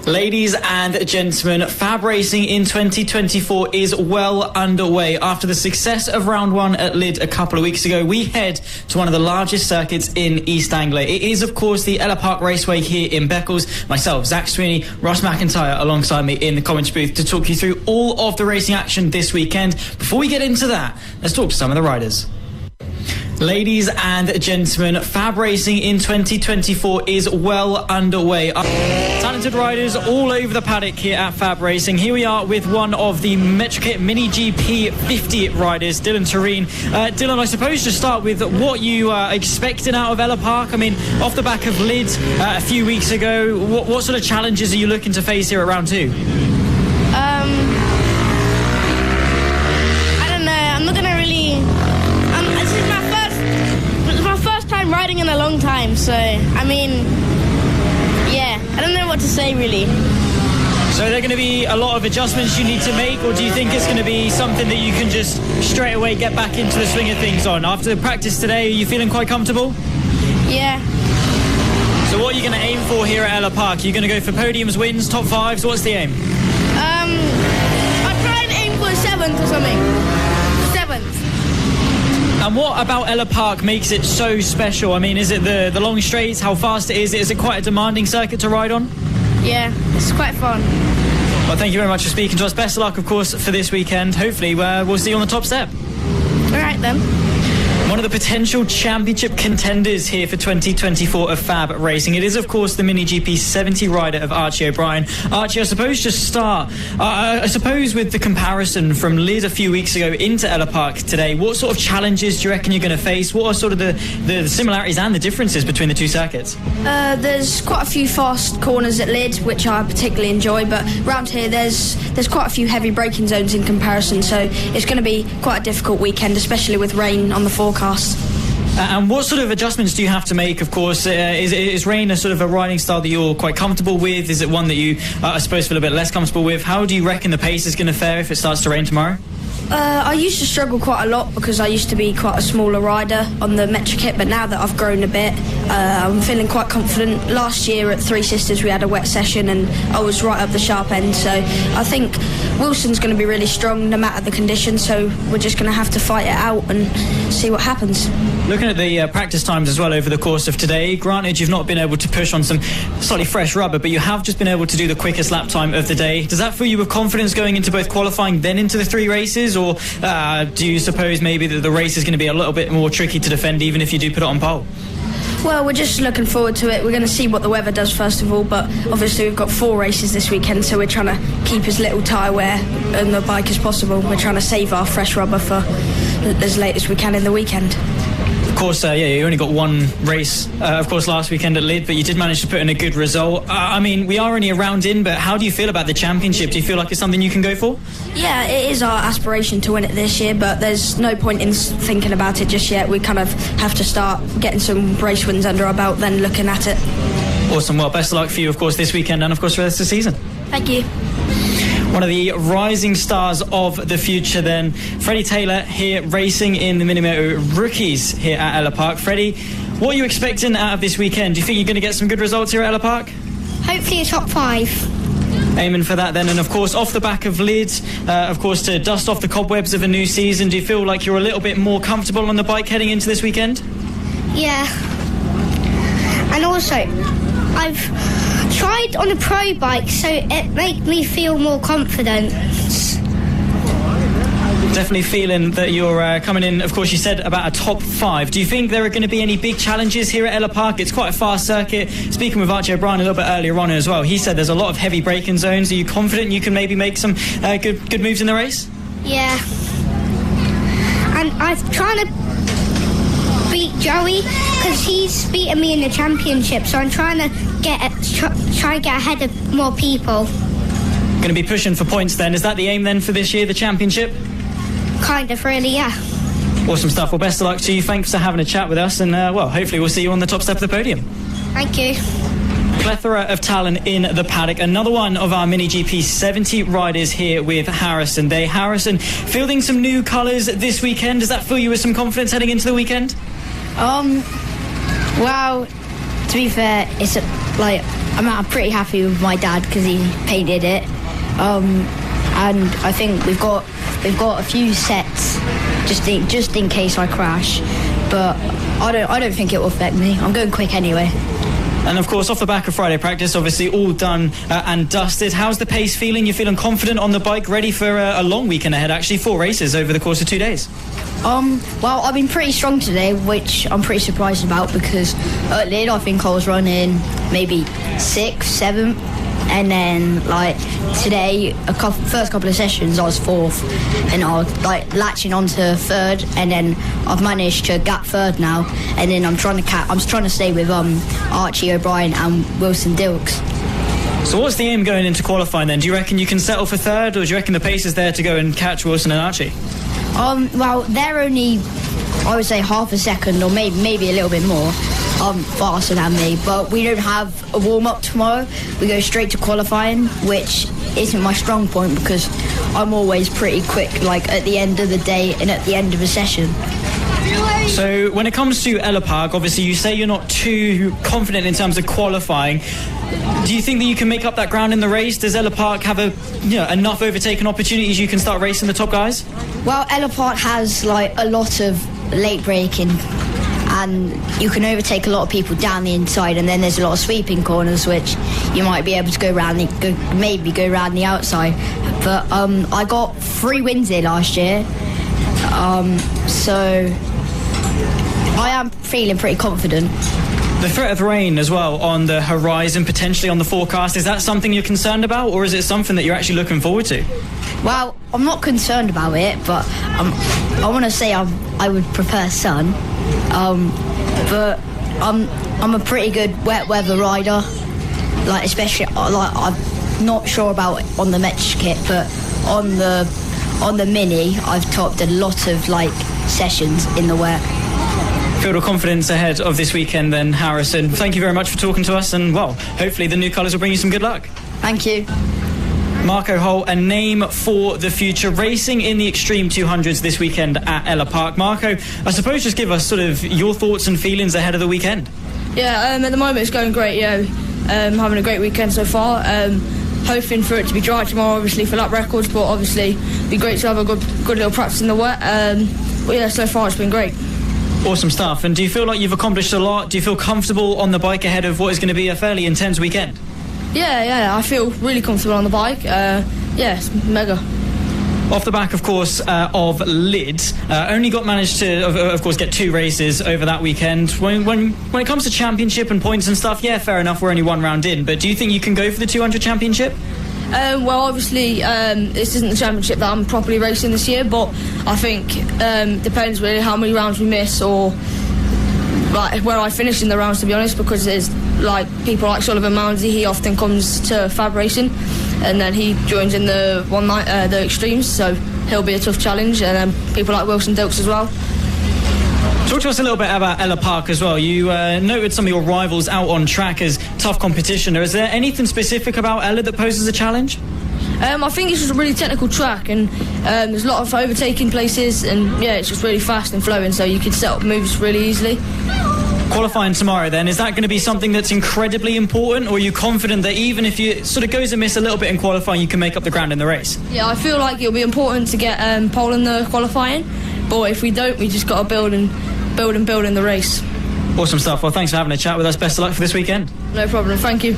Ladies and gentlemen, FAB-Racing in 2024 is well underway. After the success of round one at Lydd a couple of weeks ago, we head to one of the largest circuits in East Anglia. It is, of course, the Ellough Park Raceway here in Beccles. Myself, Zach Sweeney, Ross McIntyre alongside me in the comments booth to talk you through all of the racing action this weekend. Before we get into that, let's talk to some of the riders. Ladies and gentlemen, FAB-Racing in 2024 is well underway. Talented riders all over the paddock here at FAB-Racing. Here we are with one of the MotoGP Mini GP 50 riders, Dylan Tureen. Dylan, I suppose to start with what you are expecting out of Ellough Park. I mean, off the back of Lydd a few weeks ago, what sort of challenges are you looking to face here at round two? I don't know. I'm not going to really... this is my first time riding in a long time, so, I mean, yeah, I don't know what to say, really. So are there going to be a lot of adjustments you need to make, or do you think it's going to be something that you can just straight away get back into the swing of things on? After the practice today, are you feeling quite comfortable? Yeah. So what are you going to aim for here at Ellough Park? Are you going to go for podiums, wins, top fives? What's the aim? I'll try and aim for 7th or something. 7th. And what about Ellough Park makes it so special? I mean, is it the long straights, how fast it is? Is it quite a demanding circuit to ride on? Yeah, it's quite fun. Well, thank you very much for speaking to us. Best of luck, of course, for this weekend. Hopefully, we'll see you on the top step. All right, then. One of the potential championship contenders here for 2024 of FAB-Racing. It is, of course, the Mini GP 70 rider of Archie O'Brien. Archie, I suppose just start, I suppose with the comparison from Lydd a few weeks ago into Ellough Park today, what sort of challenges do you reckon you're going to face? What are sort of the similarities and the differences between the two circuits? There's quite a few fast corners at Lydd, which I particularly enjoy, but around here there's quite a few heavy braking zones in comparison, so it's going to be quite a difficult weekend, especially with rain on the forecast. And what sort of adjustments do you have to make, of course? Is rain a sort of a riding style that you're quite comfortable with? Is it one that you, I suppose, feel a bit less comfortable with? How do you reckon the pace is going to fare if it starts to rain tomorrow? I used to struggle quite a lot because I used to be quite a smaller rider on the Metro kit, but now that I've grown a bit, I'm feeling quite confident. Last year at Three Sisters we had a wet session and I was right up the sharp end, so I think Wilson's going to be really strong no matter the conditions, so we're just going to have to fight it out and see what happens. Looking at the practice times as well over the course of today, granted you've not been able to push on some slightly fresh rubber, but you have just been able to do the quickest lap time of the day. Does that fill you with confidence going into both qualifying then into the three races, or do you suppose maybe that the race is going to be a little bit more tricky to defend even if you do put it on pole? Well, we're just looking forward to it. We're going to see what the weather does first of all, but obviously we've got 4 races this weekend, so we're trying to keep as little tyre wear on the bike as possible. We're trying to save our fresh rubber for as late as we can in the weekend. Of course, you only got one race, of course, last weekend at Lydd, but you did manage to put in a good result. I mean, we are only a round in, but how do you feel about the championship? Do you feel like it's something you can go for? Yeah, it is our aspiration to win it this year, but there's no point in thinking about it just yet. We kind of have to start getting some race wins under our belt, then looking at it. Awesome. Well, best of luck for you, of course, this weekend and, of course, for the rest of the season. Thank you. One of the rising stars of the future then, Freddie Taylor here racing in the Minimoto Rookies here at Ellough Park. Freddie, what are you expecting out of this weekend? Do you think you're going to get some good results here at Ellough Park? Hopefully a top 5. Aiming for that then, and of course off the back of Lydd, of course to dust off the cobwebs of a new season, do you feel like you're a little bit more comfortable on the bike heading into this weekend? Yeah. And also, I've tried on a pro bike, so it made me feel more confident. Definitely feeling that you're coming in, of course you said about a top 5. Do you think there are going to be any big challenges here at Ellough Park? It's quite a fast circuit. Speaking with Archie O'Brien a little bit earlier on as well, he said there's a lot of heavy braking zones. Are you confident you can maybe make some good moves in the race? Yeah. And I'm trying to beat Joey because he's beaten me in the championship, so I'm trying to get ahead of more people. Going to be pushing for points then. Is that the aim then for this year, the championship? Kind of, really, yeah. Awesome stuff. Well, best of luck to you. Thanks for having a chat with us, and well, hopefully we'll see you on the top step of the podium. Thank you. Plethora of talent in the paddock. Another one of our Mini GP 70 riders here with Harrison Day. Harrison, fielding some new colours this weekend. Does that fill you with some confidence heading into the weekend? Well, to be fair, it's like I'm pretty happy with my dad because he painted it, and I think we've got a few sets just in case I crash, but I don't think it will affect me. I'm going quick anyway. And of course, off the back of Friday practice, obviously all done and dusted. How's the pace feeling? You're feeling confident on the bike, ready for a long weekend ahead, actually, 4 races over the course of 2 days? Well, I've been pretty strong today, which I'm pretty surprised about because at Lid I think I was running maybe 6th, 7th, and then like today, first couple of sessions I was 4th, and I was like latching onto 3rd, and then I've managed to gap 3rd now, and then I'm trying to stay with Archie O'Brien and Wilson Dilks. So what's the aim going into qualifying then? Do you reckon you can settle for 3rd, or do you reckon the pace is there to go and catch Wilson and Archie? Well, they're only, I would say, half a second or maybe a little bit more faster than me, but we don't have a warm-up tomorrow. We go straight to qualifying, which isn't my strong point because I'm always pretty quick, like at the end of the day and at the end of a session. So when it comes to Ellough Park, obviously you say you're not too confident in terms of qualifying. Do you think that you can make up that ground in the race? Does Ellough Park have enough overtaking opportunities you can start racing the top guys? Well, Ellough Park has like a lot of late braking, and you can overtake a lot of people down the inside, and then there's a lot of sweeping corners which you might be able to go around the outside. But I got 3 wins here last year, so I am feeling pretty confident. The threat of rain as well on the horizon, potentially on the forecast, is that something you're concerned about, or is it something that you're actually looking forward to? Well, I'm not concerned about it, but I want to say I would prefer sun. But I'm a pretty good wet weather rider, like especially like I'm not sure about on the Metch kit, but on the Mini I've topped a lot of like sessions in the wet. Filled with confidence ahead of this weekend then, Harrison. Thank you very much for talking to us, and well, hopefully the new colours will bring you some good luck. Thank you. Marco Holt, a name for the future, racing in the Extreme 200s this weekend at Ellough Park. Marco, I suppose just give us sort of your thoughts and feelings ahead of the weekend. Yeah, at the moment it's going great, having a great weekend so far. Hoping for it to be dry tomorrow, obviously, for lap records, but obviously it'd be great to have a good little practice in the wet. But yeah, so far it's been great. Awesome stuff. And do you feel like you've accomplished a lot? Do you feel comfortable on the bike ahead of what is going to be a fairly intense weekend? Yeah, I feel really comfortable on the bike. It's mega. Off the back, of course, of Lid, only managed to, of course, get 2 races over that weekend. When it comes to championship and points and stuff, yeah, fair enough, we're only 1 round in. But do you think you can go for the 200 championship? Well, obviously, this isn't the championship that I'm properly racing this year, but I think depends really how many rounds we miss or like where I finish in the rounds, to be honest, because there's like people like Sullivan Mounsey, he often comes to FAB-Racing and then he joins in the the Extremes, so he'll be a tough challenge, and then people like Wilson Dilks as well. Talk to us a little bit about Ellough Park as well. You noted some of your rivals out on track as tough competition. Is there anything specific about Ellough that poses a challenge? I think it's just a really technical track, and there's a lot of overtaking places, and yeah, it's just really fast and flowing, so you can set up moves really easily. Qualifying tomorrow then, is that going to be something that's incredibly important, or are you confident that even if you sort of goes amiss a little bit in qualifying, you can make up the ground in the race? Yeah, I feel like it'll be important to get pole in the qualifying, but if we don't, we just got to build in the race. Awesome stuff. Well, thanks for having a chat with us. Best of luck for this weekend. No problem. Thank you.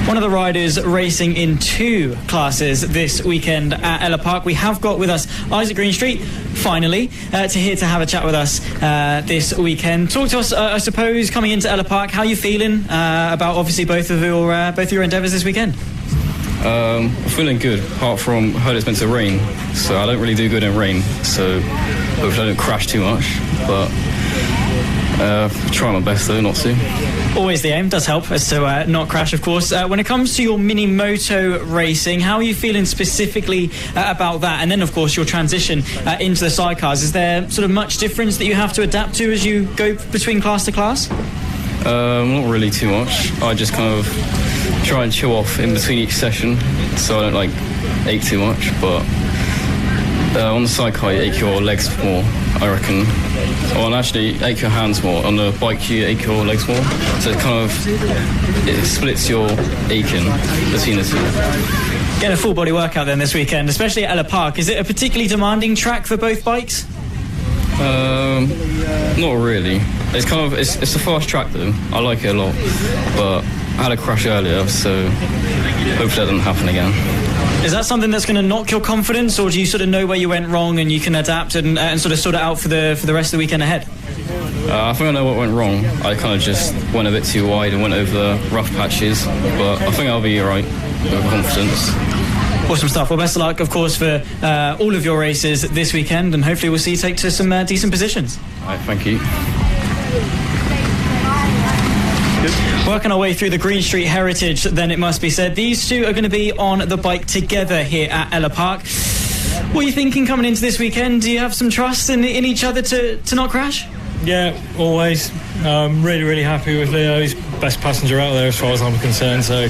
One of the riders racing in 2 classes this weekend at Ellough Park. We have got with us Isaac Greenstreet, finally, to have a chat with us this weekend. Talk to us, I suppose, coming into Ellough Park, how are you feeling about obviously both your endeavours this weekend? Feeling good, apart from heard it's meant to rain, so I don't really do good in rain, so hopefully I don't crash too much, but try my best though not to. Always the aim, does help as to not crash, of course. When it comes to your mini moto racing, how are you feeling specifically about that? And then, of course, your transition into the sidecars. Is there sort of much difference that you have to adapt to as you go between class to class? Not really too much. I just kind of try and chill off in between each session, so I don't like ache too much. But On the sidecar, you ache your legs more, I reckon. Or actually, ache your hands more. On the bike, you ache your legs more. So it splits your aching between the two. Getting a full body workout then this weekend, especially at Ellough Park. Is it a particularly demanding track for both bikes? Not really. It's a fast track though. I like it a lot, but I had a crash earlier, so hopefully that doesn't happen again. Is that something that's going to knock your confidence, or do you sort of know where you went wrong and you can adapt and sort of it out for the rest of the weekend ahead? I think I know what went wrong. I kind of just went a bit too wide and went over the rough patches, but I think I'll be alright with confidence. Awesome stuff. Well, best of luck, of course, for all of your races this weekend, and hopefully we'll see you take to some decent positions. All right, thank you. Working our way through the Green Street Heritage, then it must be said, these two are going to be on the bike together here at Ellough Park. What are you thinking coming into this weekend? Do you have some trust in each other to not crash? Yeah, always. Really happy with Leo. He's best passenger out there as far as I'm concerned. So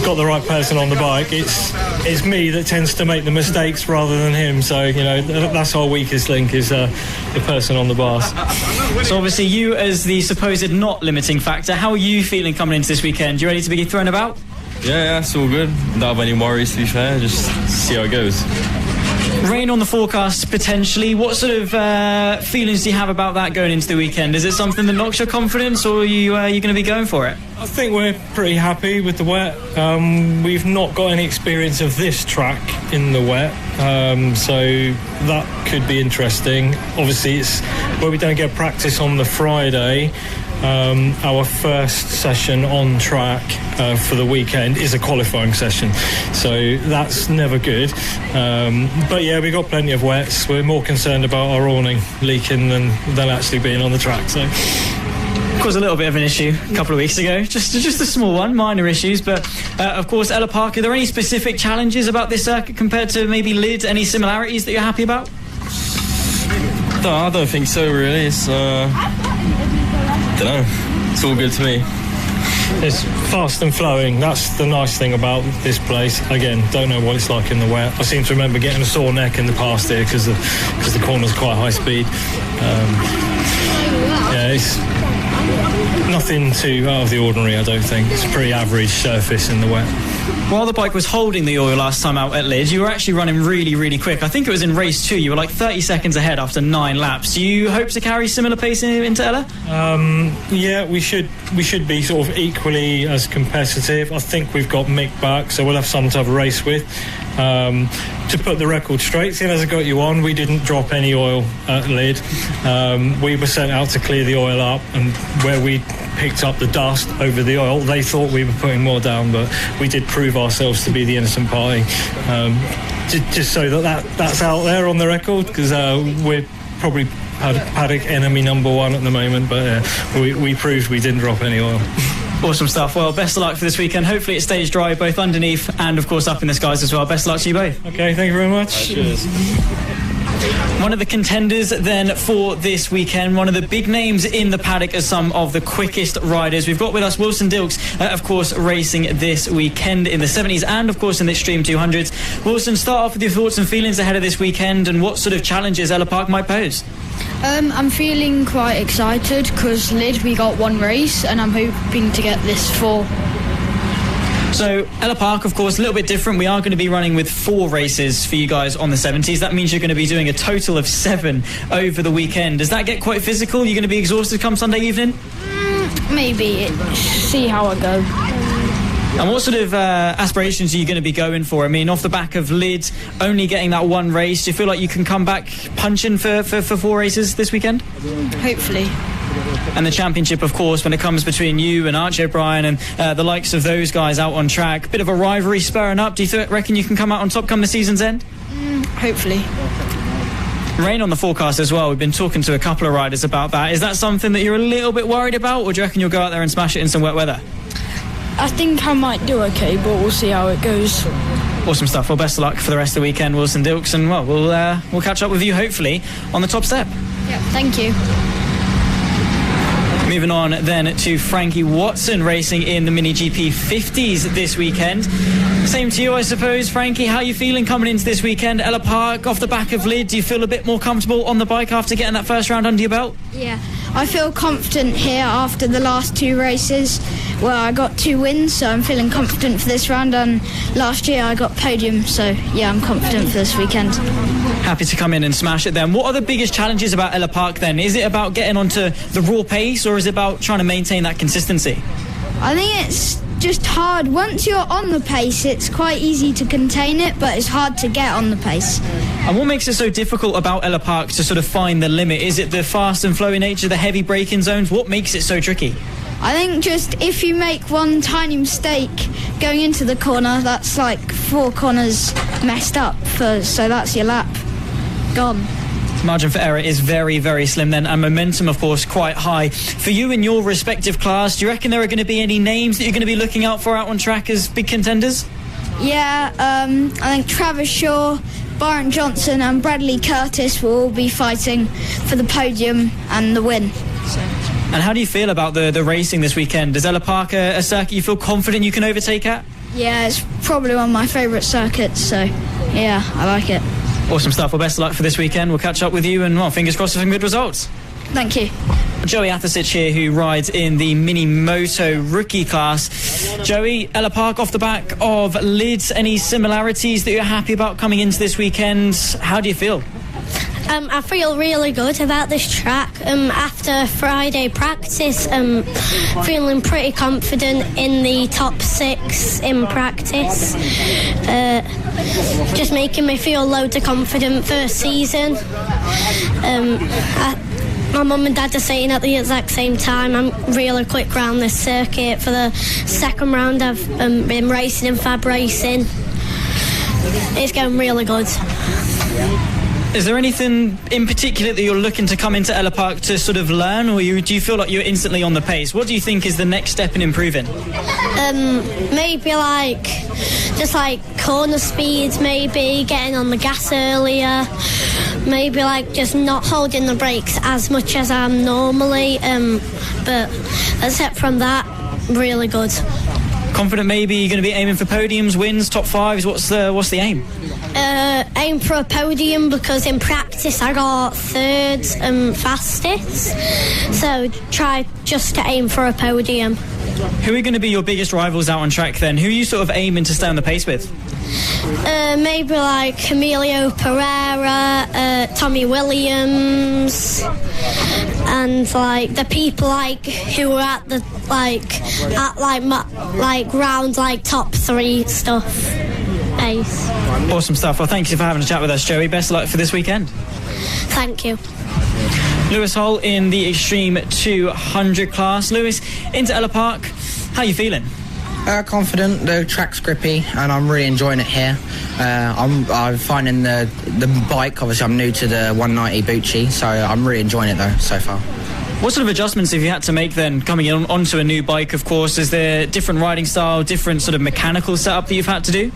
got the right person on the bike. It's me that tends to make the mistakes rather than him. So, you know, that's our weakest link is the person on the bars. So obviously you as the supposed not limiting factor, how are you feeling coming into this weekend? You ready to be thrown about? Yeah, it's all good. Don't have any worries, to be fair. Just see how it goes. Rain on the forecast, potentially. What sort of feelings do you have about that going into the weekend? Is it something that knocks your confidence, or are you going to be going for it? I think we're pretty happy with the wet. We've not got any experience of this track in the wet, so that could be interesting. Obviously, it's where we don't get practice on the Friday. Our first session on track for the weekend is a qualifying session, so that's never good. But yeah, we've got plenty of wets. We're more concerned about our awning leaking than actually being on the track. So caused a little bit of an issue a couple of weeks ago, just a small one, minor issues, but of course, Ellough Park, are there any specific challenges about this circuit compared to maybe Lid? Any similarities that you're happy about? No, I don't think so really. It's don't know. It's all good to me. It's fast and flowing. That's the nice thing about this place. Again, don't know what it's like in the wet. I seem to remember getting a sore neck in the past here because the corner's quite high speed. Yeah, it's nothing too out of the ordinary, I don't think. It's a pretty average surface in the wet. While the bike was holding the oil last time out at Lid, you were actually running really quick. I think it was in race 2. You were like 30 seconds ahead after 9 laps. Do you hope to carry similar pace into Ellough? Yeah, we should be sort of equally as competitive. I think we've got Mick back, so we'll have someone to have a race with. To put the record straight, seeing as I got you on, we didn't drop any oil at Lid. We were sent out to clear the oil up, and where we picked up the dust over the oil, they thought we were putting more down, but we did prove ourselves to be the innocent party. Just so that's out there on the record, because we're probably paddock enemy number 1 at the moment, but we proved we didn't drop any oil. Awesome stuff. Well, best of luck for this weekend. Hopefully it stays dry both underneath and of course up in the skies as well. Best of luck to you both. Okay, thank you very much. Cheers. One of the contenders then for this weekend, one of the big names in the paddock as some of the quickest riders. We've got with us Wilson Dilks, of course, racing this weekend in the 70s and, of course, in the Extreme 200s. Wilson, start off with your thoughts and feelings ahead of this weekend and what sort of challenges Ellough Park might pose. I'm feeling quite excited because Lid, we got 1 race and I'm hoping to get this 4. So, Ellough Park, of course, a little bit different. We are going to be running with 4 races for you guys on the 70s. That means you're going to be doing a total of 7 over the weekend. Does that get quite physical? You're going to be exhausted come Sunday evening? Maybe. See how I go. And what sort of aspirations are you going to be going for? I mean, off the back of Lid only getting that 1 race, do you feel like you can come back punching for 4 races this weekend? Hopefully. And the championship, of course, when it comes between you and Archie O'Brien and the likes of those guys out on track, bit of a rivalry spurring up. Do you reckon you can come out on top come the season's end? Hopefully. Rain on the forecast as well. We've been talking to a couple of riders about that. Is that something that you're a little bit worried about, or do you reckon you'll go out there and smash it in some wet weather? I think I might do okay, but we'll see how it goes. Awesome stuff. Well, best of luck for the rest of the weekend, Wilson Dilks, and well, we'll catch up with you hopefully on the top step. Yeah, thank you. Moving on then to Frankie Watson racing in the Mini GP 50s this weekend. Same to you, I suppose, Frankie. How are you feeling coming into this weekend? Ellough Park off the back of Lid. Do you feel a bit more comfortable on the bike after getting that first round under your belt? Yeah, I feel confident here after the last 2 races where I got 2 wins, so I'm feeling confident for this round, and last year I got podium, so yeah, I'm confident for this weekend. Happy to come in and smash it then. What are the biggest challenges about Ellough Park then? Is it about getting onto the raw pace, or is it about trying to maintain that consistency? I think it's just hard. Once you're on the pace, it's quite easy to contain it, but it's hard to get on the pace. And what makes it so difficult about Ellough Park to sort of find the limit? Is it the fast and flowing nature, the heavy braking zones? What makes it so tricky? I think just if you make one tiny mistake going into the corner, that's like 4 corners messed up, so that's your lap gone. Margin for error is very, very slim then, and momentum, of course, quite high. For you in your respective class, do you reckon there are going to be any names that you're going to be looking out for out on track as big contenders? Yeah, I think Travis Shaw, Byron Johnson and Bradley Curtis will all be fighting for the podium and the win. And how do you feel about the racing this weekend? Is Ellough Park a circuit you feel confident you can overtake at? Yeah, it's probably one of my favourite circuits, so yeah, I like it. Awesome stuff. Well, best of luck for this weekend. We'll catch up with you and, well, fingers crossed for some good results. Thank you. Joey Athasich here, who rides in the Mini Moto rookie class. Joey, Ellough Park off the back of Lids. Any similarities that you're happy about coming into this weekend? How do you feel? I feel really good about this track. After Friday practice, feeling pretty confident in the top 6 in practice. Just making me feel loads of confident first season. My mum and dad are saying at the exact same time I'm really quick round this circuit. For the second round I've been racing in FAB-Racing. It's going really good. Is there anything in particular that you're looking to come into Ellough Park to sort of learn, or do you feel like you're instantly on the pace? What do you think is the next step in improving? Maybe just corner speeds, maybe getting on the gas earlier, maybe just not holding the brakes as much as I'm normally, but except from that, really good. Confident maybe you're going to be aiming for podiums, wins, top 5s? What's the aim? Aim for a podium, because in practice I got 3rd and fastest, so try just to aim for a podium. Who are going to be your biggest rivals out on track then? Who are you sort of aiming to stay on the pace with? Maybe Emilio Pereira, Tommy Williams, and the people who are at the round top 3 stuff. Ace. Awesome stuff. Well, thank you for having a chat with us, Joey. Best of luck for this weekend. Thank you. Lewis Hull in the Extreme 200 class. Lewis, into Ellough Park, how are you feeling? Confident. The track's grippy and I'm really enjoying it here. I'm finding the bike, obviously I'm new to the 190 Bucci, so I'm really enjoying it though so far. What sort of adjustments have you had to make then, coming onto a new bike, of course? Is there different riding style, different sort of mechanical setup that you've had to do?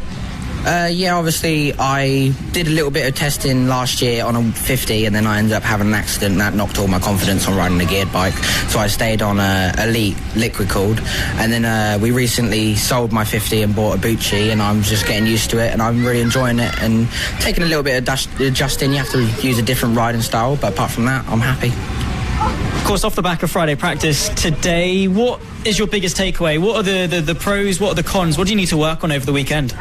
Yeah, obviously I did a little bit of testing last year on a 50 and then I ended up having an accident that knocked all my confidence on riding a geared bike, so I stayed on a Elite liquid cooled, and then we recently sold my 50 and bought a Bucci, and I'm just getting used to it and I'm really enjoying it and taking a little bit of adjusting. You have to use a different riding style, but apart from that I'm happy. Of course, off the back of Friday practice today, what is your biggest takeaway? What are the pros, what are the cons? What do you need to work on over the weekend?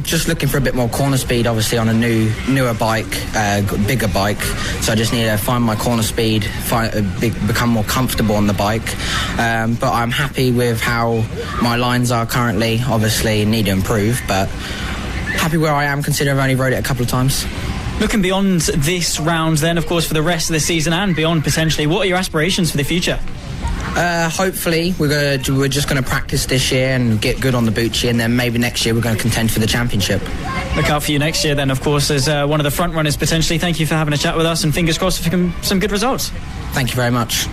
Just looking for a bit more corner speed, obviously on a newer bike, bigger bike, so I just need to find my corner speed, become more comfortable on the bike, but I'm happy with how my lines are currently. Obviously need to improve, but happy where I am considering I've only rode it a couple of times. Looking beyond this round then, of course, for the rest of the season and beyond potentially, what are your aspirations for the future? Hopefully we're just going to practice this year and get good on the Bucci, and then maybe next year we're going to contend for the championship. Look out for you next year then, of course, as one of the front runners potentially. Thank you for having a chat with us, and fingers crossed for some good results. Thank you very much.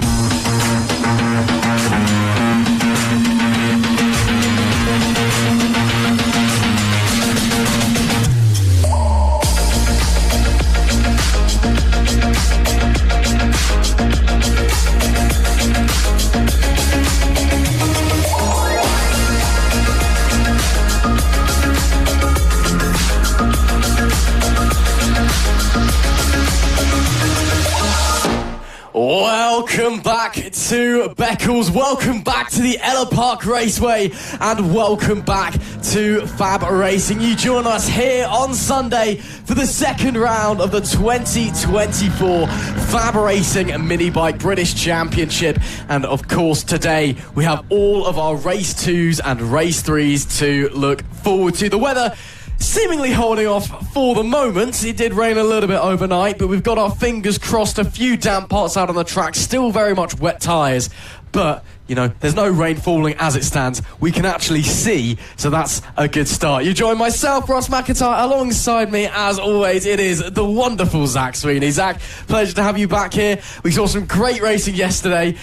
Welcome back to Beccles, welcome back to the Ellough Park Raceway, and welcome back to FAB-Racing. You join us here on Sunday for the second round of the 2024 FAB-Racing Mini Bike British Championship. And of course today we have all of our race 2s and race 3s to look forward to. The weather seemingly holding off for the moment. It did rain a little bit overnight, but we've got our fingers crossed. A few damp parts out on the track, still very much wet tyres, but you know, there's no rain falling as it stands. We can actually see, so that's a good start. You join myself, Ross McIntyre, alongside me, as always, it is the wonderful Zach Sweeney. Zach, pleasure to have you back here. We saw some great racing yesterday,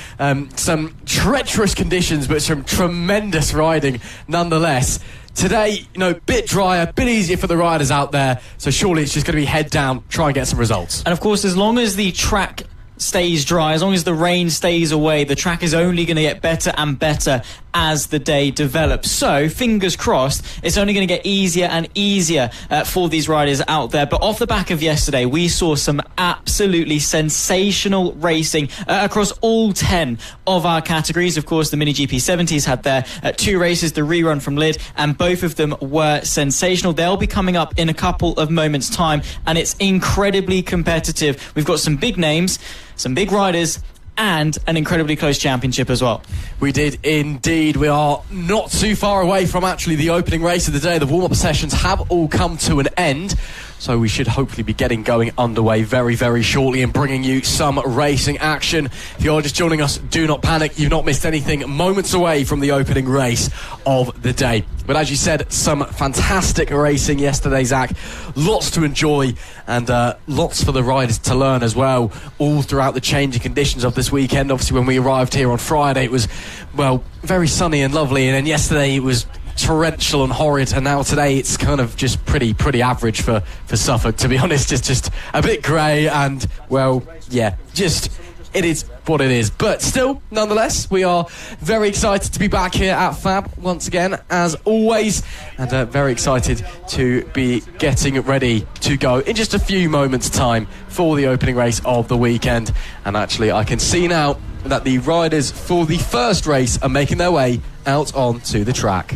some treacherous conditions, but some tremendous riding nonetheless. Today, you know, bit drier, bit easier for the riders out there, so surely it's just going to be head down, try and get some results. And of course, as long as the track stays dry, as long as the rain stays away, the track is only going to get better and better as the day develops. So, fingers crossed, it's only going to get easier and easier for these riders out there. But off the back of yesterday, we saw some absolutely sensational racing across all 10 of our categories. Of course, the Mini GP 70s had their 2 races, the rerun from Lid, and both of them were sensational. They'll be coming up in a couple of moments' time, and it's incredibly competitive. We've got some big names, some big riders, and an incredibly close championship as well. We did indeed. We are not too far away from actually the opening race of the day. The warm-up sessions have all come to an end, so we should hopefully be getting going underway very, very shortly and bringing you some racing action. If you're just joining us, do not panic. You've not missed anything. Moments away from the opening race of the day. But as you said, some fantastic racing yesterday, Zach. Lots to enjoy and lots for the riders to learn as well, all throughout the changing conditions of this weekend. Obviously, when we arrived here on Friday, it was, well, very sunny and lovely, and then yesterday it was torrential and horrid, and now today it's kind of just pretty average for Suffolk, to be honest. It's just a bit grey and, well, yeah, just it is what it is. But still, nonetheless, we are very excited to be back here at FAB once again, as always, and very excited to be getting ready to go in just a few moments' time for the opening race of the weekend. And actually, I can see now that the riders for the first race are making their way out onto the track.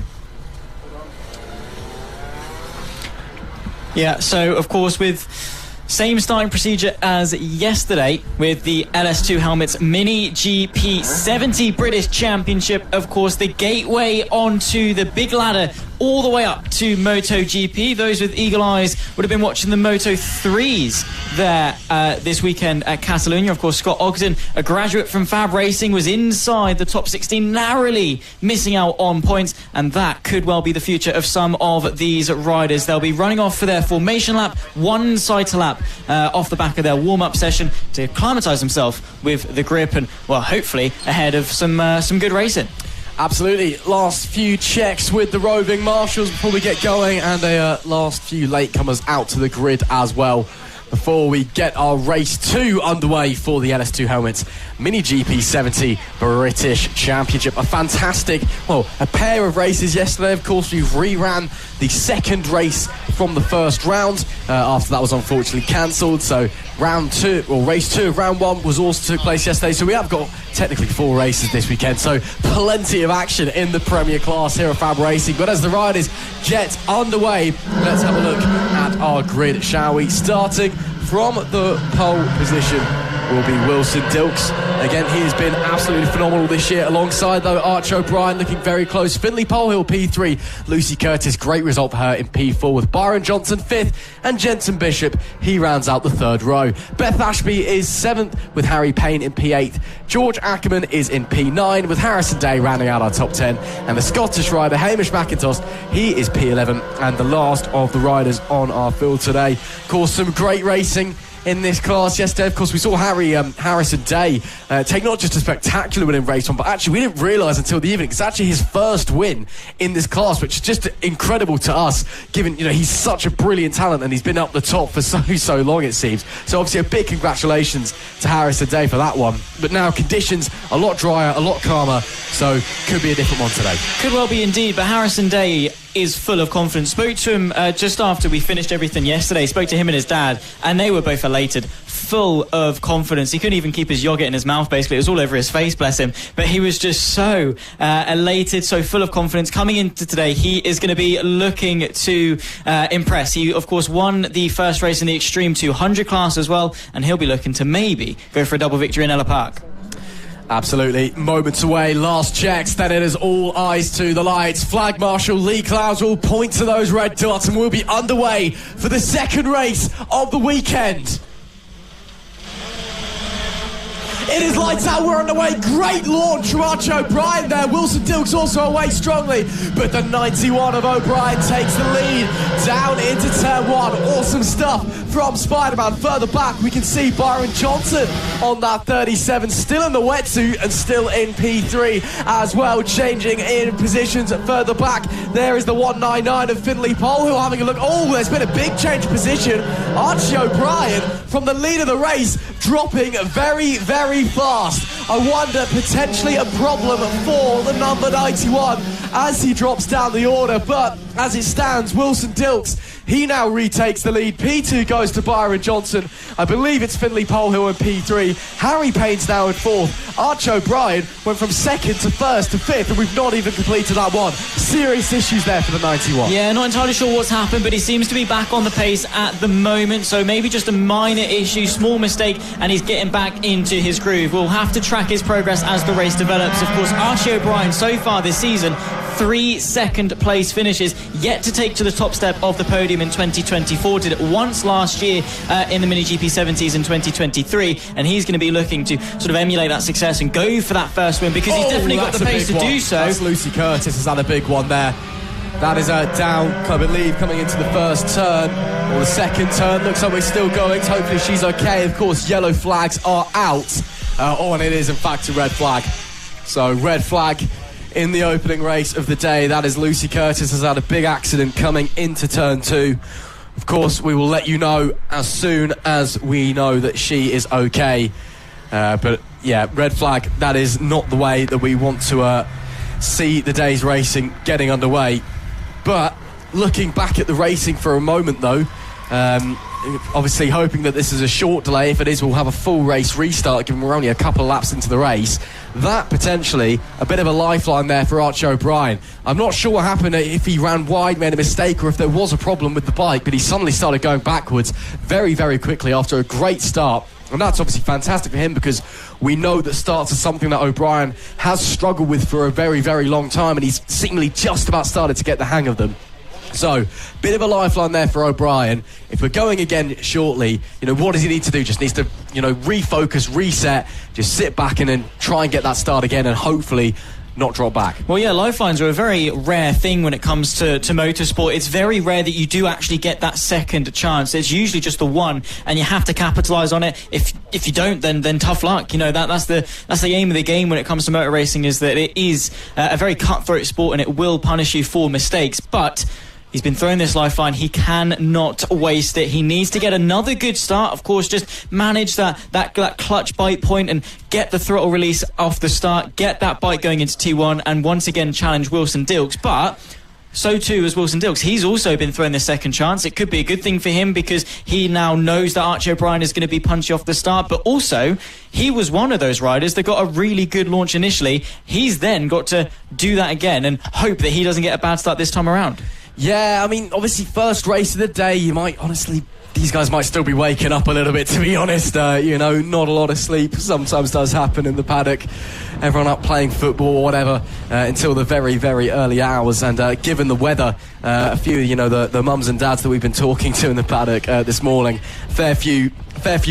Yeah, so of course with same starting procedure as yesterday with the LS2 helmets, Mini GP 70 British Championship, of course the gateway onto the big ladder all the way up to MotoGP. Those with eagle eyes would have been watching the Moto 3s there this weekend at Catalonia. Of course, Scott Ogden, a graduate from FAB-Racing, was inside the top 16, narrowly missing out on points, and that could well be the future of some of these riders. They'll be running off for their formation lap, one cycle lap off the back of their warm-up session to acclimatise themselves with the grip and, well, hopefully ahead of some good racing. Absolutely. Last few checks with the roving marshals before we get going, and a last few latecomers out to the grid as well before we get our race 2 underway for the LS2 helmets Mini GP 70 British Championship. A fantastic, well, a pair of races yesterday. Of course, we reran the second race from the first round after that was unfortunately cancelled. So race 2 of round 1 was also took place yesterday. So we have got technically 4 races this weekend. So plenty of action in the Premier class here at FAB-Racing. But as the riders get underway, let's have a look at our grid, shall we? Starting from the pole position will be Wilson Dilks. Again, he has been absolutely phenomenal this year. Alongside, though, Arch O'Brien looking very close. Finley Polehill, P3. Lucy Curtis, great result for her in P4, with Byron Johnson 5th. And Jensen Bishop, he rounds out the 3rd row. Beth Ashby is 7th, with Harry Payne in P8. George Ackerman is in P9, with Harrison Day rounding out our top 10. And the Scottish rider, Hamish McIntosh, he is P11, and the last of the riders on our field today. Of course, some great racing in this class yesterday. Of course, we saw Harrison Day take not just a spectacular win in race 1, but actually we didn't realise until the evening it's actually his first win in this class, which is just incredible to us, given, you know, he's such a brilliant talent and he's been up the top for so long, it seems. So obviously a big congratulations to Harrison Day for that one. But now conditions a lot drier, a lot calmer, so could be a different one today. Could well be indeed, but Harrison Day is full of confidence. Spoke to him just after we finished everything yesterday. Spoke to him and his dad, and they were both elated, full of confidence. He couldn't even keep his yogurt in his mouth, basically. It was all over his face, bless him. But he was just so elated, so full of confidence. Coming into today, he is going to be looking to impress. He, of course, won the first race in the Extreme 200 class as well, and he'll be looking to maybe go for a double victory in Ellough Park. Absolutely. Moments away, last checks, then it is all eyes to the lights. Flag Marshal Lee Clouds will point to those red dots and we'll be underway for the second race of the weekend. It is lights out, we're underway. Great launch from Archie O'Brien there. Wilson Dilks also away strongly, but the 91 of O'Brien takes the lead down into turn 1. Awesome stuff from Spider-Man. Further back, we can see Byron Johnson on that 37, still in the wetsuit and still in P3 as well, changing in positions further back. There is the 199 of Finley Polhill having a look. Oh, there's been a big change of position. Archie O'Brien from the lead of the race dropping very, very fast. I wonder, potentially a problem for the number 91 as he drops down the order, but as it stands, Wilson Dilks, he now retakes the lead. P2 goes to Byron Johnson. I believe it's Finley Polhill in P3. Harry Payne's now in 4th. Archie O'Brien went from 2nd to 1st to 5th, and we've not even completed that one. Serious issues there for the 91. Yeah, not entirely sure what's happened, but he seems to be back on the pace at the moment, so maybe just a minor issue, small mistake, and he's getting back into his groove. We'll have to track his progress as the race develops. Of course, Archie O'Brien so far this season, 3 second place finishes, yet to take to the top step of the podium in 2024. Did it once last year in the Mini GP 70s in 2023, and he's going to be looking to sort of emulate that success and go for that first win, because he's definitely got the pace to do so. That's Lucy Curtis has had a big one there. That is down, I believe, coming into the first turn, or the second turn. Looks like we're still going, so hopefully she's okay. Of course, yellow flags are out. And it is, in fact, a red flag. So, red flag in the opening race of the day. That is Lucy Curtis has had a big accident coming into turn 2. Of course, we will let you know as soon as we know that she is okay. But, yeah, red flag, that is not the way that we want to see the day's racing getting underway. But looking back at the racing for a moment, though, obviously hoping that this is a short delay. If it is, we'll have a full race restart, given we're only a couple of laps into the race. That potentially a bit of a lifeline there for Archie O'Brien. I'm not sure what happened, if he ran wide, made a mistake, or if there was a problem with the bike, but he suddenly started going backwards very, very quickly after a great start. And that's obviously fantastic for him, because we know that starts are something that O'Brien has struggled with for a very, very long time, and he's seemingly just about started to get the hang of them. So, bit of a lifeline there for O'Brien. If we're going again shortly, what does he need to do? Just needs to, refocus, reset, just sit back and then try and get that start again and hopefully not drop back. Well, yeah, lifelines are a very rare thing when it comes to motorsport. It's very rare that you do actually get that second chance. It's usually just the one, and you have to capitalise on it. If you don't, then tough luck. That's the aim of the game when it comes to motor racing, is that it is a very cutthroat sport and it will punish you for mistakes. But he's been thrown this lifeline. He cannot waste it. He needs to get another good start. Of course, just manage that clutch bite point and get the throttle release off the start. Get that bike going into T1 and once again challenge Wilson Dilks. But so too is Wilson Dilks. He's also been thrown this second chance. It could be a good thing for him, because he now knows that Archie O'Brien is going to be punchy off the start. But also, he was one of those riders that got a really good launch initially. He's then got to do that again and hope that he doesn't get a bad start this time around. Yeah, I mean, obviously, first race of the day, these guys might still be waking up a little bit, to be honest. Not a lot of sleep sometimes does happen in the paddock. Everyone up playing football or whatever until the very, very early hours. And given the weather, a few, the mums and dads that we've been talking to in the paddock this morning, fair few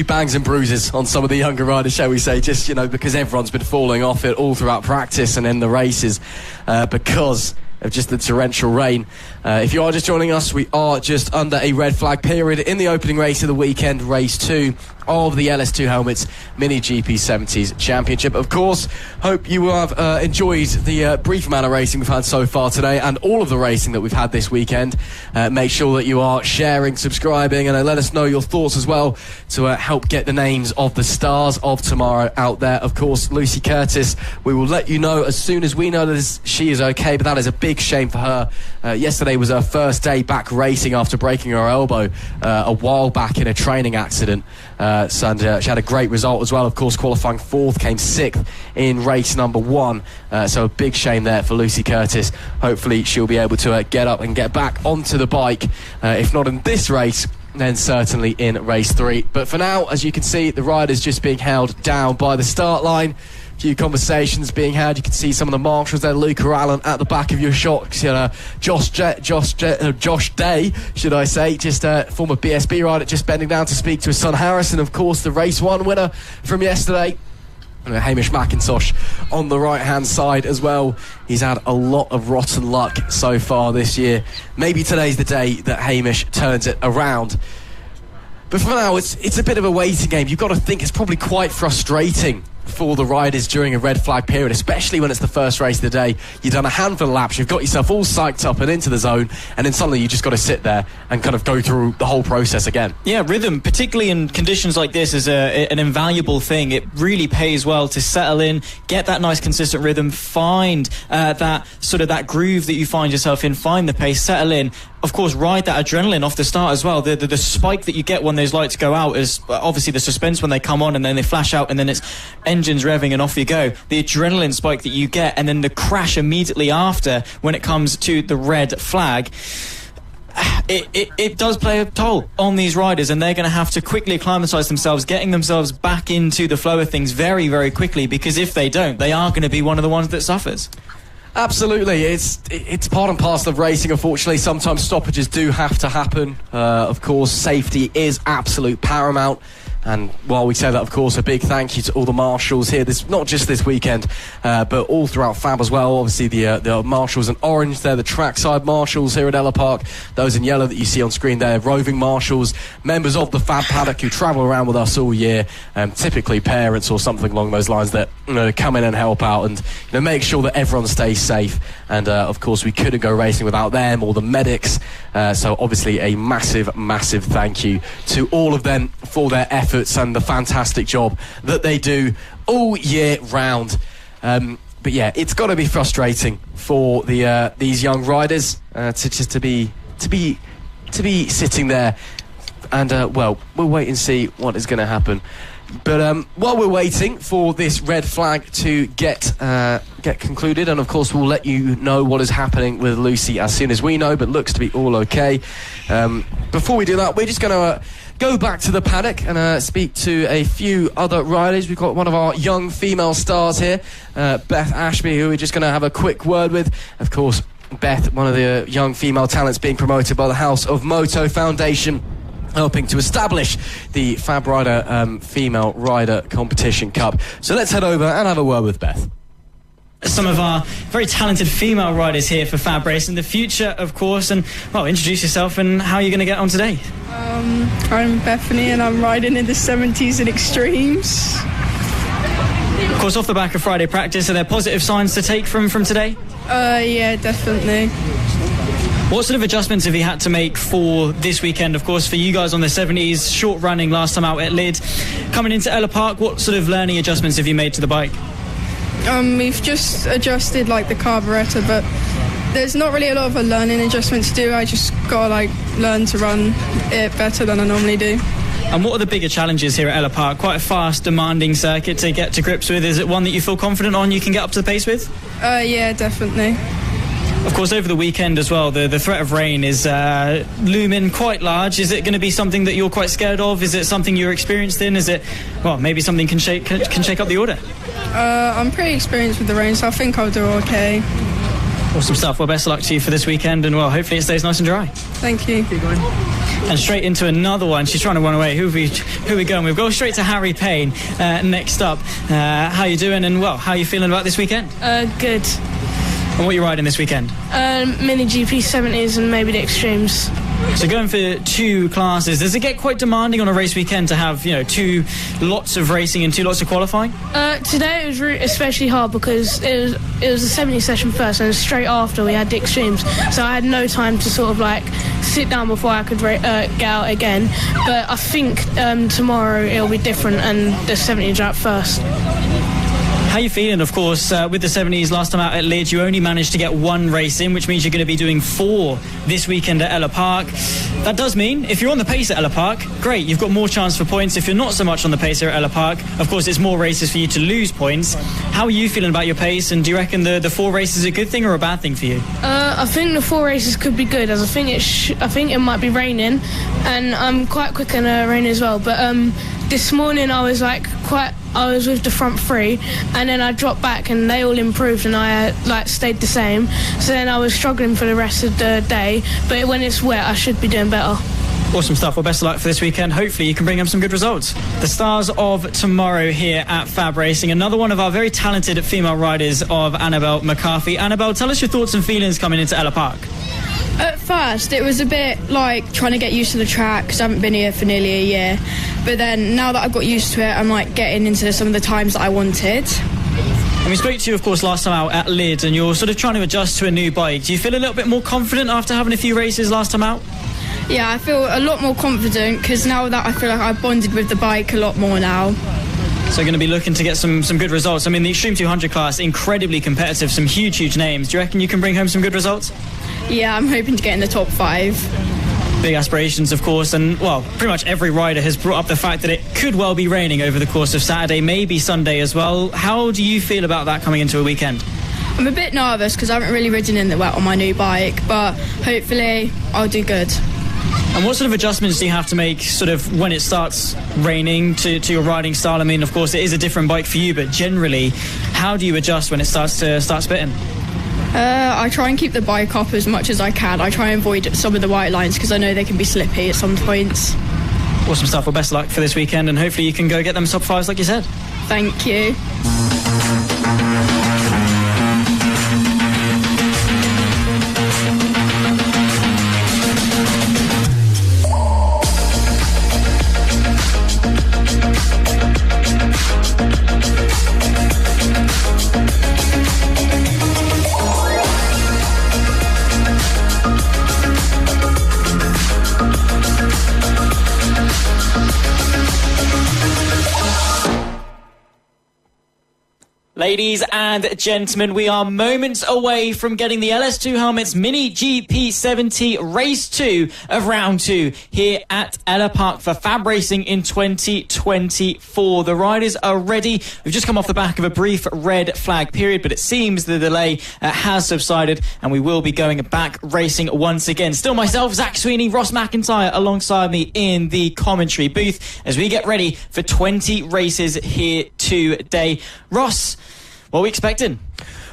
bangs and bruises on some of the younger riders, shall we say, just, because everyone's been falling off it all throughout practice and in the races because of just the torrential rain. If you are just joining us, we are just under a red flag period in the opening race of the weekend, race 2 of the LS2 Helmets Mini GP 70s Championship. Of course, hope you have enjoyed the brief amount of racing we've had so far today and all of the racing that we've had this weekend. Make sure that you are sharing, subscribing, and let us know your thoughts as well to help get the names of the stars of tomorrow out there. Of course, Lucy Curtis, we will let you know as soon as we know that she is okay, but that is a big shame for her. Yesterday was her first day back racing after breaking her elbow a while back in a training accident. She had a great result as well, of course, qualifying 4th, came 6th in race number 1. So a big shame there for Lucy Curtis. Hopefully she'll be able to get up and get back onto the bike, if not in this race, then certainly in race 3. But for now, as you can see, the rider's just being held down by the start line. Few conversations being had. You can see some of the marshals there. Luca Allen at the back of your shot. Josh Day, should I say, just former BSB rider, just bending down to speak to his son Harrison. Of course, the race 1 winner from yesterday. Hamish McIntosh on the right hand side as well. He's had a lot of rotten luck so far this year. Maybe today's the day that Hamish turns it around. But for now, it's a bit of a waiting game. You've got to think it's probably quite frustrating for the riders during a red flag period, especially when it's the first race of the day. You've done a handful of laps, you've got yourself all psyched up and into the zone, and then suddenly you just got to sit there and kind of go through the whole process again. Yeah, rhythm, particularly in conditions like this, is an invaluable thing. It really pays well to settle in, get that nice consistent rhythm, find that groove that you find yourself in, find the pace, settle in. Of course, ride that adrenaline off the start as well. The spike that you get when those lights go out is obviously the suspense when they come on and then they flash out and then it's engines revving and off you go. The adrenaline spike that you get and then the crash immediately after when it comes to the red flag. It does play a toll on these riders, and they're going to have to quickly acclimatise themselves, getting themselves back into the flow of things very, very quickly, because if they don't, they are going to be one of the ones that suffers. Absolutely, it's part and parcel of racing. Unfortunately, sometimes stoppages do have to happen. Of course, safety is absolute paramount. And while we say that, of course, a big thank you to all the marshals here, not just this weekend, but all throughout FAB as well. Obviously, the marshals in orange, they're the trackside marshals here at Ellough Park. Those in yellow that you see on screen, they're roving marshals, members of the FAB paddock who travel around with us all year, typically parents or something along those lines that come in and help out and make sure that everyone stays safe. And of course, we couldn't go racing without them or the medics. So obviously, a massive, massive thank you to all of them for their efforts and the fantastic job that they do all year round. But yeah, it's got to be frustrating for these young riders to be sitting there, and well, we'll wait and see what is going to happen. But while we're waiting for this red flag to get concluded, and of course we'll let you know what is happening with Lucy as soon as we know, but looks to be all okay. Before we do that, we're just going to go back to the paddock and speak to a few other riders. We've got one of our young female stars here, Beth Ashby, who we're just going to have a quick word with. Of course, Beth, one of the young female talents being promoted by the House of Moto Foundation, helping to establish the FAB Rider Female Rider Competition Cup. So let's head over and have a word with Beth. Some of our very talented female riders here for FAB-Racing, the future, of course. And, well, introduce yourself and how you're going to get on today. I'm Bethany, and I'm riding in the 70s and Extremes. Of course, off the back of Friday practice, are there positive signs to take from today? Yeah, definitely. What sort of adjustments have you had to make for this weekend? Of course, for you guys on the 70s, short running last time out at Lid. Coming into Ellough Park, what sort of learning adjustments have you made to the bike? We've just adjusted the carburetor, but there's not really a lot of learning adjustments to do. I just gotta learn to run it better than I normally do. And what are the bigger challenges here at Ellough Park? Quite a fast, demanding circuit to get to grips with. Is it one that you feel confident on, you can get up to the pace with? Yeah, definitely. Of course, over the weekend as well, the threat of rain is looming quite large. Is it going to be something that you're quite scared of? Is it something you're experienced in? Is it, well, maybe something can shake up the order? I'm pretty experienced with the rain, so I think I'll do okay. Awesome stuff. Well, best of luck to you for this weekend, and well, hopefully it stays nice and dry. Thank you. Keep going. And straight into another one. She's trying to run away. Who are we going with? We'll go straight to Harry Payne next up. How you doing, and well, how are you feeling about this weekend? Good. And what are you riding this weekend? Mini GP 70s and maybe the Extremes. So going for 2 classes, does it get quite demanding on a race weekend to have, 2 lots of racing and 2 lots of qualifying? Today it was especially hard because it was a 70 session first, and straight after we had the extremes, so I had no time to sort of like sit down before I could get out again. But I think tomorrow it'll be different, and the 70s are out first. How are you feeling? Of course, with the 70s last time out at Leeds, you only managed to get 1 race in, which means you're going to be doing 4 this weekend at Ellough Park. That does mean if you're on the pace at Ellough Park, great, you've got more chance for points. If you're not so much on the pace here at Ellough Park, of course, it's more races for you to lose points. How are you feeling about your pace, and do you reckon the 4 races is a good thing or a bad thing for you? I think the 4 races could be good, as I think it might be raining, and I'm quite quick in the rain as well. But this morning I was with the front 3, and then I dropped back and they all improved, and I stayed the same. So then I was struggling for the rest of the day, but when it's wet I should be doing better. Awesome stuff. Well, best of luck for this weekend. Hopefully you can bring home some good results. The stars of tomorrow here at FAB-Racing. Another one of our very talented female riders of Annabelle McCarthy. Annabelle, tell us your thoughts and feelings coming into Ellough Park. At first, it was a bit like trying to get used to the track because I haven't been here for nearly a year. But then, now that I've got used to it, I'm getting into some of the times that I wanted. And we spoke to you, of course, last time out at Leeds, and you're sort of trying to adjust to a new bike. Do you feel a little bit more confident after having a few races last time out? Yeah, I feel a lot more confident because now that I feel like I've bonded with the bike a lot more now. So going to be looking to get some good results. I mean, the Extreme 200 class, incredibly competitive, some huge names. Do you reckon you can bring home some good results? Yeah, I'm hoping to get in the top 5. Big aspirations, of course, and, well, pretty much every rider has brought up the fact that it could well be raining over the course of Saturday, maybe Sunday as well. How do you feel about that coming into a weekend? I'm a bit nervous because I haven't really ridden in the wet on my new bike, but hopefully I'll do good. And what sort of adjustments do you have to make sort of when it starts raining to your riding style? I mean, of course, it is a different bike for you, but generally, how do you adjust when it starts spitting? I try and keep the bike up as much as I can. I try and avoid some of the white lines because I know they can be slippy at some points. Awesome stuff. Well, best of luck for this weekend, and hopefully you can go get them top 5s like you said. Thank you. Ladies and gentlemen, we are moments away from getting the LS2 Helmets Mini GP70 Race 2 of Round 2 here at Ellough Park for FAB-Racing in 2024. The riders are ready. We've just come off the back of a brief red flag period, but it seems the delay has subsided, and we will be going back racing once again. Still myself, Zach Sweeney, Ross McIntyre alongside me in the commentary booth as we get ready for 20 races here today. Ross, what are we expecting?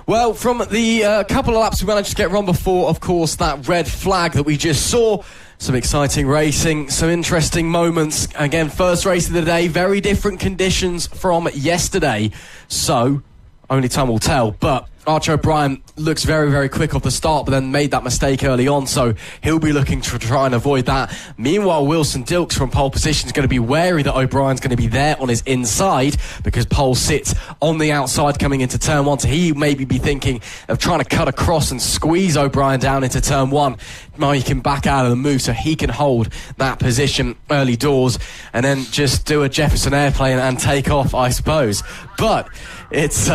Well, from the couple of laps we managed to get run before, of course, that red flag that we just saw, some exciting racing, some interesting moments. Again, first race of the day, very different conditions from yesterday. So, only time will tell. But Archer O'Brien looks very quick off the start, but then made that mistake early on, so he'll be looking to try and avoid that. Meanwhile, Wilson Dilks from pole position is going to be wary that O'Brien's going to be there on his inside, because pole sits on the outside coming into turn 1, so he maybe be thinking of trying to cut across and squeeze O'Brien down into turn 1. Now he can back out of the move so he can hold that position early doors and then just do a Jefferson airplane and take off, I suppose. But it's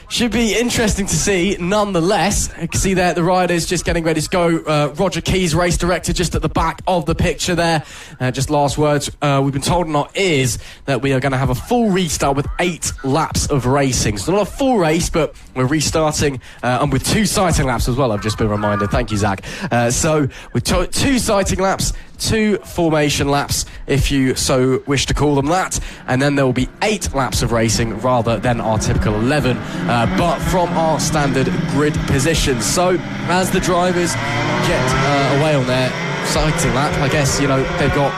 should be interesting to see nonetheless. You can see there the riders just getting ready to go. Roger Keys, race director, just at the back of the picture there. Just last words we've been told in our ears that we are going to have a full restart with 8 laps of racing. So not a full race, but we're restarting and with 2 sighting laps as well, I've just been reminded. Thank you, Zach. So with 2 sighting laps, 2 formation laps, if you so wish to call them that, and then there will be 8 laps of racing rather than our typical 11, but from our standard grid positions. So as the drivers get away on their sighting lap, I guess, they've got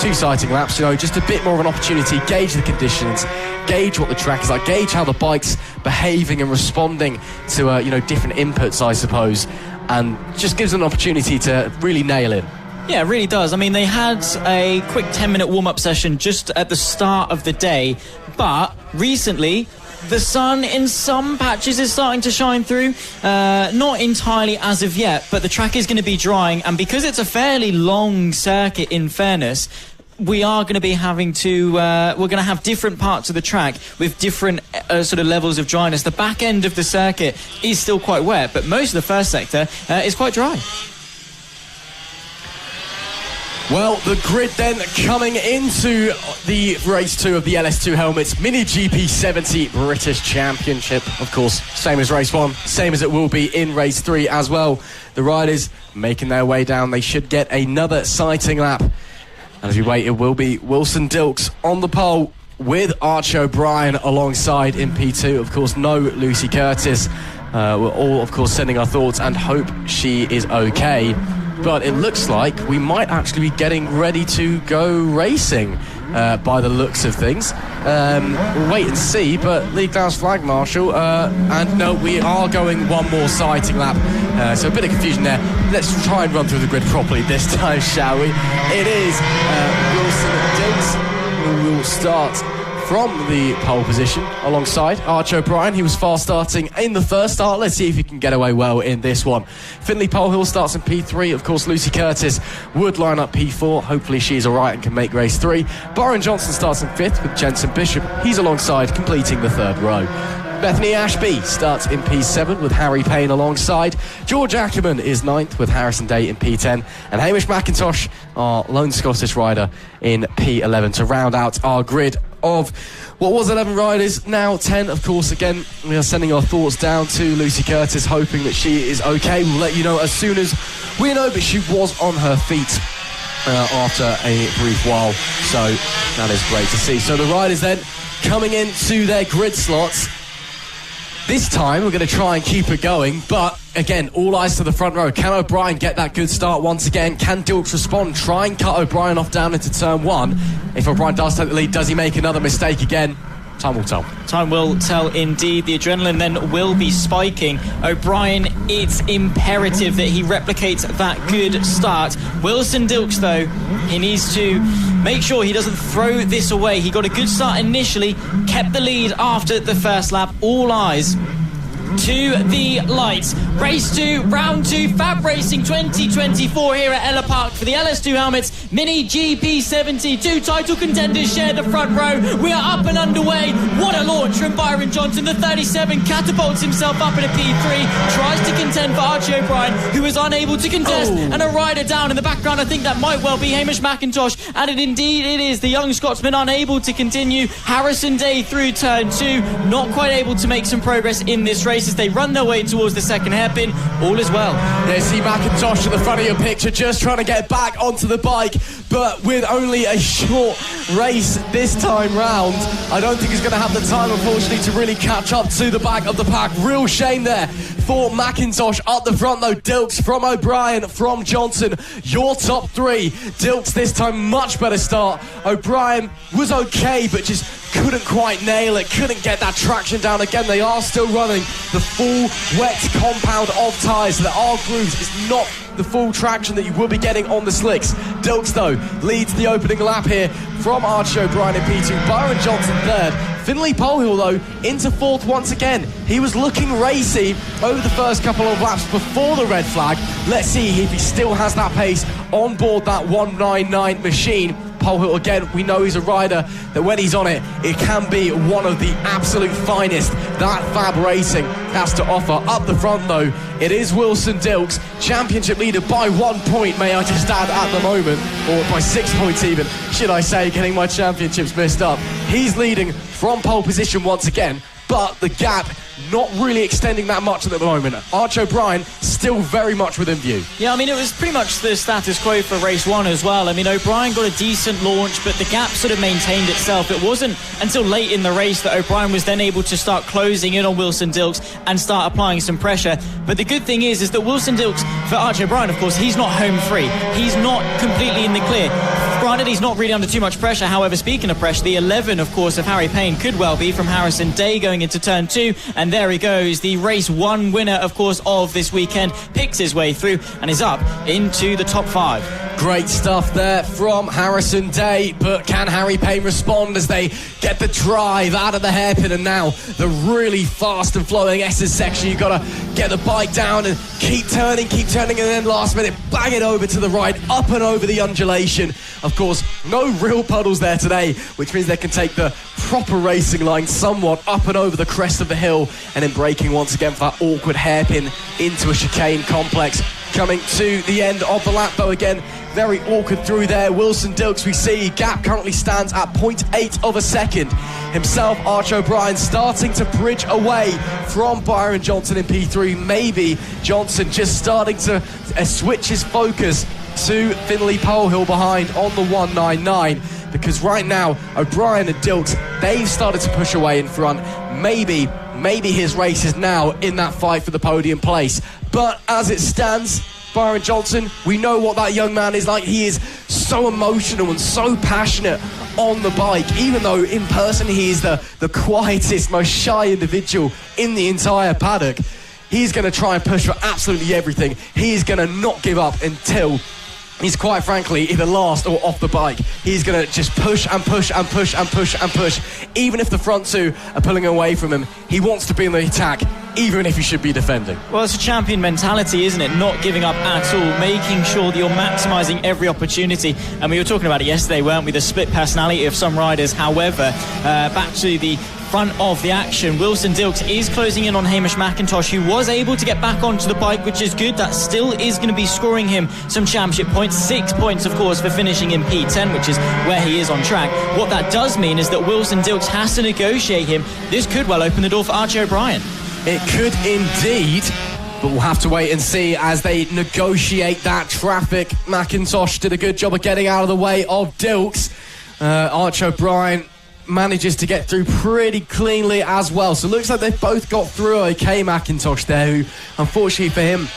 two sighting laps, just a bit more of an opportunity, gauge the conditions, gauge what the track is like, gauge how the bike's behaving and responding to different inputs, I suppose. and just gives them an opportunity to really nail it. Yeah, it really does. I mean, they had a quick 10-minute warm-up session just at the start of the day, but recently the sun in some patches is starting to shine through. Not entirely as of yet, but the track is going to be drying, and because it's a fairly long circuit, in fairness, we are going to be having to we're going to have different parts of the track with different sort of levels of dryness. The back end of the circuit is still quite wet, but most of the first sector is quite dry. Well, the grid then coming into the race 2 of the LS2 helmets, Mini GP70 British Championship. Of course, same as race 1, same as it will be in race 3 as well. The riders making their way down. They should get another sighting lap. And as we wait, it will be Wilson Dilks on the pole with Archie O'Brien alongside in P2. Of course, no Lucy Curtis. We're all, of course, sending our thoughts and hope she is okay. But it looks like we might actually be getting ready to go racing by the looks of things. We'll wait and see, but League Downs Flag Marshal, and no, we are going one more sighting lap. So a bit of confusion there. Let's try and run through the grid properly this time, shall we? It is Wilson Dilks who will start from the pole position alongside Archie O'Brien. He was fast starting in the first start. Let's see if he can get away well in this one. Finley Polehill starts in P3. Of course, Lucy Curtis would line up P4. Hopefully she's alright and can make race 3. Byron Johnson starts in 5th with Jensen Bishop. He's alongside, completing the 3rd row. Bethany Ashby starts in P7 with Harry Payne alongside. George Ackerman is 9th with Harrison Day in P10. And Hamish McIntosh, our lone Scottish rider, in P11 to round out our grid of what was 11 riders, now 10. Of course, again, we are sending our thoughts down to Lucy Curtis, hoping that she is okay. We'll let you know as soon as we know, but she was on her feet after a brief while, so that is great to see. So the riders then coming into their grid slots. This time we're going to try and keep it going, but again, all eyes to the front row. Can O'Brien get that good start once again? Can Dilks respond? Try and cut O'Brien off down into turn 1. If O'Brien does take the lead, does he make another mistake again? Time will tell. Time will tell indeed. The adrenaline then will be spiking. O'Brien, it's imperative that he replicates that good start. Wilson Dilks, though, he needs to make sure he doesn't throw this away. He got a good start initially, kept the lead after the first lap. All eyes to the lights. Race 2, round 2, Fab Racing 2024 here at Ellough Park for the LS2 helmets. Mini GP70, 2 title contenders share the front row. We are up and underway. What a launch from Byron Johnson. The 37 catapults himself up in a P3, tries to contend for Archie O'Brien, who is unable to contest, and a rider down in the background. I think that might well be Hamish McIntosh, and indeed it is. The young Scotsman unable to continue. Harrison Day through turn 2, not quite able to make some progress in this race as they run their way towards the second hairpin. All is well. There's see McIntosh at the front of your picture, just trying to get back onto the bike, but with only a short race this time round, I don't think he's going to have the time, unfortunately, to really catch up to the back of the pack. Real shame there for McIntosh. Up the front, though, Dilks from O'Brien, from Johnson. Your top 3. Dilks this time, much better start. O'Brien was okay, but just couldn't quite nail it, couldn't get that traction down. Again, they are still running the full wet compound of tyres, so there are grooves. It's not the full traction that you will be getting on the slicks. Dilks, though, leads the opening lap here from Archie O'Brien in P2. Byron Johnson 3rd. Finley Polehill, though, into 4th once again. He was looking racy over the first couple of laps before the red flag. Let's see if he still has that pace on board that 199 machine. Polehill, again, we know he's a rider that when he's on it, it can be one of the absolute finest that FAB-Racing has to offer. Up the front, though, it is Wilson Dilks, championship leader by 1 point, may I just add, at the moment, or by 6 points even, should I say, getting my championships messed up. He's leading from pole position once again, but the gap not really extending that much at the moment. Archie O'Brien still very much within view. Yeah, I mean, it was pretty much the status quo for race 1 as well. I mean, O'Brien got a decent launch, but the gap sort of maintained itself. It wasn't until late in the race that O'Brien was then able to start closing in on Wilson Dilks and start applying some pressure. But the good thing is that Wilson Dilks, for Archie O'Brien, of course, he's not home free. He's not completely in the clear. granted, he's not really under too much pressure. However, speaking of pressure, the 11, of course, of Harry Payne could well be from Harrison Day going into turn 2. And there he goes. The race 1 winner, of course, of this weekend picks his way through and is up into the top 5. Great stuff there from Harrison Day, but can Harry Payne respond as they get the drive out of the hairpin, and now the really fast and flowing S's section? You've got to get the bike down and keep turning, and then last minute bang it over to the right, up and over the undulation. Of course, no real puddles there today, which means they can take the proper racing line somewhat up and over the crest of the hill, and then braking once again for that awkward hairpin into a chicane complex. Coming to the end of the lap, though, again, very awkward through there. Wilson Dilks, we see, gap currently stands at 0.8 of a second. Himself, Arch O'Brien, starting to bridge away from Byron Johnson in P3. Maybe Johnson just starting to switch his focus to Finley Polehill behind on the 199, because right now, O'Brien and Dilks, they've started to push away in front. Maybe his race is now in that fight for the podium place. But as it stands, Byron Johnson, we know what that young man is like. He is so emotional and so passionate on the bike, even though in person he is the quietest, most shy individual in the entire paddock. He's going to try and push for absolutely everything. He is going to not give up until he's, quite frankly, either last or off the bike. He's going to just push and push and push and push and push. Even if the front two are pulling away from him, he wants to be in the attack, even if he should be defending. Well, it's a champion mentality, isn't it? Not giving up at all, making sure that you're maximising every opportunity. And we were talking about it yesterday, weren't we? The split personality of some riders. However, back to the front of the action, Wilson Dilks is closing in on Hamish McIntosh, who was able to get back onto the bike, which is good. That still is going to be scoring him some championship points. 6 points, of course, for finishing in P10, which is where he is on track. What that does mean is that Wilson Dilks has to negotiate him. This could well open the door for Archie O'Brien. It could indeed, but we'll have to wait and see as they negotiate that traffic. McIntosh did a good job of getting out of the way of Dilks. Arch O'Brien manages to get through pretty cleanly as well. So it looks like they've both got through okay. McIntosh there, who, unfortunately for him,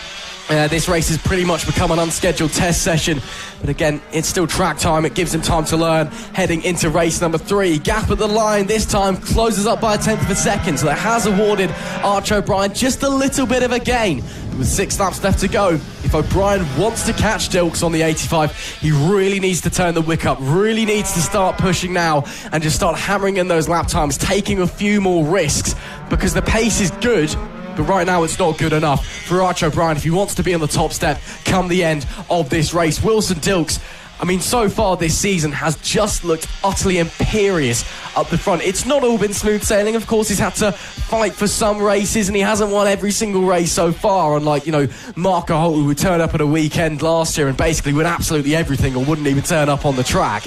this race has pretty much become an unscheduled test session. But again, it's still track time. It gives him time to learn heading into race number 3. Gap at the line this time closes up by 1/10 of a second. So that has awarded Arch O'Brien just a little bit of a gain. With 6 laps left to go, if O'Brien wants to catch Dilks on the 85, he really needs to turn the wick up, really needs to start pushing now and just start hammering in those lap times, taking a few more risks, because the pace is good, but right now it's not good enough for Arch O'Brien if he wants to be on the top step come the end of this race. Wilson Dilks, I mean, so far this season has just looked utterly imperious up the front. It's not all been smooth sailing. Of course, he's had to fight for some races, and he hasn't won every single race so far, unlike, Marco Holt, who would turn up at a weekend last year and basically win absolutely everything or wouldn't even turn up on the track.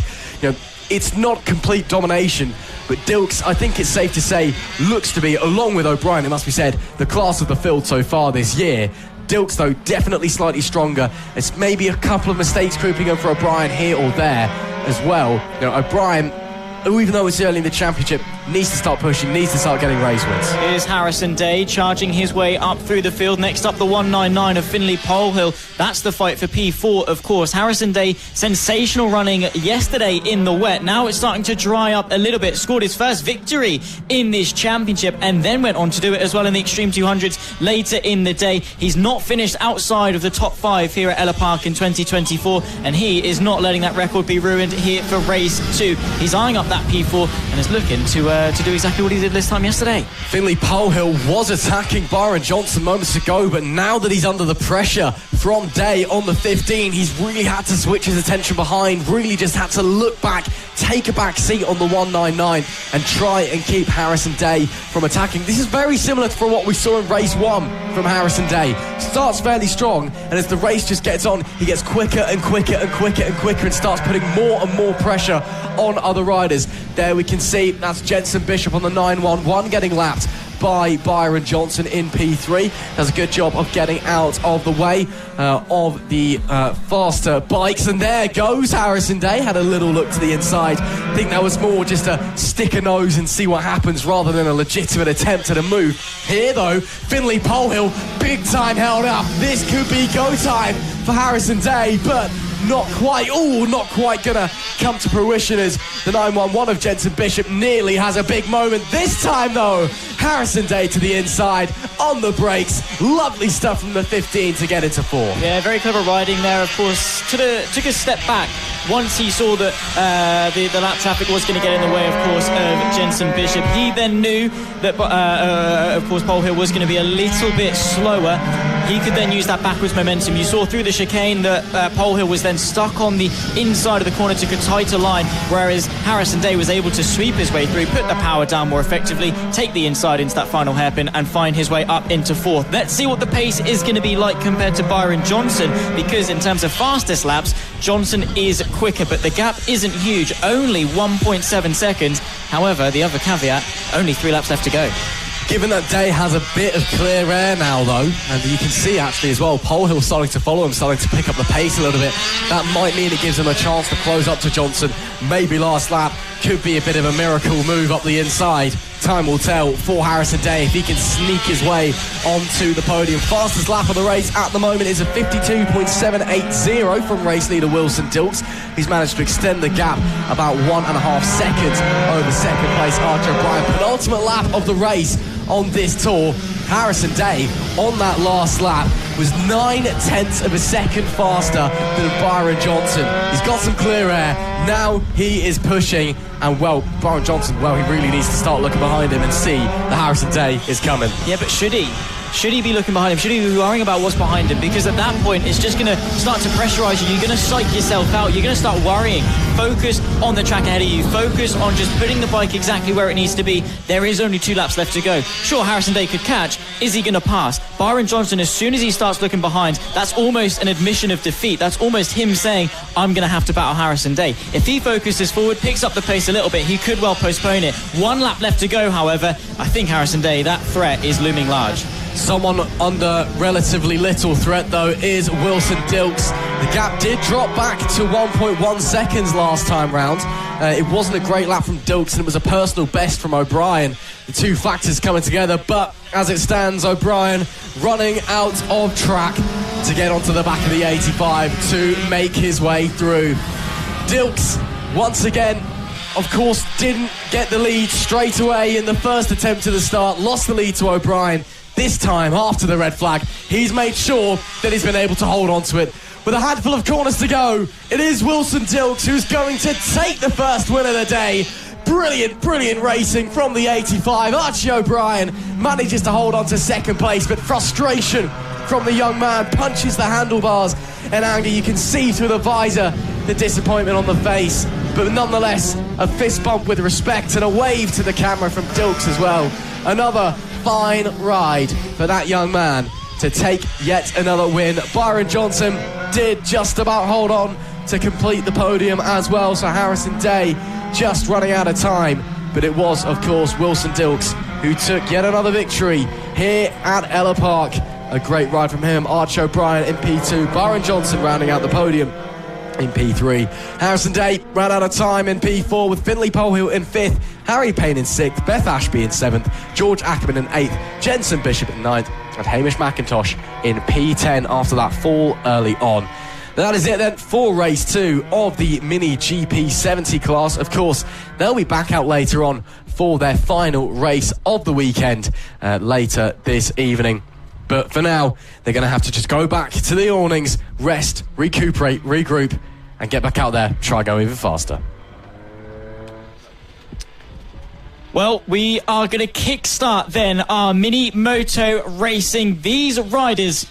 It's not complete domination, but Dilks, I think it's safe to say, looks to be, along with O'Brien, it must be said, the class of the field so far this year. Dilks, though, definitely slightly stronger. It's maybe a couple of mistakes creeping in for O'Brien here or there as well. O'Brien, who, even though it's early in the championship, needs to start pushing, needs to start getting race wins. Here's Harrison Day charging his way up through the field. Next up, the 199 of Finley Polehill. That's the fight for P4, of course. Harrison Day, sensational running yesterday in the wet. Now it's starting to dry up a little bit. Scored his first victory in this championship and then went on to do it as well in the Extreme 200s later in the day. He's not finished outside of the top 5 here at Ellough Park in 2024, and he is not letting that record be ruined here for race 2. He's eyeing up that P4 and is looking to do exactly what he did this time yesterday. Finley Polehill was attacking Byron Johnson moments ago, but now that he's under the pressure from Day on the 15, he's really had to switch his attention behind, really just had to look back, take a back seat on the 199 and try and keep Harrison Day from attacking. This is very similar to what we saw in race 1 from Harrison Day. Starts fairly strong, and as the race just gets on, he gets quicker and quicker and quicker and quicker and starts putting more and more pressure on other riders. There we can see that's Jensen Bishop on the 911 getting lapped by Byron Johnson in P3. Does a good job of getting out of the way of the faster bikes. And there goes Harrison Day. Had a little look to the inside. I think that was more just a stick a nose and see what happens rather than a legitimate attempt at a move. Here, though, Finley Polehill, big time held up. This could be go time for Harrison Day, but not quite gonna come to fruition as the 911 of Jensen Bishop nearly has a big moment. This time though, Harrison Day to the inside on the brakes. Lovely stuff from the 15 to get into 4. Yeah, very clever riding there, of course. Took a step back once he saw that the lap traffic was going to get in the way, of course, of Jensen Bishop. He then knew that, of course, Pole Hill was going to be a little bit slower. He could then use that backwards momentum. You saw through the chicane that Pole Hill was then stuck on the inside of the corner, took a tighter line, whereas Harrison Day was able to sweep his way through, put the power down more effectively, take the inside into that final hairpin and find his way up into 4th. Let's see what the pace is going to be like compared to Byron Johnson, because in terms of fastest laps, Johnson is quicker, but the gap isn't huge, only 1.7 seconds. However, the other caveat, only 3 laps left to go. Given that Day has a bit of clear air now, though, and you can see actually as well, Pole Hill starting to follow him, starting to pick up the pace a little bit. That might mean it gives him a chance to close up to Johnson. Maybe last lap could be a bit of a miracle move up the inside. Time will tell for Harrison Day if he can sneak his way onto the podium. Fastest lap of the race at the moment is a 52.780 from race leader Wilson Dilks. He's managed to extend the gap about 1.5 seconds over second place Archer O'Brien. Penultimate lap of the race on this tour. Harrison Day on that last lap was 9/10 of a second faster than Byron Johnson. He's got some clear air. Now he is pushing, and well, Byron Johnson, well, he really needs to start looking behind him and see that Harrison Day is coming. Yeah, but should he? Should he be looking behind him? Should he be worrying about what's behind him? Because at that point, it's just going to start to pressurise you. You're going to psych yourself out. You're going to start worrying. Focus on the track ahead of you. Focus on just putting the bike exactly where it needs to be. There is only 2 laps left to go. Sure, Harrison Day could catch. Is he going to pass? Byron Johnson, as soon as he starts looking behind, that's almost an admission of defeat. That's almost him saying, I'm going to have to battle Harrison Day. If he focuses forward, picks up the pace a little bit, he could well postpone it. 1 lap left to go, however. I think Harrison Day, that threat is looming large. Someone under relatively little threat, though, is Wilson Dilks. The gap did drop back to 1.1 seconds last time round. It wasn't a great lap from Dilks, and it was a personal best from O'Brien. The 2 factors coming together, but as it stands, O'Brien running out of track to get onto the back of the 85 to make his way through. Dilks, once again, of course, didn't get the lead straight away in the first attempt to the start, lost the lead to O'Brien. This time, after the red flag, he's made sure that he's been able to hold on to it. With a handful of corners to go, it is Wilson Dilks who's going to take the first win of the day. Brilliant racing from the 85. Archie O'Brien manages to hold on to second place, but frustration from the young man punches the handlebars in anger. You can see through the visor the disappointment on the face, but nonetheless, a fist bump with respect and a wave to the camera from Dilks as well. Another fine ride for that young man to take yet another win. Byron Johnson did just about hold on to complete the podium as well, so Harrison Day just running out of time. But it was, of course, Wilson Dilks who took yet another victory here at Ellough Park. A great ride from him. Archie O'Brien in P2, Byron Johnson rounding out the podium in P3. Harrison Day ran out of time in P4 with Finley Polehill in 5th, Harry Payne in 6th, Beth Ashby in 7th, George Ackerman in 8th, Jensen Bishop in 9th, and Hamish McIntosh in P10 after that fall early on. That is it then for race 2 of the Mini GP 70 class. Of course, they'll be back out later on for their final race of the weekend later this evening. But for now, they're going to have to just go back to the awnings, rest, recuperate, regroup, and get back out there, try go even faster. Well, we are going to kickstart then our Mini Moto Racing. These riders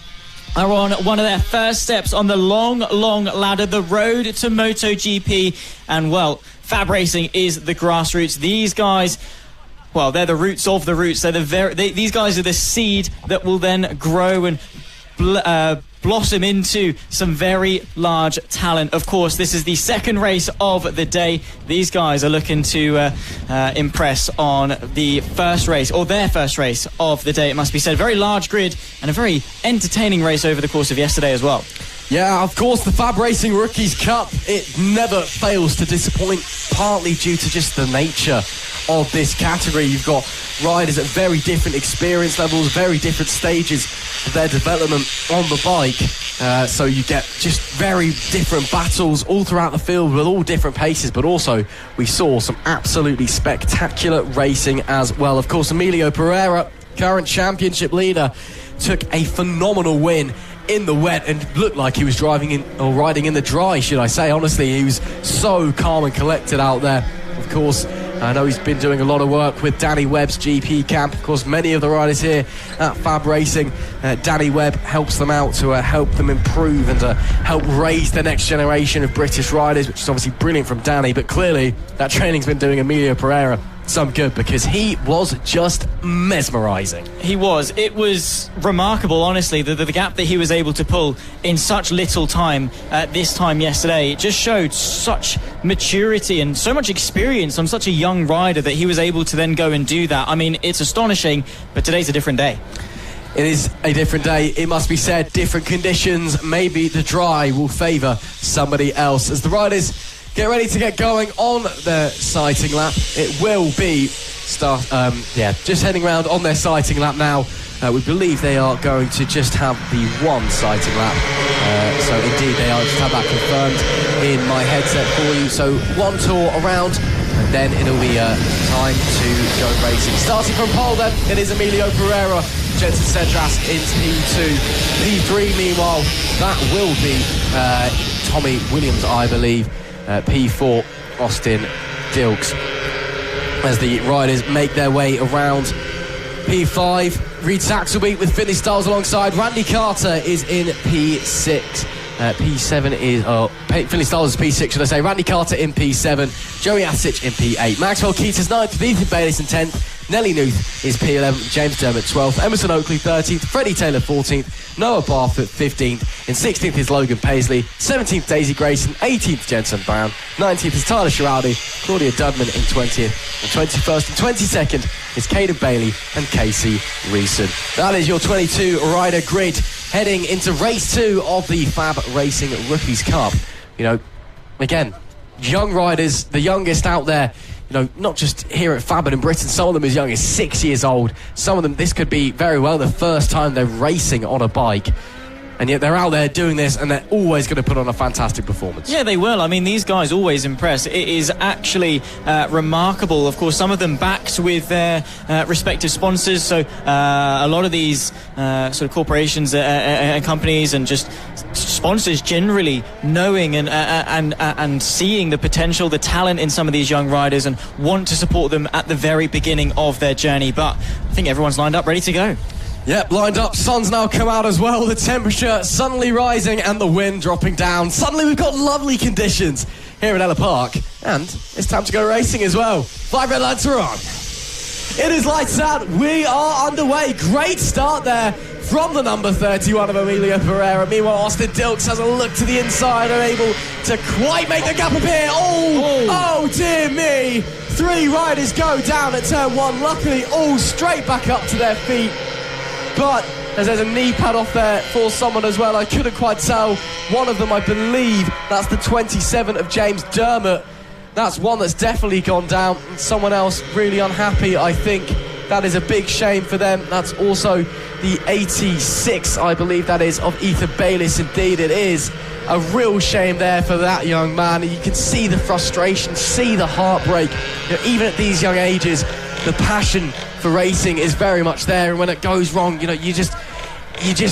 are on one of their first steps on the long ladder, the road to MotoGP. And, well, FAB-Racing is the grassroots. These guys, well, they're the roots of the roots. These guys are the seed that will then grow and blossom into some very large talent. Of course, this is the second race of the day. These guys are looking to impress on the first race, or their first race of the day, it must be said. Very large grid and a very entertaining race over the course of yesterday as well. Yeah, of course, the FAB-Racing Rookies Cup, it never fails to disappoint, partly due to just the nature of this category. You've got riders at very different experience levels, very different stages of their development on the bike. So you get just very different battles all throughout the field with all different paces, but also we saw some absolutely spectacular racing as well. Of course, Emilio Pereira, current championship leader, took a phenomenal win in the wet and looked like he was riding in the dry, should I say. Honestly, he was so calm and collected out there. Of course, I know he's been doing a lot of work with Danny Webb's GP camp. Of course, many of the riders here at FAB Racing, Danny Webb helps them out to help them improve and to help raise the next generation of British riders, which is obviously brilliant from Danny. But clearly, that training's been doing Emilio Pereira some good, because he was just mesmerising. He was. It was remarkable, honestly, the gap that he was able to pull in such little time this time yesterday. It just showed such maturity and so much experience on such a young rider that he was able to then go and do that. I mean, it's astonishing, but today's a different day. It is a different day, it must be said. Different conditions. Maybe the dry will favour somebody else. As the riders get ready to get going on their sighting lap, it will be just heading around on their sighting lap now. We believe they are going to just have the one sighting lap. So indeed they are. Just have that confirmed in my headset for you. So one tour around, and then it'll be time to go racing. Starting from pole then, it is Emilio Pereira, Jensen Cedras in P2. P3, meanwhile, that will be Tommy Williams, I believe. P4, Austin Dilks. As the riders make their way around. P5, Reed Saxelby with Finley Styles alongside. Randy Carter is in P6. P7 is... Finley Styles is P6, should I say. Randy Carter in P7. Joey Asich in P8. Maxwell Keator's 9th. Ethan Bayliss in 10th. Nelly Nuth is P11, James Dermott 12th, Emerson Oakley 13th, Freddie Taylor 14th, Noah Barfoot 15th, in 16th is Logan Paisley, 17th Daisy Grayson, 18th Jensen Brown, 19th is Tyler Shiraldi, Claudia Dudman in 20th, and 21st and 22nd is Caden Bailey and Casey Reeson. That is your 22 rider grid heading into race 2 of the FAB Racing Rookies Cup. You know, again, young riders, the youngest out there. You know, not just here at FAB but in Britain, some of them as young as 6 years old. Some of them, this could be very well the first time they're racing on a bike. And yet they're out there doing this, and they're always going to put on a fantastic performance. Yeah, they will. I mean, these guys always impress. It is actually remarkable. Of course, some of them backed with their respective sponsors. So a lot of these sort of corporations and companies and just sponsors generally knowing and seeing the potential, the talent in some of these young riders and want to support them at the very beginning of their journey. But I think everyone's lined up, ready to go. Yep, lined up. Sun's now come out as well. The temperature suddenly rising and the wind dropping down. Suddenly we've got lovely conditions here at Ellough Park. And it's time to go racing as well. 5 red lights are on. It is lights out. We are underway. Great start there from the number 31 of Emilio Pereira. Meanwhile, Austin Dilks has a look to the inside and able to quite make the gap appear. Oh, dear me. 3 riders go down at turn 1. Luckily, all straight back up to their feet. But as there's a knee pad off there for someone as well, I couldn't quite tell. One of them, I believe, that's the 27 of James Dermott. That's one that's definitely gone down. And someone else really unhappy, I think. That is a big shame for them. That's also the 86, I believe that is, of Ethan Bayliss. Indeed, it is a real shame there for that young man. You can see the frustration, see the heartbreak. You know, even at these young ages, the passion for racing is very much there, and when it goes wrong, you know, you just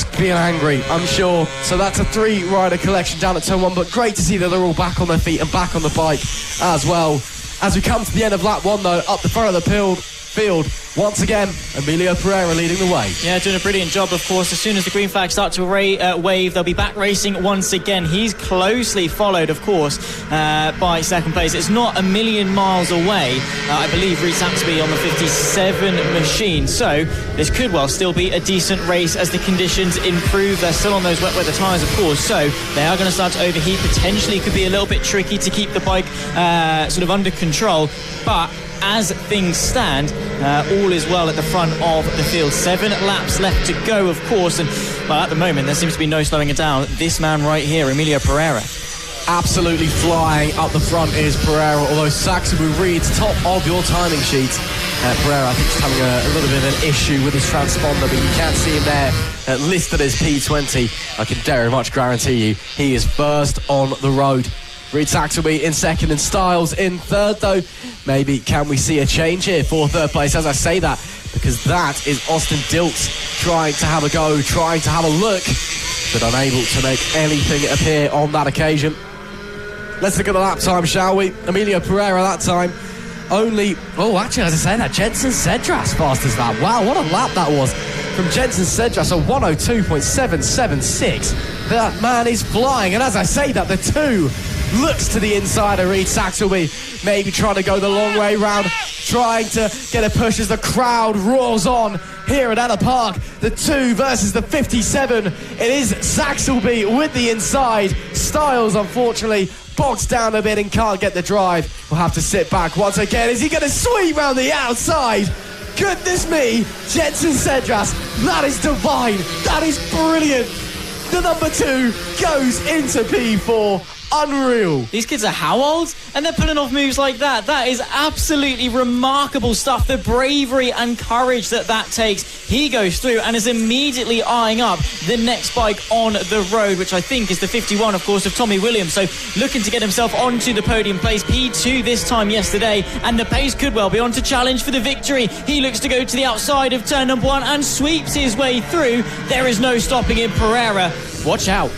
feel angry, I'm sure. So that's a 3 rider collection down at turn 1, but great to see that they're all back on their feet and back on the bike as well. As we come to the end of lap 1 though, up the front of the field, once again, Emilio Pereira leading the way. Yeah, doing a brilliant job, of course. As soon as the green flag starts to wave, they'll be back racing once again. He's closely followed, of course, by second place. It's not a million miles away. I believe Reed Saxby on the 57 machine. So this could well still be a decent race as the conditions improve. They're still on those wet weather tyres, of course, so they are going to start to overheat. Potentially could be a little bit tricky to keep the bike sort of under control, but as things stand, all is well at the front of the field. 7 laps left to go, of course, and well, at the moment there seems to be no slowing it down. This man right here, Emilio Pereira, absolutely flying up the front is Pereira, although Saxon reads top of your timing sheet. Pereira, I think, is having a little bit of an issue with his transponder, but you can't see him there listed as P20. I can very much guarantee you he is first on the road. Reid Saxelby in second and Styles in third, though. Maybe can we see a change here for third place as I say that, because that is Austin Dilks trying to have a go, trying to have a look, but unable to make anything appear on that occasion. Let's look at the lap time, shall we? Emilio Pereira that time only... Oh, actually, as I say that, Jenson Cedras fast as that. Wow, what a lap that was from Jenson Cedras, a 102.776. That man is flying, and as I say that, the two looks to the inside of Reid Saxelby, maybe trying to go the long way round, trying to get a push as the crowd roars on here at Ellough Park. The 2 versus the 57. It is Saxelby with the inside. Styles, unfortunately, bogs down a bit and can't get the drive. We'll have to sit back once again. Is he going to sweep round the outside? Goodness me, Jenson Cedras, that is divine. That is brilliant. The number 2 goes into P4. Unreal. These kids are how old? And they're pulling off moves like that. That is absolutely remarkable stuff. The bravery and courage that takes. He goes through and is immediately eyeing up the next bike on the road, which I think is the 51, of course, of Tommy Williams. So looking to get himself onto the podium place. P2 this time yesterday, and the pace could well be on to challenge for the victory. He looks to go to the outside of turn number 1 and sweeps his way through. There is no stopping in Pereira. Watch out.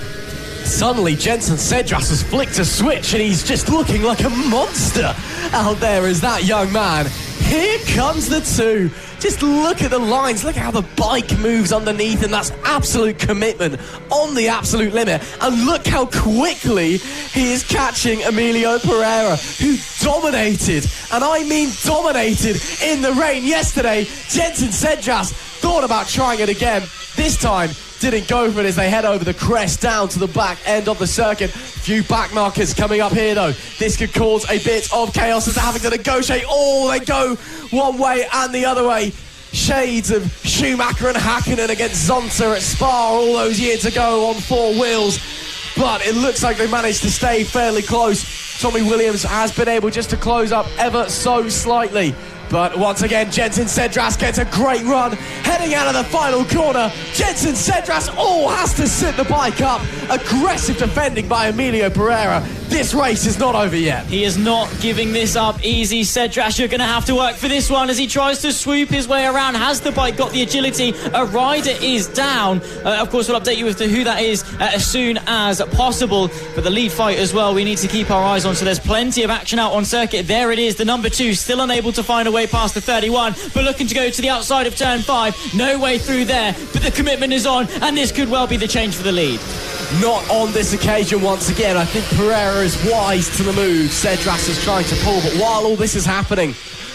Suddenly, Jenson Cedras has flicked a switch and he's just looking like a monster out there as that young man. Here comes the 2. Just look at the lines. Look how the bike moves underneath, and that's absolute commitment on the absolute limit. And look how quickly he is catching Emilio Pereira, who dominated, and I mean dominated, in the rain yesterday. Jenson Cedras thought about trying it again. This time, didn't go for it as they head over the crest down to the back end of the circuit. Few back markers coming up here, though. This could cause a bit of chaos as they're having to negotiate. Oh, they go one way and the other way. Shades of Schumacher and Hakkinen against Zonta at Spa all those years ago on 4 wheels. But it looks like they managed to stay fairly close. Tommy Williams has been able just to close up ever so slightly. But once again, Jenson Cedras gets a great run. Heading out of the final corner, Jenson Cedras has to sit the bike up. Aggressive defending by Emilio Pereira. This race is not over yet. He is not giving this up easy. Cedras, you're going to have to work for this one as he tries to swoop his way around. Has the bike got the agility? A rider is down. Of course, we'll update you as to who that is as soon as possible. But the lead fight as well, we need to keep our eyes on. So there's plenty of action out on circuit. There it is, the number 2, still unable to find a way past the 31, but looking to go to the outside of turn 5. No way through there, but the commitment is on, and this could well be the change for the lead. Not on this occasion once again. I think Pereira is wise to the move. Cedras is trying to pull, but while all this is happening,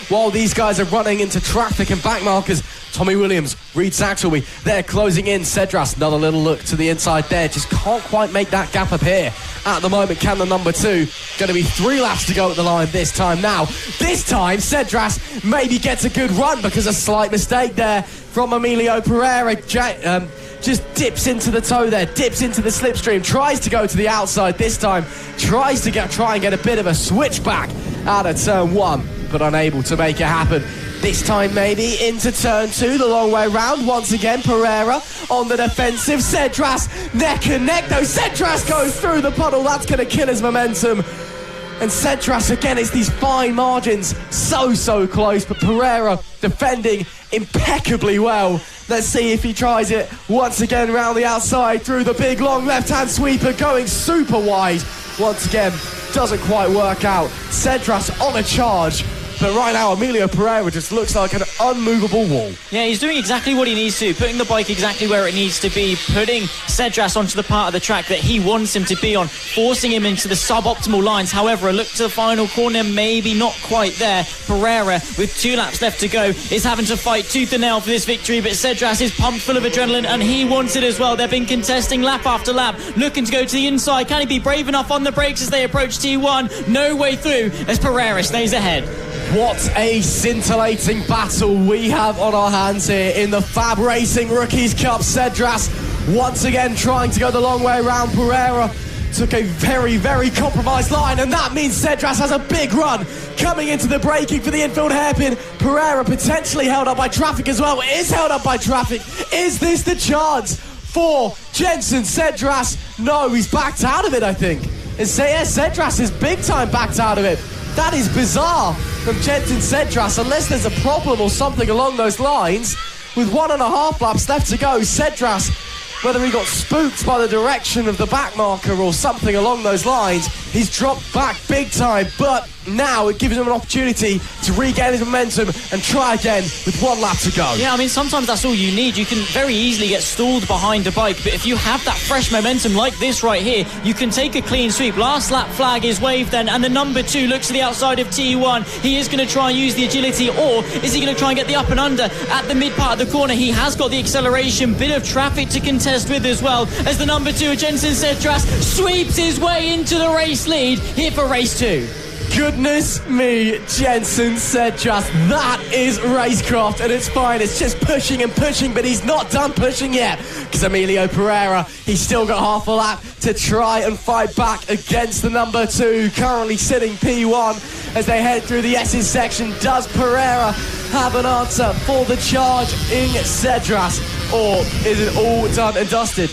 while these guys are running into traffic and back markers, Tommy Williams, Reid Saxelby, they're closing in. Cedras, another little look to the inside there. Just can't quite make that gap appear. At the moment, can the number 2. Going to be 3 laps to go at the line this time now. This time, Cedras maybe gets a good run because a slight mistake there from Emilio Pereira. Just dips into the toe there, dips into the slipstream, tries to go to the outside this time, tries to try and get a bit of a switchback out of turn 1, but unable to make it happen. This time maybe into turn 2, the long way round. Once again, Pereira on the defensive. Cedras neck and neck, though. Cedras goes through the puddle. That's going to kill his momentum. And Cedras, again, it's these fine margins. So close, but Pereira defending impeccably well. Let's see if he tries it once again round the outside through the big long left-hand sweeper, going super wide. Once again, doesn't quite work out. Cedras on a charge. But right now, Emilio Pereira just looks like an unmovable wall. Yeah, he's doing exactly what he needs to, putting the bike exactly where it needs to be, putting Cedras onto the part of the track that he wants him to be on, forcing him into the suboptimal lines. However, a look to the final corner, maybe not quite there. Pereira, with 2 laps left to go, is having to fight tooth and nail for this victory, but Cedras is pumped full of adrenaline, and he wants it as well. They've been contesting lap after lap, looking to go to the inside. Can he be brave enough on the brakes as they approach T1? No way through as Pereira stays ahead. What a scintillating battle we have on our hands here in the FAB-Racing Rookies Cup. Cedras once again trying to go the long way around. Pereira took a very, very compromised line, and that means Cedras has a big run coming into the braking for the infield hairpin. Pereira potentially held up by traffic as well. Is held up by traffic. Is this the chance for Jenson Cedras? No, he's backed out of it, I think. And Cedras is big time backed out of it. That is bizarre from Jenson Cedras, unless there's a problem or something along those lines. With 1.5 laps left to go, Cedras, whether he got spooked by the direction of the back marker or something along those lines, he's dropped back big time, but now it gives him an opportunity to regain his momentum and try again with 1 lap to go. Yeah, I mean, sometimes that's all you need. You can very easily get stalled behind a bike, but if you have that fresh momentum like this right here, you can take a clean sweep. Last lap flag is waved then, and the number 2 looks to the outside of T1. He is going to try and use the agility, or is he going to try and get the up and under at the mid part of the corner? He has got the acceleration, bit of traffic to contest with as well, as the number 2, Jenson Cedras, sweeps his way into the race lead here for race 2. Goodness me, Jenson Cedras. That is racecraft at its finest. Just pushing and pushing, but he's not done pushing yet, because Emilio Pereira, he's still got half a lap to try and fight back against the number 2, currently sitting P1 as they head through the S's section. Does Pereira have an answer for the charge in Cedras, or is it all done and dusted?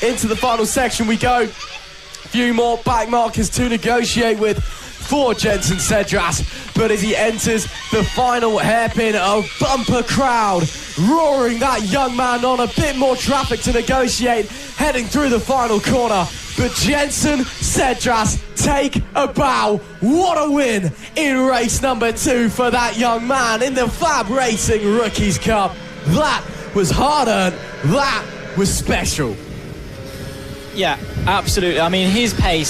Into the final section we go. A few more back markers to negotiate with for Jenson Cedras, but as he enters the final hairpin, a bumper crowd roaring that young man on. A bit more traffic to negotiate heading through the final corner, but Jenson Cedras take a bow. What a win in race number 2 for that young man in the FAB-Racing Rookies Cup. That was hard-earned. That was special. Yeah, absolutely. I mean, his pace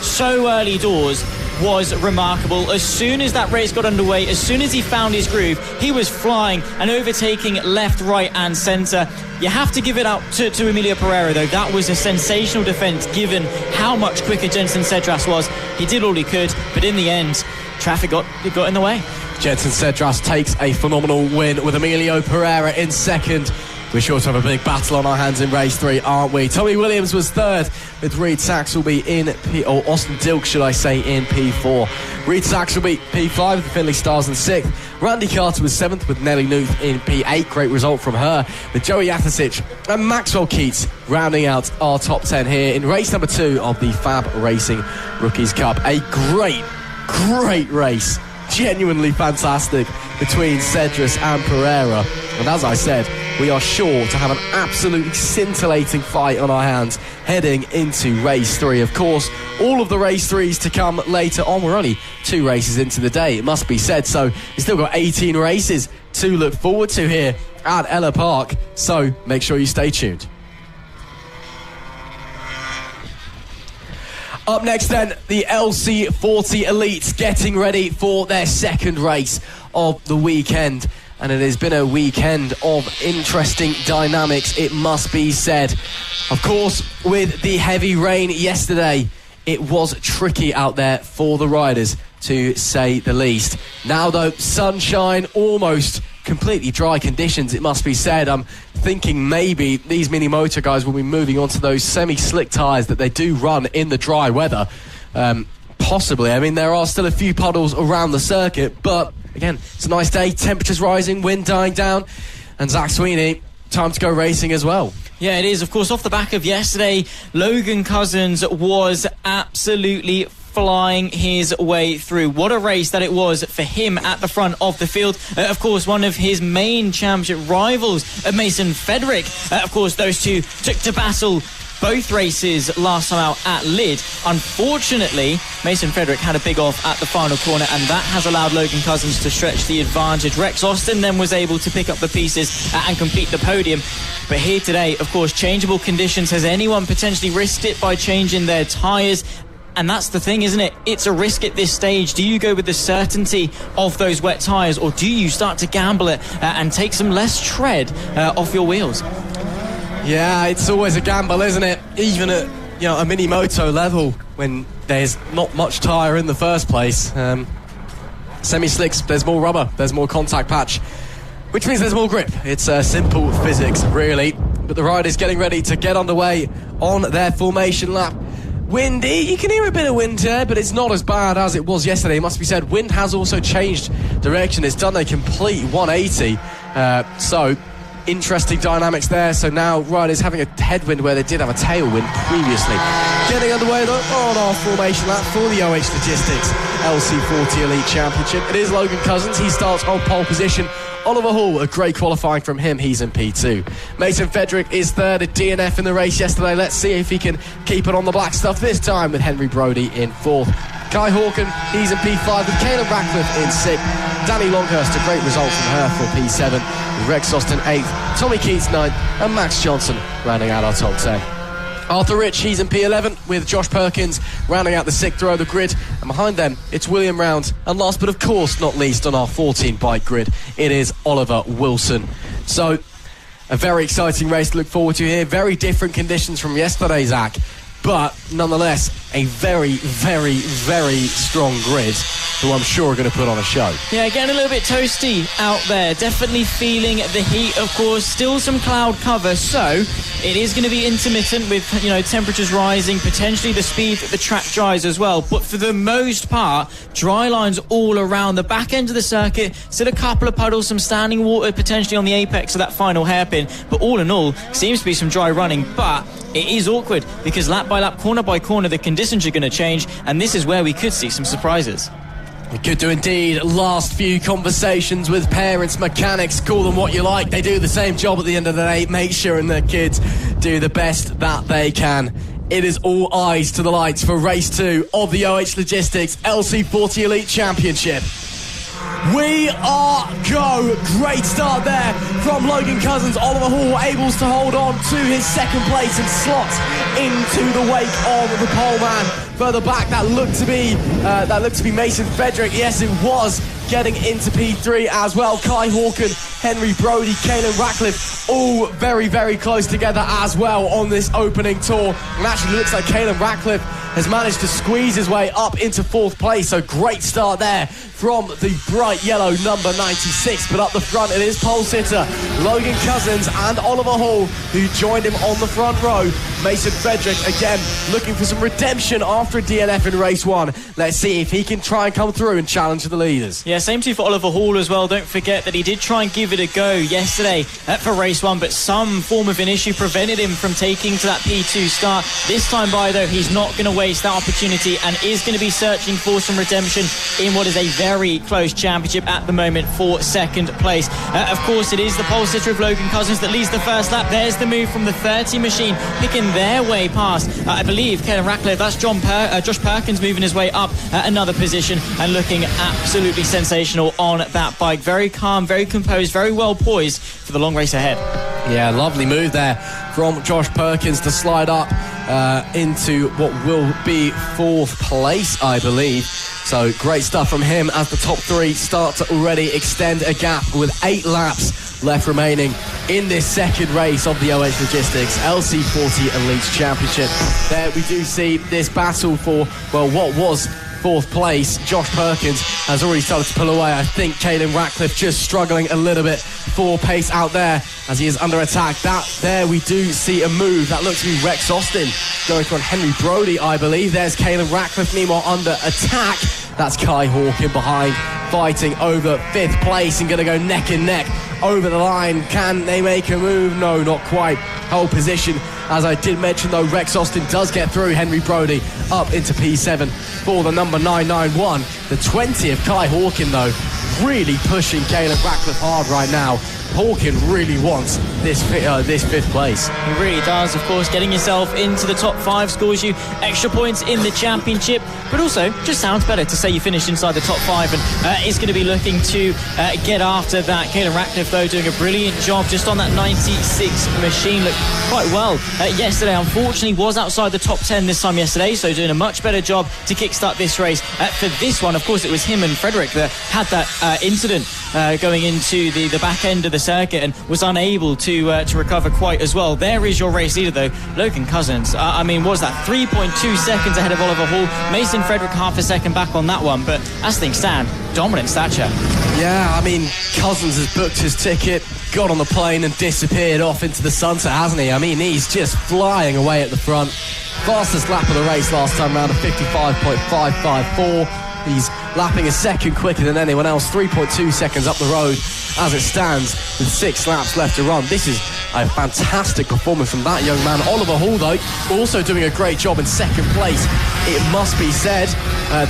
so early doors was remarkable. As soon as that race got underway, as soon as he found his groove, he was flying and overtaking left, right and centre. You have to give it out to Emilio Pereira, though. That was a sensational defence given how much quicker Jenson Cedras was. He did all he could, but in the end, traffic got in the way. Jenson Cedras takes a phenomenal win with Emilio Pereira in second. We're sure to have a big battle on our hands in race 3, aren't we? Tommy Williams was third, with Reed Saxelby in or Austin Dilk, should I say, in P4. Reed Saxelby P5 with the Finley Stars in 6th. Randy Carter was 7th with Nelly Nuth in P8. Great result from her, with Joey Athersic and Maxwell Keats rounding out our top 10 here in race number 2 of the FAB-Racing Rookies Cup. A great race. Genuinely fantastic between Cedras and Pereira. And as I said, we are sure to have an absolutely scintillating fight on our hands heading into race 3. Of course, all of the race 3s to come later on. We're only 2 races into the day, it must be said, so we've still got 18 races to look forward to here at Ellough Park, so make sure you stay tuned. Up next then, the LC40 Elites getting ready for their second race of the weekend. And it has been a weekend of interesting dynamics, it must be said. Of course, with the heavy rain yesterday, it was tricky out there for the riders, to say the least. Now though, sunshine, almost completely dry conditions, it must be said. I'm thinking maybe these mini motor guys will be moving on to those semi-slick tyres that they do run in the dry weather. Possibly. I mean, there are still a few puddles around the circuit, but again, it's a nice day, temperatures rising, wind dying down, and Zach Sweeney, time to go racing as well. Yeah, it is. Of course, off the back of yesterday, Logan Cousins was absolutely flying his way through. What a race that it was for him at the front of the field. Of course, one of his main championship rivals, Mason Frederick. Of course, those two took to battle both races last time out at Lid. Unfortunately, Mason Frederick had a big off at the final corner, and that has allowed Logan Cousins to stretch the advantage. Rex Austin then was able to pick up the pieces and complete the podium. But here today, of course, changeable conditions. Has anyone potentially risked it by changing their tyres? And that's the thing, isn't it? It's a risk at this stage. Do you go with the certainty of those wet tyres, or do you start to gamble it and take some less tread off your wheels? Yeah, it's always a gamble, isn't it? Even at a mini moto level, when there's not much tyre in the first place. Semi-slicks, there's more rubber, there's more contact patch, which means there's more grip. It's simple physics, really. But the ride is getting ready to get underway on their formation lap. Windy, you can hear a bit of wind here, but it's not as bad as it was yesterday. It must be said, wind has also changed direction. It's done a complete 180. So, interesting dynamics there. So now riders having a headwind where they did have a tailwind previously. Getting underway though on our formation lap for the OH Logistics LC40 Elite Championship. It is Logan Cousins. He starts on pole position. Oliver Hall, a great qualifying from him. He's in P2. Mason Fedrick is third at DNF in the race yesterday. Let's see if he can keep it on the black stuff this time with Henry Brodie in fourth. Kai Hawken, he's in P5 with Caleb Ratcliffe in sixth. Danny Longhurst, a great result from her for P7. Rex Austin 8th, Tommy Keats 9th, and Max Johnson rounding out our top 10. Arthur Rich, he's in P11 with Josh Perkins rounding out the 6th row of the grid, and behind them it's William Round, and last but of course not least on our 14 bike grid it is Oliver Wilson. So a very exciting race to look forward to here. Very different conditions from yesterday, Zach, but nonetheless a very, very, very strong grid who I'm sure are going to put on a show. Yeah, getting a little bit toasty out there. Definitely feeling the heat, of course. Still some cloud cover, so it is going to be intermittent with, temperatures rising, potentially the speed that the track dries as well. But for the most part, dry lines all around the back end of the circuit. Still a couple of puddles, some standing water potentially on the apex of that final hairpin. But all in all, seems to be some dry running. But it is awkward because lap by lap, corner by corner, the conditions are going to change. And this is where we could see some surprises. We could do indeed. Last few conversations with parents, mechanics, call them what you like. They do the same job at the end of the day, make sure their kids do the best that they can. It is all eyes to the lights for race 2 of the OH Logistics LC40 Elite Championship. We are go. Great start there from Logan Cousins. Oliver Hall able to hold on to his second place and slot into the wake of the pole man. Further back, that looked to be Mason Fedrick. Yes, it was. Getting into P3 as well. Kai Hawken, Henry Brodie, Caelan Ratcliffe, all very, very close together as well on this opening tour. And actually looks like Caelan Ratcliffe has managed to squeeze his way up into 4th place. So great start there from the bright yellow number 96. But up the front, it is pole sitter Logan Cousins and Oliver Hall who joined him on the front row. Mason Fedrick, again, looking for some redemption after a DNF in race 1. Let's see if he can try and come through and challenge the leaders. Yeah, same too for Oliver Hall as well. Don't forget that he did try and give it a go yesterday for race 1, but some form of an issue prevented him from taking to that P2 start. This time by, though, he's not going to waste that opportunity and is going to be searching for some redemption in what is a very close championship at the moment for second place. Of course, it is the pole sitter of Logan Cousins that leads the first lap. There's the move from the 30 machine, picking their way past, I believe, Caelan Ratcliffe. That's Josh Perkins moving his way up another position and looking absolutely sensational on that bike. Very calm, very composed, very well poised for the long race ahead. Yeah, lovely move there from Josh Perkins to slide up into what will be 4th place, I believe. So great stuff from him as the top 3 start to already extend a gap with 8 laps left remaining in this second race of the OH Logistics LC40 Elite Championship. There we do see this battle for, well, what was 4th place. Josh Perkins has already started to pull away. I think Caelan Ratcliffe just struggling a little bit for pace out there as he is under attack. There we do see a move. That looks to be Rex Austin going for Henry Brodie, I believe. There's Caelan Ratcliffe, meanwhile under attack. That's Kai Hawken behind, fighting over 5th place and going to go neck and neck over the line. Can they make a move? No, not quite. Whole position. As I did mention, though, Rex Austin does get through Henry Brodie up into P7 for the number 991. The 20 of Kai Hawken, though, really pushing Caelan Ratcliffe hard right now. Hawken really wants this 5th place. He really does, of course. Getting yourself into the top 5 scores you extra points in the championship, but also just sounds better to say you finished inside the top 5 and is going to be looking to get after that. Caelan Ratcliffe, though, doing a brilliant job just on that 96 machine. Looked quite well yesterday. Unfortunately, was outside the top 10 this time yesterday, so doing a much better job to kickstart this race. For this one, of course, it was him and Frederick that had that incident going into the back end of the circuit and was unable to recover quite as well. There is your race leader, though, Logan Cousins. I mean, what was that? 3.2 seconds ahead of Oliver Hall. Mason Frederick half a second back on that one, but as things stand, dominant stature. Yeah, I mean, Cousins has booked his ticket, got on the plane and disappeared off into the sunset, hasn't he? I mean, he's just flying away at the front. Fastest lap of the race last time round of 55.554. He's lapping a second quicker than anyone else, 3.2 seconds up the road as it stands with 6 laps left to run. This is a fantastic performance from that young man. Oliver Hall, though, also doing a great job in second place, it must be said.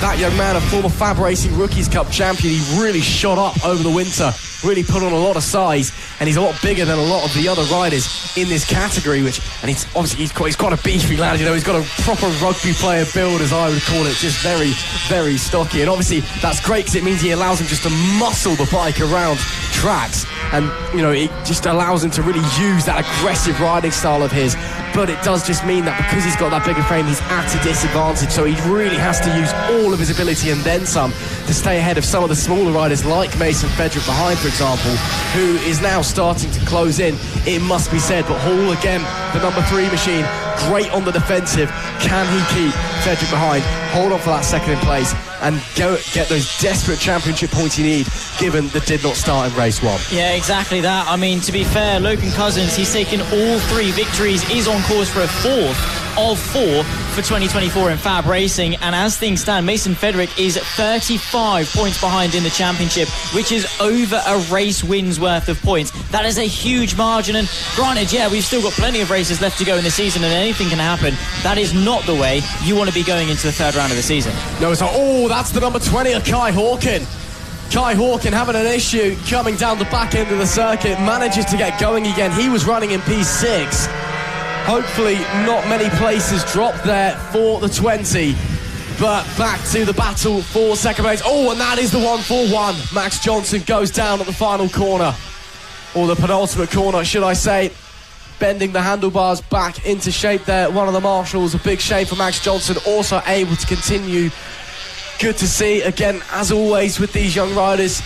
That young man, a former FAB-Racing Rookies Cup champion, he really shot up over the winter, really put on a lot of size, and he's a lot bigger than a lot of the other riders in this category, and he's obviously he's quite a beefy lad, you know, he's got a proper rugby player build, as I would call it, just very, very stocky, and obviously that's great because it means he allows him just to muscle the bike around tracks, and you know, it just allows him to really use that aggressive riding style of his. But it does just mean that because he's got that bigger frame, he's at a disadvantage, so he really has to use all of his ability and then some to stay ahead of some of the smaller riders like Mason Frederick behind, for example, who is now starting to close in, it must be said. But Hall, again, the number 3 machine, great on the defensive. Can he keep Frederick behind, hold on for that second in place, and go get those desperate championship points you need, given that did not start in race 1? Yeah, exactly that. I mean, to be fair, Logan Cousins, he's taken all 3 victories, is on course for a 4th of 4 for 2024 in FAB Racing, and as things stand, Mason Frederick is 35 points behind in the championship, which is over a race win's worth of points. That is a huge margin, and granted, yeah, we've still got plenty of races left to go in the season and anything can happen. That is not the way you want to be going into the 3rd round of the season. No, it's not. Oh, that's the number 20 of Kai Hawkin. Kai Hawkin having an issue coming down the back end of the circuit, manages to get going again. He was running in P6. Hopefully not many places dropped there for the 20. But back to the battle for second place. Oh, and that is the 1-4-1. Max Johnson goes down at the final corner. Or the penultimate corner, should I say. Bending the handlebars back into shape there. One of the marshals, a big shame for Max Johnson. Also able to continue. Good to see. Again, as always with these young riders,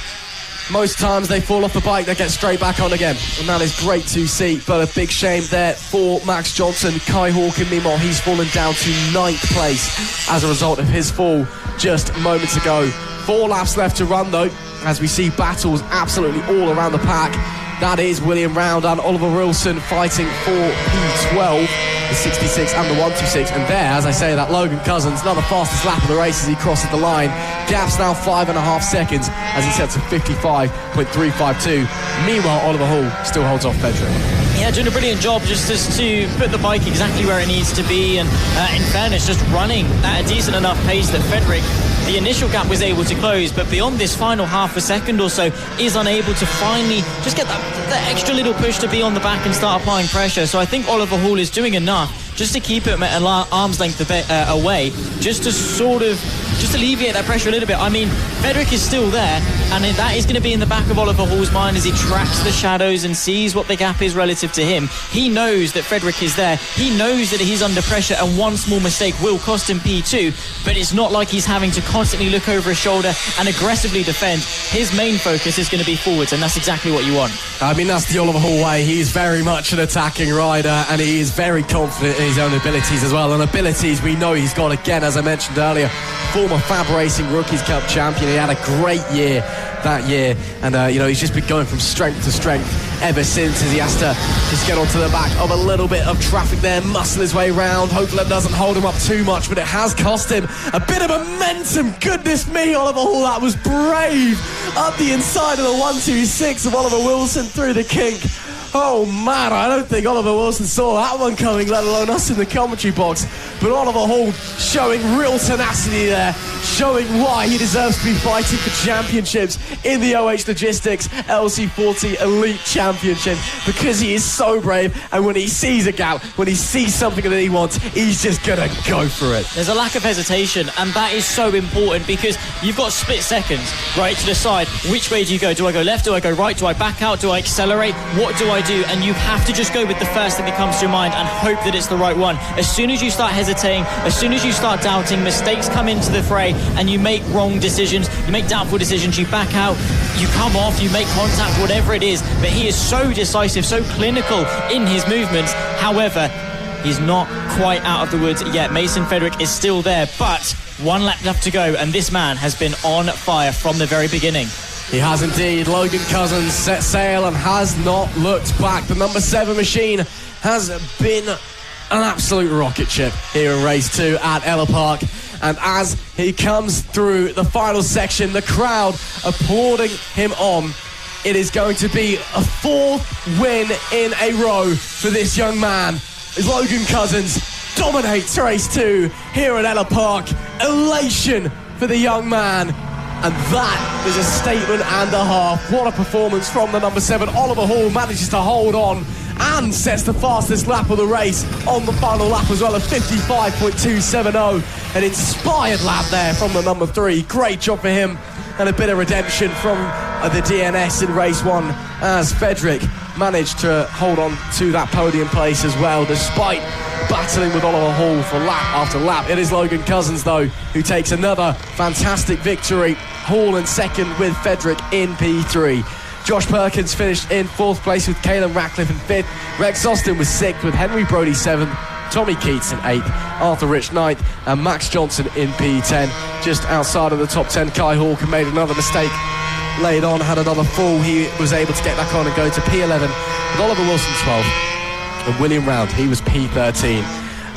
most times they fall off the bike, they get straight back on again, and that is great to see. But a big shame there for Max Johnson. Kai Hawkin, meanwhile, he's fallen down to 9th place as a result of his fall just moments ago. 4 laps left to run, though, as we see battles absolutely all around the pack. That is William Round and Oliver Wilson fighting for P12, the 66 and the 126. And there, as I say, that Logan Cousins, not the fastest lap of the race as he crosses the line. Gap's now 5.5 seconds as he sets a 55.352. Meanwhile, Oliver Hall still holds off Frederick. Yeah, doing a brilliant job just to put the bike exactly where it needs to be, and in fairness, just running at a decent enough pace that Frederick, the initial gap was able to close, but beyond this final half a second or so, is unable to finally just get that extra little push to be on the back and start applying pressure. So I think Oliver Hall is doing enough just to keep him at an arm's length away, just to alleviate that pressure a little bit. I mean, Frederick is still there, and that is going to be in the back of Oliver Hall's mind as he tracks the shadows and sees what the gap is relative to him. He knows that Frederick is there. He knows that he's under pressure, and one small mistake will cost him P2, but it's not like he's having to constantly look over his shoulder and aggressively defend. His main focus is going to be forwards, and that's exactly what you want. I mean, that's the Oliver Hall way. He's very much an attacking rider, and he is very confident in his own abilities as well. And abilities we know he's got, again, as I mentioned earlier, former FAB-Racing Rookies Cup champion. He had a great year that year, and he's just been going from strength to strength ever since, as he has to just get onto the back of a little bit of traffic there, muscle his way round. Hopefully that doesn't hold him up too much, but it has cost him a bit of momentum. Goodness me, Oliver Hall, that was brave. Up the inside of the 126 of Oliver Wilson through the kink. Oh man, I don't think Oliver Wilson saw that one coming, let alone us in the commentary box. But Oliver Hall showing real tenacity there, showing why he deserves to be fighting for championships in the OH Logistics LC40 Elite Championship, because he is so brave, and when he sees a gap, when he sees something that he wants, he's just gonna go for it. There's a lack of hesitation, and that is so important, because you've got split seconds, right, to decide which way do you go. Do I go left? Do I go right? Do I back out? Do I accelerate? What do I I do? And you have to just go with the first thing that comes to your mind and hope that it's the right one. As soon as you start hesitating, as soon as you start doubting, mistakes come into the fray and you make wrong decisions, you make doubtful decisions, you back out, you come off, you make contact, whatever it is. But he is so decisive, so clinical in his movements. However, he's not quite out of the woods yet. Mason Frederick is still there, but one lap left to go, and this man has been on fire from the very beginning. He has indeed. Logan Cousins set sail and has not looked back. The number 7 machine has been an absolute rocket ship here in race 2 at Ellough Park. And as he comes through the final section, the crowd applauding him on. It is going to be a 4th win in a row for this young man. As Logan Cousins dominates race 2 here at Ellough Park. Elation for the young man. And that is a statement and a half. What a performance from the number 7. Oliver Hall manages to hold on and sets the fastest lap of the race on the final lap as well, at 55.270. An inspired lap there from the number 3. Great job for him, and a bit of redemption from the DNS in race 1 as Frederick managed to hold on to that podium place as well, despite battling with Oliver Hall for lap after lap. It is Logan Cousins, though, who takes another fantastic victory. Hall in second with Frederick in P3. Josh Perkins finished in 4th place with Caelan Ratcliffe in 5th. Rex Austin was 6th with Henry Brody 7th. Tommy Keats in 8th. Arthur Rich 9th. And Max Johnson in P10. Just outside of the top 10, Kai Hawke made another mistake. Laid on, had another fall. He was able to get back on and go to P11 with Oliver Wilson 12th. And William Round, he was P13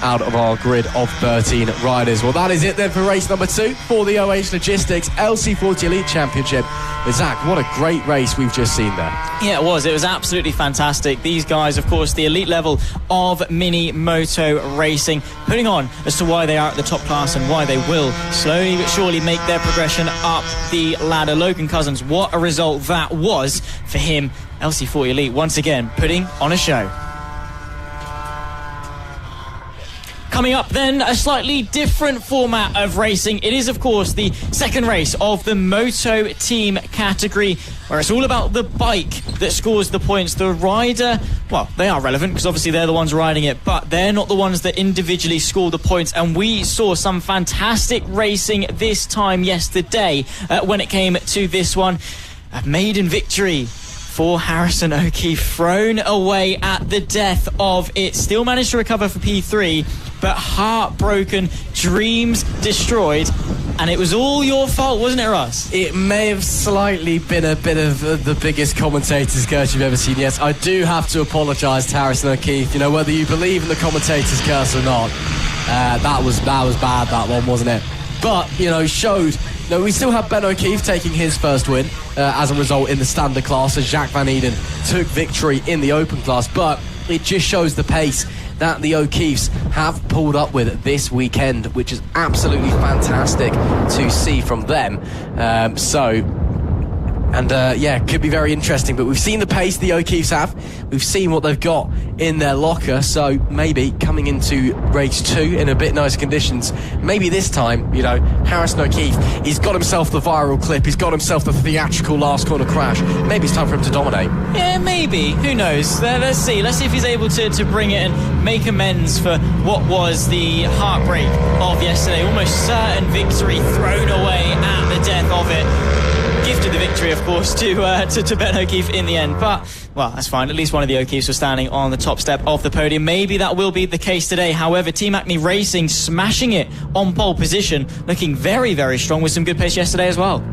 out of our grid of 13 riders. Well, that is it then for race number 2 for the OH Logistics LC40 Elite Championship. But Zach, what a great race we've just seen there. Yeah, it was. It was absolutely fantastic. These guys, of course, the elite level of mini moto racing, putting on as to why they are at the top class and why they will slowly but surely make their progression up the ladder. Logan Cousins, what a result that was for him. LC40 Elite, once again, putting on a show. Coming up then, a slightly different format of racing. It is, of course, the second race of the Moto Team category, where it's all about the bike that scores the points. The rider, well, they are relevant because obviously they're the ones riding it, but they're not the ones that individually score the points. And we saw some fantastic racing this time yesterday when it came to this one. A maiden victory for Harrison O'Keefe, thrown away at the death of it. Still managed to recover for P3, but heartbroken, dreams destroyed, and it was all your fault, wasn't it, Russ? It may have slightly been a bit of the biggest commentator's curse you've ever seen. Yes, I do have to apologise to Harrison O'Keefe. You know, whether you believe in the commentator's curse or not, that was bad, that one, wasn't it? But, you know, showed... No, we still have Ben O'Keefe taking his first win as a result in the standard class, as Jacques Van Eden took victory in the open class. But it just shows the pace that the O'Keefes have pulled up with this weekend, which is absolutely fantastic to see from them. Yeah, could be very interesting. But we've seen the pace the O'Keefes have. We've seen what they've got in their locker. So maybe coming into race 2 in a bit nicer conditions, maybe this time, you know, Harrison O'Keefe, he's got himself the viral clip. He's got himself the theatrical last corner crash. Maybe it's time for him to dominate. Yeah, maybe. Who knows? Let's see. Let's see if he's able to bring it and make amends for what was the heartbreak of yesterday. Almost certain victory thrown away at the death of it. Gifted the victory, of course, to Ben O'Keefe in the end. But, well, that's fine. At least one of the O'Keefes was standing on the top step of the podium. Maybe that will be the case today. However, Team Acme Racing smashing it on pole position, looking very, very strong with some good pace yesterday as well.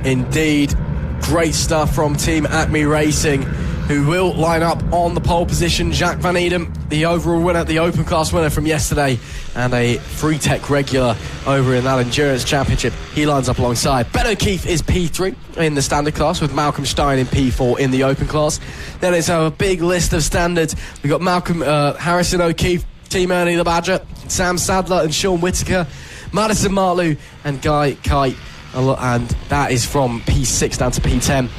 Indeed. Great stuff from Team Acme Racing, who will line up on the pole position. Jacques Van Eden, the overall winner, the open class winner from yesterday, and a Free Tech regular over in that Endurance Championship. He lines up alongside. Ben O'Keefe is P3 in the standard class, with Malcolm Stein in P4 in the open class. Then it's a big list of standards. We've got Harrison O'Keefe, Team Ernie the Badger, Sam Sadler and Sean Whittaker, Madison Marlew and Guy Kite. And that is from P6 down to P10.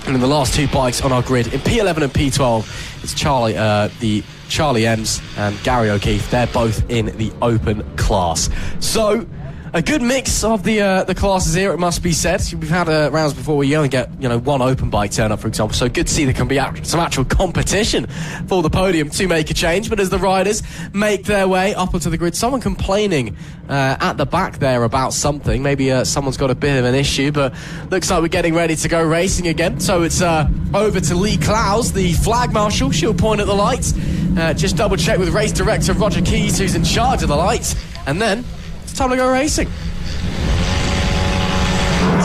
And in the last 2 bikes on our grid, in P11 and P12, it's Charlie Ems and Gary O'Keefe. They're both in the open class. So, A good mix of the classes here, it must be said. We've had rounds before where you only get, one open bike turn up, for example. So good to see there can be some actual competition for the podium to make a change. But as the riders make their way up onto the grid, someone complaining at the back there about something. Maybe someone's got a bit of an issue, but looks like we're getting ready to go racing again. So it's over to Lee Clowes, the flag marshal. She'll point at the lights. Just double check with race director Roger Keys, who's in charge of the lights. And then time to go racing.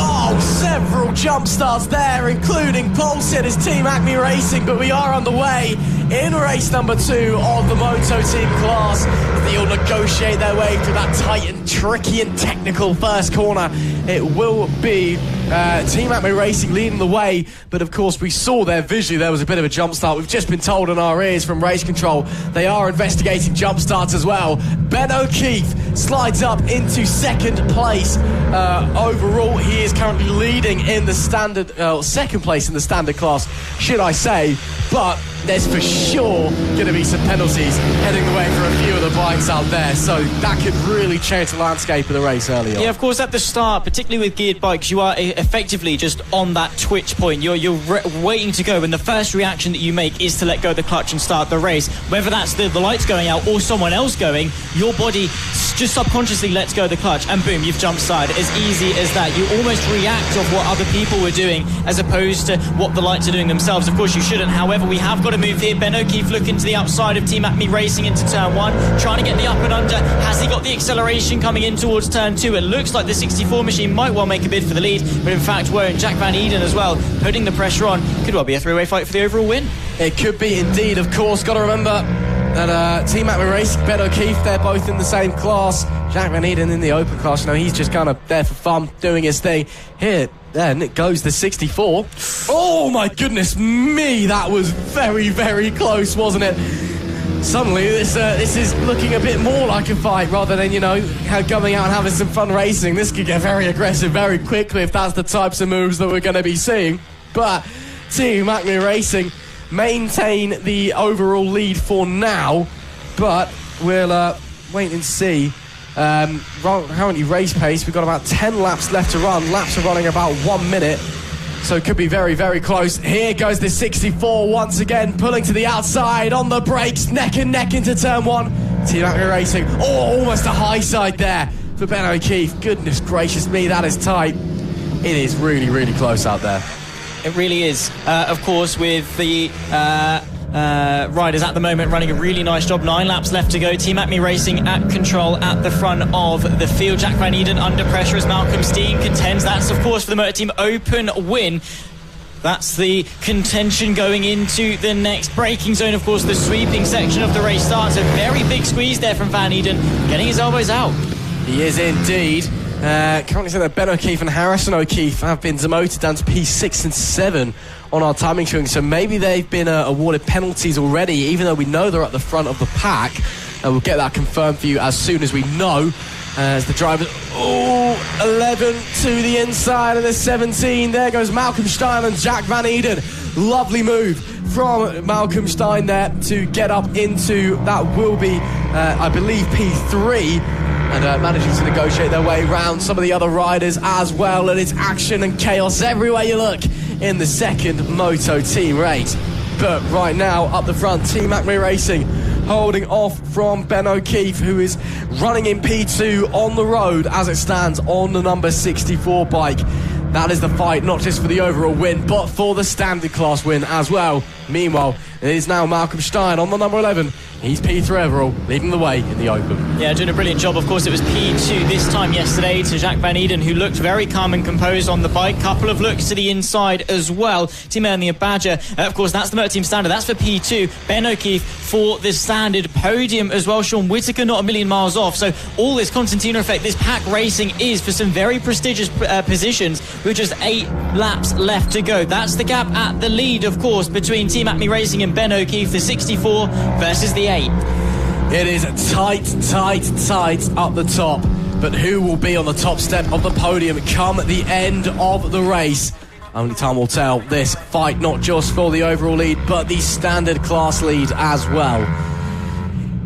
Oh, several jump starts there, including pole sitters Team Acme Racing, but we are on the way in race number 2 of the Moto Team class. They'll negotiate their way through that tight and tricky and technical first corner. It will be Team Acme Racing leading the way, but of course we saw there visually there was a bit of a jump start. We've just been told in our ears from race control they are investigating jump starts as well. Ben O'Keefe slides up into second place. Overall, he is currently leading in the standard, second place in the standard class, should I say, but there's for sure going to be some penalties heading the way for a few of the bikes out there, so that could really change the landscape of the race early on. Yeah, of course, at the start, particularly with geared bikes, you are effectively just on that twitch point. You're waiting to go, and the first reaction that you make is to let go of the clutch and start the race. Whether that's the lights going out or someone else going, your body just subconsciously lets go of the clutch, and boom, you've jump started. As easy as that. You almost react off what other people were doing as opposed to what the lights are doing themselves. Of course, you shouldn't. However, we have got to move here. Ben O'Keefe looking to the outside of Team Acme Racing into turn 1, trying to get the up and under. Has he got the acceleration coming in towards turn 2? It looks like the 64 machine might well make a bid for the lead, but in fact won't. Jack Van Eden as well, putting the pressure on. Could well be a three-way fight for the overall win. It could be indeed, of course. Got to remember that Team Acme Racing, Ben O'Keefe, they're both in the same class. Jack Van Eden in the open class. He's just kind of there for fun, doing his thing. Here, then it goes the 64. Oh my goodness me, that was very, very close, wasn't it? Suddenly this is looking a bit more like a fight rather than, going out and having some fun racing. This could get very aggressive very quickly if that's the types of moves that we're going to be seeing. But Team Acme Racing maintain the overall lead for now, but we'll wait and see. Currently race pace, we've got about 10 laps left to run. Laps are running about 1 minute, so it could be very, very close. Here goes the 64 once again, pulling to the outside on the brakes, neck and neck into turn 1. Team Acme Racing, almost a high side there for Ben O'Keefe. Goodness gracious me, that is tight. It is really, really close out there. It really is. Of course, with the riders at the moment running a really nice job. 9 laps left to go. Team Acme Racing at control at the front of the field. Jack Van Eden under pressure as Malcolm Steen contends. That's, of course, for the Motor Team Open win. That's the contention going into the next braking zone. Of course, the sweeping section of the race starts. A very big squeeze there from Van Eden, getting his elbows out. He is indeed. Currently saying that Ben O'Keefe and Harrison O'Keefe have been demoted down to P6 and 7 on our timing showing, so maybe they've been awarded penalties already, even though we know they're at the front of the pack. We'll get that confirmed for you as soon as we know. As the drivers, 11 to the inside of the 17. There goes Malcolm Stein and Jack Van Eden. Lovely move from Malcolm Stein there to get up into that will be, I believe, P3. And managing to negotiate their way around some of the other riders as well. And it's action and chaos everywhere you look in the second Moto Team race. But right now, up the front, Team Acme Racing holding off from Ben O'Keefe, who is running in P2 on the road as it stands on the number 64 bike. That is the fight, not just for the overall win, but for the standard class win as well. Meanwhile, it is now Malcolm Stein on the number 11. He's P3 overall, leading the way in the Open. Yeah, doing a brilliant job. Of course, it was P2 this time yesterday to Jack Van Eden, who looked very calm and composed on the bike. Couple of looks to the inside as well. Team Ernie Badger, of course, that's the Motor Team Standard. That's for P2. Ben O'Keefe for the Standard podium as well. Sean Whittaker not a million miles off. So all this Constantino effect, this pack racing is for some very prestigious positions with just 8 laps left to go. That's the gap at the lead, of course, between Team Acme Racing and Ben O'Keefe, the 64 versus the 8. It is tight up the top, but who will be on the top step of the podium come the end of the race? Only time will tell. This fight not just for the overall lead, but the standard class lead as well.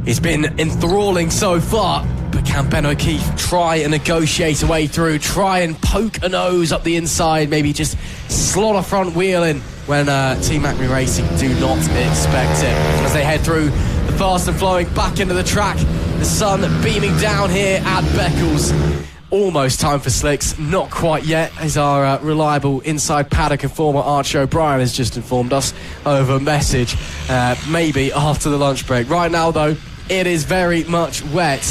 It's been enthralling so far, but Can Ben O'Keefe try and negotiate a way through, try and poke a nose up the inside, maybe just slot a front wheel in when Team Acme Racing do not expect it. As they head through the fast and flowing back into the track, the sun beaming down here at Beccles. Almost time for slicks, not quite yet, as our reliable inside paddock informer Archie O'Brien has just informed us over message, maybe after the lunch break. Right now though, it is very much wet,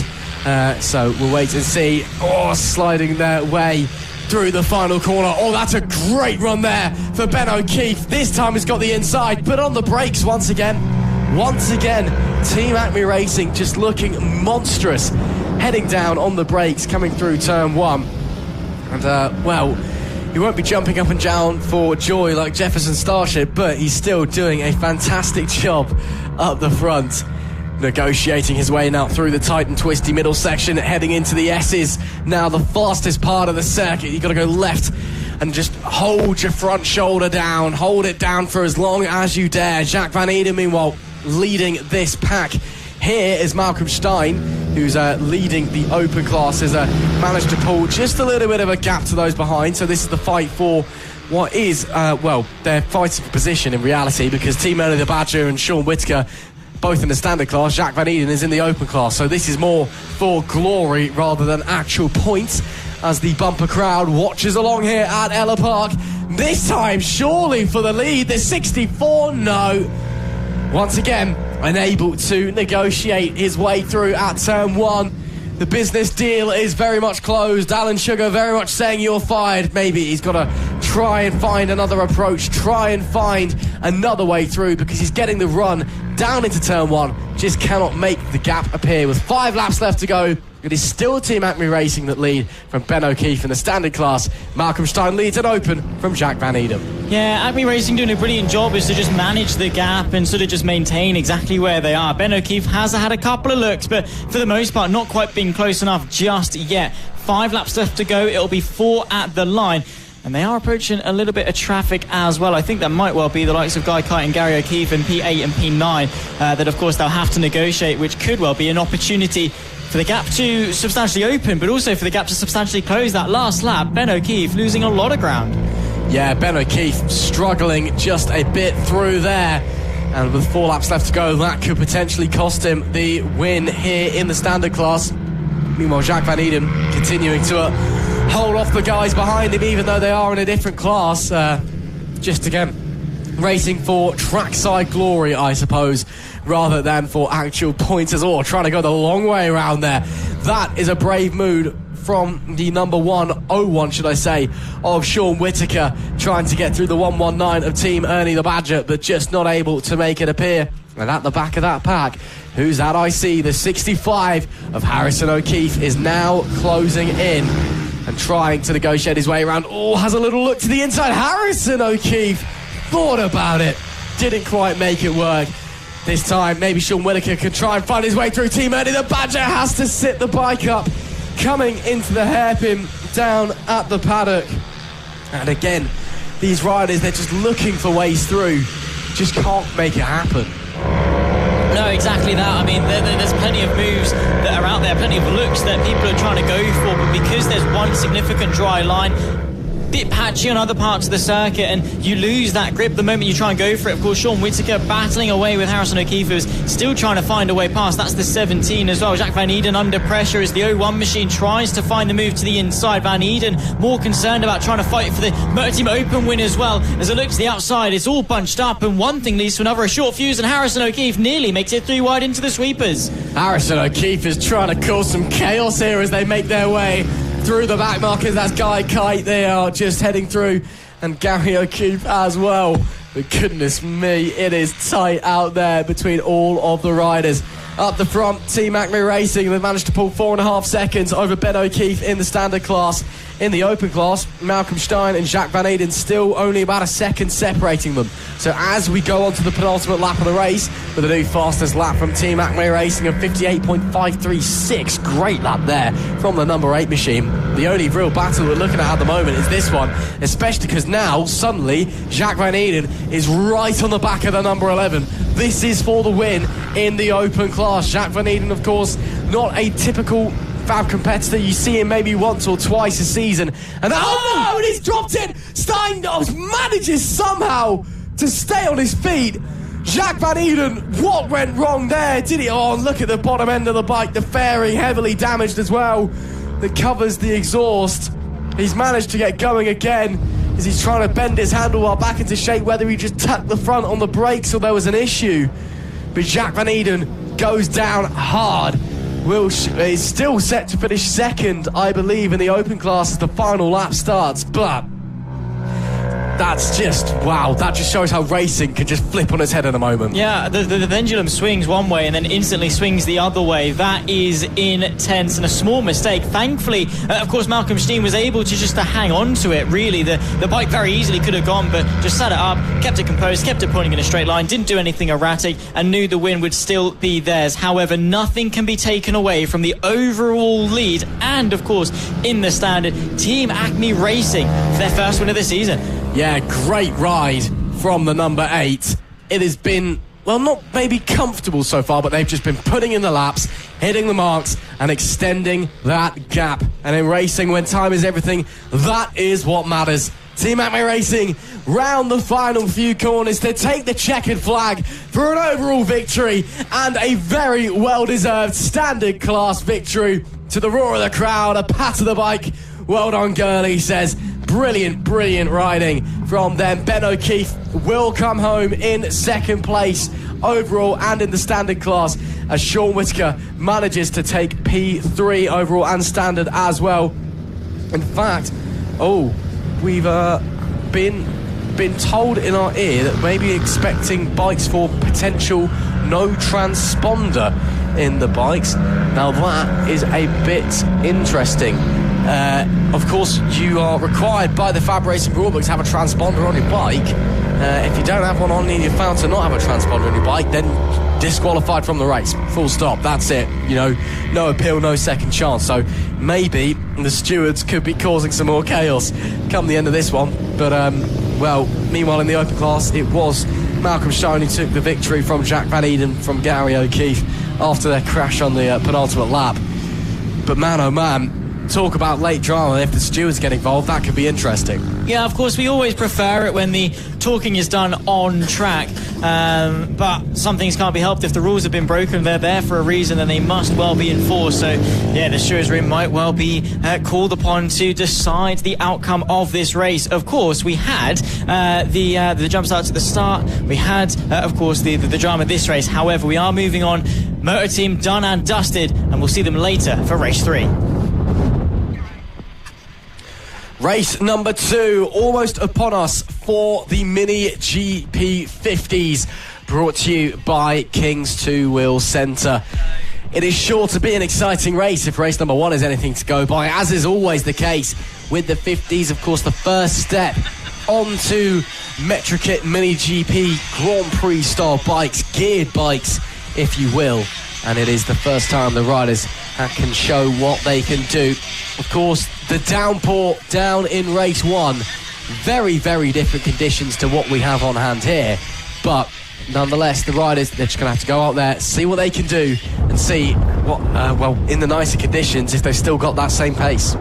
so we'll wait and see. Oh, sliding their way through the final corner. Oh, that's a great run there for Ben O'Keefe. This time he's got the inside, but on the brakes once again. Once again, Team Acme Racing just looking monstrous, heading down on the brakes, coming through turn 1. And, well, he won't be jumping up and down for joy like Jefferson Starship, but he's still doing a fantastic job up the front. Negotiating his way now through the tight and twisty middle section, heading into the S's. Now the fastest part of the circuit. You've got to go left and just hold your front shoulder down. Hold it down for as long as you dare. Jacques Van Eden, meanwhile, leading this pack. Here is Malcolm Stein, who's leading the open class, has managed to pull just a little bit of a gap to those behind. So this is the fight for what is, well, they're fighting for position in reality, because Team Ellough the Badger and Sean Whittaker, both in the standard class. Jacques Van Eden is in the open class. So this is more for glory rather than actual points, as the bumper crowd watches along here at Ellough Park. This time, surely for the lead. The 64, no. Once again, unable to negotiate his way through at turn 1. The business deal is very much closed. Alan Sugar very much saying you're fired. Maybe he's got to try and find another approach, try and find another way through, because he's getting the run down into turn 1. Just cannot make the gap appear. With 5 laps left to go, it is still Team Acme Racing that lead from Ben O'Keefe in the standard class. Malcolm Stein leads it open from Jacques Van Eden. Yeah, Acme Racing doing a brilliant job is to just manage the gap and sort of just maintain exactly where they are. Ben O'Keefe has had a couple of looks, but for the most part not quite being close enough just yet. 5 laps left to go, it'll be 4 at the line. And they are approaching a little bit of traffic as well. I think that might well be the likes of Guy Kite and Gary O'Keefe in P8 and P9 that, of course, they'll have to negotiate, which could well be an opportunity for the gap to substantially open, but also for the gap to substantially close that last lap. Ben O'Keefe losing a lot of ground. Yeah, Ben O'Keefe struggling just a bit through there. And with 4 laps left to go, that could potentially cost him the win here in the standard class. Meanwhile, Jacques Van Eden continuing to hold off the guys behind him, even though they are in a different class. Just again, racing for trackside glory, I suppose, rather than for actual points as well. Trying to go the long way around there. That is a brave move from the number 101, should I say, of Sean Whittaker, trying to get through the 119 of Team Ernie the Badger, but just not able to make it appear. And at the back of that pack, who's that I see? The 65 of Harrison O'Keefe is now closing in and trying to negotiate his way around. Oh, has a little look to the inside. Harrison O'Keefe thought about it, didn't quite make it work. This time, maybe Sean Whittaker could try and find his way through. Team Ernie the Badger has to sit the bike up, coming into the hairpin down at the paddock. And again, these riders, they're just looking for ways through, just can't make it happen. No, exactly that. I mean, there's plenty of moves that are out there, plenty of looks that people are trying to go for, but because there's one significant dry line, bit patchy on other parts of the circuit, and you lose that grip the moment you try and go for it. Of course, Sean Whittaker battling away with Harrison O'Keefe, who's still trying to find a way past. That's the 17 as well. Jacques Van Eden under pressure as the 01 machine tries to find the move to the inside. Van Eden more concerned about trying to fight for the Motor Team Open win as well. As it looks to the outside, it's all bunched up, and one thing leads to another. A short fuse, and Harrison O'Keefe nearly makes it 3 wide into the sweepers. Harrison O'Keefe is trying to cause some chaos here as they make their way through the back markers. That's Guy Kite, they are just heading through, and Gary O'Keefe as well. But goodness me, it is tight out there between all of the riders. Up the front, Team Acme Racing, they've managed to pull 4.5 seconds over Ben O'Keefe in the standard class. In the open class, Malcolm Stein and Jacques Van Eden still only about a second separating them. So as we go on to the penultimate lap of the race, with a new fastest lap from Team Acme Racing of 58.536, great lap there from the number 8 machine. The only real battle we're looking at the moment is this one, especially because now, suddenly, Jacques Van Eden is right on the back of the number 11. This is for the win in the open class. Jacques Van Eden, of course, not a typical FAB competitor. You see him maybe once or twice a season. And oh no, and he's dropped it! Steindorf manages somehow to stay on his feet. Jacques Van Eden, what went wrong there? Did he? Oh, look at the bottom end of the bike. The fairing heavily damaged as well. That covers the exhaust. He's managed to get going again as he's trying to bend his handlebar back into shape, whether he just tucked the front on the brakes or there was an issue. But Jacques Van Eden goes down hard. Is still set to finish second, I believe, in the open class as the final lap starts. But that's just, wow, that just shows how racing can just flip on its head in a moment. Yeah, the pendulum swings one way and then instantly swings the other way. That is intense and a small mistake. Thankfully, of course, Malcolm Steen was able to just to hang on to it, really. The bike very easily could have gone, but just sat it up, kept it composed, kept it pointing in a straight line, didn't do anything erratic, and knew the win would still be theirs. However, nothing can be taken away from the overall lead and, of course, in the standard, Team Acme Racing for their first win of the season. Yeah, great ride from the number 8. It has been, well, not maybe comfortable so far, but they've just been putting in the laps, hitting the marks, and extending that gap. And in racing, when time is everything, that is what matters. Team Acme Racing round the final few corners to take the checkered flag for an overall victory and a very well-deserved standard class victory. To the roar of the crowd, a pat of the bike. Well done, girl, he says. Brilliant, brilliant riding from them. Ben O'Keefe will come home in second place overall and in the standard class as Sean Whittaker manages to take P3 overall and standard as well. In fact, we've been told in our ear that maybe expecting bikes for potential no transponder in the bikes. Now that is a bit interesting. Of course, you are required by the FAB-Racing rulebook to have a transponder on your bike. If you don't have one on and you're found to not have a transponder on your bike, then disqualified from the race. Full stop. That's it. You know, no appeal, no second chance. So maybe the stewards could be causing some more chaos come the end of this one. But, well, meanwhile in the open class, it was Malcolm Shone who took the victory from Jacques Van Eden from Gary O'Keefe after their crash on the penultimate lap. But man, oh man, talk about late drama. If the stewards get involved, that could be interesting. Yeah, of course, we always prefer it when the talking is done on track, but some things can't be helped. If the rules have been broken, they're there for a reason and they must well be enforced. So yeah, the stewards room might well be called upon to decide the outcome of this race. Of course, we had the jump starts at the start. We had of course the drama of this race. However, we are moving on. Motor team done and dusted, and we'll see them later for race 3. Race number 2, almost upon us for the Mini GP 50s, brought to you by King's Two Wheel Centre. It is sure to be an exciting race if race number 1 is anything to go by, as is always the case with the 50s. Of course, the first step onto Metrokit Mini GP Grand Prix style bikes, geared bikes, if you will. And it is the first time the riders can show what they can do. Of course, the downpour down in race 1. Very, very different conditions to what we have on hand here. But nonetheless, the riders, they're just going to have to go out there, see what they can do, and see what, well, in the nicer conditions, if they've still got that same pace.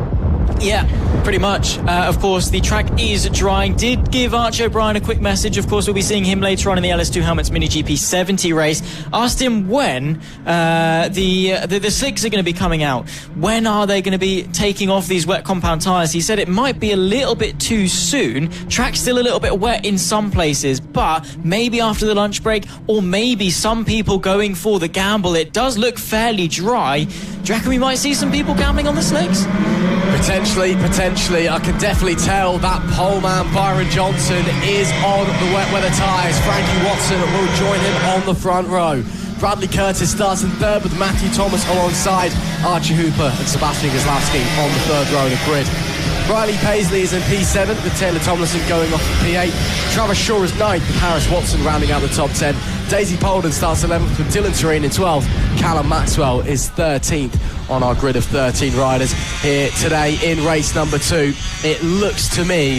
Yeah, pretty much. Of course, the track is drying. Did give Archie O'Brien a quick message. Of course, we'll be seeing him later on in the LS2 Helmets Mini GP 70 race. Asked him when the slicks are going to be coming out. When are they going to be taking off these wet compound tyres? He said it might be a little bit too soon. Track's still a little bit wet in some places, but maybe after the lunch break, or maybe some people going for the gamble. It does look fairly dry. Do you reckon we might see some people gambling on the slicks? Potentially. I can definitely tell that pole man Byron Johnson is on the wet weather tyres. Frankie Watson will join him on the front row. Bradley Curtis starts in third with Matthew Thomas alongside Archie Hooper and Sebastian Goslavsky on the third row of the grid. Riley Paisley is in P7 with Taylor Tomlinson going off in P8. Travis Shaw is 9th with Harris Watson rounding out the top 10. Daisy Polden starts 11th with Dylan Terrain in 12th. Callum Maxwell is 13th on our grid of 13 riders here today in race number 2. It looks to me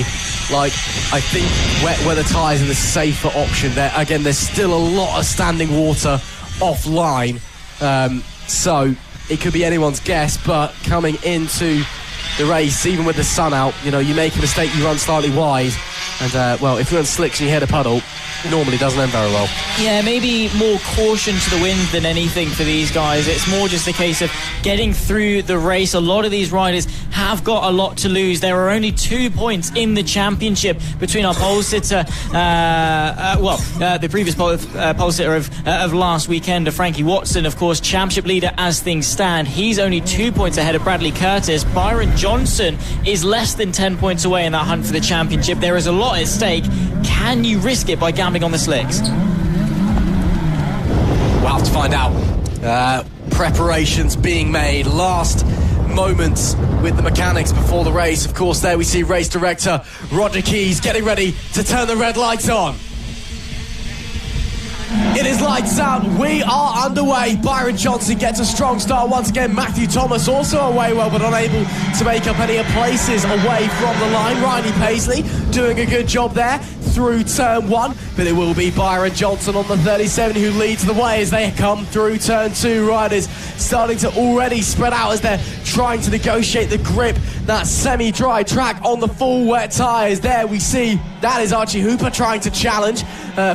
like I think wet weather tyres are the safer option there. Again, there's still a lot of standing water offline, so it could be anyone's guess, but coming into the race, even with the sun out, you make a mistake, you run slightly wide, and well, if you're on slicks and you hit a puddle, it normally doesn't end very well. Yeah, maybe more caution to the wind than anything for these guys. It's more just a case of getting through the race. A lot of these riders have got a lot to lose. There are only 2 points in the championship between our pole sitter, the previous pole sitter of last weekend, Frankie Watson, of course, championship leader as things stand. He's only 2 points ahead of Bradley Curtis. Byron Johnson is less than 10 points away in that hunt for the championship. There is a lot at stake. Can you risk it by gambling on the slicks? We'll have to find out. Preparations being made. Last moments with the mechanics before the race. Of course, there we see race director Roger Keys getting ready to turn the red lights on. It is lights out. We are underway. Byron Johnson gets a strong start once again. Matthew Thomas also away well, but unable to make up any places away from the line. Riley Paisley doing a good job there through turn 1, but it will be Byron Johnson on the 37 who leads the way as they come through turn 2. Riders starting to already spread out as they're trying to negotiate the grip. That semi-dry track on the full wet tyres. There we see that is Archie Hooper trying to challenge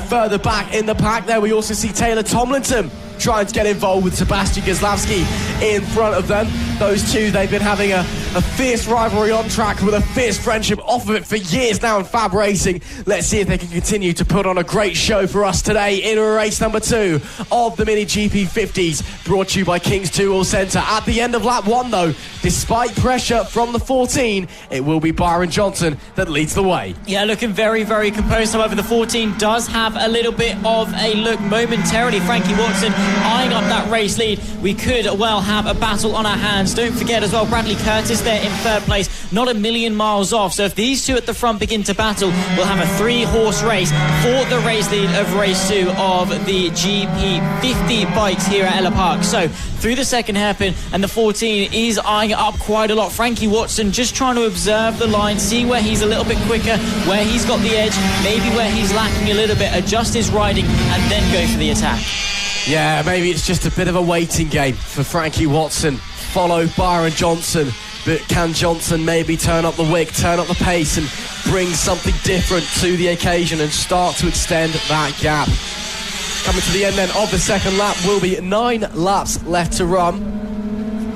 further back in the pack. There we also see Taylor Tomlinson trying to get involved with Sebastian Goslavsky in front of them. Those two, they've been having a fierce rivalry on track with a fierce friendship off of it for years now in Fab Racing. Let's see if they can continue to put on a great show for us today in race number 2 of the Mini GP 50s, brought to you by King's Tool Centre. At the end of lap 1 though, despite pressure from the 14, it will be Byron Johnson that leads the way. Yeah, looking very, very composed. However, the 14 does have a little bit of a look momentarily. Frankie Watson eyeing up that race lead. We could well have a battle on our hands. Don't forget as well, Bradley Curtis there in third place, not a million miles off. So if these two at the front begin to battle, we'll have a 3-horse race for the race lead of race 2 of the GP 50 bikes here at Ellough Park. So through the second hairpin, and the 14 is eyeing it up quite a lot. Frankie Watson just trying to observe the line, see where he's a little bit quicker, where he's got the edge, maybe where he's lacking a little bit, adjust his riding and then go for the attack. Yeah, maybe it's just a bit of a waiting game for Frankie Watson. Follow Byron Johnson, but can Johnson maybe turn up the wick, turn up the pace and bring something different to the occasion and start to extend that gap? Coming to the end then of the second lap, will be 9 laps left to run.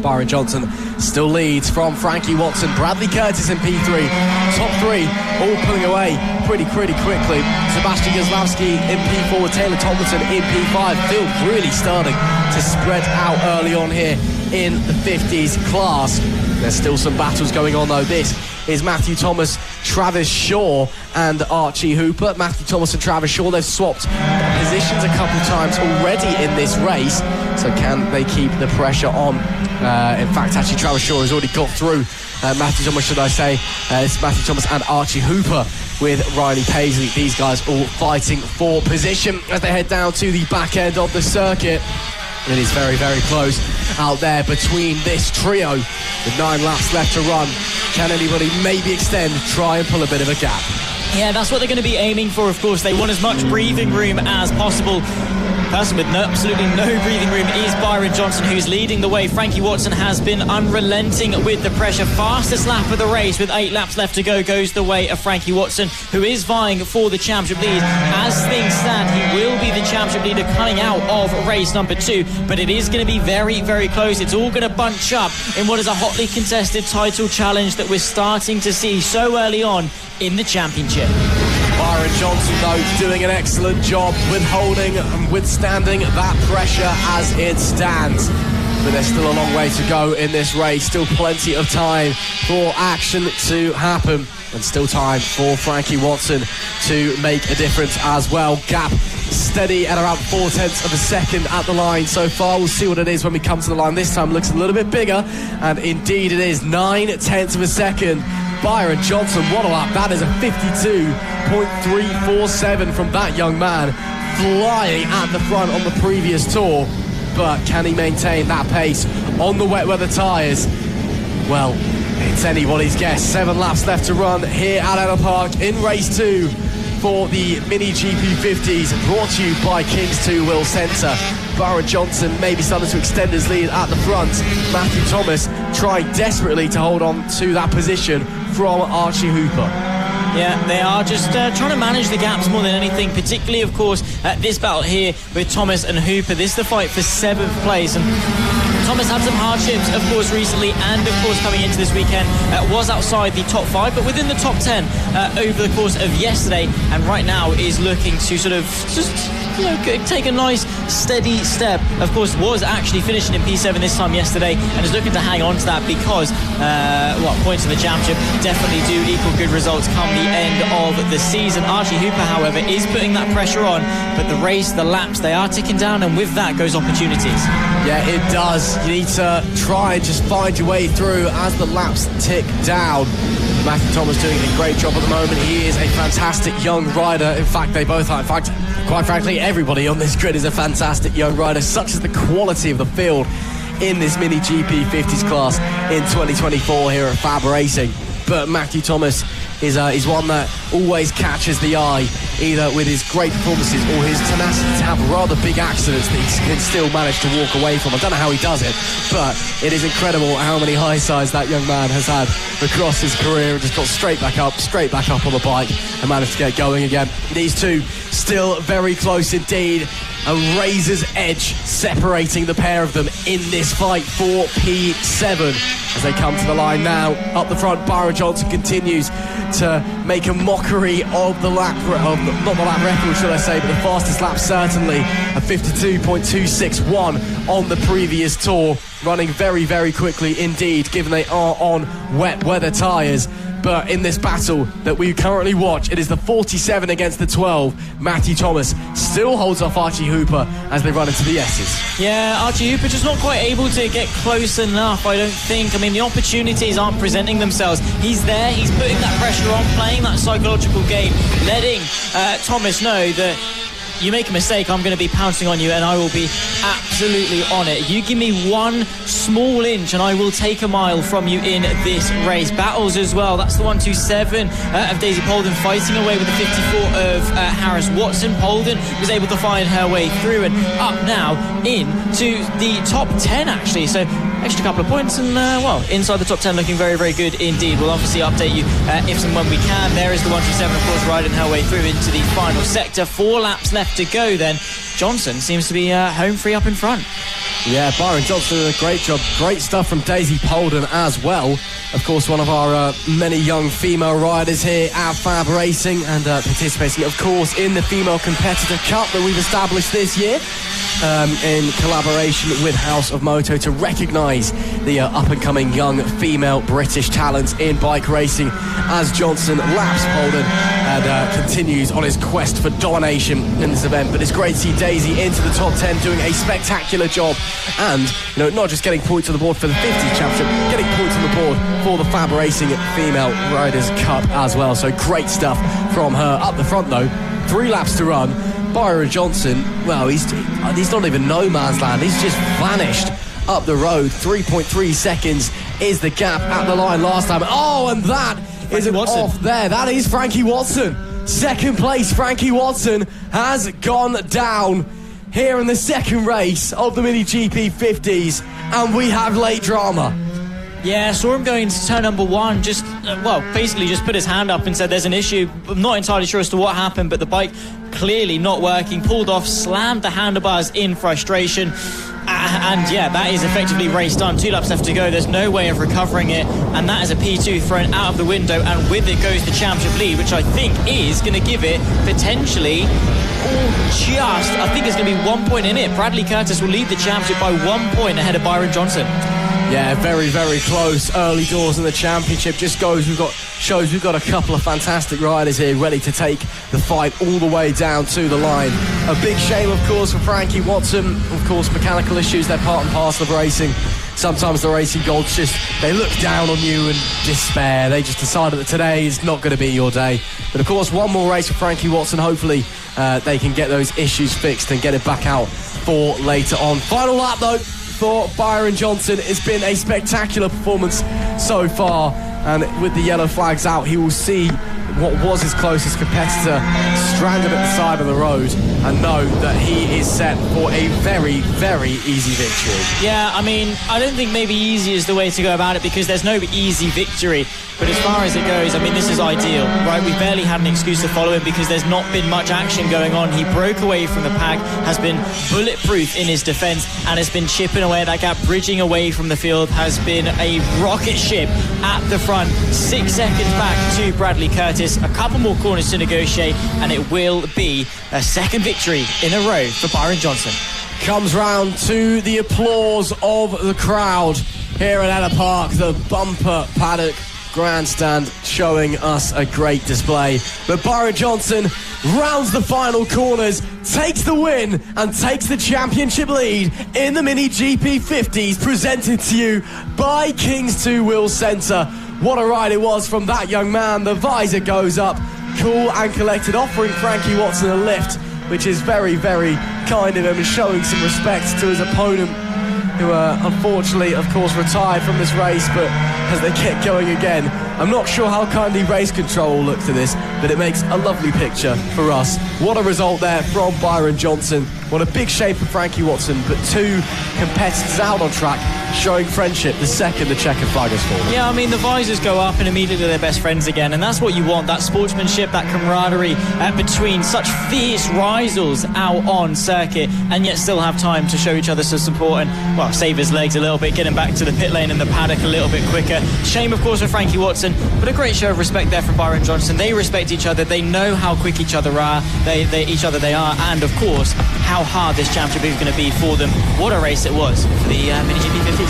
Byron Johnson still leads from Frankie Watson. Bradley Curtis in P3, top 3 all pulling away pretty quickly. Sebastian Goslavsky in P4 with Taylor Tomlinson in P5. Field really starting to spread out early on here in the 50s class. There's still some battles going on though. This is Matthew Thomas, Travis Shaw and Archie Hooper. Matthew Thomas and Travis Shaw, they've swapped positions a couple times already in this race, so can they keep the pressure on? In fact, actually Travis Shaw has already got through Matthew Thomas, should I say. It's Matthew Thomas and Archie Hooper with Riley Paisley. These guys all fighting for position as they head down to the back end of the circuit. It is very, very close out there between this trio with 9 laps left to run. Can anybody maybe extend, try and pull a bit of a gap? Yeah, that's what they're going to be aiming for, of course. They want as much breathing room as possible. Person with absolutely no breathing room is Byron Johnson, who's leading the way. Frankie Watson has been unrelenting with the pressure. Fastest lap of the race with 8 laps left to go goes the way of Frankie Watson, who is vying for the championship lead. As things stand, he will be the championship leader coming out of race number 2, but it is going to be very, very close. It's all going to bunch up in what is a hotly contested title challenge that we're starting to see so early on in the championship. Byron Johnson, though, doing an excellent job with holding and withstanding that pressure as it stands. But there's still a long way to go in this race. Still plenty of time for action to happen. And still time for Frankie Watson to make a difference as well. Gap steady at around 0.4 of a second at the line so far. We'll see what it is when we come to the line. This time looks a little bit bigger. And indeed it is 0.9 of a second. Byron Johnson, what a lap. That is a 52.347 from that young man, flying at the front on the previous tour. But can he maintain that pace on the wet weather tyres? Well, it's anybody's guess. 7 laps left to run here at Ellough Park in race 2 for the Mini GP50s, brought to you by King's 2 Wheel Centre. Byron Johnson maybe starting to extend his lead at the front. Matthew Thomas trying desperately to hold on to that position from Archie Hooper. Yeah, they are just trying to manage the gaps more than anything, particularly, of course, at this battle here with Thomas and Hooper. This is the fight for 7th place, and Thomas had some hardships, of course, recently, and, of course, coming into this weekend, was outside the top 5, but within the top 10 over the course of yesterday, and right now is looking to sort of just, you know, take a nice, steady step. Of course, was actually finishing in P7 this time yesterday, and is looking to hang on to that because, points in the championship definitely do equal good results come the end of the season. Archie Hooper, however, is putting that pressure on, but the race, the laps, they are ticking down, and with that goes opportunities. Yeah, it does. You need to try and just find your way through as the laps tick down. Matthew Thomas doing a great job at the moment. He is a fantastic young rider. In fact, they both are. In fact, quite frankly, everybody on this grid is a fantastic young rider. Such is the quality of the field in this Mini GP50s class in 2024 here at FAB-Racing. But Matthew Thomas is one that always catches the eye, either with his great performances or his tenacity to have rather big accidents that he can still manage to walk away from. I don't know how he does it, but it is incredible how many high sides that young man has had across his career, and just got straight back up on the bike and managed to get going again. These two still very close indeed. A razor's edge separating the pair of them in this fight for P7 as they come to the line now. Up the front, Byron Johnson continues to make a mockery of the lap, not the lap record, should I say, but the fastest lap certainly, a 52.261 on the previous tour, running very, very quickly indeed, given they are on wet weather tyres. But in this battle that we currently watch, it is the 47 against the 12. Matthew Thomas still holds off Archie Hooper as they run into the S's. Yeah, Archie Hooper just not quite able to get close enough, I don't think. I mean, the opportunities aren't presenting themselves. He's there, he's putting that pressure on, playing that psychological game, letting Thomas know that you make a mistake, I'm going to be pouncing on you, and I will be absolutely on it. You give me one small inch and I will take a mile from you in this race. Battles as well. That's the 127 of Daisy Polden fighting away with the 54 of Harris Watson. Polden was able to find her way through and up now into the top 10 actually. So extra couple of points and inside the top 10, looking very, very good indeed. We'll obviously update you if and when we can. There is the 127, of course, riding her way through into the final sector. 4 laps left to go then. Johnson seems to be home free up in front. Yeah, Byron Johnson did a great job. Great stuff from Daisy Polden as well. Of course, one of our many young female riders here at FAB-Racing, and participating, of course, in the Female Competitor Cup that we've established this year in collaboration with House of Moto to recognise the up-and-coming young female British talents in bike racing, as Johnson laps Polden and continues on his quest for domination in this event. But it's great to see Daisy into the top 10 doing a spectacular job, and not just getting points on the board for the 50s championship, getting points on the board for the FAB-Racing Female Riders Cup as well. So great stuff from her. Up the front though, 3 laps to run. Byron Johnson, well, he's not even no man's land. He's just vanished up the road. 3.3 seconds is the gap at the line last time. Oh, and that isn't off there. That is Frankie Watson. Second place, Frankie Watson has gone down here in the second race of the Mini GP50s, and we have late drama. Yeah, saw him going into turn number 1, just, basically just put his hand up and said there's an issue. I'm not entirely sure as to what happened, but the bike clearly not working, pulled off, slammed the handlebars in frustration. And yeah, that is effectively race done. 2 laps left to go. There's no way of recovering it, and that is a P2 thrown out of the window, and with it goes the championship lead, which I think is going to give it potentially I think it's going to be 1 point in it. Bradley Curtis will lead the championship by 1 point ahead of Byron Johnson. Yeah, very, very close. Early doors in the championship. Just shows we've got a couple of fantastic riders here ready to take the fight all the way down to the line. A big shame, of course, for Frankie Watson. Of course, mechanical issues, they're part and parcel of racing. Sometimes the racing gods they look down on you and despair. They just decided that today is not going to be your day. But of course, one more race for Frankie Watson. Hopefully they can get those issues fixed and get it back out for later on. Final lap though for Byron Johnson. It's been a spectacular performance so far, and with the yellow flags out, he will see what was his closest competitor stranded at the side of the road and know that he is set for a very, very easy victory. Yeah, I mean, I don't think maybe easy is the way to go about it, because there's no easy victory. But as far as it goes, I mean, this is ideal, right? We barely had an excuse to follow him because there's not been much action going on. He broke away from the pack, has been bulletproof in his defence, and has been chipping away at that gap, bridging away from the field, has been a rocket ship at the front. 6 seconds back to Bradley Curtis, a couple more corners to negotiate, and it will be a second victory in a row for Byron Johnson. Comes round to the applause of the crowd here at Ellough Park, the bumper paddock grandstand showing us a great display. But Byron Johnson rounds the final corners, takes the win and takes the championship lead in the Mini GP 50s, presented to you by King's Two Wheel Centre. What a ride it was from that young man. The visor goes up, cool and collected, offering Frankie Watson a lift, which is very, very kind of him, and showing some respect to his opponent, who unfortunately, of course, retired from this race, but as they get going again, I'm not sure how kindly race control will look to this, but it makes a lovely picture for us. What a result there from Byron Johnson. What a big shame for Frankie Watson, but two competitors out on track showing friendship the second the checkered flag is fallen. Yeah, I mean, the visors go up and immediately they're best friends again, and that's what you want, that sportsmanship, that camaraderie between such fierce rivals out on circuit, and yet still have time to show each other some support and, well, save his legs a little bit, get him back to the pit lane and the paddock a little bit quicker. Shame, of course, for Frankie Watson, but a great show of respect there from Byron Johnson. They respect each other, they know how quick each other are, they are, and of course how hard this championship is going to be for them. What a race it was for the Mini GP 50s.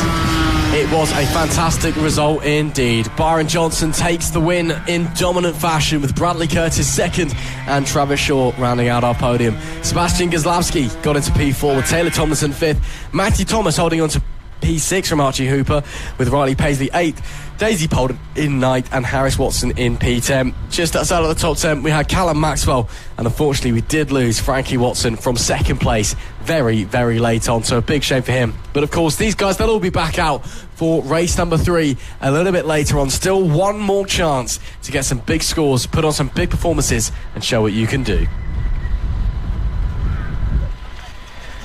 It was a fantastic result indeed. Byron Johnson takes the win in dominant fashion, with Bradley Curtis second and Travis Shaw rounding out our podium. Sebastian Gazlowski got into P4 with Taylor Tomlinson 5th. Matthew Thomas holding on to P6 from Archie Hooper, with Riley Paisley 8th, Daisy Polden in 9th and Harris Watson in P10. Just outside of the top 10 we had Callum Maxwell, and unfortunately we did lose Frankie Watson from second place very, very late on, so a big shame for him. But of course these guys, they'll all be back out for race number 3 a little bit later on. Still one more chance to get some big scores, put on some big performances and show what you can do.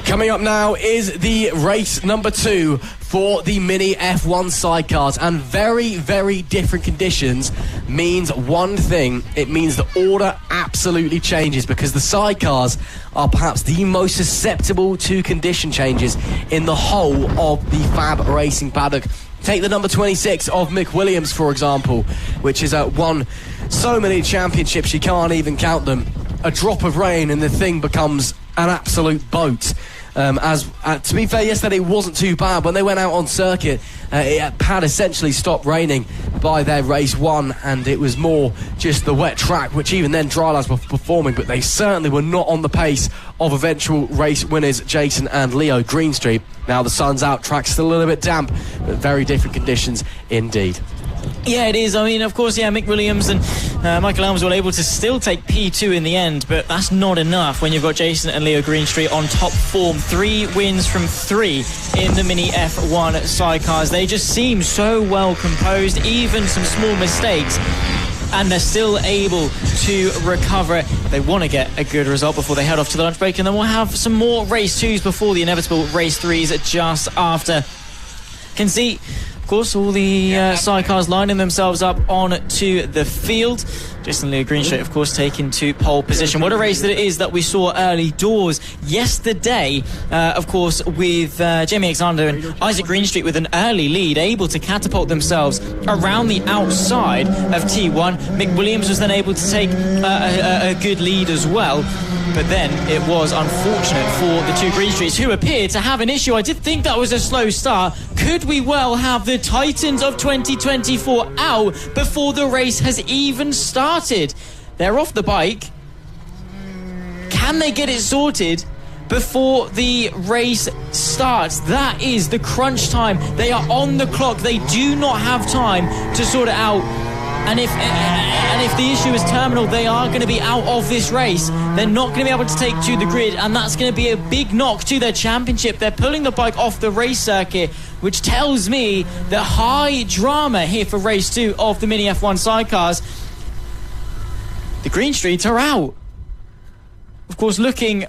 Coming up now is the race number 2 for the Mini F1 sidecars, and very, very different conditions means one thing. It means the order absolutely changes, because the sidecars are perhaps the most susceptible to condition changes in the whole of the FAB-Racing paddock. Take the number 26 of Mick Williams, for example, which has won so many championships you can't even count them. A drop of rain and the thing becomes an absolute boat. To be fair, yesterday wasn't too bad. When they went out on circuit, it had essentially stopped raining by their race 1, and it was more just the wet track, which even then dry lads were performing, but they certainly were not on the pace of eventual race winners Jason and Leo Greenstreet. Now the sun's out, track's still a little bit damp, but very different conditions indeed. Yeah, it is. I mean, of course, yeah, Mick Williams and Michael Elms were able to still take P2 in the end, but that's not enough when you've got Jason and Leo Greenstreet on top form. 3 wins from 3 in the Mini F1 sidecars. They just seem so well composed, even some small mistakes, and they're still able to recover. They want to get a good result before they head off to the lunch break, and then we'll have some more race 2s before the inevitable race 3s just after. Can see, of course, all the sidecars lining themselves up onto the field. Jason Leo Greenstreet, of course, taking to pole position. What a race that it is that we saw early doors yesterday, of course, with Jamie Alexander and Isaac Greenstreet with an early lead, able to catapult themselves around the outside of T1. Mick Williams was then able to take a good lead as well. But then it was unfortunate for the two Greenstreets, who appeared to have an issue. I did think that was a slow start. Could we well have the Titans of 2024 out before the race has even started? They're off the bike. Can they get it sorted before the race starts? That is the crunch time. They are on the clock. They do not have time to sort it out. And if the issue is terminal, they are going to be out of this race. They're not going to be able to take to the grid, and that's going to be a big knock to their championship. They're pulling the bike off the race circuit, which tells me that high drama here for race 2 of the Mini F1 sidecars. the Green Streets are out. Of course, looking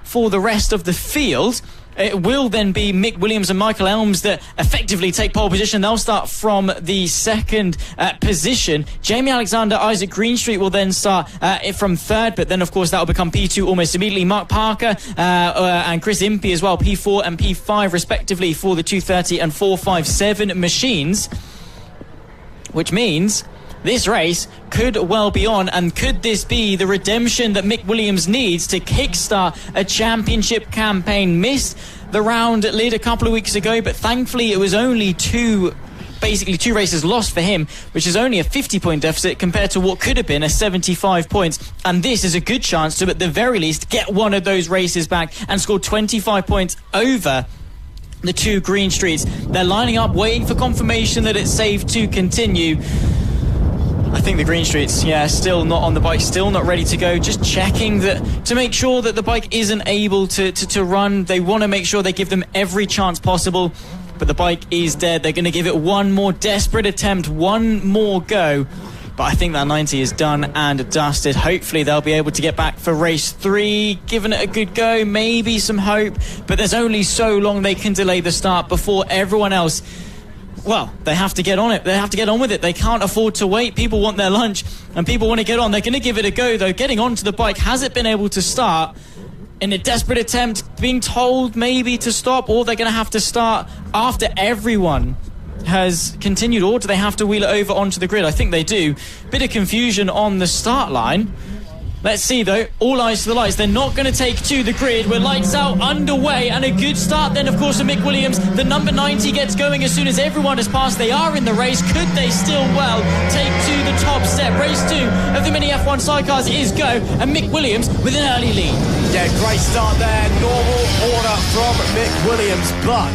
for the rest of the field, it will then be Mick Williams and Michael Elms that effectively take pole position. They'll start from the second position. Jamie Alexander, Isaac Greenstreet will then start from third, but then of course that will become P2 almost immediately. Mark Parker and Chris Impey as well, P4 and P5 respectively for the 230 and 457 machines, which means this race could well be on, and could this be the redemption that Mick Williams needs to kickstart a championship campaign? Missed the round at Lid a couple of weeks ago, but thankfully it was only two races lost for him, which is only a 50-point deficit compared to what could have been a 75 points. And this is a good chance to, at the very least, get one of those races back and score 25 points over the two Green Streets. They're lining up, waiting for confirmation that it's safe to continue. I think the Green Streets, still not on the bike, still not ready to go. Just checking that to make sure that the bike isn't able to run. They want to make sure they give them every chance possible, but the bike is dead. They're going to give it one more desperate attempt, one more go. But I think that 90 is done and dusted. Hopefully they'll be able to get back for race 3, giving it a good go, maybe some hope. But there's only so long they can delay the start before everyone else, well, they have to get on it. They have to get on with it. They can't afford to wait. People want their lunch and people want to get on. They're going to give it a go, though. Getting onto the bike, has it been able to start in a desperate attempt, being told maybe to stop, or they're going to have to start after everyone has continued, or do they have to wheel it over onto the grid? I think they do. Bit of confusion on the start line. Let's see, though. All eyes to the lights. They're not going to take to the grid. We're lights out, underway, and a good start then, of course, for Mick Williams. The number 90 gets going as soon as everyone has passed. They are in the race. Could they still well take to the top step? Race 2 of the Mini F1 sidecars is go, and Mick Williams with an early lead. Yeah, great start there. Normal order from Mick Williams, but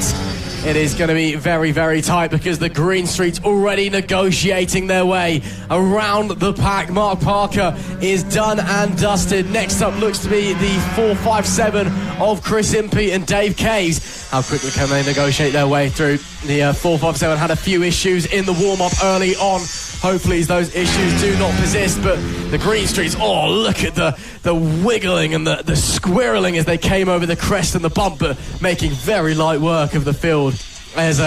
it is going to be very, very tight because the Green Streets already negotiating their way around the pack. Mark Parker is done and dusted. Next up looks to be the 457 of Chris Impey and Dave Caves. How quickly can they negotiate their way through? The 457 had a few issues in the warm-up early on. Hopefully those issues do not persist, but the Green Streets, oh, look at the wiggling and the squirreling as they came over the crest and the bump, but making very light work of the field. As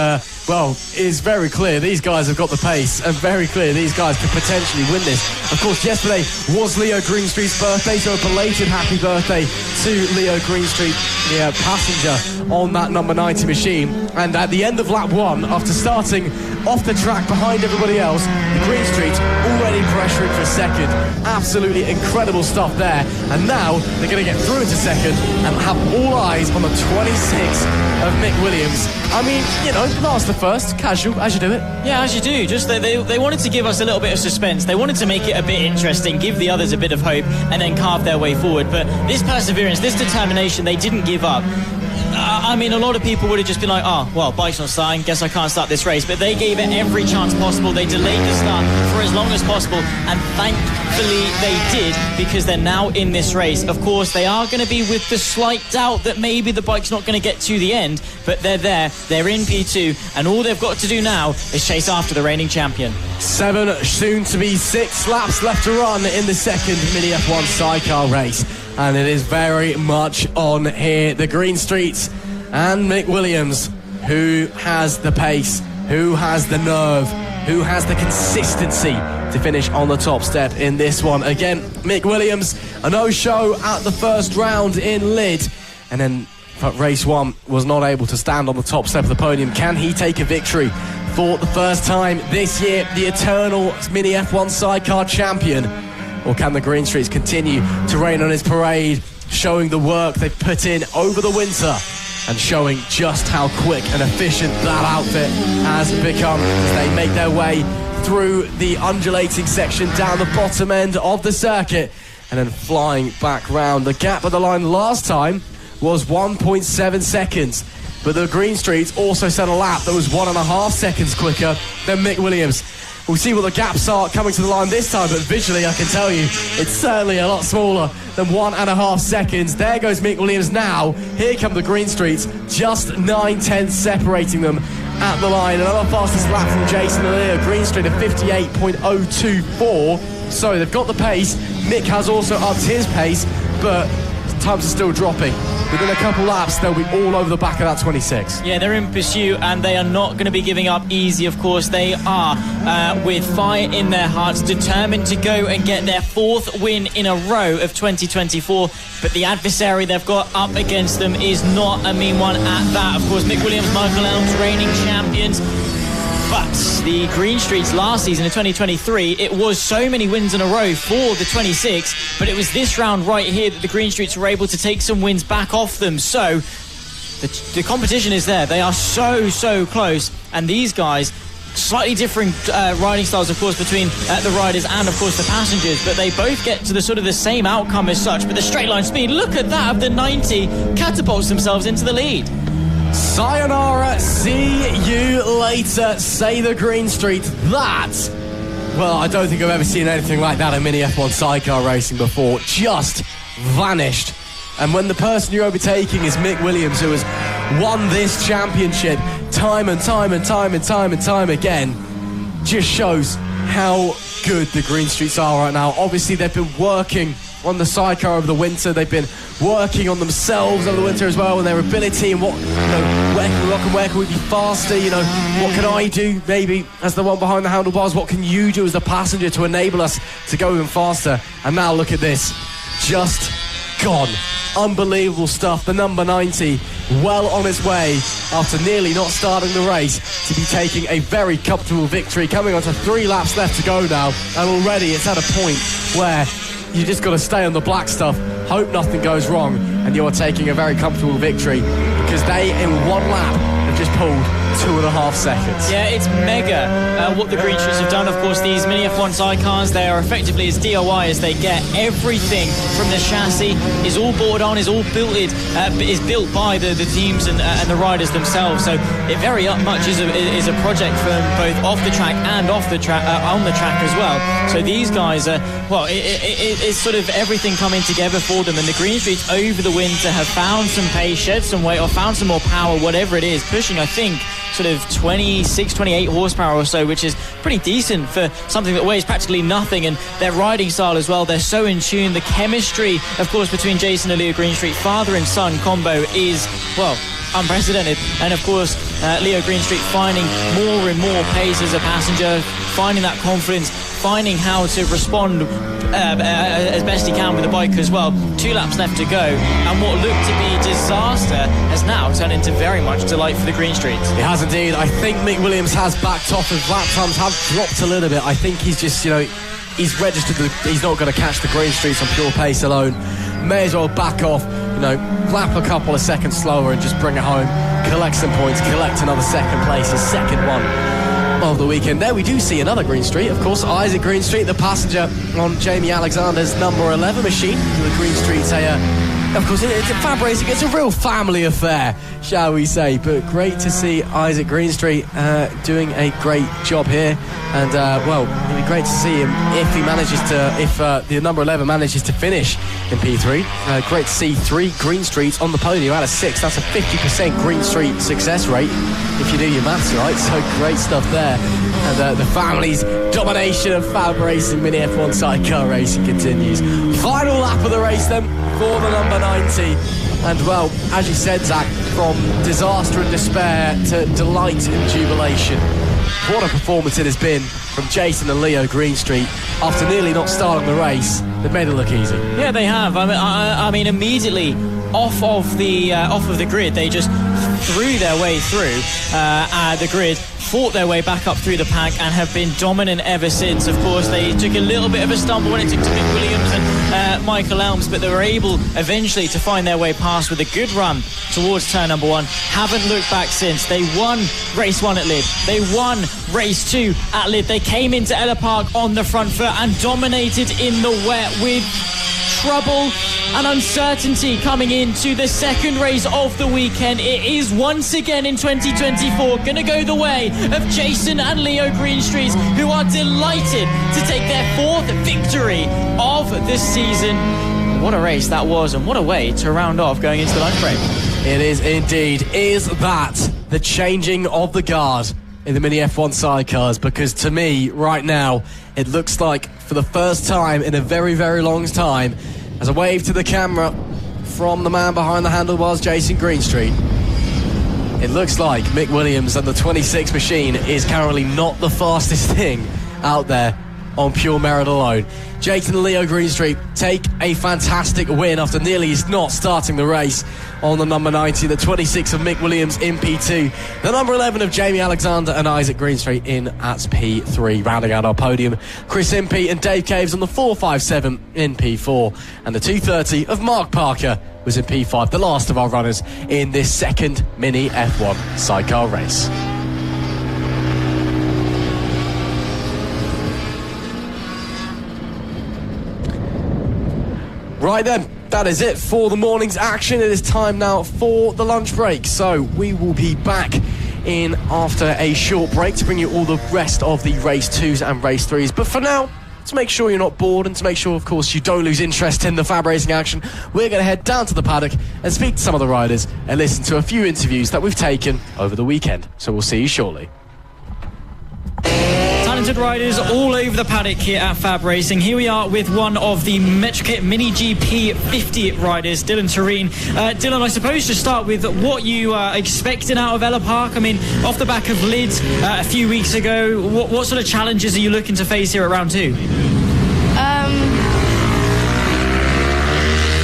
is very clear these guys have got the pace, and very clear these guys could potentially win this. Of course, yesterday was Leo Greenstreet's birthday, so a belated happy birthday to Leo Greenstreet, the passenger on that number 90 machine. And at the end of lap 1, after starting off the track behind everybody else, the Green Streets already pressuring for second. Absolutely incredible stuff there. And now they're going to get through into second and have all eyes on the 26 of Mick Williams. I mean, last the first, casual, as you do it. Yeah, as you do. Just they wanted to give us a little bit of suspense. They wanted to make it a bit interesting, give the others a bit of hope, and then carve their way forward. But this perseverance, this determination, they didn't give up. I mean, a lot of people would have just been like, oh, well, bike's not starting, guess I can't start this race. But they gave it every chance possible. They delayed the start for as long as possible, and thankfully they did, because they're now in this race. Of course, they are going to be with the slight doubt that maybe the bike's not going to get to the end, but they're there, they're in P2, and all they've got to do now is chase after the reigning champion. 7, soon to be 6 laps left to run in the second Mini F1 sidecar race. And it is very much on here. The Green Streets and Mick Williams. Who has the pace? Who has the nerve? Who has the consistency to finish on the top step in this one? Again, Mick Williams, a no-show at the first round in Lid. And then race 1 was not able to stand on the top step of the podium. Can he take a victory for the first time this year? The eternal Mini F1 sidecar champion. Or can the Green Streets continue to rain on his parade, showing the work they've put in over the winter and showing just how quick and efficient that outfit has become as they make their way through the undulating section down the bottom end of the circuit and then flying back round. The gap at the line last time was 1.7 seconds, but the Green Streets also set a lap that was 1.5 seconds quicker than Mick Williams. We'll see what the gaps are coming to the line this time, but visually I can tell you it's certainly a lot smaller than 1.5 seconds. There goes Mick Williams now. Here come the Green Streets, just 9/10 separating them at the line. Another fastest lap from Jason Elliott. Green Street at 58.024. So they've got the pace. Mick has also upped his pace, but times are still dropping. Within a couple laps, they'll be all over the back of that 26. Yeah, they're in pursuit, and they are not going to be giving up easy, of course. They are, with fire in their hearts, determined to go and get their 4th win in a row of 2024. But the adversary they've got up against them is not a mean one at that. Of course, Mick Williams, Michael Elms, reigning champions. But the Green Streets last season in 2023, it was so many wins in a row for the 26, but it was this round right here that the Green Streets were able to take some wins back off them. So the competition is there. They are so close, and these guys, slightly different riding styles, of course, between the riders and, of course, the passengers, but they both get to the sort of the same outcome as such. But the straight line speed, look at that, of the 90 catapults themselves into the lead. Sayonara, see you later, say the Green Street. That, well, I don't think I've ever seen anything like that in mini F1 sidecar racing before. Just vanished. And when the person you're overtaking is Mick Williams, who has won this championship time and time again, just shows how good the Green Streets are right now. Obviously, they've been working on the sidecar over the winter. They've been working on themselves over the winter as well, and their ability and what, where can we be faster? What can I do maybe as the one behind the handlebars? What can you do as the passenger to enable us to go even faster? And now look at this, just gone. Unbelievable stuff. The number 90 well on its way after nearly not starting the race to be taking a very comfortable victory, coming on to 3 laps left to go now, and already it's at a point where you just got to stay on the black stuff, hope nothing goes wrong, and you're taking a very comfortable victory, because they, in 1 lap, have just pulled 2.5 seconds. Yeah, it's mega what the Green Streets have done. Of course, these mini F1 sidecars, they are effectively as DIY as they get. Everything from the chassis is all bought on, is built by the teams and the riders themselves. So it very much is a project for both off the track and on the track as well. So these guys, it's sort of everything coming together for them. And the Green Streets over the winter have found some pace, shed some weight, or found some more power, whatever it is, pushing, I think, sort of 26, 28 horsepower or so, which is pretty decent for something that weighs practically nothing. And their riding style as well, they're so in tune. The chemistry, of course, between Jason and Leo Greenstreet, father and son combo, is, well, unprecedented. And of course, Leo Greenstreet finding more and more pace as a passenger, finding that confidence, finding how to respond as best he can with the bike as well. 2 laps left to go, and what looked to be disaster has now turned into very much delight for the Green Streets. It has indeed. I think Mick Williams has backed off. His lap times have dropped a little bit. I think he's just, he's registered he's not going to catch the Green Streets on pure pace alone. May as well back off, lap a couple of seconds slower and just bring it home, collect some points, collect another second place, his second one of the weekend. There we do see another Green Street, of course, Isaac Greenstreet, the passenger on Jamie Alexander's number 11 machine. The Green Streets, of course, it's a FAB Racing, it's a real family affair, shall we say. But great to see Isaac Greenstreet doing a great job here. And, it'd be great to see him if he manages to, if the number 11 manages to finish in P3. Great to see 3 Green Streets on the podium out of 6. That's a 50% Green Street success rate, if you do your maths right. So great stuff there. And the family's domination of FAB Racing mini F1 sidecar racing continues. Final lap of the race then for the number 90. And, well, as you said, Zach, from disaster and despair to delight and jubilation, what a performance it has been from Jason and Leo Greenstreet. After nearly not starting the race, they've made it look easy. Yeah, they have. I mean, immediately off of the grid, they just threw their way through the grid, fought their way back up through the pack, and have been dominant ever since. Of course, they took a little bit of a stumble when it took to Mick Williams and Michael Elms, but they were able eventually to find their way past with a good run towards turn number 1. Haven't looked back since. They won race 1 at Lid. They won race 2 at Lid. They came into Ellough Park on the front foot and dominated in the wet with trouble and uncertainty coming into the second race of the weekend. It is once again in 2024 going to go the way of Jason and Leo Greenstreet, who are delighted to take their 4th victory of the season. What a race that was, and what a way to round off going into the lunch break. It is indeed. Is that the changing of the guard in the Mini F1 sidecars, because to me, right now, it looks like for the first time in a very, very long time, as I wave to the camera from the man behind the handlebars, Jason Greenstreet, it looks like Mick Williams and the 26 machine is currently not the fastest thing out there on pure merit alone. Jason and Leo Greenstreet take a fantastic win after nearly not starting the race on the number 90, the 26 of Mick Williams in P2, the number 11 of Jamie Alexander and Isaac Greenstreet in at P3. Rounding out our podium, Chris Impey and Dave Caves on the 457 in P4, and the 230 of Mark Parker was in P5, the last of our runners in this second Mini F1 sidecar race. Right then, that is it for the morning's action. It is time now for the lunch break. So we will be back in after a short break to bring you all the rest of the race 2s and race 3s. But for now, to make sure you're not bored and to make sure, of course, you don't lose interest in the FAB Racing action, we're going to head down to the paddock and speak to some of the riders and listen to a few interviews that we've taken over the weekend. So we'll see you shortly. Talented riders all over the paddock here at FAB Racing. Here we are with one of the MotoGP Mini GP 50 riders, Dylan Tureen. Dylan, I suppose to start with what you are expecting out of Ellough Park. I mean, off the back of Lids a few weeks ago, what sort of challenges are you looking to face here at round 2? I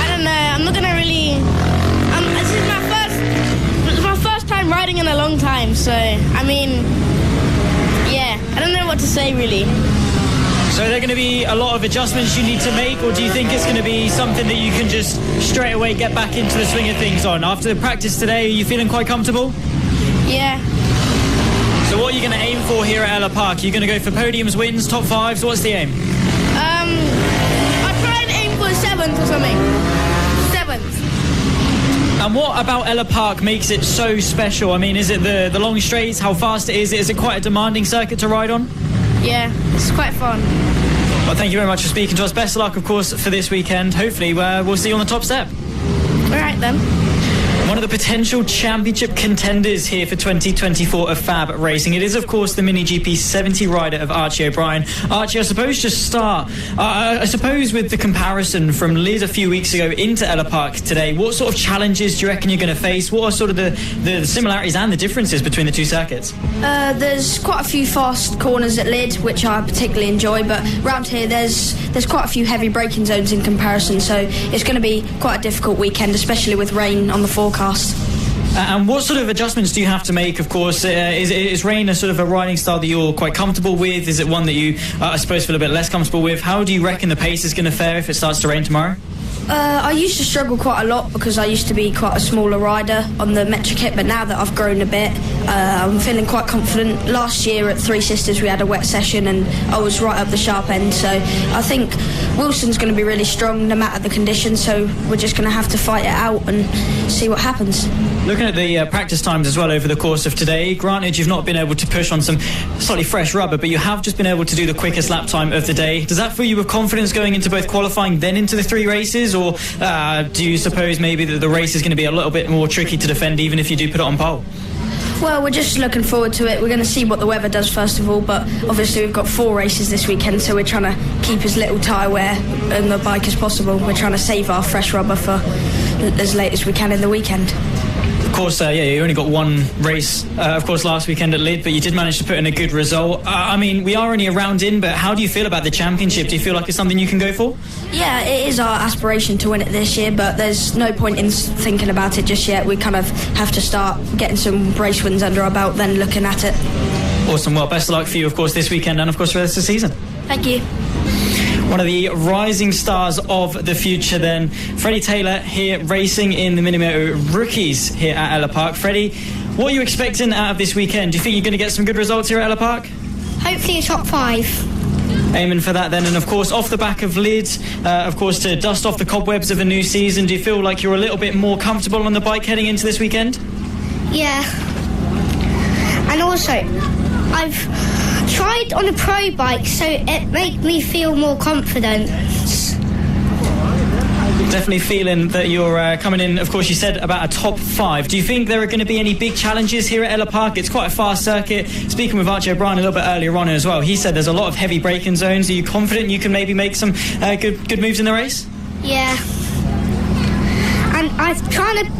don't know. I'm not gonna really. This is my first time riding in a long time, so I mean. Yeah, I don't know what to say really. So are there going to be a lot of adjustments you need to make, or do you think it's going to be something that you can just straight away get back into the swing of things on? After the practice today, are you feeling quite comfortable? Yeah. So what are you going to aim for here at Ellough Park? Are you going to go for podiums, wins, top 5s? What's the aim? I'll try and aim for 7th or something. 7th. And what about Ellough Park makes it so special? I mean, is it the long straights, how fast it is? Is it quite a demanding circuit to ride on? Yeah, it's quite fun. Well, thank you very much for speaking to us. Best of luck, of course, for this weekend. Hopefully, we'll see you on the top step. All right, then. One of the potential championship contenders here for 2024 of FAB Racing. It is, of course, the Mini GP 70 rider of Archie O'Brien. Archie, I suppose just start, I suppose with the comparison from Liz a few weeks ago into Ellough Park today, what sort of challenges do you reckon you're going to face? What are sort of the similarities and the differences between the two circuits? There's quite a few fast corners at Lid, which I particularly enjoy, but round here there's quite a few heavy braking zones in comparison, so it's going to be quite a difficult weekend, especially with rain on the forecast. And what sort of adjustments do you have to make, of course? Is rain a sort of a riding style that you're quite comfortable with? Is it one that you, I suppose, feel a bit less comfortable with? How do you reckon the pace is going to fare if it starts to rain tomorrow? I used to struggle quite a lot because I used to be quite a smaller rider on the Metro kit, but now that I've grown a bit, I'm feeling quite confident. Last year at Three Sisters we had a wet session and I was right up the sharp end, so I think Wilson's going to be really strong no matter the conditions, so we're just going to have to fight it out and see what happens. Looking at the practice times as well over the course of today, granted you've not been able to push on some slightly fresh rubber, but you have just been able to do the quickest lap time of the day. Does that fill you with confidence going into both qualifying then into the 3 races, or do you suppose maybe that the race is going to be a little bit more tricky to defend even if you do put it on pole? Well, we're just looking forward to it. We're going to see what the weather does first of all, but obviously we've got 4 races this weekend, so we're trying to keep as little tyre wear on the bike as possible. We're trying to save our fresh rubber for as late as we can in the weekend. Of course, you only got 1 race, of course, last weekend at Lid, but you did manage to put in a good result. I mean, we are only a round in, but how do you feel about the championship? Do you feel like it's something you can go for? Yeah, it is our aspiration to win it this year, but there's no point in thinking about it just yet. We kind of have to start getting some race wins under our belt, then looking at it. Awesome. Well, best of luck for you, of course, this weekend and, of course, for the rest of the season. Thank you. One of the rising stars of the future then, Freddie Taylor here racing in the Minimoto Rookies here at Ellough Park. Freddie, what are you expecting out of this weekend? Do you think you're going to get some good results here at Ellough Park? Hopefully a top 5. Aiming for that then, and of course off the back of Lids, of course to dust off the cobwebs of a new season, do you feel like you're a little bit more comfortable on the bike heading into this weekend? Yeah. And also, I've tried on a pro bike, so it makes me feel more confident. Definitely feeling that you're coming in, of course, you said about a top 5. Do you think there are going to be any big challenges here at Ellough Park? It's quite a fast circuit. Speaking with Archie O'Brien a little bit earlier on as well, he said there's a lot of heavy braking zones. Are you confident you can maybe make some good moves in the race? Yeah. And I'm trying to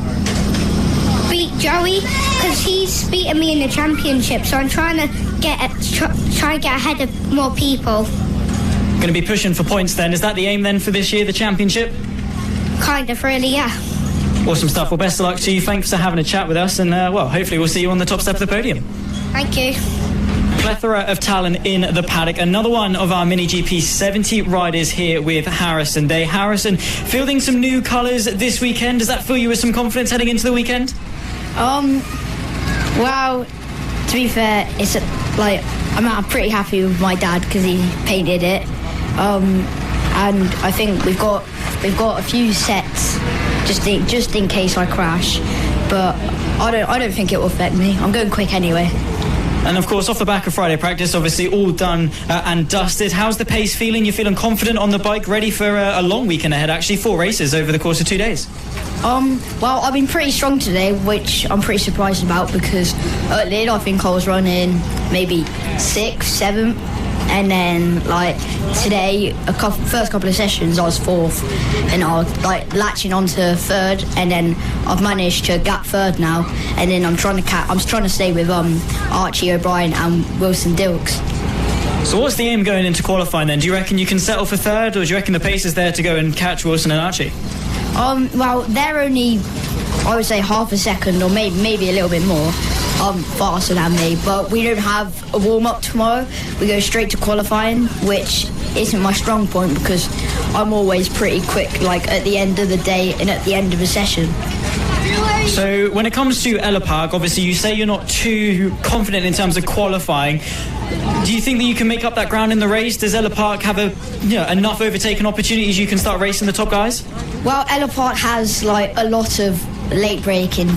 beat Joey because he's beaten me in the championship, so I'm trying to get ahead of more people. Going to be pushing for points then. Is that the aim then for this year, the championship? Kind of, really, yeah. Awesome stuff. Well, best of luck to you. Thanks for having a chat with us, and well, hopefully we'll see you on the top step of the podium. Thank you. Plethora of talent in the paddock. Another one of our Mini GP 70 riders here with Harrison Day. Harrison, fielding some new colours this weekend. Does that fill you with some confidence heading into the weekend? Well, to be fair, it's I'm pretty happy with my dad because he painted it. And I think we've got a few sets just in case I crash, but I don't think it will affect me. I'm going quick anyway. And of course, off the back of Friday practice, obviously all done and dusted. How's the pace feeling? You're feeling confident on the bike, ready for a long weekend ahead, actually, 4 races over the course of 2 days? Well, I've been pretty strong today, which I'm pretty surprised about because at Lid I think I was running maybe 6th, 7th, and then today, first couple of sessions I was 4th, and I was latching onto 3rd, and then I've managed to gap 3rd now, and then I'm trying to stay with Archie O'Brien and Wilson Dilks. So what's the aim going into qualifying then? Do you reckon you can settle for 3rd, or do you reckon the pace is there to go and catch Wilson and Archie? Well, they're only, I would say, half a second or maybe a little bit more faster than me, but we don't have a warm-up tomorrow. We go straight to qualifying, which isn't my strong point because I'm always pretty quick, at the end of the day and at the end of a session. So when it comes to Ellough Park, obviously you say you're not too confident in terms of qualifying. Do you think that you can make up that ground in the race? Does Ellough Park have enough overtaking opportunities you can start racing the top guys? Well, Ellough Park has a lot of late braking,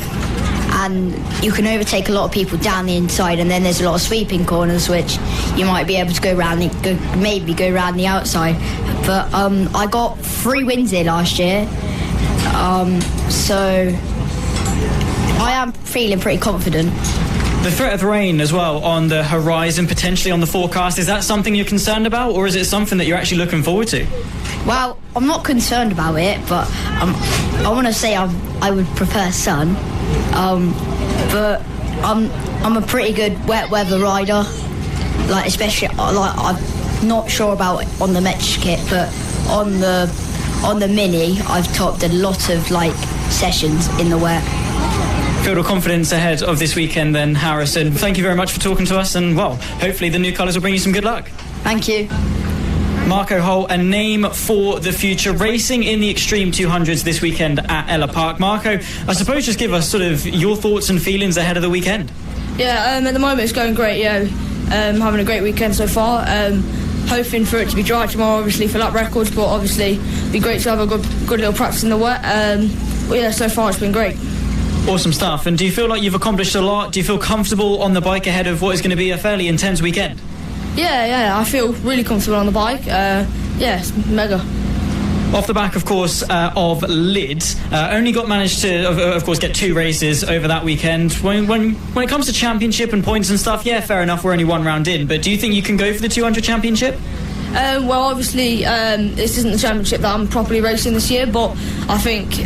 and you can overtake a lot of people down the inside, and then there's a lot of sweeping corners which you might be able to go around the outside. But I got 3 wins here last year, so I am feeling pretty confident. The threat of rain as well on the horizon, potentially on the forecast, is that something you're concerned about, or is it something that you're actually looking forward to? Well, I'm not concerned about it, but I want to say I would prefer sun. But I'm a pretty good wet weather rider. Especially I'm not sure about on the Metch kit, but on the Mini, I've topped a lot of sessions in the wet. Filled with confidence ahead of this weekend then, Harrison. Thank you very much for talking to us, and well, hopefully the new colours will bring you some good luck. Thank you. Marco Holt, a name for the future, racing in the Extreme 200s this weekend at Ellough Park. Marco, I suppose just give us sort of your thoughts and feelings ahead of the weekend. Yeah, at the moment it's going great, having a great weekend so far. Hoping for it to be dry tomorrow, obviously, for lap records, but obviously it'd be great to have a good little practice in the wet. But yeah, so far it's been great. Awesome stuff. And do you feel like you've accomplished a lot? Do you feel comfortable on the bike ahead of what is going to be a fairly intense weekend? Yeah, I feel really comfortable on the bike. It's mega. Off the back, of course, of Lid, only managed to, of course, get 2 races over that weekend. When it comes to championship and points and stuff, yeah, fair enough, we're only 1 round in. But do you think you can go for the 200 championship? Well, obviously, this isn't the championship that I'm properly racing this year, but I think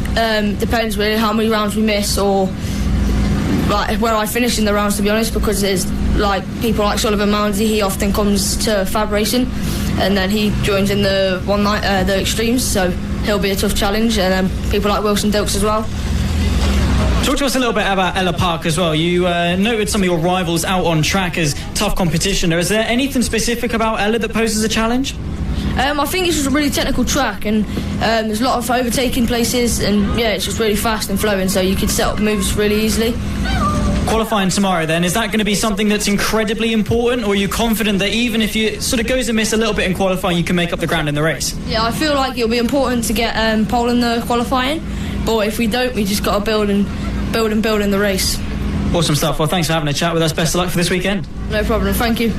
depends really how many rounds we miss or where I finish in the rounds, to be honest, because there's people like Sullivan Mounsey, he often comes to FAB-Racing and then he joins in the the Extremes, so he'll be a tough challenge, and then people like Wilson Dilks as well. Talk to us a little bit about Ellough Park as well. You noted some of your rivals out on track as tough competition. Is there anything specific about Ellough that poses a challenge? I think it's just a really technical track, and there's a lot of overtaking places, and yeah, it's just really fast and flowing, so you could set up moves really easily. Qualifying tomorrow then, is that going to be something that's incredibly important, or are you confident that even if you sort of goes and miss a little bit in qualifying, you can make up the ground in the race? Yeah, I feel like it'll be important to get pole in the qualifying, but if we don't, we just got to build in the race. Awesome stuff. Well, thanks for having a chat with us. Best of luck for this weekend. No problem. Thank you.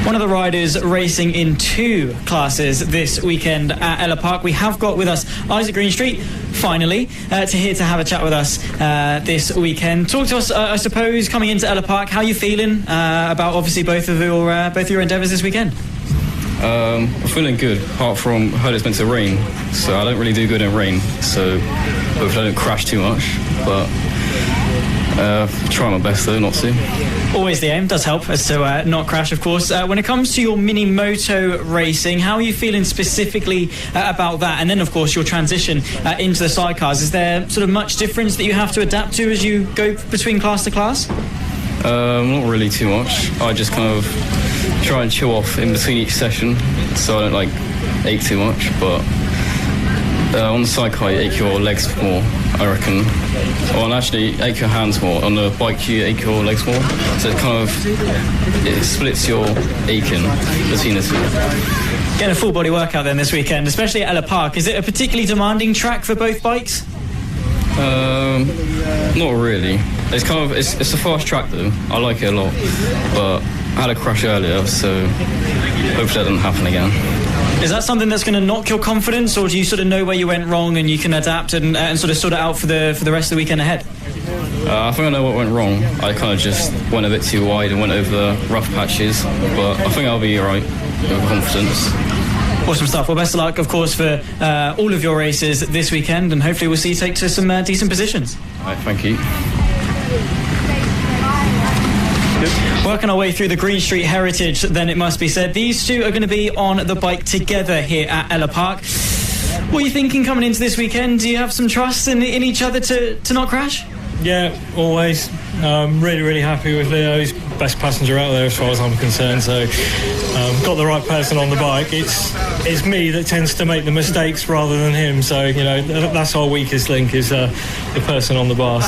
One of the riders racing in 2 classes this weekend at Ellough Park. We have got with us Isaac Greenstreet, finally, to have a chat with us this weekend. Talk to us, I suppose, coming into Ellough Park, how are you feeling about obviously both of your endeavours this weekend? I'm feeling good, apart from heard it's meant to rain, so I don't really do good in rain, so hopefully I don't crash too much, but try my best though not to. Always the aim, does help as to not crash, of course. When it comes to your mini moto racing, how are you feeling specifically about that? And then, of course, your transition into the sidecars. Is there sort of much difference that you have to adapt to as you go between class to class? Not really too much. I just kind of try and chill off in between each session, so I don't ache too much. But on the sidecar, you ache your legs more, I reckon. Well, actually, ache your hands more. On the bike, you ache your legs more. So it splits your aching between the two. Getting a full body workout then this weekend, especially at Ellough Park. Is it a particularly demanding track for both bikes? Not really. It's a fast track though. I like it a lot, but I had a crash earlier, so hopefully that doesn't happen again. Is that something that's going to knock your confidence, or do you sort of know where you went wrong and you can adapt and sort of sort it out for the rest of the weekend ahead? I think I know what went wrong. I kind of just went a bit too wide and went over the rough patches, but I think I'll be alright with confidence. Awesome stuff. Well, best of luck, of course, for all of your races this weekend, and hopefully we'll see you take to some decent positions. All right, thank you. Working our way through the Greenstreet heritage, then it must be said, these two are going to be on the bike together here at Ellough Park. What are you thinking coming into this weekend? Do you have some trust in each other to not crash? Yeah, always. Really, really happy with Leo. He's best passenger out there as far as I'm concerned. So, got the right person on the bike. It's me that tends to make the mistakes rather than him. So, that's our weakest link is the person on the bars.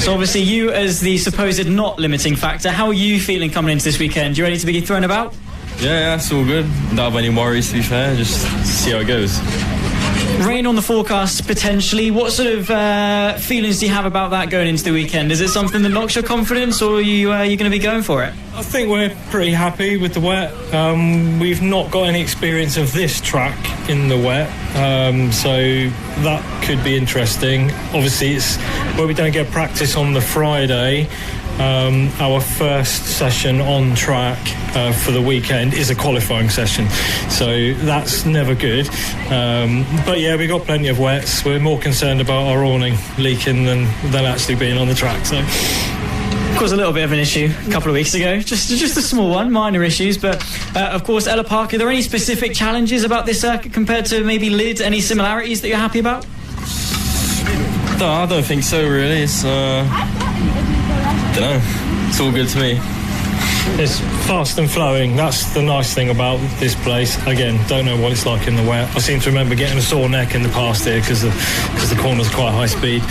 So, obviously, you as the supposed not limiting factor, how are you feeling coming into this weekend? You ready to be thrown about? Yeah, it's all good. Don't have any worries, to be fair. Just see how it goes. Rain on the forecast, potentially. What sort of feelings do you have about that going into the weekend? Is it something that knocks your confidence, or are you going to be going for it? I think we're pretty happy with the wet. We've not got any experience of this track in the wet, so that could be interesting. Obviously, it's where we don't get practice on the Friday. Our first session on track for the weekend is a qualifying session, so that's never good. But yeah, we've got plenty of wets. We're more concerned about our awning leaking than actually being on the track. So, of course, a little bit of an issue a couple of weeks ago, just a small one, minor issues. But of course, Ellough Park, are there any specific challenges about this circuit compared to maybe Lid? Any similarities that you're happy about? No, I don't think so. Really, it's don't know. It's all good to me. It's fast and flowing. That's the nice thing about this place. Again, don't know what it's like in the wet. I seem to remember getting a sore neck in the past here because the corners are quite high speed.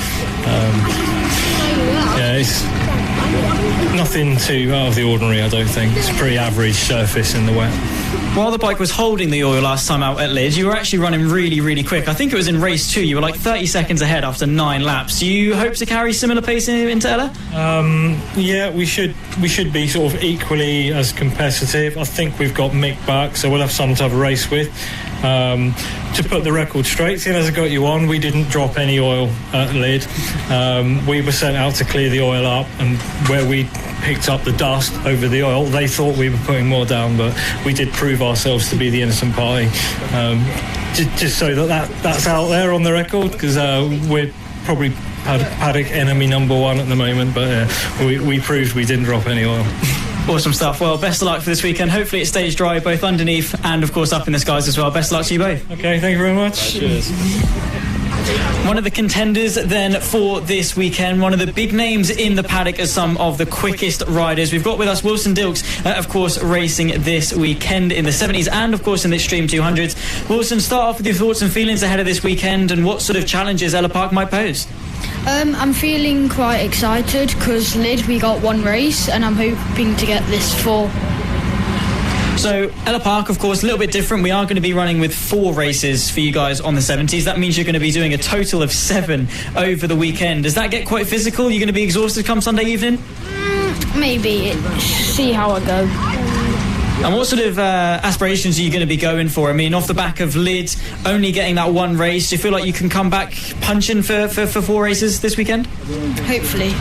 Yeah, it's nothing too out of the ordinary, I don't think. It's a pretty average surface in the wet. While the bike was holding the oil last time out at Lid, you were actually running really, really quick. I think it was in race 2. You were like 30 seconds ahead after 9 laps. Do you hope to carry similar pace into Ellough? Yeah, we should be sort of equally as competitive. I think we've got Mick back, so we'll have someone to have a race with. To put the record straight, seeing as I got you on, we didn't drop any oil at Lid. We were sent out to clear the oil up, and where we picked up the dust over the oil, they thought we were putting more down, but we did prove ourselves to be the innocent party. Just so that's out there on the record, because we're probably paddock enemy number 1 at the moment, but we proved we didn't drop any oil. Awesome stuff. Well, best of luck for this weekend. Hopefully it stays dry both underneath and, of course, up in the skies as well. Best of luck to you both. Okay, thank you very much. Cheers. One of the contenders then for this weekend, one of the big names in the paddock as some of the quickest riders. We've got with us Wilson Dilks, of course, racing this weekend in the 70s and, of course, in the Extreme 200s. Wilson, start off with your thoughts and feelings ahead of this weekend and what sort of challenges Ellough Park might pose. I'm feeling quite excited because Lid, we got 1 race and I'm hoping to get this 4. So, Ellough Park, of course, a little bit different. We are going to be running with 4 races for you guys on the 70s. That means you're going to be doing a total of 7 over the weekend. Does that get quite physical? You're going to be exhausted come Sunday evening? Maybe. See how I go. And what sort of aspirations are you going to be going for? I mean, off the back of Lid only getting that one race, do you feel like you can come back punching for 4 races this weekend? Hopefully.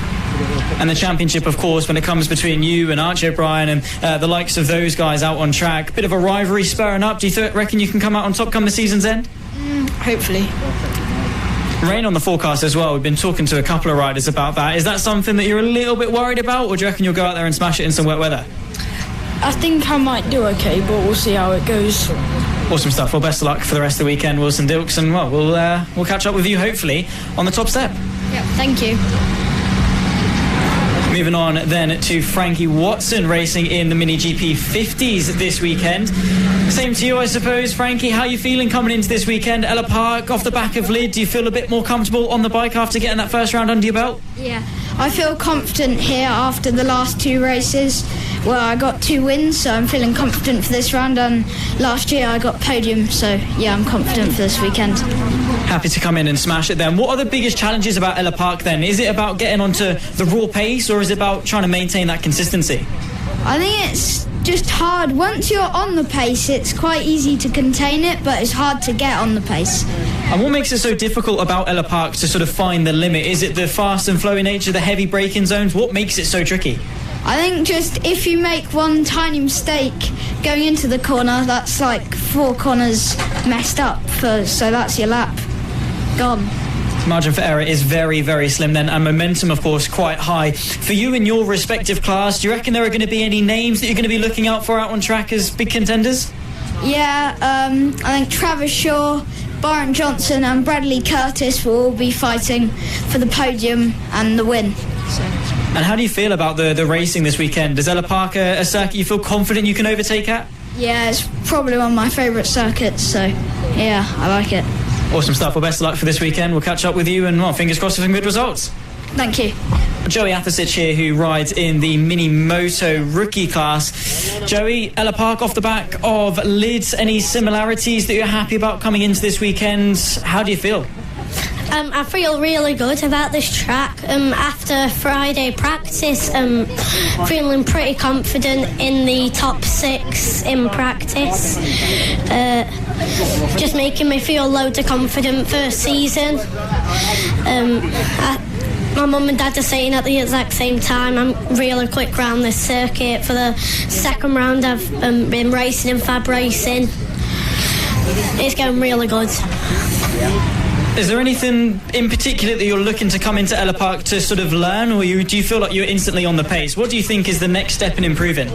And the championship, of course, when it comes between you and Archie O'Brien and the likes of those guys out on track, bit of a rivalry spurring up. Do you reckon you can come out on top come the season's end? Hopefully. Rain on the forecast as well. We've been talking to a couple of riders about that. Is that something that you're a little bit worried about, or do you reckon you'll go out there and smash it in some wet weather? I think I might do okay, but we'll see how it goes. Awesome stuff. Well, best of luck for the rest of the weekend, Wilson Dilks, and well, we'll catch up with you hopefully on the top step. Yeah, thank you. Moving on then to Frankie Watson racing in the Mini GP 50s this weekend. Same to you, I suppose, Frankie. How are you feeling coming into this weekend? Ellough Park off the back of Lid. Do you feel a bit more comfortable on the bike after getting that first round under your belt? Yeah, I feel confident here after the last 2 races. Well, I got 2 wins, so I'm feeling confident for this round. And last year I got podium, so yeah, I'm confident for this weekend. Happy to come in and smash it then. What are the biggest challenges about Ellough Park then? Is it about getting onto the raw pace, or is it about trying to maintain that consistency? I think it's just hard. Once you're on the pace, it's quite easy to contain it, but it's hard to get on the pace. And what makes it so difficult about Ellough Park to sort of find the limit? Is it the fast and flowing nature, the heavy braking zones? What makes it so tricky? I think just if you make one tiny mistake going into the corner, that's like 4 corners messed up, so that's your lap gone. Margin for error is very, very slim then, and momentum, of course, quite high. For you in your respective class, do you reckon there are going to be any names that you're going to be looking out for out on track as big contenders? Yeah, I think Travis Shaw, Byron Johnson and Bradley Curtis will all be fighting for the podium and the win. And how do you feel about the racing this weekend? Is Ellough Park a circuit you feel confident you can overtake at? Yeah, it's probably one of my favourite circuits, so yeah, I like it. Awesome stuff. Well, best of luck for this weekend. We'll catch up with you and, well, fingers crossed for some good results. Thank you. Joey Athasich here, who rides in the Mini Moto rookie class. Joey, Ellough Park off the back of Lids. Any similarities that you're happy about coming into this weekend? How do you feel? I feel really good about this track. After Friday practice, feeling pretty confident in the top 6 in practice. Just making me feel loads of confident for season. My mum and dad are saying at the exact same time I'm really quick round this circuit. For the second round I've been racing in FAB-Racing. It's going really good. Is there anything in particular that you're looking to come into Ellough Park to sort of learn, or do you feel like you're instantly on the pace? What do you think is the next step in improving?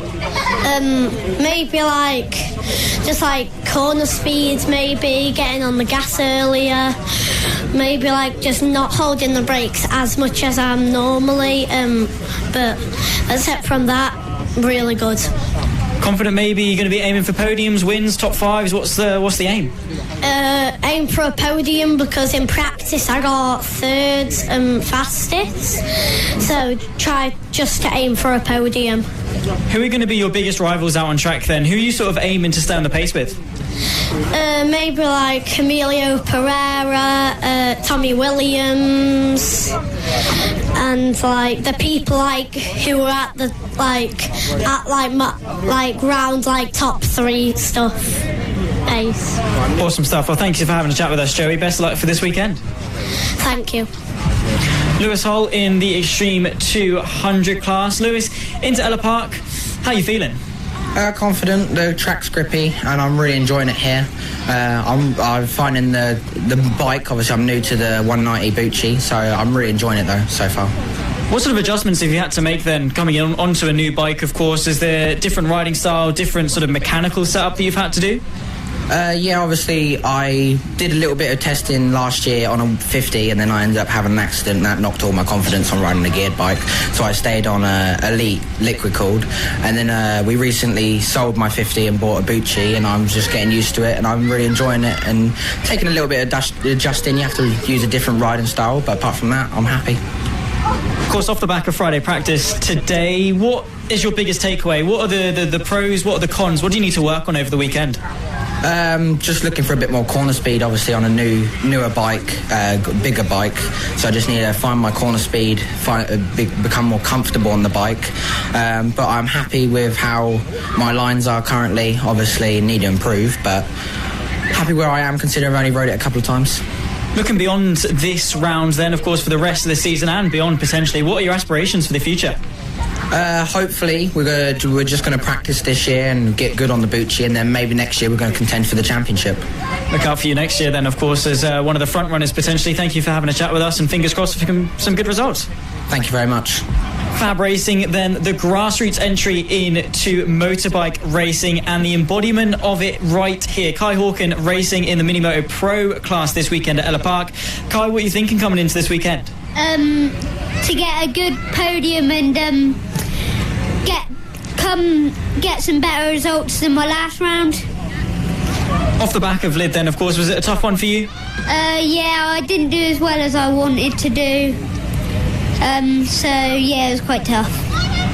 Maybe just corner speeds, maybe getting on the gas earlier, maybe just not holding the brakes as much as I'm normally, but except from that, really good. Confident maybe you're going to be aiming for podiums, wins, top 5s? What's the aim? Aim for a podium, because in practice I got 3rd and fastest, so try just to aim for a podium. Who are going to be your biggest rivals out on track then? Who are you sort of aiming to stay on the pace with? Maybe Emilio Pereira, Tommy Williams, and the people who are at the round top 3 stuff. Ace. Awesome stuff. Well, thank you for having a chat with us, Joey. Best of luck for this weekend. Thank you. Lewis Hull in the Extreme 200 class. Lewis, into Ellough Park. How are you feeling? Confident. The track's grippy and I'm really enjoying it here. I'm finding the bike, obviously I'm new to the 190 Bucci, so I'm really enjoying it though so far. What sort of adjustments have you had to make then, coming onto a new bike, of course? Is there different riding style, different sort of mechanical setup that you've had to do? Yeah, obviously I did a little bit of testing last year on a 50 and then I ended up having an accident and that knocked all my confidence on riding a geared bike, so I stayed on a Elite liquid cooled, and then we recently sold my 50 and bought a Bucci, and I'm just getting used to it and I'm really enjoying it and taking a little bit of adjusting. You have to use a different riding style, but apart from that I'm happy. Of course, off the back of Friday practice today, what is your biggest takeaway? What are the pros, what are the cons? What do you need to work on over the weekend? Just looking for a bit more corner speed, obviously on a newer bike, bigger bike. So I just need to find my corner speed, become more comfortable on the bike. But I'm happy with how my lines are currently. Obviously need to improve, but happy where I am considering I've only rode it a couple of times. Looking beyond this round then, of course, for the rest of the season and beyond potentially, what are your aspirations for the future? Hopefully we're just going to practice this year and get good on the Bucci, and then maybe next year we're going to contend for the championship. Look out for you next year then, of course, as one of the front runners potentially. Thank you for having a chat with us, and fingers crossed for some good results. Thank you very much. FAB-Racing then, the grassroots entry into motorbike racing and the embodiment of it right here. Kai Hawken racing in the Mini Moto Pro class this weekend at Ellough Park. Kai, what are you thinking coming into this weekend? To get a good podium and get some better results than my last round. Off the back of Lid then, of course, was it a tough one for you? Yeah, I didn't do as well as I wanted to do. So yeah, it was quite tough.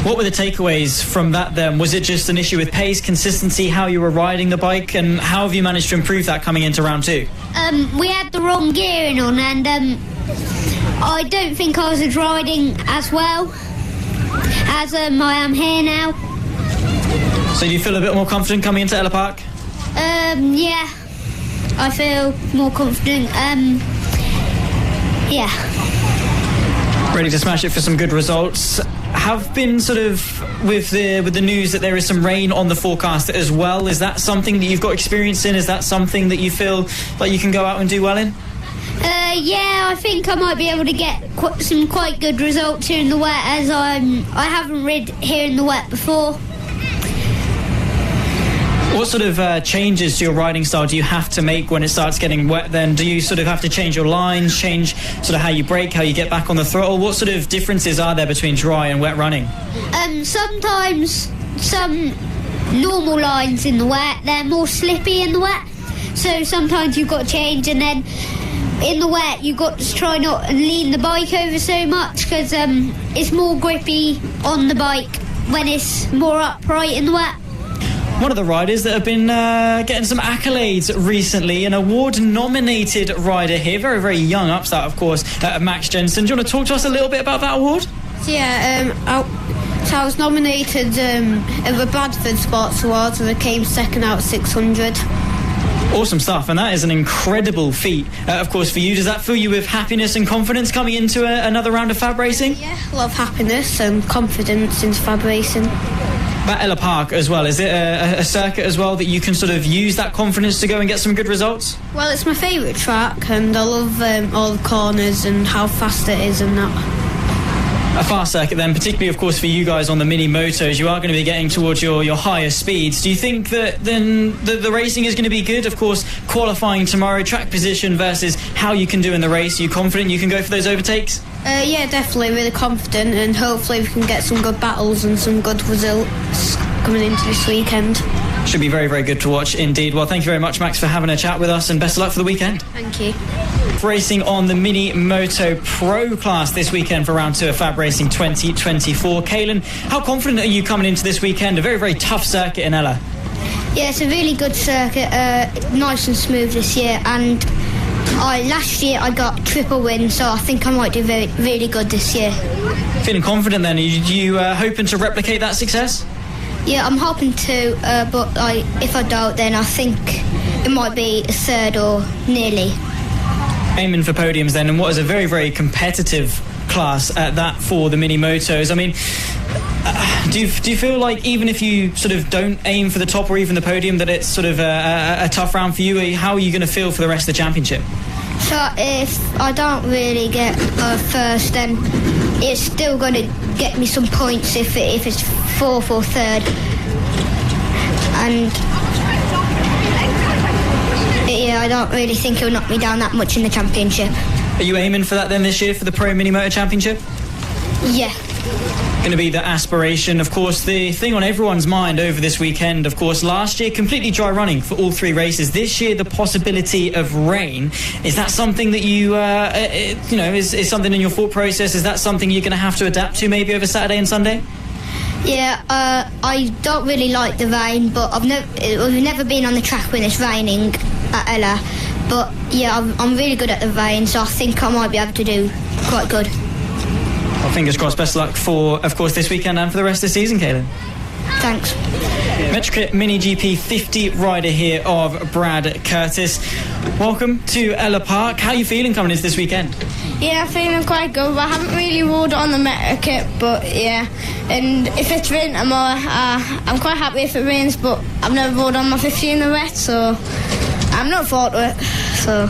What were the takeaways from that then? Was it just an issue with pace, consistency, how you were riding the bike, and how have you managed to improve that coming into round two? We had the wrong gearing on, and I don't think I was riding as well as I am here now. So do you feel a bit more confident coming into Ellough Park? Yeah, I feel more confident. Yeah. Ready to smash it for some good results. Have been sort of with the news that there is some rain on the forecast as well. Is that something that you've got experience in? Is that something that you feel like you can go out and do well in? Yeah, I think I might be able to get some quite good results here in the wet, as I haven't rid here in the wet before. What sort of changes to your riding style do you have to make when it starts getting wet then? Do you sort of have to change your lines, change sort of how you brake, how you get back on the throttle? What sort of differences are there between dry and wet running? Sometimes some normal lines in the wet, they're more slippy in the wet. So sometimes you've got to change, and then in the wet you've got to try not to lean the bike over so much, because it's more grippy on the bike when it's more upright in the wet. One of the riders that have been getting some accolades recently, an award-nominated rider here, very, very young upstart, of course, Max Jensen. Do you want to talk to us a little bit about that award? Yeah, I was nominated in the Bradford Sports Awards, and I came second out of 600. Awesome stuff, and that is an incredible feat, of course, for you. Does that fill you with happiness and confidence coming into another round of FAB Racing? Yeah, a lot of happiness and confidence in FAB Racing. About Ellough Park as well, is it a circuit as well that you can sort of use that confidence to go and get some good results? Well, it's my favourite track, and I love all the corners and how fast it is and that. A fast circuit then, particularly of course for you guys on the mini motos. You are going to be getting towards your higher speeds. Do you think that then the racing is going to be good? Of course, qualifying tomorrow, track position versus how you can do in the race. Are you confident you can go for those overtakes? Yeah, definitely, really confident, and hopefully we can get some good battles and some good results coming into this weekend. Should be very, very good to watch indeed. Well, thank you very much, Max, for having a chat with us, and best of luck for the weekend. Thank you. Racing on the Mini Moto Pro class this weekend for round 2 of FAB Racing 2024. Kaylin, how confident are you coming into this weekend? A very, very tough circuit in Ellough. Yeah, it's a really good circuit, nice and smooth this year, and last year I got triple win, so I think I might do really good this year. Feeling confident then? Are you hoping to replicate that success? Yeah, I'm hoping to, but if I don't, then I think it might be a third or nearly. Aiming for podiums then, and what is a very, very competitive class at that for the mini motos. I mean, do you feel like even if you sort of don't aim for the top or even the podium, that it's sort of a tough round for you? How are you going to feel for the rest of the championship? So if I don't really get first, then it's still going to get me some points if it's fourth or third. And yeah, I don't really think it'll knock me down that much in the championship. Are you aiming for that then this year for the Pro Mini Moto Championship? Yeah. Going to be the aspiration. Of course, the thing on everyone's mind over this weekend, of course, last year completely dry running for all 3 races. This year the possibility of rain. Is that something that you is something in your thought process? Is that something you're going to have to adapt to maybe over Saturday and Sunday? Yeah, I don't really like the rain, but we've never been on the track when it's raining at Ellough. But yeah, I'm really good at the rain, so I think I might be able to do quite good. Well, fingers crossed. Best of luck for, of course, this weekend and for the rest of the season, Kaylin. Thanks. MotoGP Mini GP 50 rider here of Brad Curtis. Welcome to Ellough Park. How are you feeling coming into this weekend? Yeah, feeling quite good. I haven't really rode on the MotoGP, but yeah. And if it's winter more, I'm quite happy if it rains, but I've never rode on my 50 in the wet, so I'm not forward to it. So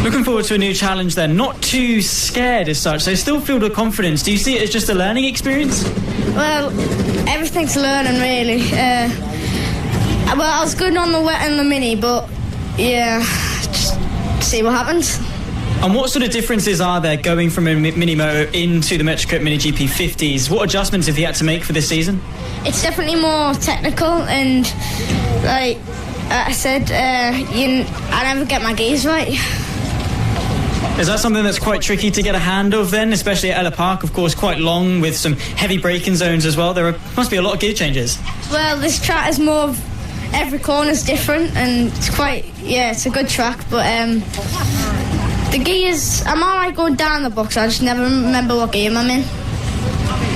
looking forward to a new challenge then. Not too scared as such, so still filled with confidence. Do you see it as just a learning experience? Well, everything's learning really. Well, I was good on the wet and the mini, but yeah, just see what happens. And what sort of differences are there going from a mini moto into the MotoGP Mini GP 50s? What adjustments have you had to make for this season? It's definitely more technical, and like I said, I never get my gears right. Is that something that's quite tricky to get a hand of then, especially at Ellough Park, of course, quite long with some heavy braking zones as well? Must be a lot of gear changes. Well, this track is more of every corner's different, and it's quite, yeah, it's a good track, but the gears, I'm alright going down the box, I just never remember what gear I'm in.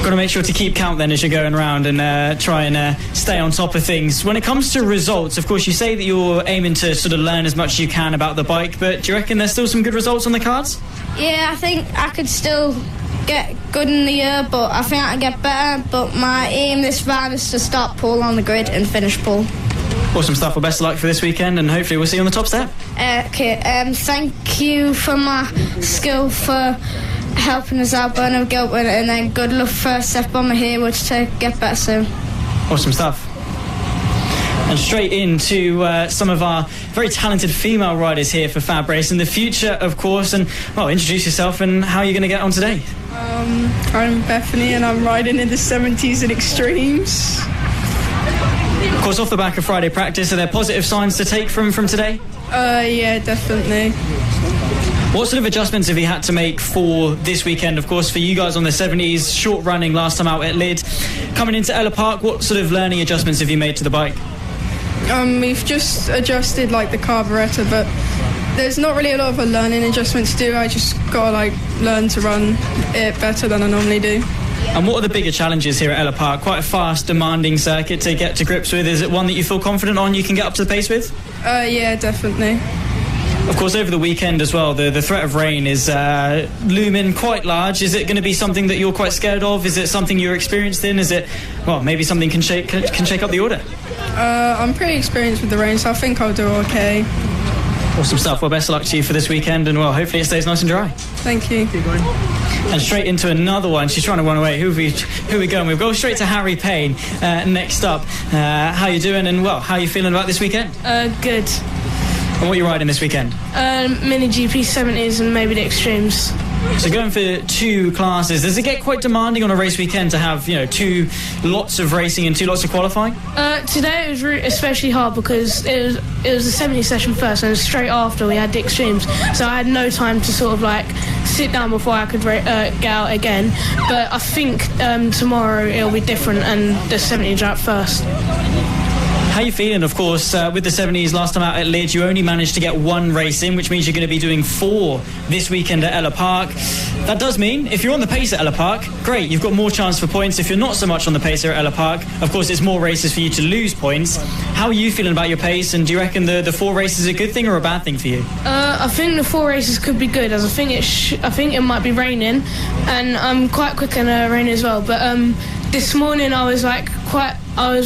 Got to make sure to keep count then as you're going around and try and stay on top of things. When it comes to results, of course, you say that you're aiming to sort of learn as much as you can about the bike, but do you reckon there's still some good results on the cards? Yeah, I think I could still get good in the year, but I think I can get better. But my aim this round is to start pole on the grid and finish pole. Awesome stuff. Well, best of luck for this weekend, and hopefully we'll see you on the top step. Okay, thank you for my skill for helping us out, Bernard Gilbert, and then good luck for Seth Bomber here, which to get better soon. Awesome stuff. And straight into some of our very talented female riders here for FAB-Racing. The future, of course, and, well, introduce yourself and how you're going to get on today. I'm Bethany, and I'm riding in the 70s and Extremes. Of course, off the back of Friday practice, are there positive signs to take from today? Yeah, definitely. What sort of adjustments have you had to make for this weekend? Of course, for you guys on the 70s, short running last time out at Lid. Coming into Ellough Park, what sort of learning adjustments have you made to the bike? We've just adjusted like the carburetor, but there's not really a lot of a learning adjustment to do. I just gotta learn to run it better than I normally do. And what are the bigger challenges here at Ellough Park? Quite a fast, demanding circuit to get to grips with. Is it one that you feel confident on, you can get up to the pace with? Yeah, definitely. Of course, over the weekend as well, the threat of rain is looming quite large. Is it going to be something that you're quite scared of? Is it something you're experienced in? Is it, well, maybe something can shake up the order? I'm pretty experienced with the rain, so I think I'll do okay. Awesome stuff. Well, best of luck to you for this weekend, and, well, hopefully it stays nice and dry. Thank you. Keep going. And straight into another one. She's trying to run away. Who are we going with? We'll go straight to Harry Payne next up. How you doing, and, well, how are you feeling about this weekend? Good. And what are you riding this weekend? Mini GP 70s and maybe the Extremes. So going for two classes, does it get quite demanding on a race weekend to have, two lots of racing and two lots of qualifying? Today it was especially hard because it was a 70 session first, and straight after we had the Extremes, so I had no time to sort of sit down before I could get out again. But I think tomorrow it'll be different, and the 70s are out first. How are you feeling? Of course, with the 70s last time out at Leeds, you only managed to get one race in, which means you're going to be doing 4 this weekend at Ellough Park. That does mean, if you're on the pace at Ellough Park, great, you've got more chance for points. If you're not so much on the pace here at Ellough Park, of course, it's more races for you to lose points. How are you feeling about your pace, and do you reckon the 4 races is a good thing or a bad thing for you? I think the 4 races could be good, as I think it might be raining, and I'm quite quick in the rain as well. But this morning I was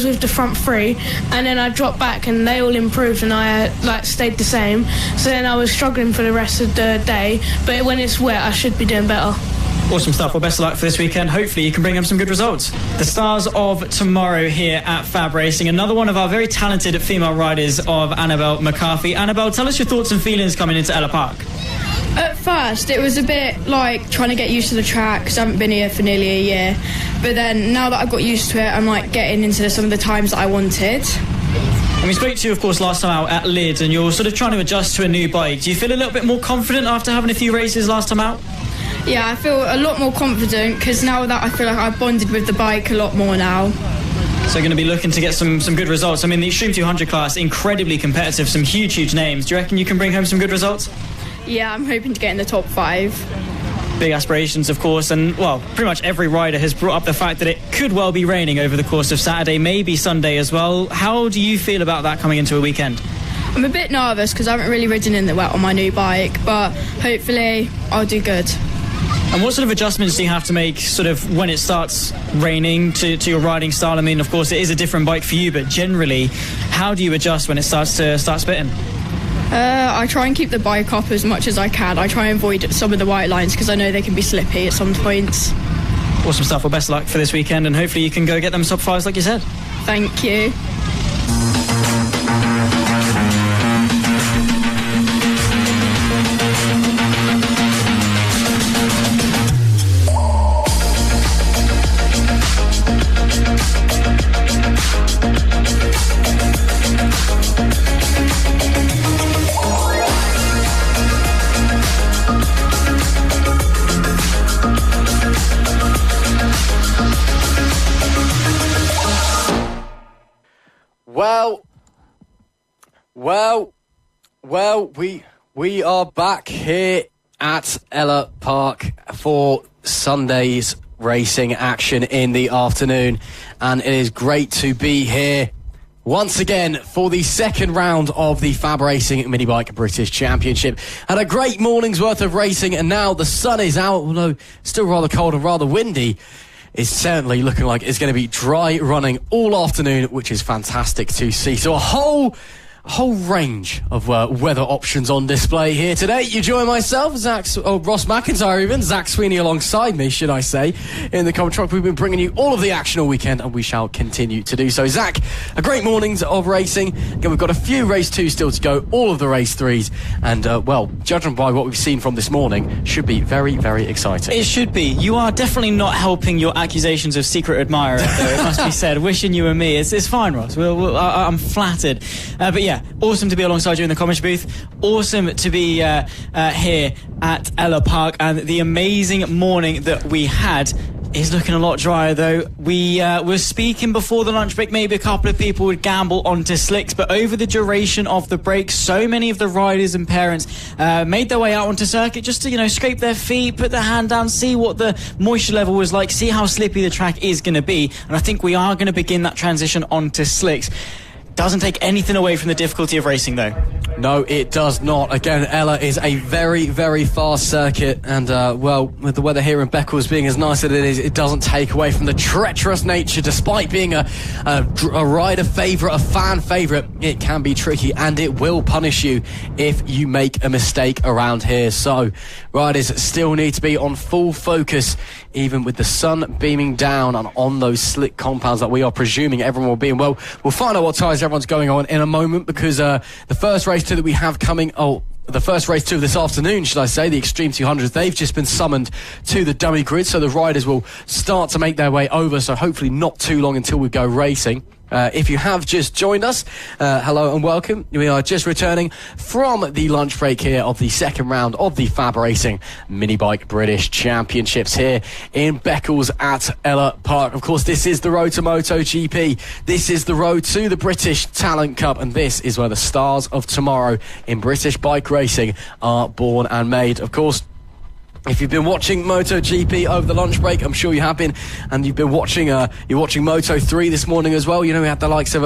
with the front 3, and then I dropped back and they all improved, and I stayed the same. So then I was struggling for the rest of the day, but when it's wet I should be doing better. Awesome stuff. Well, best of luck for this weekend. Hopefully you can bring up some good results. The stars of tomorrow here at FAB-Racing. Another one of our very talented female riders of Annabelle McCarthy. Annabelle, tell us your thoughts and feelings coming into Ellough Park. At first, it was a bit like trying to get used to the track because I haven't been here for nearly a year. But then, now that I've got used to it, I'm getting into some of the times that I wanted. And we spoke to you, of course, last time out at Lid, and you're sort of trying to adjust to a new bike. Do you feel a little bit more confident after having a few races last time out? Yeah, I feel a lot more confident because now that I feel like I've bonded with the bike a lot more now. So going to be looking to get some good results. I mean, the Extreme 200 class, incredibly competitive, some huge names. Do you reckon you can bring home some good results? Yeah, I'm hoping to get in the top 5. Big aspirations, of course, and, well, pretty much every rider has brought up the fact that it could well be raining over the course of Saturday, maybe Sunday as well. How do you feel about that coming into a weekend? I'm a bit nervous because I haven't really ridden in the wet on my new bike, but hopefully I'll do good. And what sort of adjustments do you have to make sort of when it starts raining to your riding style? I mean, of course, it is a different bike for you, but generally, how do you adjust when it starts spitting? I try and keep the bike up as much as I can. I try and avoid some of the white lines because I know they can be slippy at some points. Awesome stuff. Well, best of luck for this weekend, and hopefully you can go get them top 5s like you said. Thank you. Well, we are back here at Ellough Park for Sunday's racing action in the afternoon, and it is great to be here once again for the second round of the FAB-Racing Minibike British Championship. Had a great morning's worth of racing, and now the sun is out, although still rather cold and rather windy. It's certainly looking like it's going to be dry running all afternoon, which is fantastic to see. So a whole range of weather options on display here today. You join myself, Ross McIntyre even, Zach Sweeney alongside me, should I say, in the commentary truck. We've been bringing you all of the action all weekend, and we shall continue to do so. Zach, a great mornings of racing. Again, we've got a few race 2s still to go, all of the race 3s, and, well, judging by what we've seen from this morning, should be very, very exciting. It should be. You are definitely not helping your accusations of secret admirer, though, it must be said. Wishing you and me. It's fine, Ross. I'm flattered. But yeah, awesome to be alongside you in the commentary booth. Awesome to be here at Ellough Park, and the amazing morning that we had is looking a lot drier, though. We were speaking before the lunch break, maybe a couple of people would gamble onto slicks, but over the duration of the break, so many of the riders and parents made their way out onto circuit just to, scrape their feet, put their hand down, see what the moisture level was like, see how slippy the track is going to be, and I think we are going to begin that transition onto slicks. Doesn't take anything away from the difficulty of racing, though. No, it does not. Again, Ellough is a very, very fast circuit, and, well, with the weather here in Beccles being as nice as it is, it doesn't take away from the treacherous nature. Despite being a rider favourite, a fan favourite, it can be tricky, and it will punish you if you make a mistake around here. So, riders still need to be on full focus, even with the sun beaming down and on those slick compounds that we are presuming everyone will be in. Well, we'll find out what tyres everyone's going on in a moment, because the first race 2 that we have coming, the first race 2 of this afternoon, should I say, the Extreme 200s, they've just been summoned to the dummy grid, so the riders will start to make their way over, so hopefully not too long until we go racing. If you have just joined us, hello and welcome. We are just returning from the lunch break here of the second round of the FAB-Racing Minibike British Championships here in Beccles at Ellough Park. Of course, this is the road to MotoGP. This is the road to the British Talent Cup, and this is where the stars of tomorrow in British bike racing are born and made. Of course, if you've been watching MotoGP over the lunch break, I'm sure you have been, and you've been watching, you're watching Moto3 this morning as well. We had the likes of,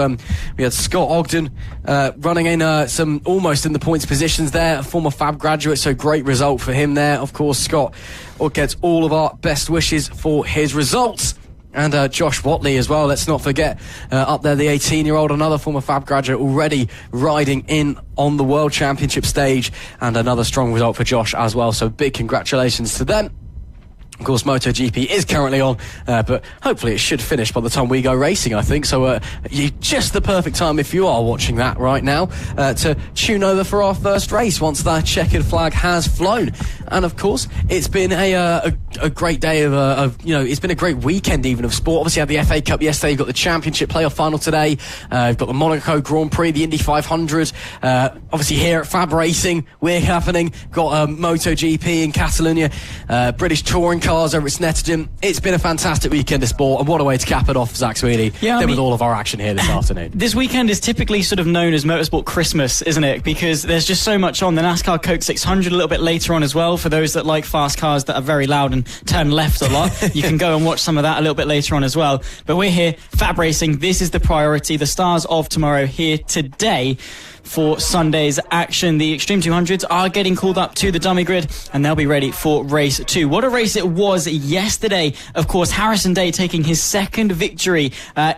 we had Scott Ogden running in some almost in the points positions there, a former FAB graduate, so great result for him there. Of course, Scott gets all of our best wishes for his results. And Josh Watley as well, let's not forget, up there, the 18-year-old, another former FAB graduate, already riding in on the World Championship stage, and another strong result for Josh as well, so big congratulations to them. Of course, MotoGP is currently on, but hopefully it should finish by the time we go racing, I think. So just the perfect time, if you are watching that right now, to tune over for our first race once that checkered flag has flown. And of course, it's been a a great day of it's been a great weekend even of sport. Obviously, had the FA Cup yesterday. You've got the Championship playoff final today. You've got the Monaco Grand Prix, the Indy 500. Obviously, here at FAB-Racing, we're happening. Got MotoGP in Catalonia, British touring cars over at Snetterton. It's been a fantastic weekend of sport, and what a way to cap it off, Zach Sweeney. Yeah, with all of our action here this afternoon. This weekend is typically sort of known as Motorsport Christmas, isn't it? Because there's just so much on. The NASCAR Coke 600 a little bit later on as well. For those that like fast cars that are very loud and turn left a lot, you can go and watch some of that a little bit later on as well. But we're here, FAB-Racing. This is the priority. The stars of tomorrow here today for Sunday's action. The Extreme 200s are getting called up to the dummy grid, and they'll be ready for race 2. What a race it was yesterday. Of course, Harrison Day taking his second victory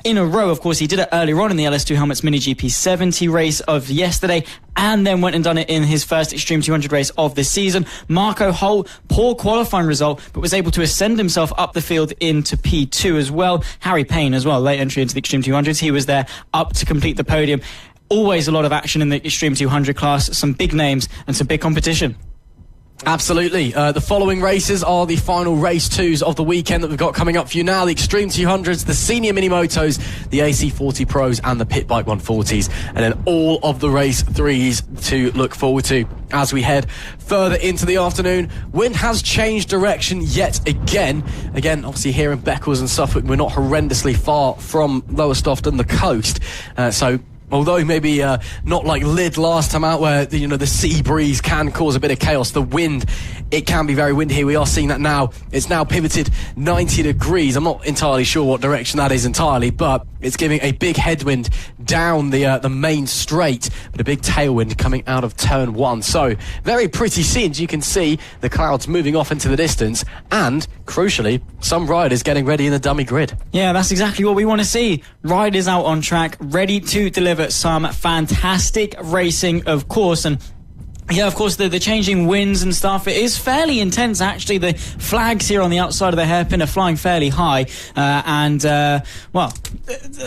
in a row. Of course, he did it earlier on in the LS2 Helmets Mini GP 70 race of yesterday, and then went and done it in his first Extreme 200 race of the season. Marco Holt, poor qualifying result, but was able to ascend himself up the field into P2 as well. Harry Payne as well, late entry into the Extreme 200s. He was there up to complete the podium. Always a lot of action in the Extreme 200 class, some big names and some big competition. Absolutely. The following races are the final race 2s of the weekend that we've got coming up for you now. The Extreme 200s, the Senior Mini Motos, the AC40 Pros and the Pit Bike 140s. And then all of the race 3s to look forward to as we head further into the afternoon. Wind has changed direction yet again. Again, obviously here in Beccles and Suffolk, we're not horrendously far from Lowestoft and the coast. So although maybe not like Lydd last time out, where the sea breeze can cause a bit of chaos, the wind, it can be very windy here. We are seeing that now. It's now pivoted 90 degrees. I'm not entirely sure what direction that is entirely, but it's giving a big headwind down the main straight, but a big tailwind coming out of turn 1. So very pretty scenes. You can see the clouds moving off into the distance, and crucially, some riders getting ready in the dummy grid. Yeah, that's exactly what we want to see. Riders out on track, ready to deliver some fantastic racing, of course. And yeah, of course, the changing winds and stuff, it is fairly intense, actually. The flags here on the outside of the hairpin are flying fairly high.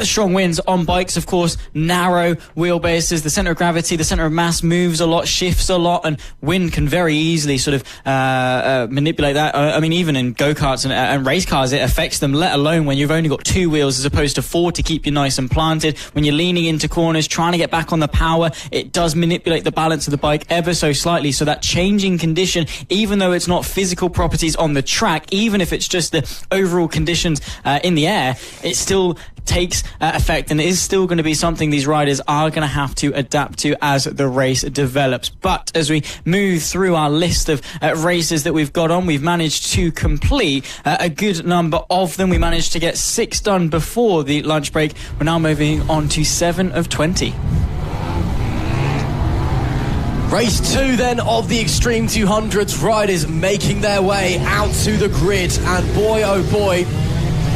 Strong winds on bikes, of course, narrow wheelbases. The centre of gravity, the centre of mass moves a lot, shifts a lot, and wind can very easily sort of manipulate that. I mean, even in go-karts and race cars, it affects them, let alone when you've only got 2 wheels as opposed to 4 to keep you nice and planted. When you're leaning into corners, trying to get back on the power, it does manipulate the balance of the bike ever so slightly. So that changing condition, even though it's not physical properties on the track, even if it's just the overall conditions in the air, it still takes effect, and it is still going to be something these riders are going to have to adapt to as the race develops. But as we move through our list of races that we've got on, we've managed to complete a good number of them. We managed to get 6 done before the lunch break. We're now moving on to 7 of 20. Race 2 then of the Extreme 200s, riders making their way out to the grid, and boy oh boy,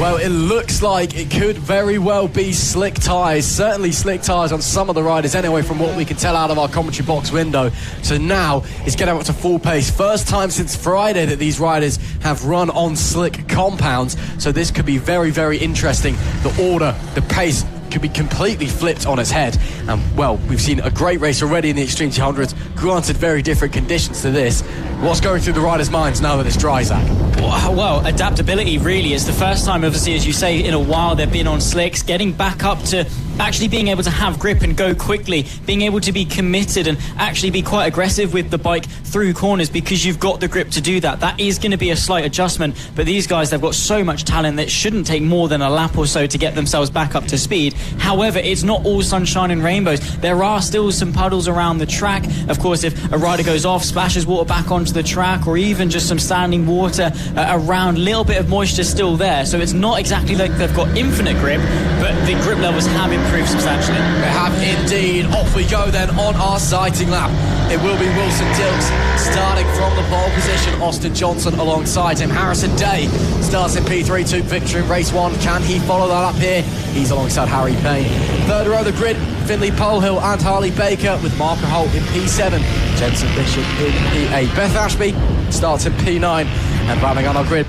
well, it looks like it could very well be slick tyres. Certainly slick tyres on some of the riders anyway, from what we can tell out of our commentary box window. So now it's getting up to full pace. First time since Friday that these riders have run on slick compounds. So this could be very, very interesting. The order, the pace could be completely flipped on its head. And well, we've seen a great race already in the Extreme 200s, granted very different conditions to this. What's going through the riders' minds now that it's dry, Zach? Well, adaptability really is the first time, obviously, as you say, in a while they've been on slicks, getting back up to actually being able to have grip and go quickly, being able to be committed and actually be quite aggressive with the bike through corners, because you've got the grip to do that. That is going to be a slight adjustment, but these guys, they've got so much talent that it shouldn't take more than a lap or so to get themselves back up to speed. However, it's not all sunshine and rainbows. There are still some puddles around the track. Of course, if a rider goes off, splashes water back onto the track, or even just some standing water around, a little bit of moisture still there. So it's not exactly like they've got infinite grip, but the grip levels have improved substantially. They have indeed. Off we go then on our sighting lap. It will be Wilson Dilks starting from the pole position. Austin Johnson alongside him. Harrison Day starts in P3, took victory in race 1. Can he follow that up here? He's alongside Harry Payne. Third row of the grid, Finley Polehill and Harley Baker, with Marco Holt in P7, Jensen Bishop in P8. Beth Ashby starts in P9, and battling on our grid,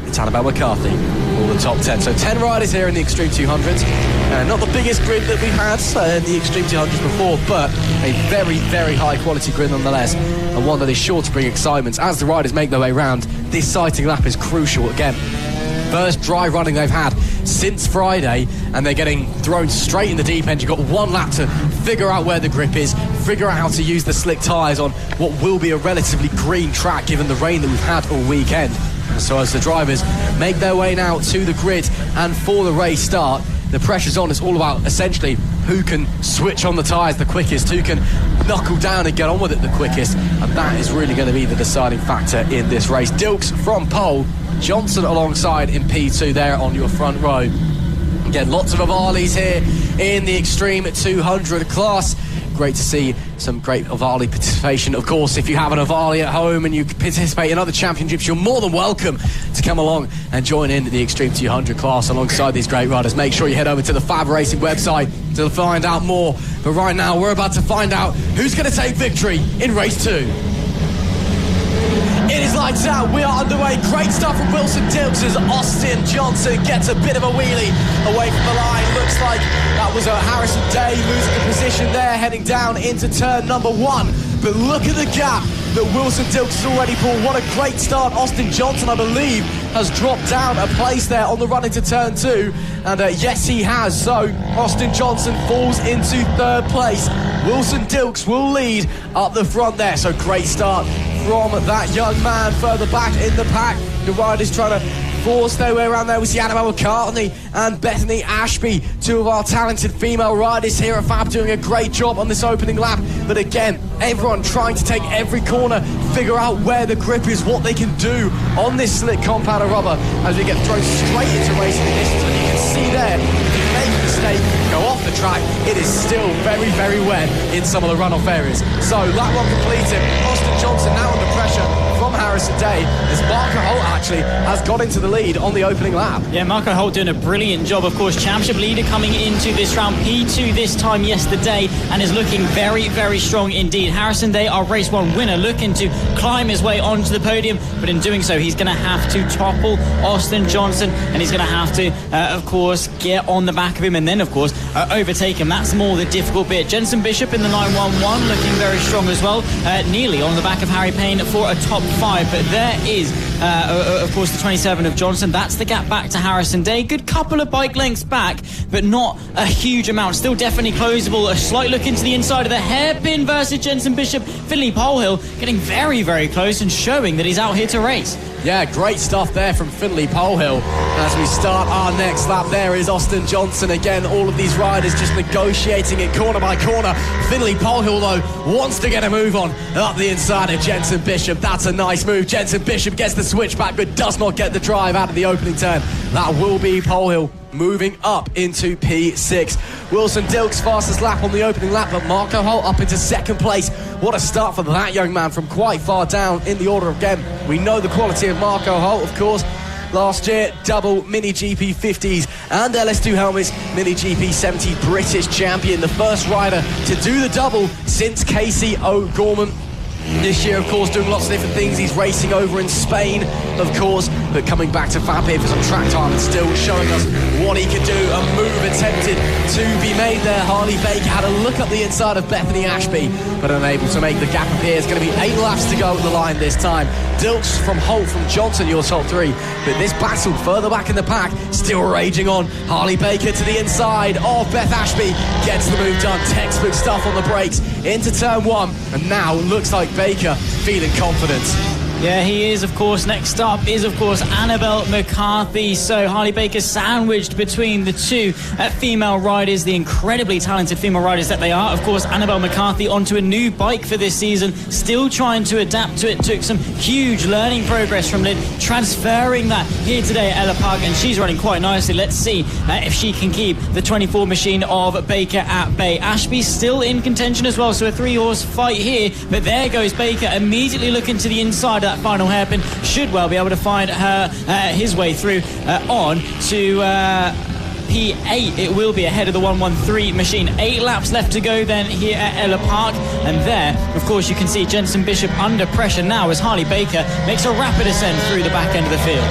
it's Annabelle McCarthy. all the top 10. So 10 riders here in the Extreme 200s. Not the biggest grid that we've had in the Extreme 200s before, but a very, very high quality grid nonetheless, and one that is sure to bring excitement as the riders make their way round. This sighting lap is crucial again. First dry running they've had since Friday, and they're getting thrown straight in the deep end. You've got one lap to figure out where the grip is, figure out how to use the slick tyres on what will be a relatively green track given the rain that we've had all weekend. And so as the drivers make their way now to the grid and for the race start, the pressure's on. It's all about essentially who can switch on the tyres the quickest, who can knuckle down and get on with it the quickest, and that is really going to be the deciding factor in this race. Dilks from pole, Johnson alongside in P2 there on your front row. Again, lots of Avalis here in the Extreme 200 class. Great to see some great Avali participation. Of course, if you have an Avali at home and you participate in other championships, you're more than welcome to come along and join in the Extreme 200 class alongside these great riders. Make sure you head over to the FAB-Racing website to find out more. But right now, we're about to find out who's going to take victory in race 2. It is lights out, we are underway. Great stuff from Wilson Dilks as Austin Johnson gets a bit of a wheelie away from the line. Looks like that was Harrison Day losing the position there, heading down into turn number 1. But look at the gap that Wilson Dilks has already pulled. What a great start. Austin Johnson, I believe, has dropped down a place there on the run into turn 2. And yes, he has. So Austin Johnson falls into 3rd place. Wilson Dilks will lead up the front there. So great start from that young man further back in the pack. The riders trying to force their way around there. We see Annabelle McCartney and Bethany Ashby, two of our talented female riders here at FAB, doing a great job on this opening lap. But again, everyone trying to take every corner, figure out where the grip is, what they can do on this slick compound of rubber as we get thrown straight into racing conditions. And you can see there, if you make a mistake, go off the track, it is still very, very wet in some of the runoff areas. So lap 1 completed. Austin Johnson now under pressure from Harrison Day as Marco Holt actually has got into the lead on the opening lap. Yeah, Marco Holt doing a brilliant job. Of course, championship leader coming into this round, P2 this time yesterday, and is looking very, very strong indeed. Harrison Day, our race 1 winner, looking to climb his way onto the podium, but in doing so, he's going to have to topple Austin Johnson, and he's going to have to, of course, get on the back of him, and then, of course, overtake him. That's more the difficult bit. Jensen Bishop in the 911 looking very strong as well, nearly on the back of Harry Payne for a top 5, but there is of course the 27 of Johnson. That's the gap back to Harrison Day. Good couple of bike lengths back, but not a huge amount. Still definitely closable. A slight look into the inside of the hairpin versus Jensen Bishop. Finley Polehill getting very, very close and showing that he's out here to race. Yeah, great stuff there from Finley Polehill. As we start our next lap, there is Austin Johnson again. All of these riders just negotiating it corner by corner. Finley Polehill, though, wants to get a move on up the inside of Jensen Bishop. That's a nice move. Jensen Bishop gets the switchback, but does not get the drive out of the opening turn. That will be Polehill moving up into P6. Wilson Dilks fastest lap on the opening lap, but Marco Holt up into 2nd place. What a start for that young man from quite far down in the order again. We know the quality of Marco Holt, of course. Last year, double Mini GP 50s and LS2 helmets, Mini GP 70 British champion, the first rider to do the double since Casey O'Gorman. This year, of course, doing lots of different things. He's racing over in Spain, of course, but coming back to FAB here for some track time and still showing us what he can do. A move attempted to be made there. Harley Baker had a look up the inside of Bethany Ashby, but unable to make the gap appear. It's going to be 8 laps to go at the line this time. Dilks from Holt, from Johnson, your top 3. But this battle further back in the pack, still raging on. Harley Baker to the inside of Beth Ashby, gets the move done. Textbook stuff on the brakes into turn 1, and now looks like Baker feeling confidence. Yeah, he is, of course. Next up is, of course, Annabelle McCarthy. So Harley Baker sandwiched between the two female riders, the incredibly talented female riders that they are. Of course, Annabelle McCarthy onto a new bike for this season, still trying to adapt to it. Took some huge learning progress from Lynn, transferring that here today at Ellough Park, and she's running quite nicely. Let's see if she can keep the 24 machine of Baker at bay. Ashby's still in contention as well, so a 3-horse fight here, but there goes Baker, immediately looking to the inside that final hairpin. Should well be able to find his way through on to P8. It will be ahead of the 113 machine. 8 laps left to go then here at Ellough Park, and there of course you can see Jensen Bishop under pressure now as Harley Baker makes a rapid ascent through the back end of the field.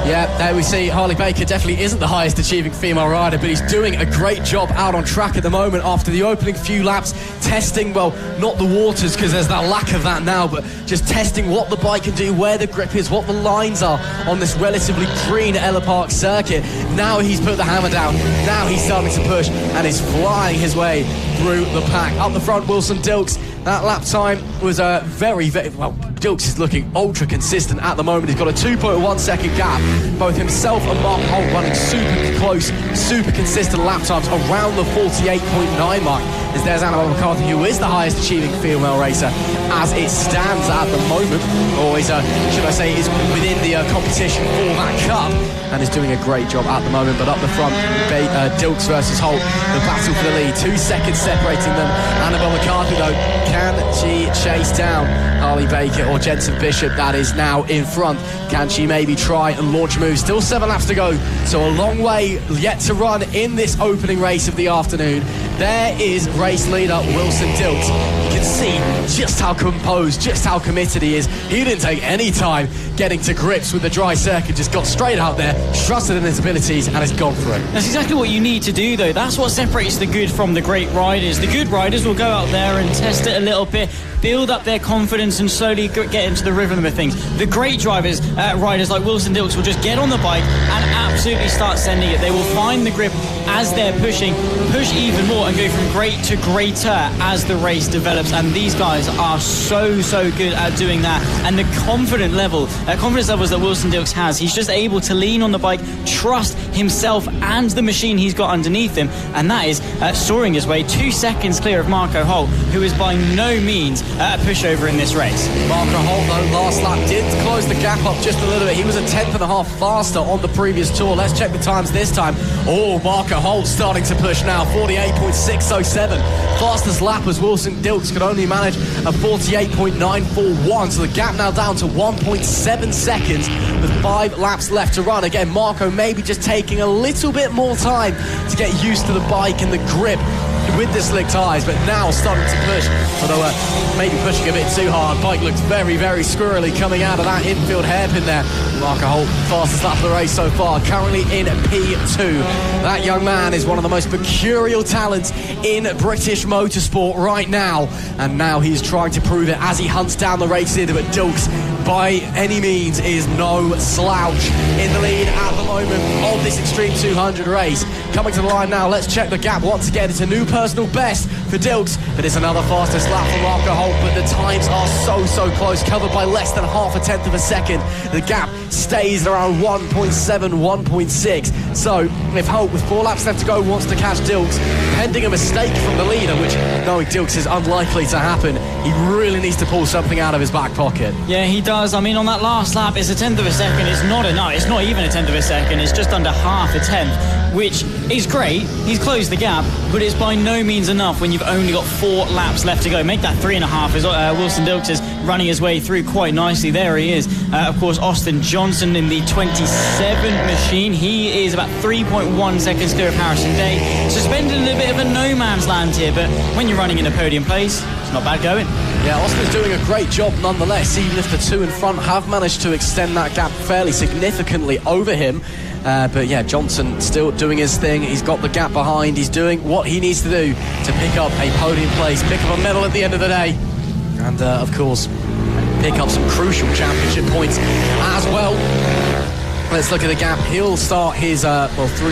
Yeah, there we see Harley Baker definitely isn't the highest achieving female rider, but he's doing a great job out on track at the moment after the opening few laps, testing, well, not the waters because there's that lack of that now, but just testing what the bike can do, where the grip is, what the lines are on this relatively green Ellough Park circuit. Now he's put the hammer down, now he's starting to push and is flying his way through the pack. Up the front, Wilson Dilks. That lap time was very, well, Dilks is looking ultra consistent at the moment. He's got a 2.1 second gap. Both himself and Mark Holt running super close, super consistent lap times around the 48.9 mark. As there's Annabelle McCarthy, who is the highest achieving female racer as it stands at the moment, or is, should I say, is within the competition for that cup, and is doing a great job at the moment. But up the front, Dilks versus Holt, the battle for the lead. 2 seconds separating them. Annabelle McCarthy, though, can she chase down Harley Baker or Jensen Bishop, that is now in front? Can she maybe try and launch moves? Still 7 laps to go, so a long way yet to run in this opening race of the afternoon. There is race leader Wilson Dilks. You can see just how composed, just how committed he is. He didn't take any time getting to grips with the dry circuit, just got straight out there, trusted in his abilities, and has gone for it. That's exactly what you need to do, though. That's what separates the good from the great riders. The good riders will go out there and test it a little bit, build up their confidence and slowly get into the rhythm of things. The great riders like Wilson Dilks will just get on the bike and absolutely start sending it. They will find the grip as they're pushing, push even more and go from great to greater as the race develops. And these guys are so good at doing that. And the confidence levels that Wilson Dilks has, he's just able to lean on the bike, trust himself and the machine he's got underneath him, and that is soaring his way 2 seconds clear of Marco Holt, who is by no means a pushover in this race. Marco Holt, though, last lap did close the gap up just a little bit. He was a 10.5 faster on the previous tour. Let's check the times this time. Oh, Marco Holt starting to push now, 48.607. Fastest lap as Wilson Dilks could only manage a 48.941, so the gap now down to 1.7 seconds with 5 laps left to run. Again, Marco maybe just taking a little bit more time to get used to the bike and the grip with the slick tyres, but now starting to push, although maybe pushing a bit too hard. Bike looks very squirrely coming out of that infield hairpin there. Marco Holt, fastest lap of the race so far, currently in P2. That young man is one of the most mercurial talents in British motorsport right now, and now he's trying to prove it as he hunts down the race leader. But Dilks, by any means, is no slouch in the lead at the moment of this Extreme 200 race. Coming to the line now, let's check the gap once again. It's a new personal best for Dilks, but it's another fastest lap for Marco Holt, but the times are so close, covered by less than half a tenth of a second. The gap stays around 1.7, 1.6. So if Holt, with 4 laps left to go, wants to catch Dilks, pending a mistake from the leader, which knowing Dilks is unlikely to happen, he really needs to pull something out of his back pocket. Yeah, he does. I mean, on that last lap, it's a tenth of a second. It's not enough. It's not even a tenth of a second. It's just under half a tenth, which is great. He's closed the gap, but it's by no means enough when you've only got 4 laps left to go. Make that 3.5 as Wilson Dilks is running his way through quite nicely. There he is. Of course, Austin Johnson in the 27 machine. He is about 3.1 seconds clear of Harrison Day. Suspended in a bit of a no man's land here, but when you're running in a podium place, it's not bad going. Yeah, Austin's doing a great job nonetheless, even if the 2 in front have managed to extend that gap fairly significantly over him. But yeah, Johnson still doing his thing. He's got the gap behind. He's doing what he needs to do to pick up a podium place, pick up a medal at the end of the day, and of course pick up some crucial championship points as well. Let's look at the gap. He'll start his 3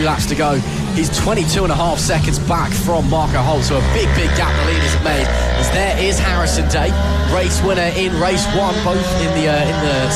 laps to go. He's 22.5 seconds back from Marco Holt, so a big gap the leaders have made. As there is Harrison Day, race winner in race 1, both in the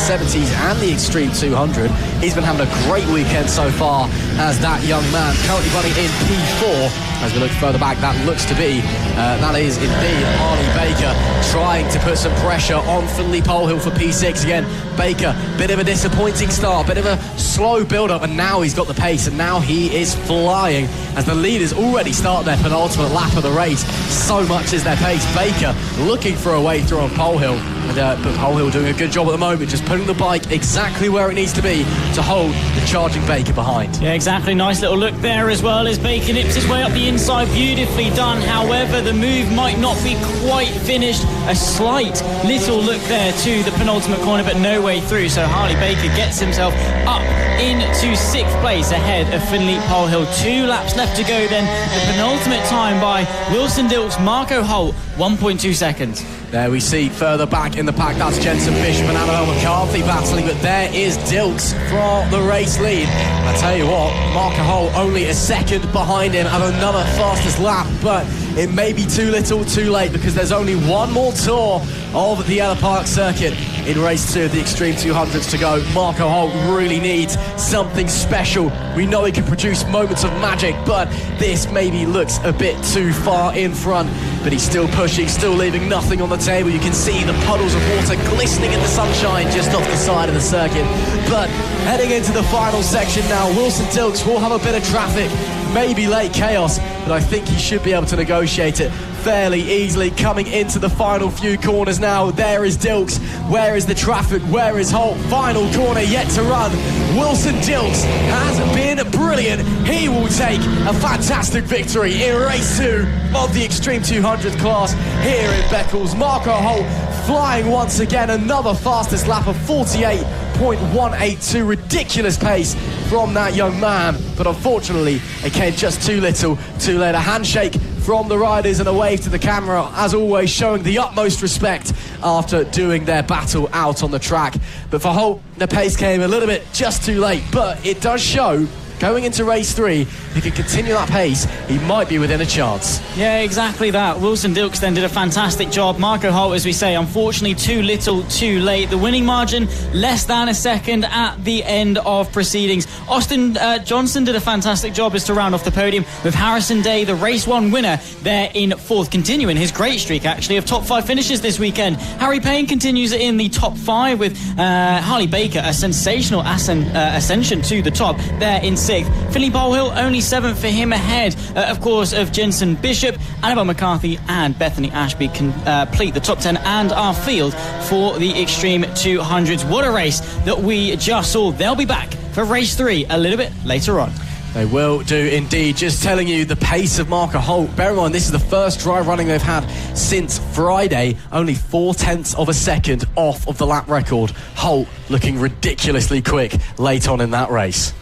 70s and the Extreme 200. He's been having a great weekend so far as that young man, currently running in P4. As we look further back, that looks to be, that is indeed Harley Baker trying to put some pressure on Finley Polehill for P6 again. Baker, bit of a disappointing start, bit of a slow build-up, and now he's got the pace, and now he is flying as the leaders already start their penultimate lap of the race. So much is their pace. Baker looking for a way through on Polehill. But Polhill doing a good job at the moment, just putting the bike exactly where it needs to be to hold the charging Baker behind. Yeah, exactly. Nice little look there as well as Baker nips his way up the inside. Beautifully done. However, the move might not be quite finished. A slight little look there to the penultimate corner, but no way through. So Harley Baker gets himself up into 6th place ahead of Finley Polhill. 2 laps left to go then. The penultimate time by Wilson Dilks, Marco Holt, 1.2 seconds. There we see further back in the pack, that's Jensen Bishop and Annabelle McCarthy battling, but there is Dilks for the race lead. And I tell you what, Marco Holt only a second behind him at another fastest lap, but it may be too little too late because there's only one more tour of the Ellough Park circuit in race 2 of the Extreme 200s to go. Marco Holt really needs something special. We know he can produce moments of magic, but this maybe looks a bit too far in front. But he's still pushing, still leaving nothing on the table. You can see the puddles of water glistening in the sunshine just off the side of the circuit. But heading into the final section now, Wilson Dilks will have a bit of traffic, maybe late chaos, but I think he should be able to negotiate it fairly easily. Coming into the final few corners now, there is Dilks. Where is the traffic? Where is Holt? Final corner yet to run. Wilson Dilks has been brilliant. He will take a fantastic victory in race 2 of the Extreme 200 class here in Beccles. Marco Holt flying once again, another fastest lap of 48.182. Ridiculous pace from that young man, but unfortunately it came just too little too late. A handshake from the riders and a wave to the camera, as always, showing the utmost respect after doing their battle out on the track. But for Holt, the pace came a little bit just too late, but it does show going into race 3, if he can continue that pace, he might be within a chance. Yeah, exactly that. Wilson Dilks then did a fantastic job. Marco Holt, as we say, unfortunately too little too late. The winning margin less than a second at the end of proceedings. Austin Johnson did a fantastic job as to round off the podium with Harrison Day, the race 1 winner, there in 4th, continuing his great streak actually of top 5 finishes this weekend. Harry Payne continues in the top 5 with Harley Baker, a sensational ascension to the top there in 6th. Finley Polhill only 7th for him, ahead of course of Jensen Bishop. Annabelle McCarthy and Bethany Ashby complete the top 10 and our field for the Extreme 200s. What a race that we just saw. They'll be back for race 3 a little bit later on. They will do indeed. Just telling you the pace of Marco Holt. Bear in mind, this is the first dry running they've had since Friday. Only 0.4 of a second off of the lap record. Holt looking ridiculously quick late on in that race.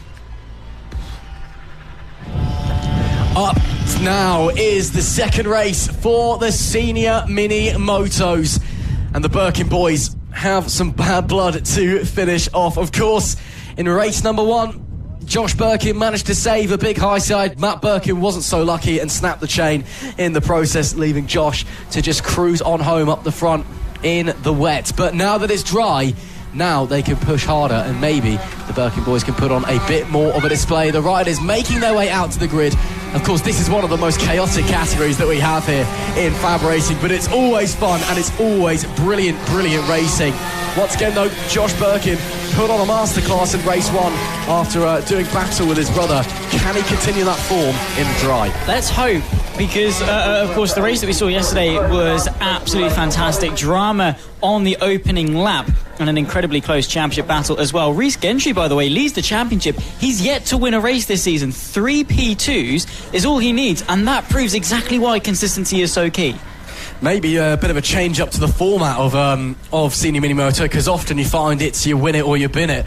Up now is the second race for the senior mini motos. And the Birkin boys have some bad blood to finish off. Of course, in race number 1, Josh Birkin managed to save a big high side. Matt Birkin wasn't so lucky and snapped the chain in the process, leaving Josh to just cruise on home up the front in the wet. But now that it's dry, now they can push harder, and maybe the Birkin boys can put on a bit more of a display. The riders making their way out to the grid. Of course, this is one of the most chaotic categories that we have here in FAB-Racing, but it's always fun and it's always brilliant racing. Once again, though, Josh Birkin put on a masterclass in race 1 after doing battle with his brother. Can he continue that form in the dry? Let's hope, because of course the race that we saw yesterday was absolutely fantastic. Drama on the opening lap and an incredibly close championship battle as well. Rhys Gentry, by the way, leads the championship. He's yet to win a race this season. 3 P2s is all he needs, and that proves exactly why consistency is so key. Maybe a bit of a change up to the format of Senior Mini Moto, because often you find it's you win it or you bin it.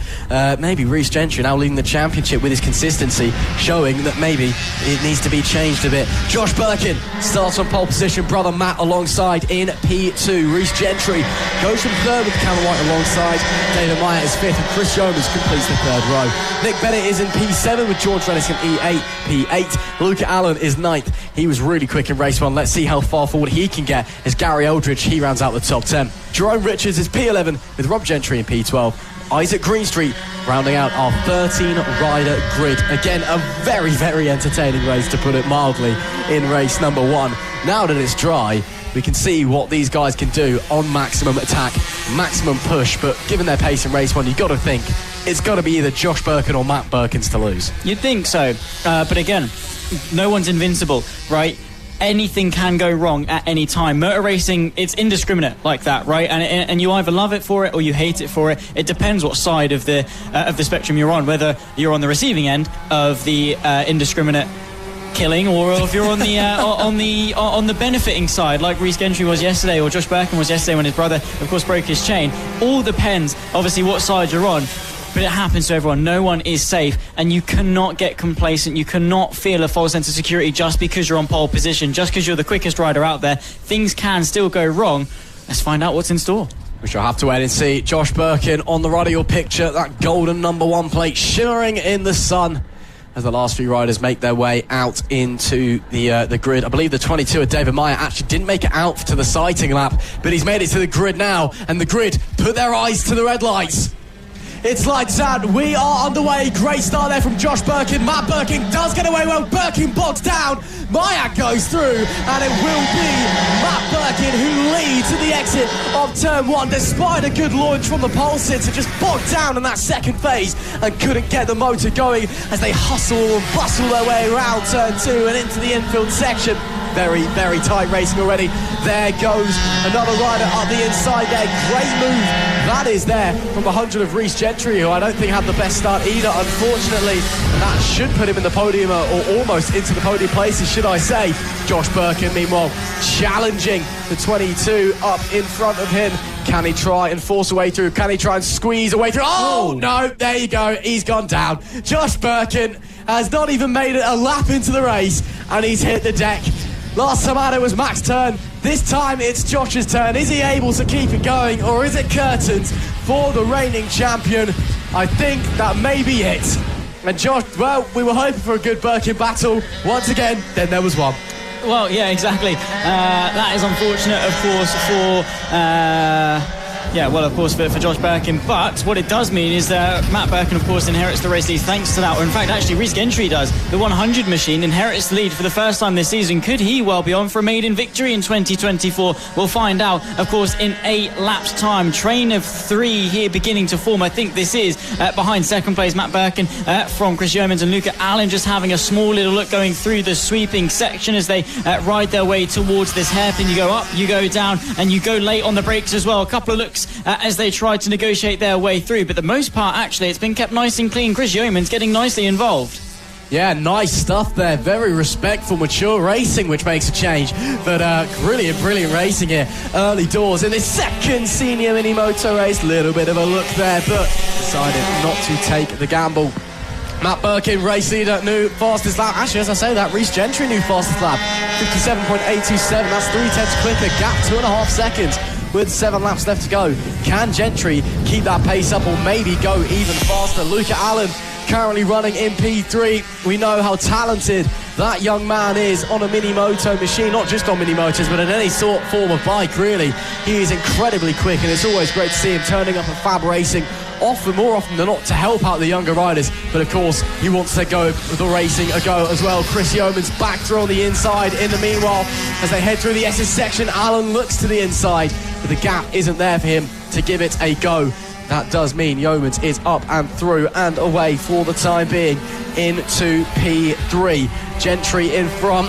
Maybe Rhys Gentry now leading the championship with his consistency, showing that maybe it needs to be changed a bit. Josh Birkin starts on pole position, brother Matt alongside in P2. Rhys Gentry goes from 3rd with Callum White alongside. David Meyer is 5th and Chris Jonas completes the 3rd row. Nick Bennett is in P7 with George Rennick in E8, P8. Luca Allen is 9th. He was really quick in race 1. Let's see how far forward he can get as Gary Eldridge, he rounds out the top 10. Jerome Richards is P11 with Rob Gentry in P12. Isaac Greenstreet rounding out our 13-rider grid. Again, a very entertaining race, to put it mildly, in race number 1. Now that it's dry, we can see what these guys can do on maximum attack, maximum push, but given their pace in race 1, you've got to think it's got to be either Josh Birkin or Matt Birkins to lose. You'd think so, but again, no one's invincible, right? anything can go wrong at any time. Motor racing, it's indiscriminate like that, right? And you either love it for it or you hate it for it. It depends what side of the spectrum you're on, whether you're on the receiving end of the indiscriminate killing, or if you're on the on the benefiting side, like Rhys Gentry was yesterday, or Josh Birkin was yesterday when his brother, of course, broke his chain. All depends, obviously, what side you're on. But it happens to everyone. No one is safe, and you cannot get complacent. You cannot feel a false sense of security just because you're on pole position, just because you're the quickest rider out there. Things can still go wrong. Let's find out what's in store. We shall have to wait and see. Josh Birkin on the right of your picture, that golden number 1 plate shimmering in the sun as the last few riders make their way out into the grid. I believe the 22 of David Meyer actually didn't make it out to the sighting lap, but he's made it to the grid now, and the grid put their eyes to the red lights. It's lights out. We are underway. Great start there from Josh Birkin. Matt Birkin does get away well. Birkin bogs down. Meyer goes through, and it will be Matt Birkin who leads at the exit of turn 1, despite a good launch from the pole sitter. Just bogged down in that second phase and couldn't get the motor going as they hustle and bustle their way around turn 2 and into the infield section. Very, very tight racing already. There goes another rider up the inside there. Great move that is there from 100 of Rhys Gentry, who I don't think had the best start either, unfortunately. And that should put him in the podium, or almost into the podium places, should I say. Josh Birkin, meanwhile, challenging the 22 up in front of him. Can he try and force a way through? Can he try and squeeze a way through? Oh, no, there you go. He's gone down. Josh Birkin has not even made it a lap into the race, and he's hit the deck. Last time out it was Mac's turn. This time it's Josh's turn. Is he able to keep it going, or is it curtains for the reigning champion? I think that may be it. And Josh, well, we were hoping for a good Birkin battle. Once again, then there was one. Well, yeah, exactly. That is unfortunate, of course, for Josh Birkin. But what it does mean is that Matt Birkin, of course, inherits the race lead thanks to that. Or in fact, actually, Rhys Gentry does. The 100 machine inherits the lead for the first time this season. Could he well be on for a maiden victory in 2024? We'll find out, of course, in 8 laps' time. Train of 3 here beginning to form. I think this is behind second place Matt Birkin from Chris Yeomans and Luca Allen, just having a small little look going through the sweeping section as they ride their way towards this hairpin. You go up, you go down, and you go late on the brakes as well. A couple of looks as they try to negotiate their way through, but the most part, actually, it's been kept nice and clean. Chris Yeomans getting nicely involved. Yeah, nice stuff there. Very respectful, mature racing, which makes a change. But brilliant racing here. Early doors in this second senior mini moto race. Little bit of a look there, but decided not to take the gamble. Matt Birkin, race leader, new fastest lap. Actually, as I say that, Rhys Gentry, new fastest lap. 57.827. That's 3/10 quicker. Gap 2.5 seconds. With 7 laps left to go. Can Gentry keep that pace up, or maybe go even faster? Luca Allen currently running in P3. We know how talented that young man is on a mini moto machine, not just on mini motors, but in any form of bike, really. He is incredibly quick, and it's always great to see him turning up at FAB-Racing more often than not to help out the younger riders. But of course, he wants to go with the racing a go as well. Chris Yeomans back through on the inside. In the meanwhile, as they head through the SS section, Allen looks to the inside, but the gap isn't there for him to give it a go. That does mean Yeomans is up and through and away for the time being into P3. Gentry in front.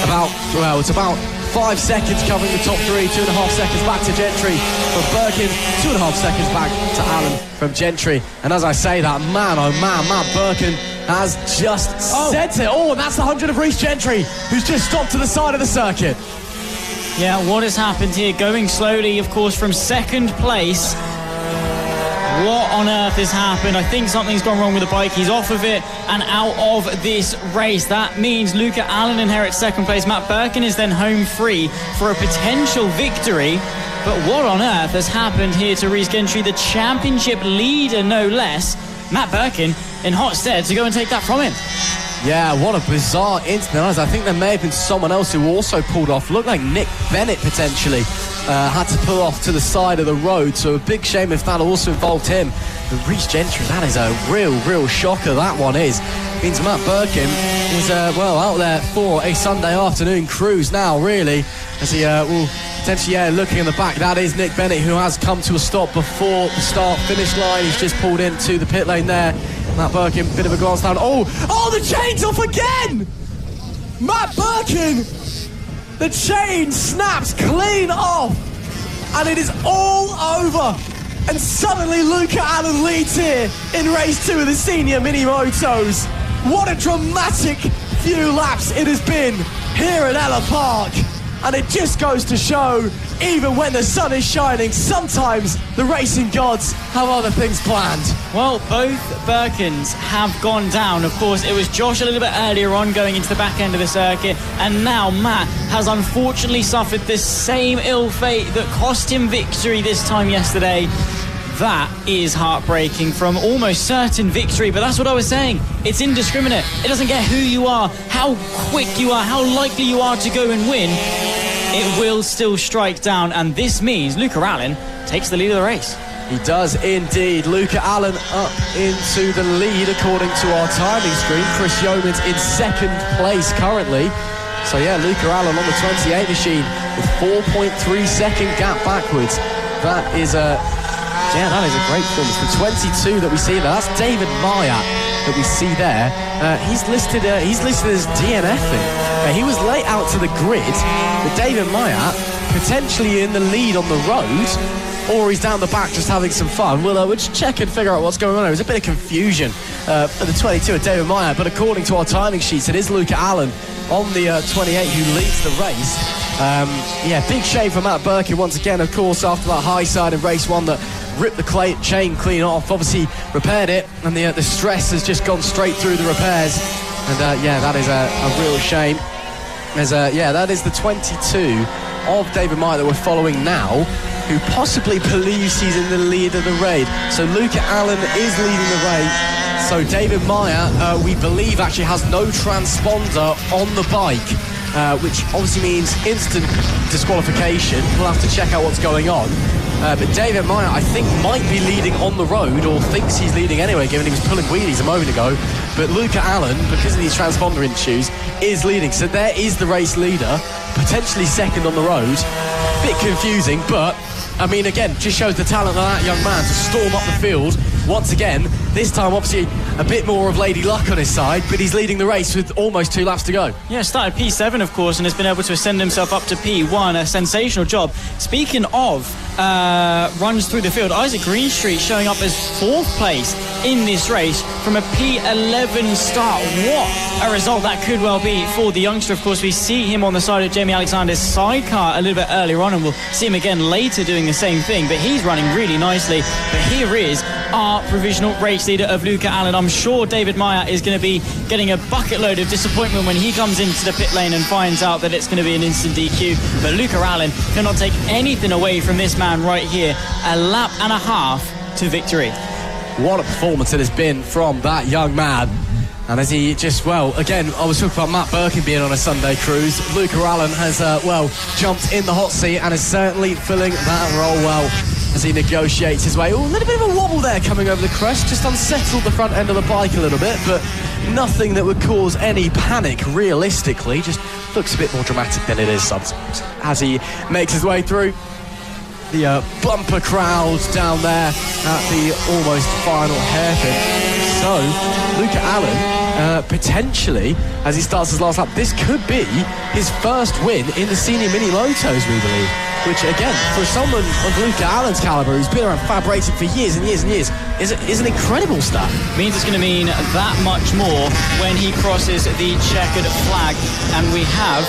It's about 5 seconds covering the top 3, 2.5 seconds back to Gentry from Birkin, 2.5 seconds back to Allen from Gentry. And as I say that, man, oh man, Matt Birkin has just sent it. Oh, and that's the 100 of Rhys Gentry, who's just stopped to the side of the circuit. Yeah, what has happened here? Going slowly, of course, from second place. What on earth has happened? I think something's gone wrong with the bike. He's off of it and out of this race. That means Luca Allen inherits second place. Matt Birkin is then home free for a potential victory. But what on earth has happened here to Rhys Gentry, the championship leader, no less? Matt Birkin in hot stead to go and take that from him. Yeah, what a bizarre incident. I think there may have been someone else who also pulled off. Looked like Nick Bennett potentially had to pull off to the side of the road. So a big shame if that also involved him. But Rhys Gentry, that is a real shocker, that one is. Means Matt Birkin is, out there for a Sunday afternoon cruise now, really. As he will potentially, looking in the back. That is Nick Bennett, who has come to a stop before the start-finish line. He's just pulled into the pit lane there. Matt Birkin, bit of a glance down. Oh, the chain's off again! Matt Birkin The chain snaps clean off, and it is all over. And suddenly Luca Allen leads here in race 2 of the senior mini motos. What a dramatic few laps it has been here at Ellough Park. And it just goes to show, even when the sun is shining, sometimes the racing gods have other things planned. Well, both Birkins have gone down. Of course, it was Josh a little bit earlier on going into the back end of the circuit, and now Matt has unfortunately suffered this same ill fate that cost him victory this time yesterday. That is heartbreaking from almost certain victory, but that's what I was saying. It's indiscriminate. It doesn't care who you are, how quick you are, how likely you are to go and win. It will still strike down, and this means Luca Allen takes the lead of the race. He does indeed. Luca Allen up into the lead according to our timing screen. Chris Yeomans in second place currently. So yeah, Luca Allen on the 28 machine with 4.3 second gap backwards. That is a great performance. The 22 that we see there, that's David Maya that we see there. He's listed as DNFing. He was late out to the grid, but David Maya potentially in the lead on the road, or he's down the back just having some fun. We'll just check and figure out what's going on. There was a bit of confusion for the 22 of David Maya, but according to our timing sheets, it is Luca Allen on the 28 who leads the race. Big shame for Matt Birkin once again, of course, after that high side in race 1 that ripped the chain clean off, obviously repaired it, and the stress has just gone straight through the repairs. And that is a real shame. That is the 22 of David Maya that we're following now, who possibly believes he's in the lead of the raid. So Luca Allen is leading the raid. So David Maya, we believe, actually has no transponder on the bike, which obviously means instant disqualification. We'll have to check out what's going on. But David Maya, I think, might be leading on the road, or thinks he's leading anyway, given he was pulling wheelies a moment ago. But Luca Allen, because of these transponder issues, is leading. So there is the race leader, potentially second on the road. Bit confusing, but, I mean, again, just shows the talent of that young man to storm up the field. Once again, this time obviously a bit more of lady luck on his side, but he's leading the race with almost 2 laps to go. Yeah, started P7, of course, and has been able to ascend himself up to P1. A sensational job. Speaking of runs through the field, Isaac Greenstreet showing up as 4th place in this race from a P11 start. What a result that could well be for the youngster. Of course, we see him on the side of Jamie Alexander's sidecar a little bit earlier on, and we'll see him again later doing the same thing, but he's running really nicely. But here is our provisional race leader of Luca Allen. I'm sure David Maya is going to be getting a bucket load of disappointment when he comes into the pit lane and finds out that it's going to be an instant DQ. But Luca Allen cannot take anything away from this man right here. A lap and a half to victory. What a performance it has been from that young man. And as he just, again, I was talking about Matt Birkin being on a Sunday cruise. Luca Allen has, jumped in the hot seat and is certainly filling that role well as he negotiates his way. A little bit of a wobble there coming over the crest, just unsettled the front end of the bike a little bit, but nothing that would cause any panic realistically. Just looks a bit more dramatic than it is sometimes as he makes his way through the bumper crowd down there at the almost final hairpin. So Luca Allen, potentially, as he starts his last lap, this could be his first win in the senior mini motos, we believe, which again, for someone of Luca Allen's calibre, who's been around FAB-Racing for years and years and years, is an incredible stat. Means it's going to mean that much more when he crosses the checkered flag. And we have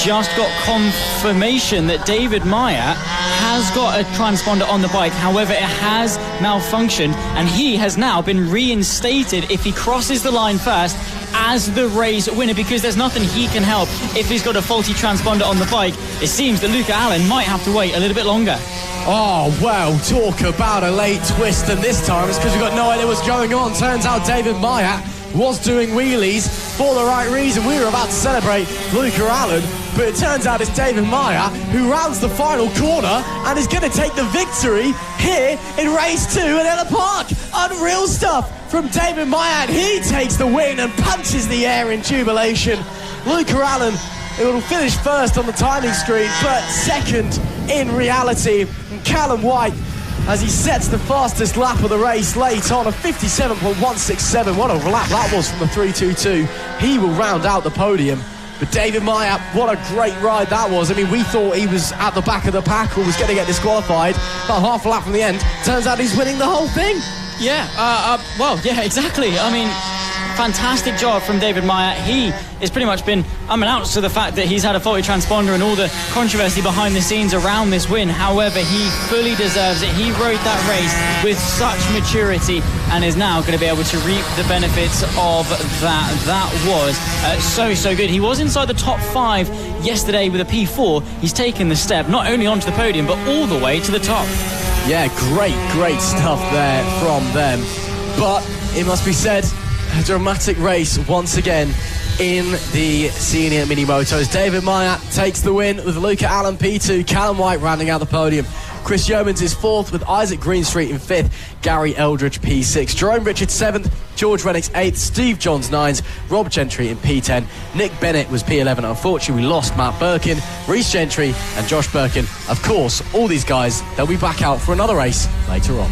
just got confirmation that David Maya has got a transponder on the bike. However, it has malfunctioned, and he has now been reinstated if he crosses the line first as the race winner, because there's nothing he can help if he's got a faulty transponder on the bike. It seems that Luca Allen might have to wait a little bit longer. Oh, well, talk about a late twist, and this time it's because we've got no idea what's going on. Turns out David Maya was doing wheelies for the right reason. We were about to celebrate Luca Allen, but it turns out it's David Maya who rounds the final corner and is going to take the victory here in race 2 at Ellough Park. Unreal stuff from David Maya, and he takes the win and punches the air in jubilation. Luca Allen, it will finish first on the timing screen, but second in reality. And Callum White, as he sets the fastest lap of the race late on, a 57.167. What a lap that was from the 322. He will round out the podium But David Meyer, what a great ride that was. I mean, we thought he was at the back of the pack or was going to get disqualified. About half a lap from the end, turns out he's winning the whole thing. Yeah, well, yeah, exactly. I mean, fantastic job from David Meyer. He has pretty much been unbeknownst to the fact that he's had a faulty transponder and all the controversy behind the scenes around this win. However, he fully deserves it. He rode that race with such maturity and is now going to be able to reap the benefits of that. That was so good. He was inside the top 5 yesterday with a P4. He's taken the step not only onto the podium but all the way to the top. Yeah, great stuff there from them. But it must be said, a dramatic race once again in the senior mini motos. David Meyer takes the win with Luca Allen P2, Callum White rounding out the podium. Chris Yeomans is 4th with Isaac Greenstreet in 5th, Gary Eldridge P6, Jerome Richards 7th, George Rennick's 8th, Steve Johns 9th, Rob Gentry in P10, Nick Bennett was P11. Unfortunately, we lost Matt Birkin, Reece Gentry and Josh Birkin. Of course, all these guys, they'll be back out for another race later on.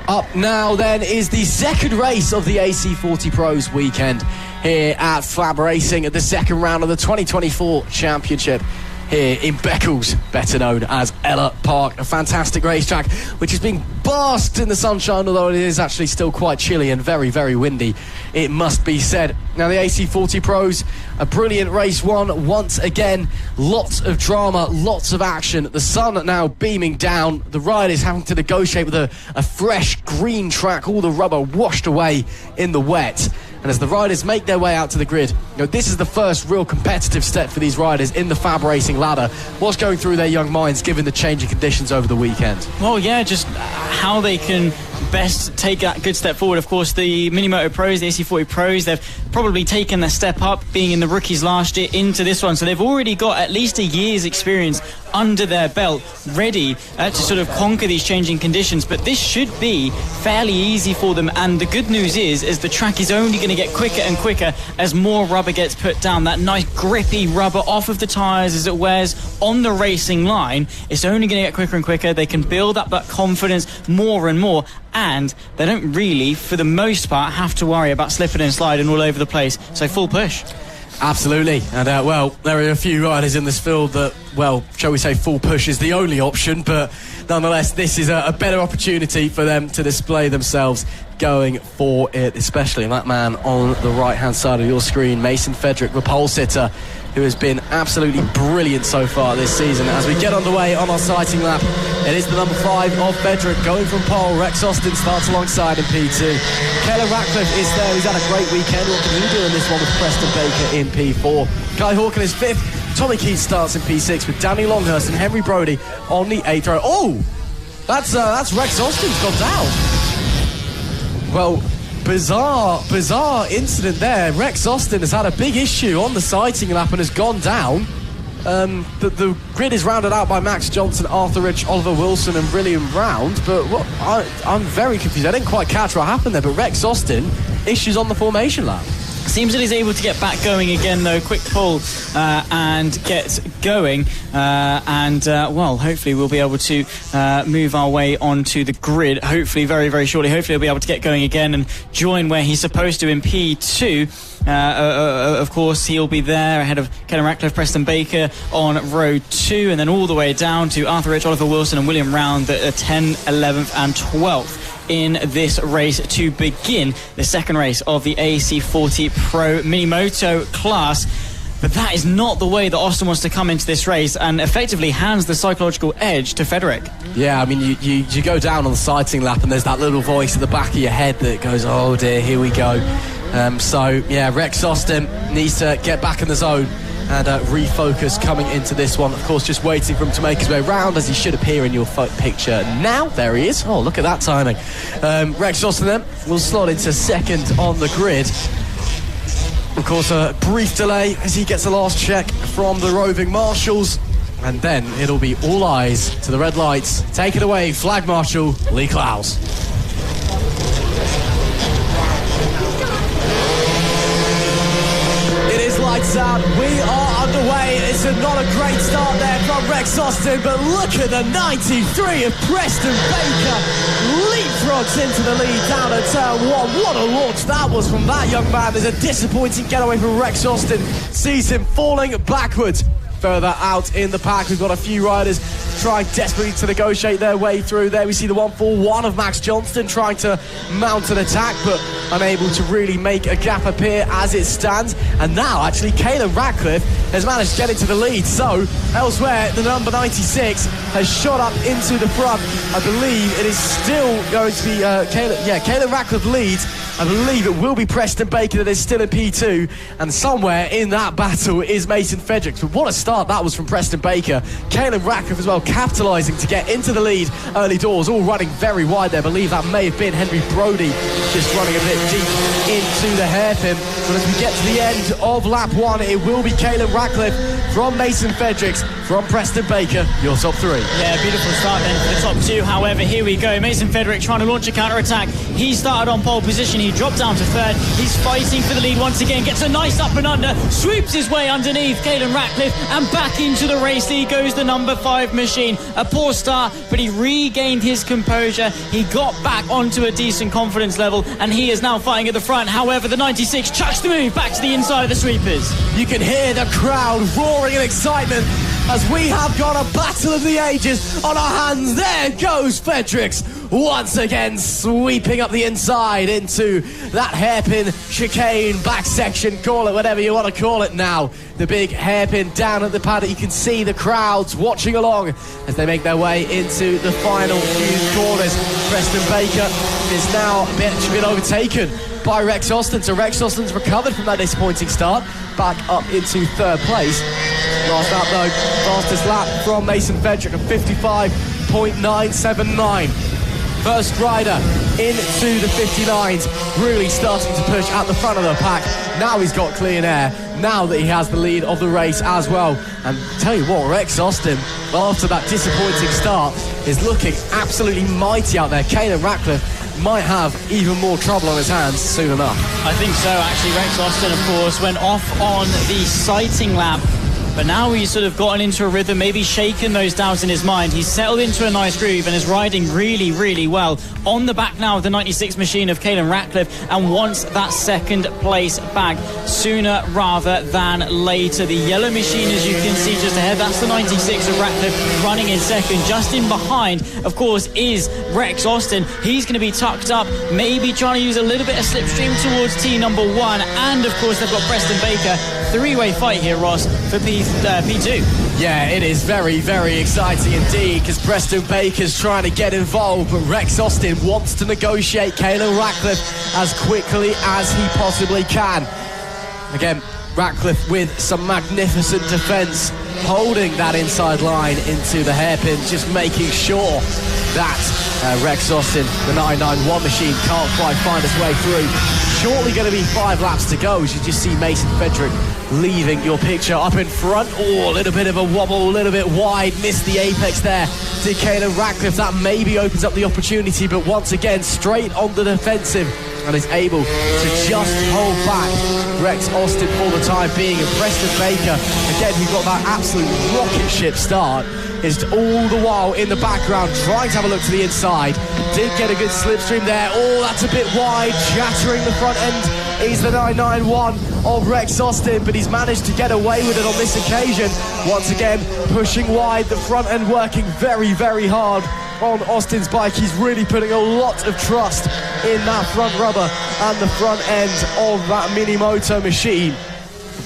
Up now then is the second race of the AC40 Pros weekend here at FAB-Racing at the second round of the 2024 championship here in Beccles, better known as Ellough Park. A fantastic racetrack which is being basked in the sunshine, although it is actually still quite chilly and very windy, it must be said. Now the AC40 Pros, a brilliant race one once again. Lots of drama, lots of action. The sun now beaming down. The riders having to negotiate with a fresh green track, all the rubber washed away in the wet. And as the riders make their way out to the grid, you know, this is the first real competitive step for these riders in the FAB-Racing ladder. What's going through their young minds given the changing conditions over the weekend? Well, yeah, just how they can best take that good step forward. Of course, the Mini Moto Pros, the AC40 Pros, they've probably taken their step up, being in the rookies last year, into this one. So they've already got at least a year's experience under their belt, ready to sort of conquer these changing conditions. But this should be fairly easy for them. And the good news is the track is only going to get quicker and quicker as more rubber gets put down. That nice grippy rubber off of the tyres as it wears on the racing line. It's only going to get quicker and quicker. They can build up that confidence more and more. And they don't really, for the most part, have to worry about slipping and sliding all over the place. So full push. Absolutely. And, well, there are a few riders in this field that, well, shall we say full push is the only option. But nonetheless, this is a better opportunity for them to display themselves going for it, especially that man on the right-hand side of your screen, Mason Fedrick, the pole sitter, who has been absolutely brilliant so far this season. As we get underway on our sighting lap, it is the number 5 of Fedrick going from pole. Rex Austin starts alongside in P2. Kellen Ratcliffe is there. He's had a great weekend. What can he do in this one with Preston Baker in P4? Guy Hawken is 5th. Tommy Keats starts in P6 with Danny Longhurst and Henry Brody on the 8th row. Oh, that's Rex Austin's gone down. Well, bizarre incident there. Rex Austin has had a big issue on the sighting lap and has gone down. The grid is rounded out by Max Johnson, Arthur Rich, Oliver Wilson and William Round. But I'm very confused. I didn't quite catch what happened there, but Rex Austin, issues on the formation lap. Seems that he's able to get back going again, though. Quick pull and get going. Well, hopefully we'll be able to move our way onto the grid. Hopefully, very shortly. Hopefully, he'll be able to get going again and join where he's supposed to in P2. Of course, he'll be there ahead of Kellen Ratcliffe, Preston Baker on row 2, and then all the way down to Arthur Rich, Oliver Wilson and William Round at 10th, 11th and 12th in this race to begin the second race of the AC40 Pro Mini Moto class. But that is not the way that Austin wants to come into this race, and effectively hands the psychological edge to Fedrick. Yeah, I mean, you go down on the sighting lap and there's that little voice at the back of your head that goes, oh dear, here we go. Rex Austin needs to get back in the zone and refocus coming into this one. Of course, just waiting for him to make his way round, as he should appear in your picture now. There he is. Oh, look at that timing. Rex Austin then will slot into second on the grid. Of course, a brief delay as he gets the last check from the roving marshals, and then it'll be all eyes to the red lights. Take it away, Flag Marshal Lee Clowes. Lights out, we are underway. It's not a great start there from Rex Austin, but look at the 93 of Preston Baker leapfrog jogs into the lead down at turn 1. What a launch that was from that young man. There's a disappointing getaway from Rex Austin. Sees him falling backwards. Further out in the pack, we've got a few riders trying desperately to negotiate their way through. There we see the 141 of Max Johnston trying to mount an attack, but unable to really make a gap appear as it stands. And now, actually, Caelan Ratcliffe has managed to get into the lead. So, elsewhere, the number 96 has shot up into the front. I believe it is still going to be Caelan Ratcliffe leads. I believe it will be Preston Baker that is still in P2, and somewhere in that battle is Mason Fredericks. But what a start that was from Preston Baker. Caelan Ratcliffe as well, capitalising to get into the lead early doors, all running very wide there. I believe that may have been Henry Brodie just running a bit deep into the hairpin. But as we get to the end of lap 1, it will be Caelan Ratcliffe from Mason Fredericks from Preston Baker, your top 3. Yeah, beautiful start then for the top 2. However, here we go. Mason Fredericks trying to launch a counter-attack. He started on pole position. He dropped down to 3rd. He's fighting for the lead once again. Gets a nice up and under. Sweeps his way underneath Caelan Ratcliffe. And back into the race lead goes the number 5 machine. A poor start, but he regained his composure. He got back onto a decent confidence level. And he is now fighting at the front. However, the 96 chucks the move back to the inside of the sweepers. You can hear the crowd roaring in excitement as we have got a battle of the ages on our hands. There goes Fredericks once again, sweeping up the inside into that hairpin chicane back section, call it whatever you want to call it now. The big hairpin down at the paddock. You can see the crowds watching along as they make their way into the final few corners. Preston Baker is now been overtaken by Rex Austin. So Rex Austin's recovered from that disappointing start, back up into 3rd place. Last lap though, fastest lap from Mason Fredericks of 55.979. First rider into the 59s, really starting to push at the front of the pack. Now he's got clean air, now that he has the lead of the race as well. And tell you what, Rex Austin, after that disappointing start, is looking absolutely mighty out there. Caelan Ratcliffe might have even more trouble on his hands soon enough. I think so, actually. Rex Austin, of course, went off on the sighting lap, but now he's sort of gotten into a rhythm, maybe shaken those doubts in his mind. He's settled into a nice groove and is riding really, really well. On the back now of the 96 machine of Caelan Ratcliffe, and wants that 2nd place back sooner rather than later. The yellow machine, as you can see just ahead, that's the 96 of Ratcliffe running in 2nd. Just in behind, of course, is Rex Austin. He's going to be tucked up, maybe trying to use a little bit of slipstream towards T number 1. And, of course, they've got Preston Baker. 3-way fight here, Ross, for P2. Yeah, it is very, very exciting indeed, because Preston Baker's trying to get involved, but Rex Austin wants to negotiate Caelan Ratcliffe as quickly as he possibly can. Again, Ratcliffe with some magnificent defence, holding that inside line into the hairpin, just making sure that Rex Austin, the 991 machine, can't quite find its way through. Shortly going to be 5 laps to go as you just see Mason Fredericks leaving your picture up in front. Oh, a little bit of a wobble, a little bit wide, missed the apex there to Caelan Ratcliffe. That maybe opens up the opportunity, but once again straight on the defensive and is able to just hold back Rex Austin for the time being. And Preston Baker, again, who got that absolute rocket ship start, is all the while in the background trying to have a look to the inside. Did get a good slipstream there. Oh, that's a bit wide, shattering the front end. He's the 991 of Rex Austin, but he's managed to get away with it on this occasion. Once again, pushing wide, the front end working very, very hard on Austin's bike. He's really putting a lot of trust in that front rubber and the front end of that mini moto machine.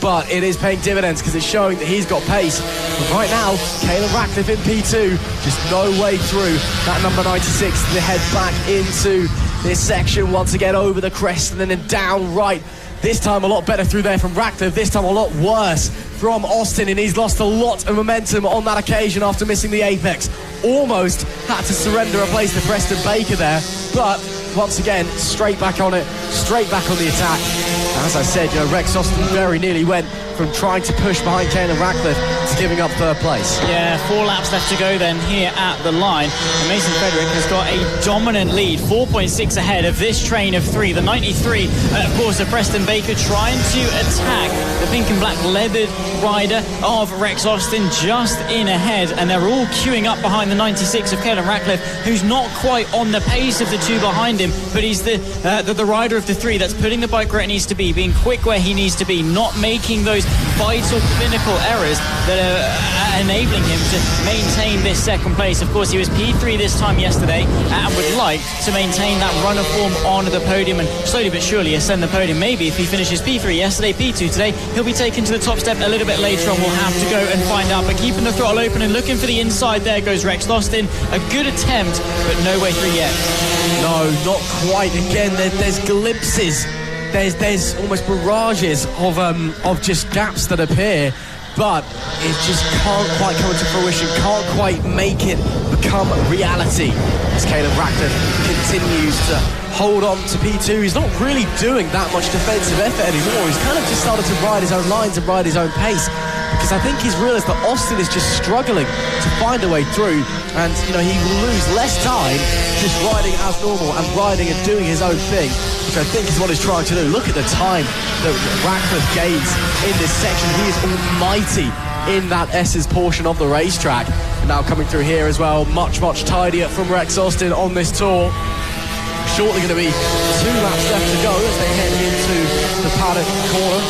But it is paying dividends because it's showing that he's got pace. But right now, Caelan Ratcliffe in P2, just no way through that number 96 to head back into this section once again over the crest and then down right. This time a lot better through there from Ratcliffe, this time a lot worse from Austin, and he's lost a lot of momentum on that occasion after missing the apex. Almost had to surrender a place to Preston Baker there, but once again, straight back on it, straight back on the attack. As I said, Rex Austin very nearly went from trying to push behind Caelan Ratcliffe to giving up third place. Yeah, 4 laps left to go then here at the line. And Mason Frederick has got a dominant lead, 4.6 ahead of this train of 3. The 93, of course, of Preston Baker trying to attack the pink and black leathered rider of Rex Austin just in ahead. And they're all queuing up behind the 96 of Caelan Ratcliffe, who's not quite on the pace of the 2 behind him, but he's the rider of the 3 that's putting the bike where it needs to be, being quick where he needs to be, not making those vital clinical errors that are enabling him to maintain this second place. Of course, he was P3 this time yesterday and would like to maintain that run of form on the podium and slowly but surely ascend the podium. Maybe if he finishes P3 yesterday, P2 today, he'll be taken to the top step a little bit later on. We'll have to go and find out, but keeping the throttle open and looking for the inside, there goes Rex Austin. A good attempt, but no way through yet. No, not quite. Again, there's glimpses. There's almost barrages of just gaps that appear, but it just can't quite come into fruition, can't quite make it become reality as Caelan Ratcliffe continues to hold on to P2. He's not really doing that much defensive effort anymore. He's kind of just started to ride his own lines and ride his own pace, because I think he's realised that Austin is just struggling to find a way through, and he will lose less time just riding as normal and riding and doing his own thing, which I think is what he's trying to do. Look at the time that Ratcliffe gains in this section. He is almighty in that S's portion of the racetrack. And now coming through here as well, much tidier from Rex Austin on this tour. Shortly going to be 2 laps left to go as they head into the paddock corner.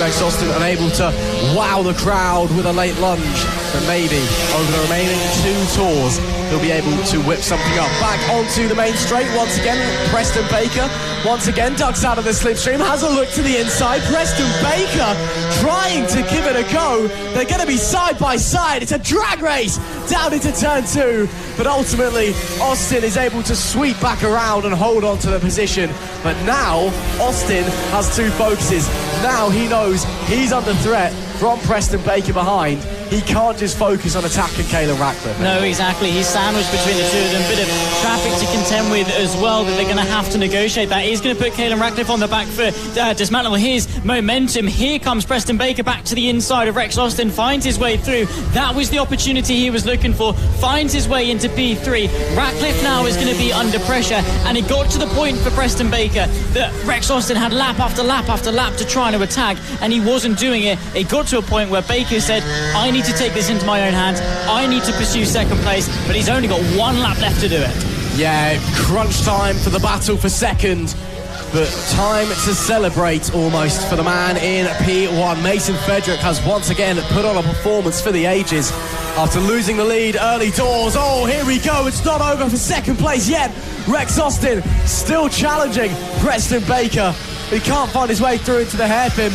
Rex Austin unable to wow the crowd with a late lunge, but maybe over the remaining 2 tours he'll be able to whip something up. Back onto the main straight once again. Preston Baker once again ducks out of the slipstream, has a look to the inside. Preston Baker trying to give it a go. They're going to be side by side. It's a drag race down into turn 2, but ultimately Austin is able to sweep back around and hold on to the position. But now Austin has 2 focuses. Now he knows he's under threat from Preston Baker behind. He can't just focus on attacking Caelan Ratcliffe. No, exactly. He's sandwiched between the 2 of them. Bit of traffic to contend with as well that they're going to have to negotiate. That is going to put Caelan Ratcliffe on the back foot, dismantle his momentum. Here comes Preston Baker back to the inside of Rex Austin, finds his way through. That was the opportunity he was looking for. Finds his way into P3. Ratcliffe now is going to be under pressure, and it got to the point for Preston Baker that Rex Austin had lap after lap after lap to try and attack, and he wasn't doing it. It got to a point where Baker said, I need to take this into my own hands. I need to pursue second place, but he's only got 1 lap left to do it. Yeah, crunch time for the battle for second, but time to celebrate almost for the man in P1. Mason Frederick has once again put on a performance for the ages after losing the lead early doors. Oh, here we go. It's not over for second place yet. Rex Austin still challenging Preston Baker. He can't find his way through into the hairpin,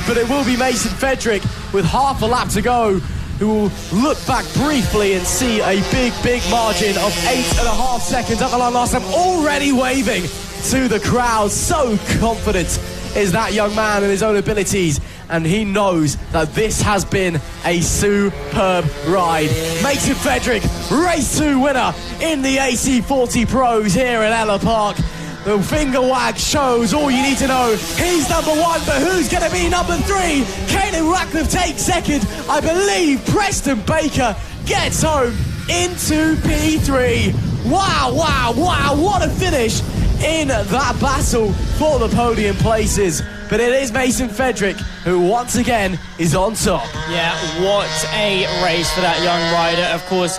but it will be Mason Frederick with half a lap to go who will look back briefly and see a big margin of 8.5 seconds at the line last time, already waving to the crowd. So confident is that young man in his own abilities, and he knows that this has been a superb ride. Mason Frederick, race 2 winner in the AC40 Pros here at Ellough Park. The finger wag shows all you need to know. He's number 1, but who's going to be number 3? Caelan Ratcliffe takes second. I believe Preston Baker gets home into P3. Wow, what a finish in that battle for the podium places. But it is Mason Frederick who once again is on top. Yeah, what a race for that young rider. Of course,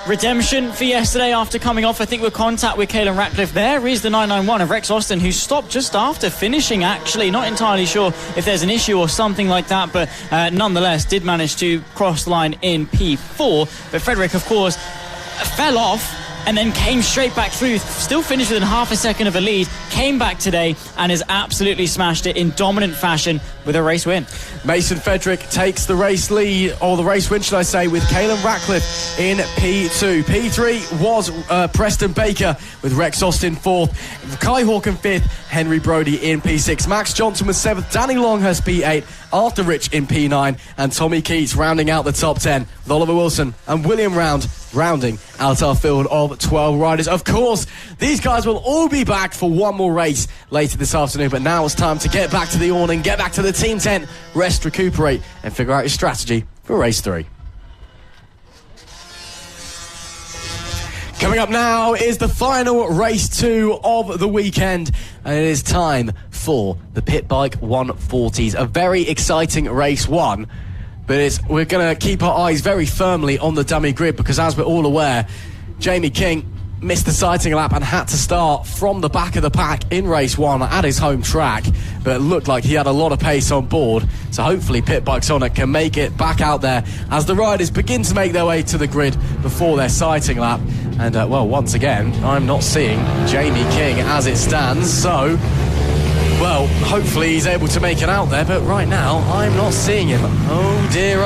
redemption for yesterday after coming off, I think, with contact with Caelan Ratcliffe. There is the 991 of Rex Austin, who stopped just after finishing, actually. Not entirely sure if there's an issue or something like that, but nonetheless did manage to cross the line in P4. But Frederick, of course, fell off and then came straight back through, still finished within half a second of a lead, came back today and has absolutely smashed it in dominant fashion with a race win. Mason Frederick takes the race lead, or the race win, should I say, with Caelan Ratcliffe in P2. P3 was Preston Baker with Rex Austin 4th, Kai Hawken 5th, Henry Brody in P6, Max Johnson was 7th, Danny Longhurst P8, Arthur Rich in P9, and Tommy Keats rounding out the top 10 with Oliver Wilson and William Round rounding out our field of 12 riders. Of course, these guys will all be back for one more race later this afternoon, but now it's time to get back to the awning, get back to the team tent, rest, recuperate, and figure out your strategy for race 3. Coming up now is the final race 2 of the weekend, and it is time for the Pit Bike 140s. A very exciting race 1, but we're going to keep our eyes very firmly on the dummy grid, because as we're all aware, Jamie King missed the sighting lap and had to start from the back of the pack in race 1 at his home track, but it looked like he had a lot of pace on board, so hopefully Pit Bike Sonic can make it back out there as the riders begin to make their way to the grid before their sighting lap. And well, once again, I'm not seeing Jamie King as it stands, so well, hopefully he's able to make it out there, but right now I'm not seeing him. Oh dear,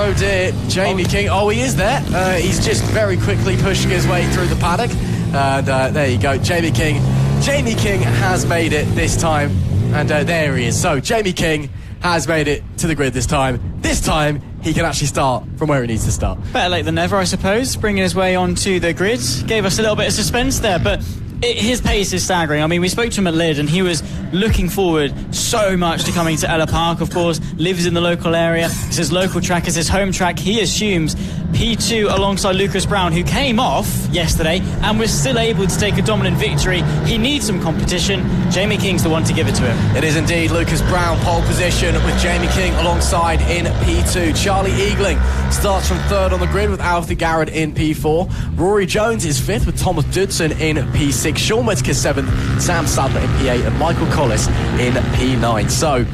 Jamie King, he is there. He's just very quickly pushing his way through the paddock. And there you go, Jamie King has made it this time, and there he is. So Jamie King has made it to the grid this time. This time he can actually start from where he needs to start. Better late than never, I suppose, bringing his way onto the grid. Gave us a little bit of suspense there, but his pace is staggering. I mean, we spoke to him at Lid and he was looking forward so much to coming to Ellough Park, of course, lives in the local area. It's his local track, it's his home track. He assumes P2 alongside Lucas Brown, who came off yesterday and was still able to take a dominant victory. He needs some competition. Jamie King's the one to give it to him. It is indeed Lucas Brown, pole position with Jamie King alongside in P2. Charlie Eagling starts from 3rd on the grid with Alfie Garrett in P4. Rory Jones is 5th with Thomas Dudson in P6. Sean Whittaker 7th, Sam Sadler in P8 and Michael Collis in P9. So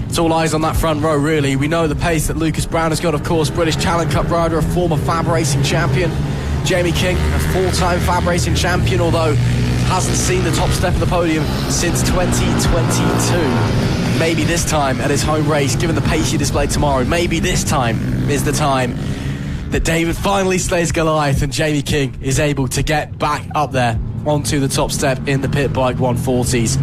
it's all eyes on that front row, really. We know the pace that Lucas Brown has got, of course, British Talent Cup rider, a former FAB-Racing champion. Jamie King, a full-time FAB-Racing champion, although hasn't seen the top step of the podium since 2022. Maybe this time at his home race, given the pace he displayed tomorrow, maybe this time is the time that David finally slays Goliath and Jamie King is able to get back up there onto the top step in the Pit Bike 140s.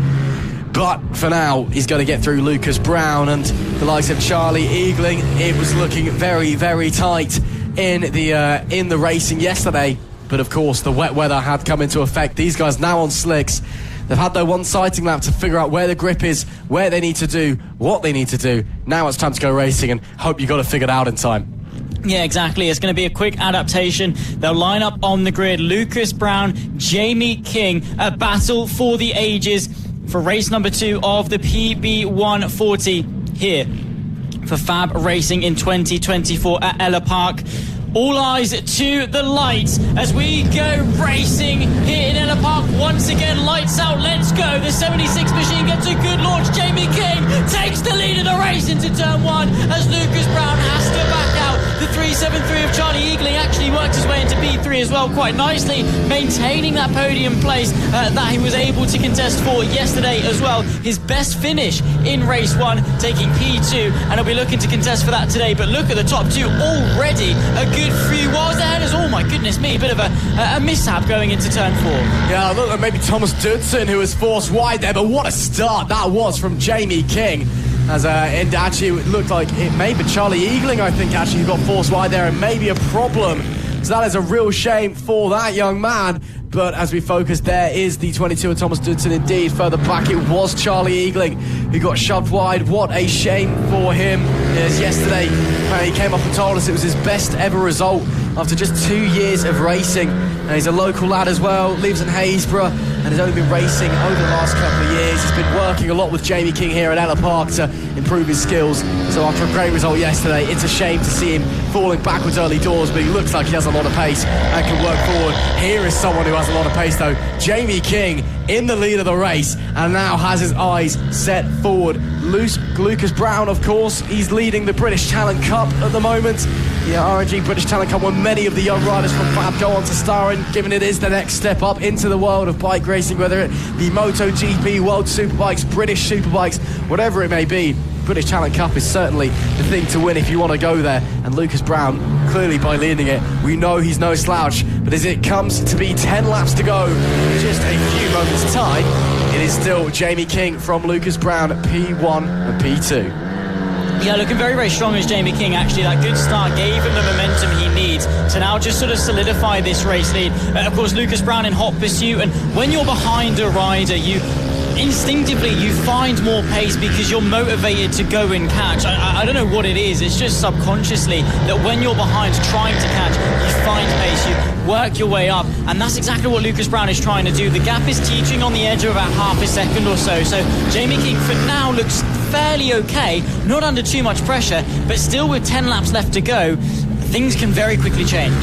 But for now, he's got to get through Lucas Brown and the likes of Charlie Eagling. It was looking very, very tight in the racing yesterday. But of course, the wet weather had come into effect. These guys now on slicks. They've had their one sighting lap to figure out where the grip is, where they need to do, what they need to do. Now it's time to go racing and hope you got it figured out in time. Yeah, exactly. It's going to be a quick adaptation. They'll line up on the grid. Lucas Brown, Jamie King, a battle for the ages for race number 2 of the PB 140 here for Fab Racing in 2024 at Ellough Park. All eyes to the lights as we go racing here in Ellough Park. Once again, lights out, let's go. The 76 machine gets a good launch. Jamie King takes the lead of the race into turn 1 as Lucas Brown has to back out. The 373 of Charlie Eagling actually worked his way into P3 as well quite nicely, maintaining that podium place that he was able to contest for yesterday as well. His best finish in race 1, taking P2, and he'll be looking to contest for that today. But look at the top 2 already. A good few miles ahead is, oh my goodness me, a bit of a mishap going into turn 4. Yeah, look like maybe Thomas Dudson who was forced wide there, but what a start that was from Jamie King. As it actually looked like it may be Charlie Eagling, I think, actually who got forced wide there, and maybe a problem. So that is a real shame for that young man. But as we focus, there is the 22 of Thomas Dudson indeed. Further back, it was Charlie Eagling who got shoved wide. What a shame for him. As yesterday, he came up and told us it was his best ever result after just 2 years of racing. And he's a local lad as well, lives in Haysborough, and has only been racing over the last couple of years. He's been working a lot with Jamie King here at Ellough Park to improve his skills. So after a great result yesterday, it's a shame to see him falling backwards early doors, but he looks like he has a lot of pace and can work forward. Here is someone who has a lot of pace though. Jamie King in the lead of the race and now has his eyes set forward. Lucas Brown, of course, he's leading the British Talent Cup at the moment. The RNG British Talent Cup, where many of the young riders from FAB go on to star in, given it is the next step up into the world of bike racing, whether it be MotoGP, World Superbikes, British Superbikes, whatever it may be. British Talent Cup is certainly the thing to win if you want to go there. And Lucas Brown, clearly by leading it, we know he's no slouch. But as it comes to be 10 laps to go, in just a few moments' time, it is still Jamie King from Lucas Brown at P1 and P2. Yeah, looking very, very strong as Jamie King, actually. That good start gave him the momentum he needs to now just sort of solidify this race lead. Of course, Lucas Brown in hot pursuit, and when you're behind a rider, you find more pace because you're motivated to go and catch. I don't know what it is, it's just subconsciously that when you're behind trying to catch, you find pace, you work your way up, and that's exactly what Lucas Brown is trying to do. The gap is teetering on the edge of about half a second or so Jamie King for now looks fairly okay, not under too much pressure, but still with 10 laps left to go, things can very quickly change.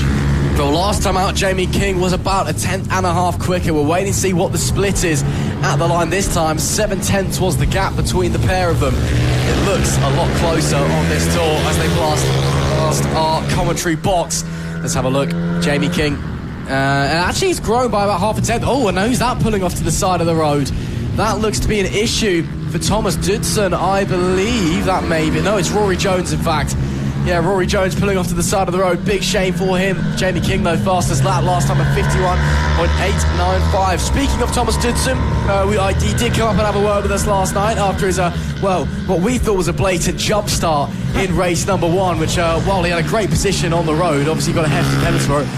Well, last time out, Jamie King was about a tenth and a half quicker. We're waiting to see what the split is at the line this time. 7/10 was the gap between the pair of them. It looks a lot closer on this tour as they blast past our commentary box. Let's have a look. Jamie King. And actually, he's grown by about half a tenth. Oh, and who's that pulling off to the side of the road? That looks to be an issue for Thomas Dudson, I believe. That may be. No, it's Rory Jones, in fact. Yeah, Rory Jones pulling off to the side of the road. Big shame for him. Jamie King, though, fastest lap last time at 51.895. Speaking of Thomas Dudson, he did come up and have a word with us last night after his, what we thought was a blatant jump start in race number 1, which, while he had a great position on the road, obviously got a hefty penalty for it.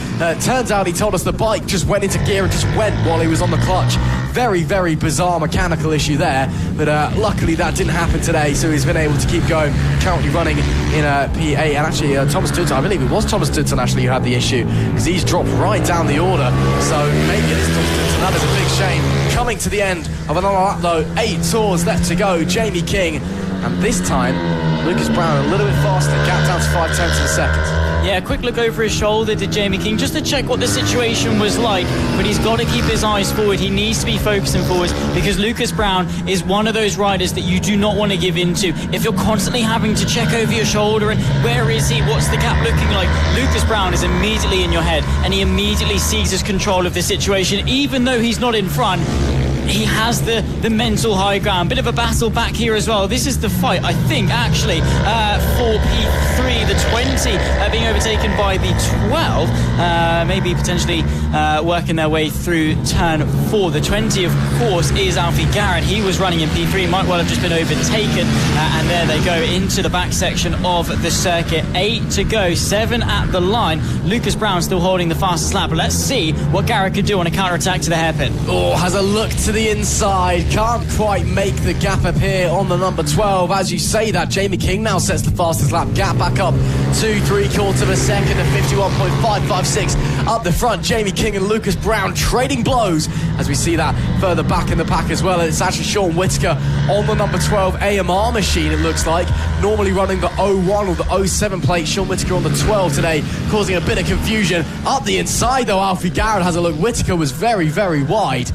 Turns out he told us the bike just went into gear and just went while he was on the clutch. Very, very bizarre mechanical issue there, but luckily that didn't happen today, so he's been able to keep going, currently running in P8. And actually, Thomas Dudson, I believe it was Thomas Dudson actually who had the issue, because he's dropped right down the order, so maybe it is Thomas Dudson. That is a big shame. Coming to the end of another lap though, 8 tours left to go. Jamie King, and this time Lucas Brown a little bit faster, gap down to 5/10 of a second. Yeah, a quick look over his shoulder to Jamie King just to check what the situation was like, but he's got to keep his eyes forward. He needs to be focusing forwards because Lucas Brown is one of those riders that you do not want to give into. If you're constantly having to check over your shoulder and where is he, what's the gap looking like, Lucas Brown is immediately in your head and he immediately seizes control of the situation. Even though he's not in front, he has the mental high ground. Bit of a battle back here as well. This is the fight, I think, actually, for P3, the 20 being overtaken by the 12, maybe potentially working their way through turn 4. The 20, of course, is Alfie Garrett. He was running in P3, might well have just been overtaken, and there they go into the back section of the circuit. 8 to go, 7 at the line. Lucas Brown still holding the fastest lap, but let's see what Garrett could do on a counter-attack to the hairpin. Oh, has a look to the inside, can't quite make the gap appear on the number 12. As you say that, Jamie King now sets the fastest lap, gap back up to 3/4 of a second at 51.556 up the front. Jamie King and Lucas Brown trading blows as we see that further back in the pack as well. And it's actually Sean Whittaker on the number 12 AMR machine, it looks like, normally running the 01 or the 07 plate. Sean Whittaker on the 12 today, causing a bit of confusion up the inside though. Alfie Garrett has a look. Whittaker was very, very wide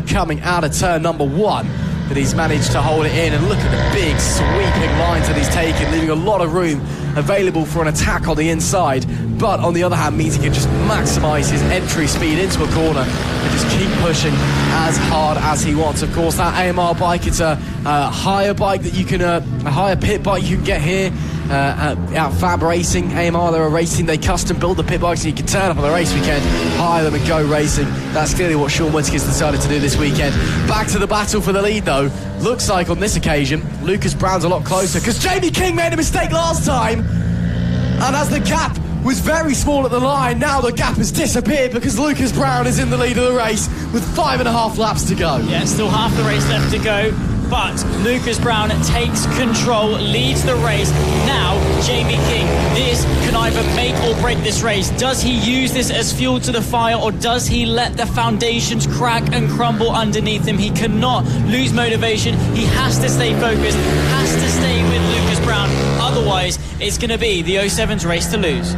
coming out of turn number 1, but he's managed to hold it in, and look at the big sweeping lines that he's taken, leaving a lot of room available for an attack on the inside, but on the other hand means he can just maximise his entry speed into a corner and just keep pushing as hard as he wants. Of course, that AMR bike, it's a higher bike that you can, a higher pit bike you can get here at FAB-Racing. AMR, they're a racing, they custom build the pit bikes so you can turn up on the race weekend, hire them and go racing. That's clearly what Sean Whittaker's decided to do this weekend. Back to the battle for the lead though. Looks like on this occasion Lucas Brown's a lot closer because Jamie King made a mistake last time, and as the gap was very small at the line, now the gap has disappeared because Lucas Brown is in the lead of the race with 5.5 laps to go. Yeah, still half the race left to go, but Lucas Brown takes control, leads the race. Now, Jamie King, this can either make or break this race. Does he use this as fuel to the fire, or does he let the foundations crack and crumble underneath him? He cannot lose motivation. He has to stay focused, has to stay with Lucas Brown. Otherwise, it's going to be the 07's race to lose.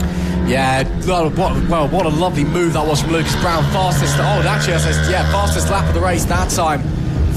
Yeah, what a lovely move that was from Lucas Brown. Fastest lap of the race that time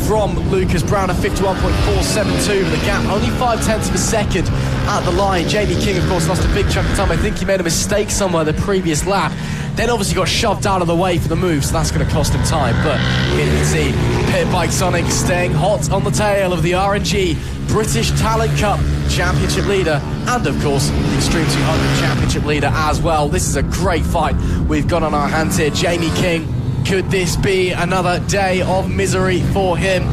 from Lucas Brown at 51.472, with the gap only 0.5 of a second at the line. Jamie King, of course, lost a big chunk of time. I think he made a mistake somewhere the previous lap, then obviously got shoved out of the way for the move, so that's going to cost him time. But here you can see Pit Bike Sonic staying hot on the tail of the RNG British Talent Cup Championship leader, and of course the Extreme 200 Championship leader as well. This is a great fight we've got on our hands here. Jamie King, could this be another day of misery for him?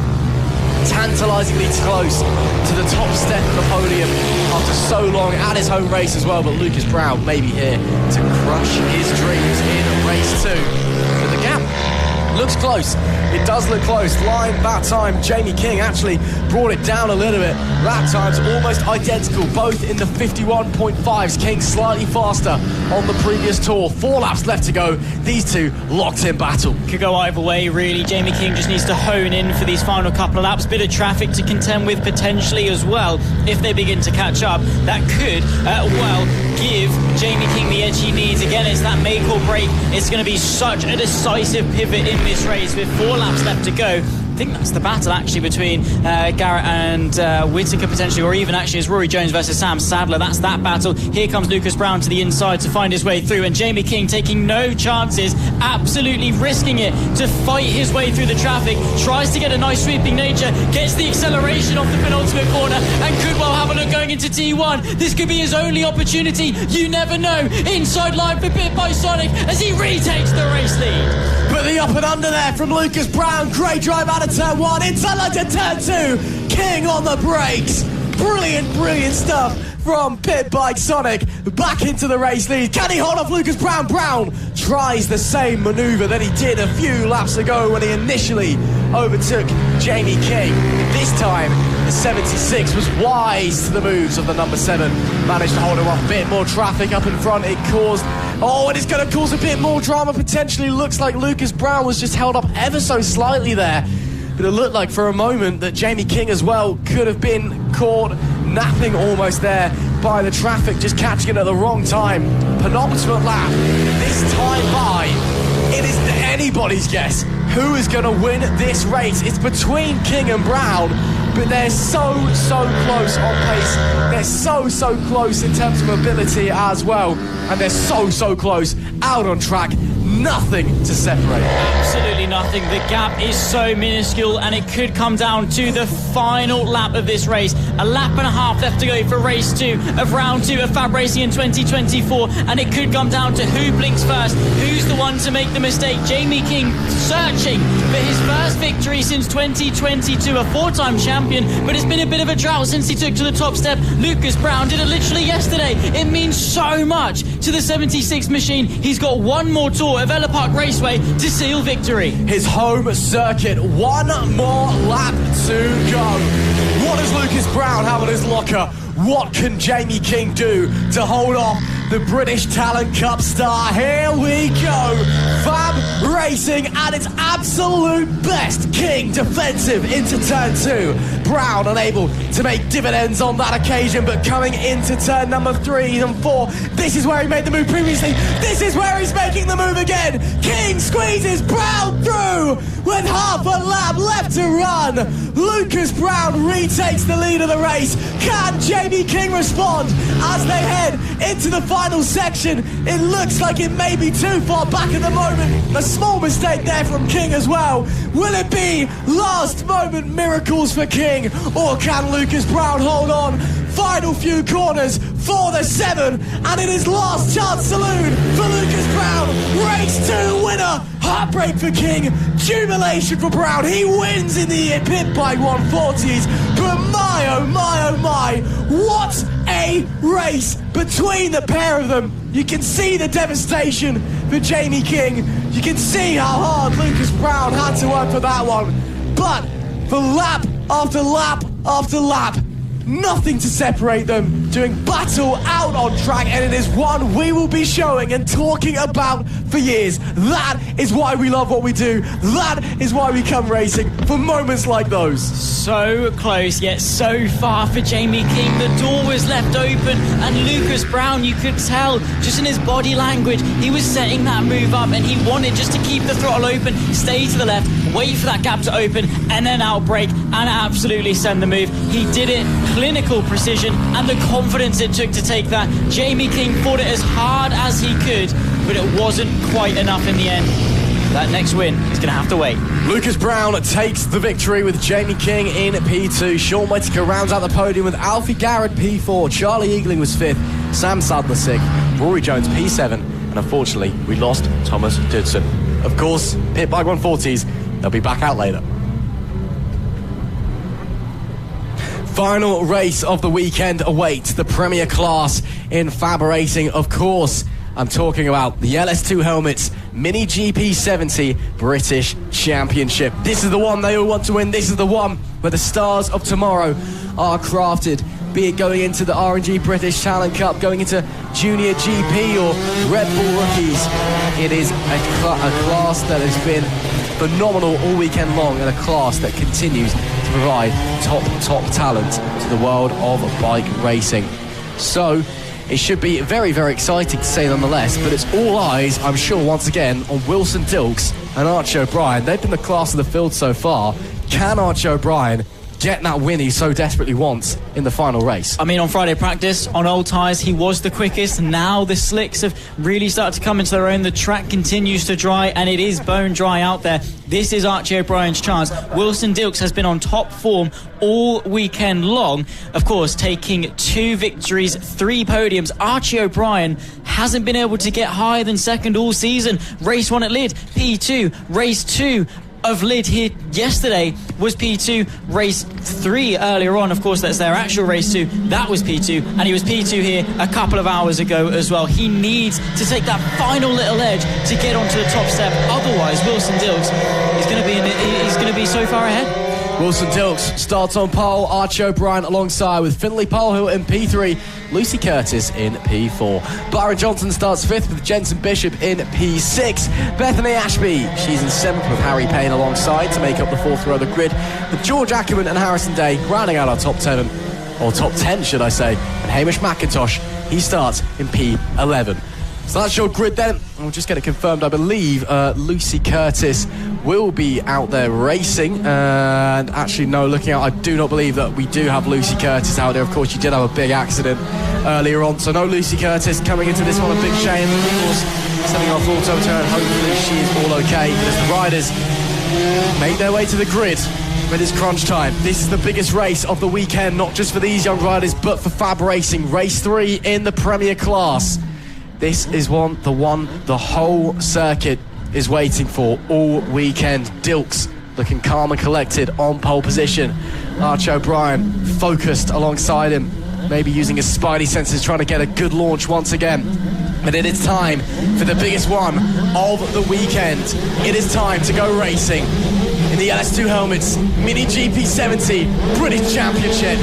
tantalisingly close to the top step of the podium after so long at his home race as well. But Lucas Brown may be here to crush his dreams in race 2. But the gap looks close. It does look close. Line that time, Jamie King actually brought it down a little bit. That time's almost identical, both in the 51.5s. King slightly faster on the previous tour. 4 laps left to go. These two locked in battle. Could go either way, really. Jamie King just needs to hone in for these final couple of laps. Bit of traffic to contend with potentially as well. If they begin to catch up, that could, give Jamie King the edge he needs. Again, it's that make or break. It's going to be such a decisive pivot in this race with 4 laps left to go. I think that's the battle actually between Garrett and Whittaker potentially, or even actually as Rory Jones versus Sam Sadler. That's that battle. Here comes Lucas Brown to the inside to find his way through, and Jamie King taking no chances, absolutely risking it to fight his way through the traffic. Tries to get a nice sweeping nature, gets the acceleration off the penultimate corner, and could well have a look going into T1. This could be his only opportunity. You never know. Inside line for Pit by Sonic as he retakes the race lead. But the up and under there from Lucas Brown. Great drive out of turn 1, inside line to turn 2. King on the brakes. Brilliant stuff from Pit Bike Sonic. Back into the race lead. Can he hold off Lucas Brown? Brown tries the same manoeuvre that he did a few laps ago when he initially overtook Jamie King. This time, the 76 was wise to the moves of the number 7. Managed to hold him off. A bit more traffic up in front. It caused... and it's going to cause a bit more drama potentially. Looks like Lucas Brown was just held up ever so slightly there. But it looked like for a moment that Jamie King as well could have been caught napping almost there by the traffic, just catching it at the wrong time. Penultimate lap. This time by, it is anybody's guess who is going to win this race. It's between King and Brown, but they're so close on pace. They're so close in terms of ability as well, and they're so close out on track. Nothing to separate. Absolutely nothing. The gap is so minuscule, and it could come down to the final lap of this race. A lap and a half left to go for race 2 of round 2 of FAB-Racing in 2024, and it could come down to who blinks first, who's the one to make the mistake. Jamie King searching for his first victory since 2022, a 4-time champion, but it's been a bit of a drought since he took to the top step. Lucas Brown did it literally yesterday. It means so much to the 76 machine. He's got one more tour of Ellough Park Raceway to seal victory. His home circuit, one more lap to go. What does Lucas Brown have in his locker? What can Jamie King do to hold off the British Talent Cup star? Here we go. FAB-Racing at its absolute best. King defensive into turn 2. Brown unable to make dividends on that occasion, but coming into turn number 3 and 4. This is where he made the move previously. This is where he's making the move again. King squeezes Brown through with half a lap left to run. Lucas Brown retakes the lead of the race. Can Jamie King respond as they head into the final section? It looks like it may be too far back at the moment. A small mistake there from King as well. Will it be last moment miracles for King, or can Lucas Brown hold on? Final few corners for the 7, and it is last chance saloon for Lucas Brown. Race 2 winner. Heartbreak for King, jubilation for Brown. He wins in the Pit Bike 140s, but my oh my, what a race between the pair of them. You can see the devastation for Jamie King. You can see how hard Lucas Brown had to work for that one. But for lap after lap after lap, nothing to separate them, doing battle out on track, and it is one we will be showing and talking about for years. That is why we love what we do. That is why we come racing, for moments like those. So close, yet so far for Jamie King. The door was left open, and Lucas Brown, you could tell just in his body language, he was setting that move up, and he wanted just to keep the throttle open, stay to the left, wait for that gap to open, and then outbrake and absolutely send the move. He did it. Clinical precision and the confidence it took to take that. Jamie King fought it as hard as he could, but it wasn't quite enough in the end. That next win is going to have to wait. Lucas Brown takes the victory with Jamie King in P2. Sean Whittaker rounds out the podium with Alfie Garrett P4. Charlie Eagling was 5th. Sam Sadler 6th. Rory Jones P7. And unfortunately, we lost Thomas Dudson. Of course, Pit Bike 140s, they'll be back out later. Final race of the weekend awaits, the Premier Class in FAB-Racing, of course. I'm talking about the LS2 Helmets Mini GP70 British Championship. This is the one they all want to win. This is the one where the stars of tomorrow are crafted, be it going into the R&G British Talent Cup, going into JuniorGP or RedBull Rookies. It is a class that has been phenomenal all weekend long, and a class that continues to provide top talent to the world of bike racing. So it should be very, very exciting to say nonetheless, but it's all eyes, I'm sure, once again on Wilson Dilks and Archie O'Brien. They've been the class of the field so far. Can Archie O'Brien get that win he so desperately wants in the final race? I mean, on Friday practice, on old tyres, he was the quickest. Now the slicks have really started to come into their own. The track continues to dry, and it is bone dry out there. This is Archie O'Brien's chance. Wilson Dilks has been on top form all weekend long. Of course, taking 2 victories, 3 podiums. Archie O'Brien hasn't been able to get higher than second all season. Race 1 at Lid, P2. Race 2 of Lid here yesterday was P2. Race 3 earlier on, of course, that's their actual race 2, that was P2, and he was P2 here a couple of hours ago as well. He needs to take that final little edge to get onto the top step. Otherwise, Wilson Dilks is going to be so far ahead. Wilson Dilks starts on pole, Archie O'Brien alongside with Finlay Polhill in P3, Lucy Curtis in P4. Byron Johnson starts 5th with Jensen Bishop in P6. Bethany Ashby, she's in 7th with Harry Payne alongside to make up the 4th row of the grid, with George Ackerman and Harrison Day rounding out our top 10, or top 10 should I say, and Hamish McIntosh, he starts in P11. So that's your grid then. We'll just get it confirmed. I believe Lucy Curtis will be out there racing. And actually, no, looking out, I do not believe that we do have Lucy Curtis out there. Of course, she did have a big accident earlier on. So no Lucy Curtis coming into this one. A big shame. Of course, setting off auto turn. Hopefully she is all okay. But as the riders make their way to the grid, when it's crunch time, this is the biggest race of the weekend, not just for these young riders, but for FAB-Racing. Race 3 in the Premier Class. This is the whole circuit is waiting for all weekend. Dilks looking calm and collected on pole position. Archie O'Brien focused alongside him, maybe using his spidey senses, trying to get a good launch once again. But it is time for the biggest one of the weekend. It is time to go racing in the LS2 Helmets Mini GP70 British Championship.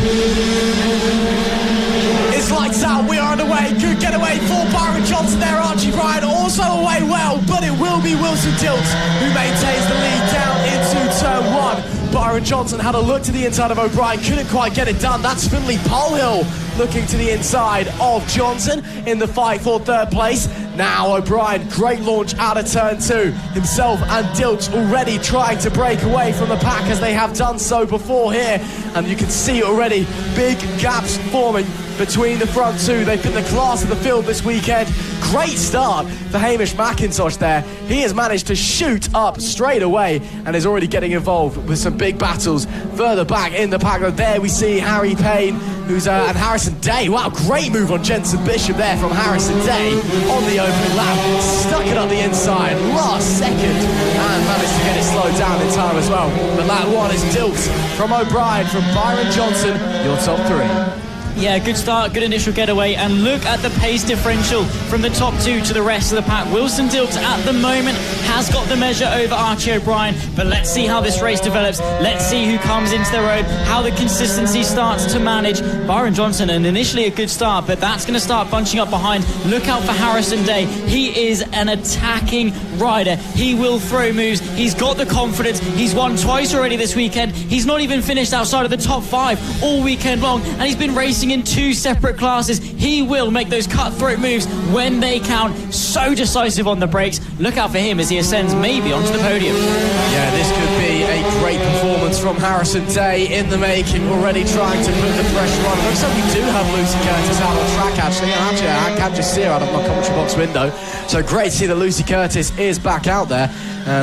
It's lights out, we are underway. Good getaway for Byron Johnson there. Archie O'Brien also away well, but it will be Wilson Dilks who maintains the lead down into turn 1. Byron Johnson had a look to the inside of O'Brien, couldn't quite get it done. That's Finlay Polhill looking to the inside of Johnson in the fight for 3rd place. Now O'Brien, great launch out of turn 2. Himself and Dilks already trying to break away from the pack as they have done so before here. And you can see already big gaps forming between the front 2. They've been the class of the field this weekend. Great start for Hamish McIntosh there. He has managed to shoot up straight away and is already getting involved with some big battles further back in the pack. There we see Harry Payne, and Harrison Day. Wow, great move on Jensen Bishop there from Harrison Day on the opening lap. Stuck it up the inside, last second, and managed to get it slowed down in time as well. But lap 1 is Dilks from O'Brien, from Byron Johnson, your top 3. Yeah, good start, good initial getaway, and look at the pace differential from the top 2 to the rest of the pack. Wilson Dilks at the moment has got the measure over Archie O'Brien, but let's see how this race develops. Let's see who comes into their own, how the consistency starts to manage. Byron Johnson, and initially a good start, but that's going to start bunching up behind. Look out for Harrison Day. He is an attacking rider. He will throw moves. He's got the confidence. He's won twice already this weekend. He's not even finished outside of the top 5 all weekend long, and he's been racing in 2 separate classes. He will make those cutthroat moves when they count. So decisive on the brakes. Look out for him as he ascends maybe onto the podium. Yeah, this could be a great performance from Harrison Day in the making, already trying to put the pressure on. It looks like we do have Lucy Curtis out on track actually. I can just see her out of my commentary box window. So great to see that Lucy Curtis is back out there.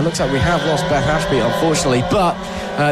Looks like we have lost Beth Ashby unfortunately, but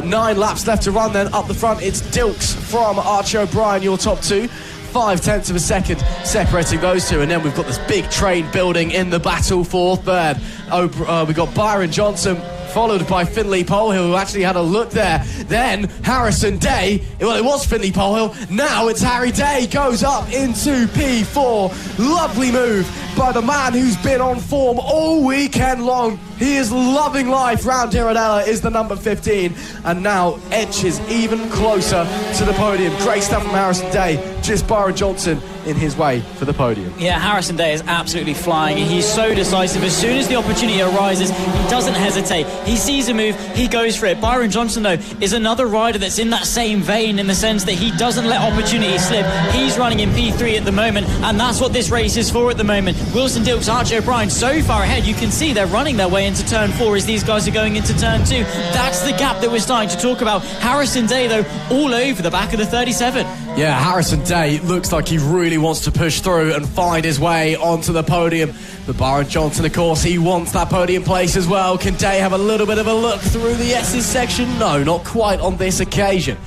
9 laps left to run then. Up the front it's Dilks from Archie O'Brien, your top 2. 0.5 of a second separating those 2, and then we've got this big train building in the battle for 3rd. We've got Byron Johnson followed by Finley Polehill, who actually had a look there. Then Harrison Day, well, it was Finley Polehill, now it's Harry Day, goes up into P4. Lovely move by the man who's been on form all weekend long. He is loving life round here at Ellough, is the number 15, and now edges even closer to the podium. Great stuff from Harrison Day, just Byron Johnson in his way for the podium. Yeah, Harrison Day is absolutely flying. He's so decisive. As soon as the opportunity arises, he doesn't hesitate. He sees a move, he goes for it. Byron Johnson, though, is another rider that's in that same vein in the sense that he doesn't let opportunity slip. He's running in P3 at the moment, and that's what this race is for at the moment. Wilson Dilks, Archie O'Brien so far ahead. You can see they're running their way into turn 4 as these guys are going into turn 2. That's the gap that we're starting to talk about. Harrison Day, though, all over the back of the 37. Yeah, Harrison Day looks like he really wants to push through and find his way onto the podium. But Byron Johnson, of course, he wants that podium place as well. Can Day have a little bit of a look through the S's section? No, not quite on this occasion.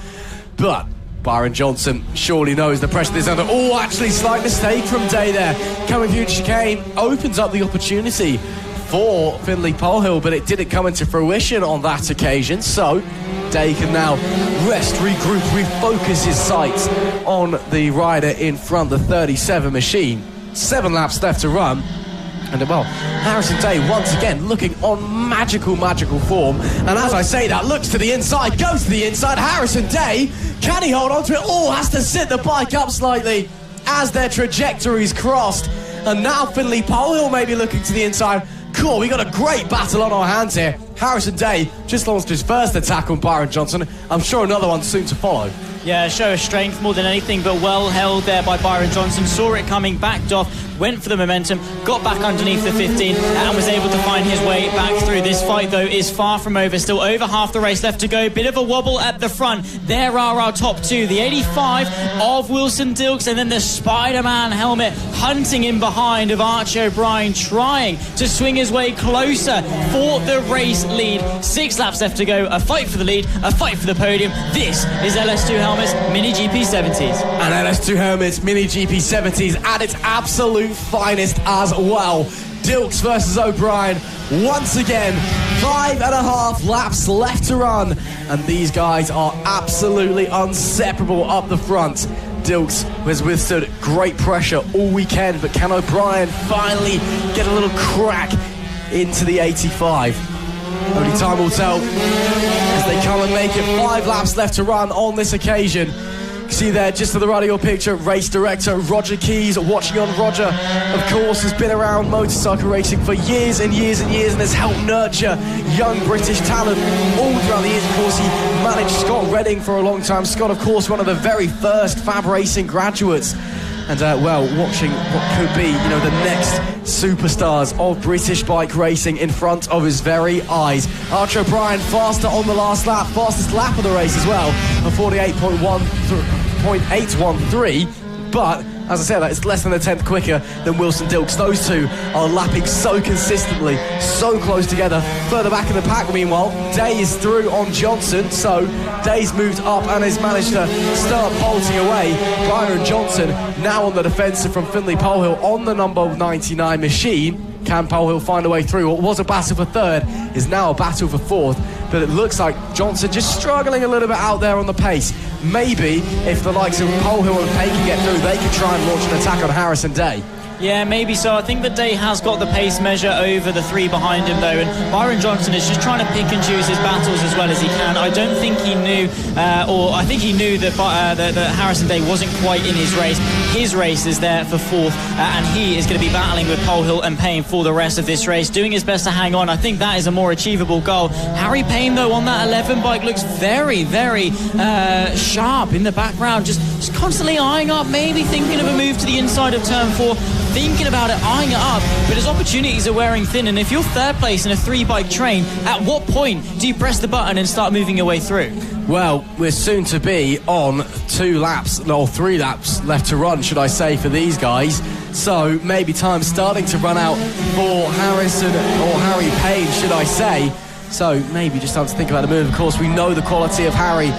But Byron Johnson surely knows the pressure that's under. Oh, actually, slight mistake from Day there. Coming through chicane opens up the opportunity for Finley Polehill, but it didn't come into fruition on that occasion. So Day can now rest, regroup, refocus his sights on the rider in front, the 37 machine. 7 laps left to run. And well, Harrison Day once again looking on magical form. And as I say that, looks to the inside, goes to the inside. Harrison Day, can he hold on to it? Oh, has to sit the bike up slightly as their trajectories crossed. And now Finley Polehill may be looking to the inside. Cool, we got a great battle on our hands here. Harrison Day just launched his first attack on Byron Johnson. I'm sure another one soon to follow. Yeah, show of strength more than anything, but well held there by Byron Johnson. Saw it coming, backed off, went for the momentum, got back underneath the 15 and was able to find his way back through. This fight, though, is far from over. Still over half the race left to go. Bit of a wobble at the front. There are our top 2. The 85 of Wilson Dilks and then the Spider-Man helmet hunting in behind of Archie O'Brien, trying to swing his way closer for the race lead. 6 laps left to go. A fight for the lead, a fight for the podium. This is LS2 Helmets Mini GP 70s. And LS2 Helmets Mini GP 70s at its absolute finest as well. Dilks versus O'Brien once again. 5.5 laps left to run, and these guys are absolutely inseparable up the front. Dilks has withstood great pressure all weekend, but can O'Brien finally get a little crack into the 85? Only time will tell as they come and make it. 5 laps left to run on this occasion. See there, just to the right of your picture, race director Roger Keys. Watching on Roger, of course, has been around motorcycle racing for years and years and years and has helped nurture young British talent all throughout the years. Of course, he managed Scott Redding for a long time. Scott, of course, one of the very first FAB-Racing graduates. And, well, watching what could be, the next superstars of British bike racing in front of his very eyes. Archie O'Brien faster on the last lap, fastest lap of the race as well, a 48.813. But, as I said, it's less than a tenth quicker than Wilson Dilks. Those two are lapping so consistently, so close together. Further back in the pack, meanwhile, Day is through on Johnson, so Day's moved up and has managed to start bolting away. Byron Johnson now on the defensive from Finley Polehill on the number 99 machine. Can Polehill find a way through? What was a battle for third is now a battle for fourth, but it looks like Johnson just struggling a little bit out there on the pace. Maybe if the likes of Polehill and Pay can get through, they can try and launch an attack on Harrison Day. Yeah, maybe so. I think that Day has got the pace measure over the 3 behind him, though, and Byron Johnson is just trying to pick and choose his battles as well as he can. I don't think he knew, or I think he knew that Harrison Day wasn't quite in his race. His race is there for 4th, and he is going to be battling with Polehill and Payne for the rest of this race, doing his best to hang on. I think that is a more achievable goal. Harry Payne, though, on that 11 bike looks very, very sharp in the background, just constantly eyeing up, maybe thinking of a move to the inside of turn 4. Thinking about it, eyeing it up, but his opportunities are wearing thin, and if you're third place in a 3-bike train, at what point do you press the button and start moving your way through? Well, we're soon to be on 3 laps left to run, should I say, for these guys. So maybe time's starting to run out for Harrison or Harry Payne, should I say. So maybe just time to think about the move. Of course, we know the quality of Harry.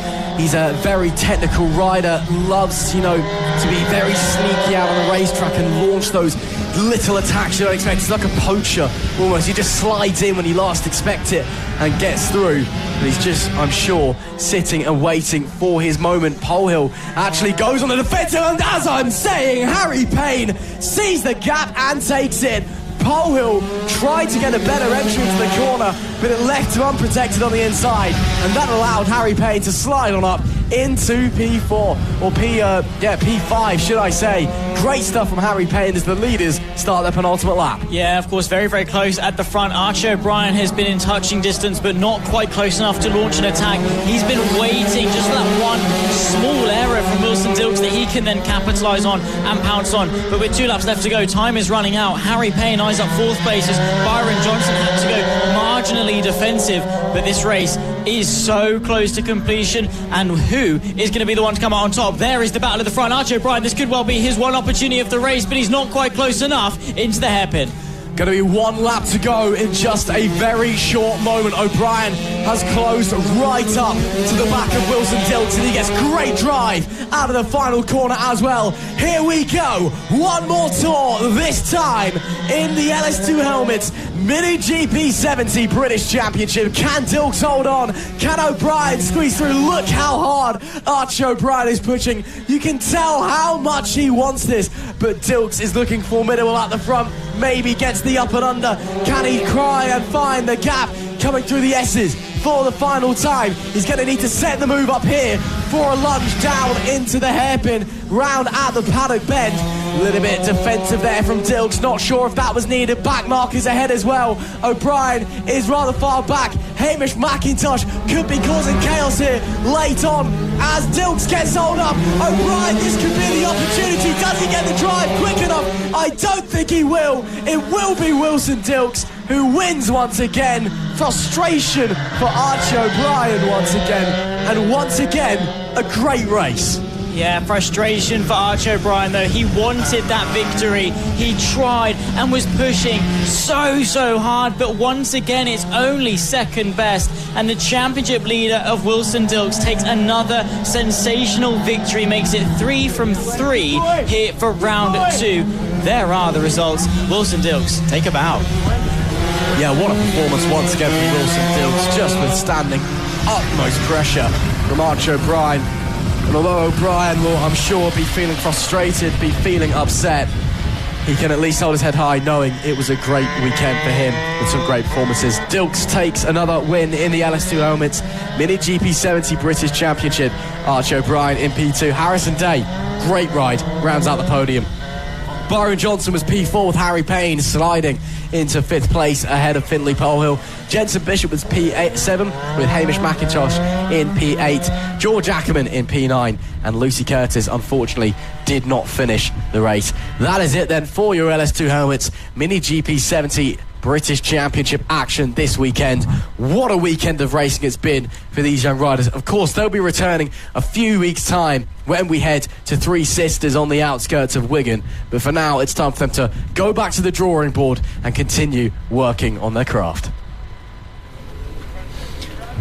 He's a very technical rider, loves, to be very sneaky out on the racetrack and launch those little attacks you don't expect. He's like a poacher almost. He just slides in when you least expect it. and gets through. But he's just, I'm sure, sitting and waiting for his moment. Polehill actually goes on the defensive, and as I'm saying, Harry Payne sees the gap and takes it. Polehill tried to get a better entry into the corner, but it left him unprotected on the inside, and that allowed Harry Payne to slide on up into P4, or P5, should I say. Great stuff from Harry Payne as the leaders start their penultimate lap. Yeah, of course, very, very close at the front. Archie O'Brien has been in touching distance, but not quite close enough to launch an attack. He's been waiting, just for that one small error from Wilson Dilks that he can then capitalise on and pounce on. But with 2 laps left to go, time is running out. Harry Payne eyes up 4th places. Byron Johnson had to go marginally defensive, but this race is so close to completion, and who is going to be the one to come out on top? There is the battle at the front. Archie O'Brien, this could well be his one opportunity of the race, but he's not quite close enough into the hairpin. Going to be 1 lap to go in just a very short moment. O'Brien has closed right up to the back of Wilson Dilks, and he gets great drive out of the final corner as well. Here we go. One more tour, this time in the LS2 helmets. Mini GP 70 British Championship. Can Dilks hold on? Can O'Brien squeeze through? Look how hard Archie O'Brien is pushing. You can tell how much he wants this, but Dilks is looking formidable at the front. Maybe gets the up and under. Can he cry and find the gap? Coming through the S's for the final time. He's going to need to set the move up here for a lunge down into the hairpin, round at the paddock bend. A little bit defensive there from Dilks, not sure if that was needed. Back markers ahead as well. O'Brien is rather far back. Hamish McIntosh could be causing chaos here late on as Dilks gets hold up. O'Brien, this could be the opportunity. Does he get the drive quick enough? I don't think he will. It will be Wilson Dilks who wins once again. Frustration for Archie O'Brien once again, and once again a great race. Yeah, frustration for Archie O'Brien though. He wanted that victory. He tried and was pushing so hard, but once again it's only second best, and the championship leader of Wilson Dilks takes another sensational victory, makes it 3 from 3 here for round 2. There are the results. Wilson Dilks, take a bow. Yeah, what a performance once again from Wilson Dilks, just withstanding utmost pressure from Archie O'Brien. And although O'Brien will, I'm sure, be feeling frustrated, be feeling upset, he can at least hold his head high knowing it was a great weekend for him with some great performances. Dilks takes another win in the LS2 helmets. Mini GP 70 British Championship. Archie O'Brien in P2. Harrison Day, great ride, rounds out the podium. Byron Johnson was P4 with Harry Payne sliding into 5th place ahead of Finley Polehill. Jensen Bishop was P7 with Hamish McIntosh in P8. George Ackerman in P9, and Lucy Curtis unfortunately did not finish the race. That is it then for your LS2 helmets. Mini GP 70 British Championship action this weekend. What a weekend of racing it's been for these young riders. Of course, they'll be returning a few weeks' time when we head to Three Sisters on the outskirts of Wigan. But for now, it's time for them to go back to the drawing board and continue working on their craft.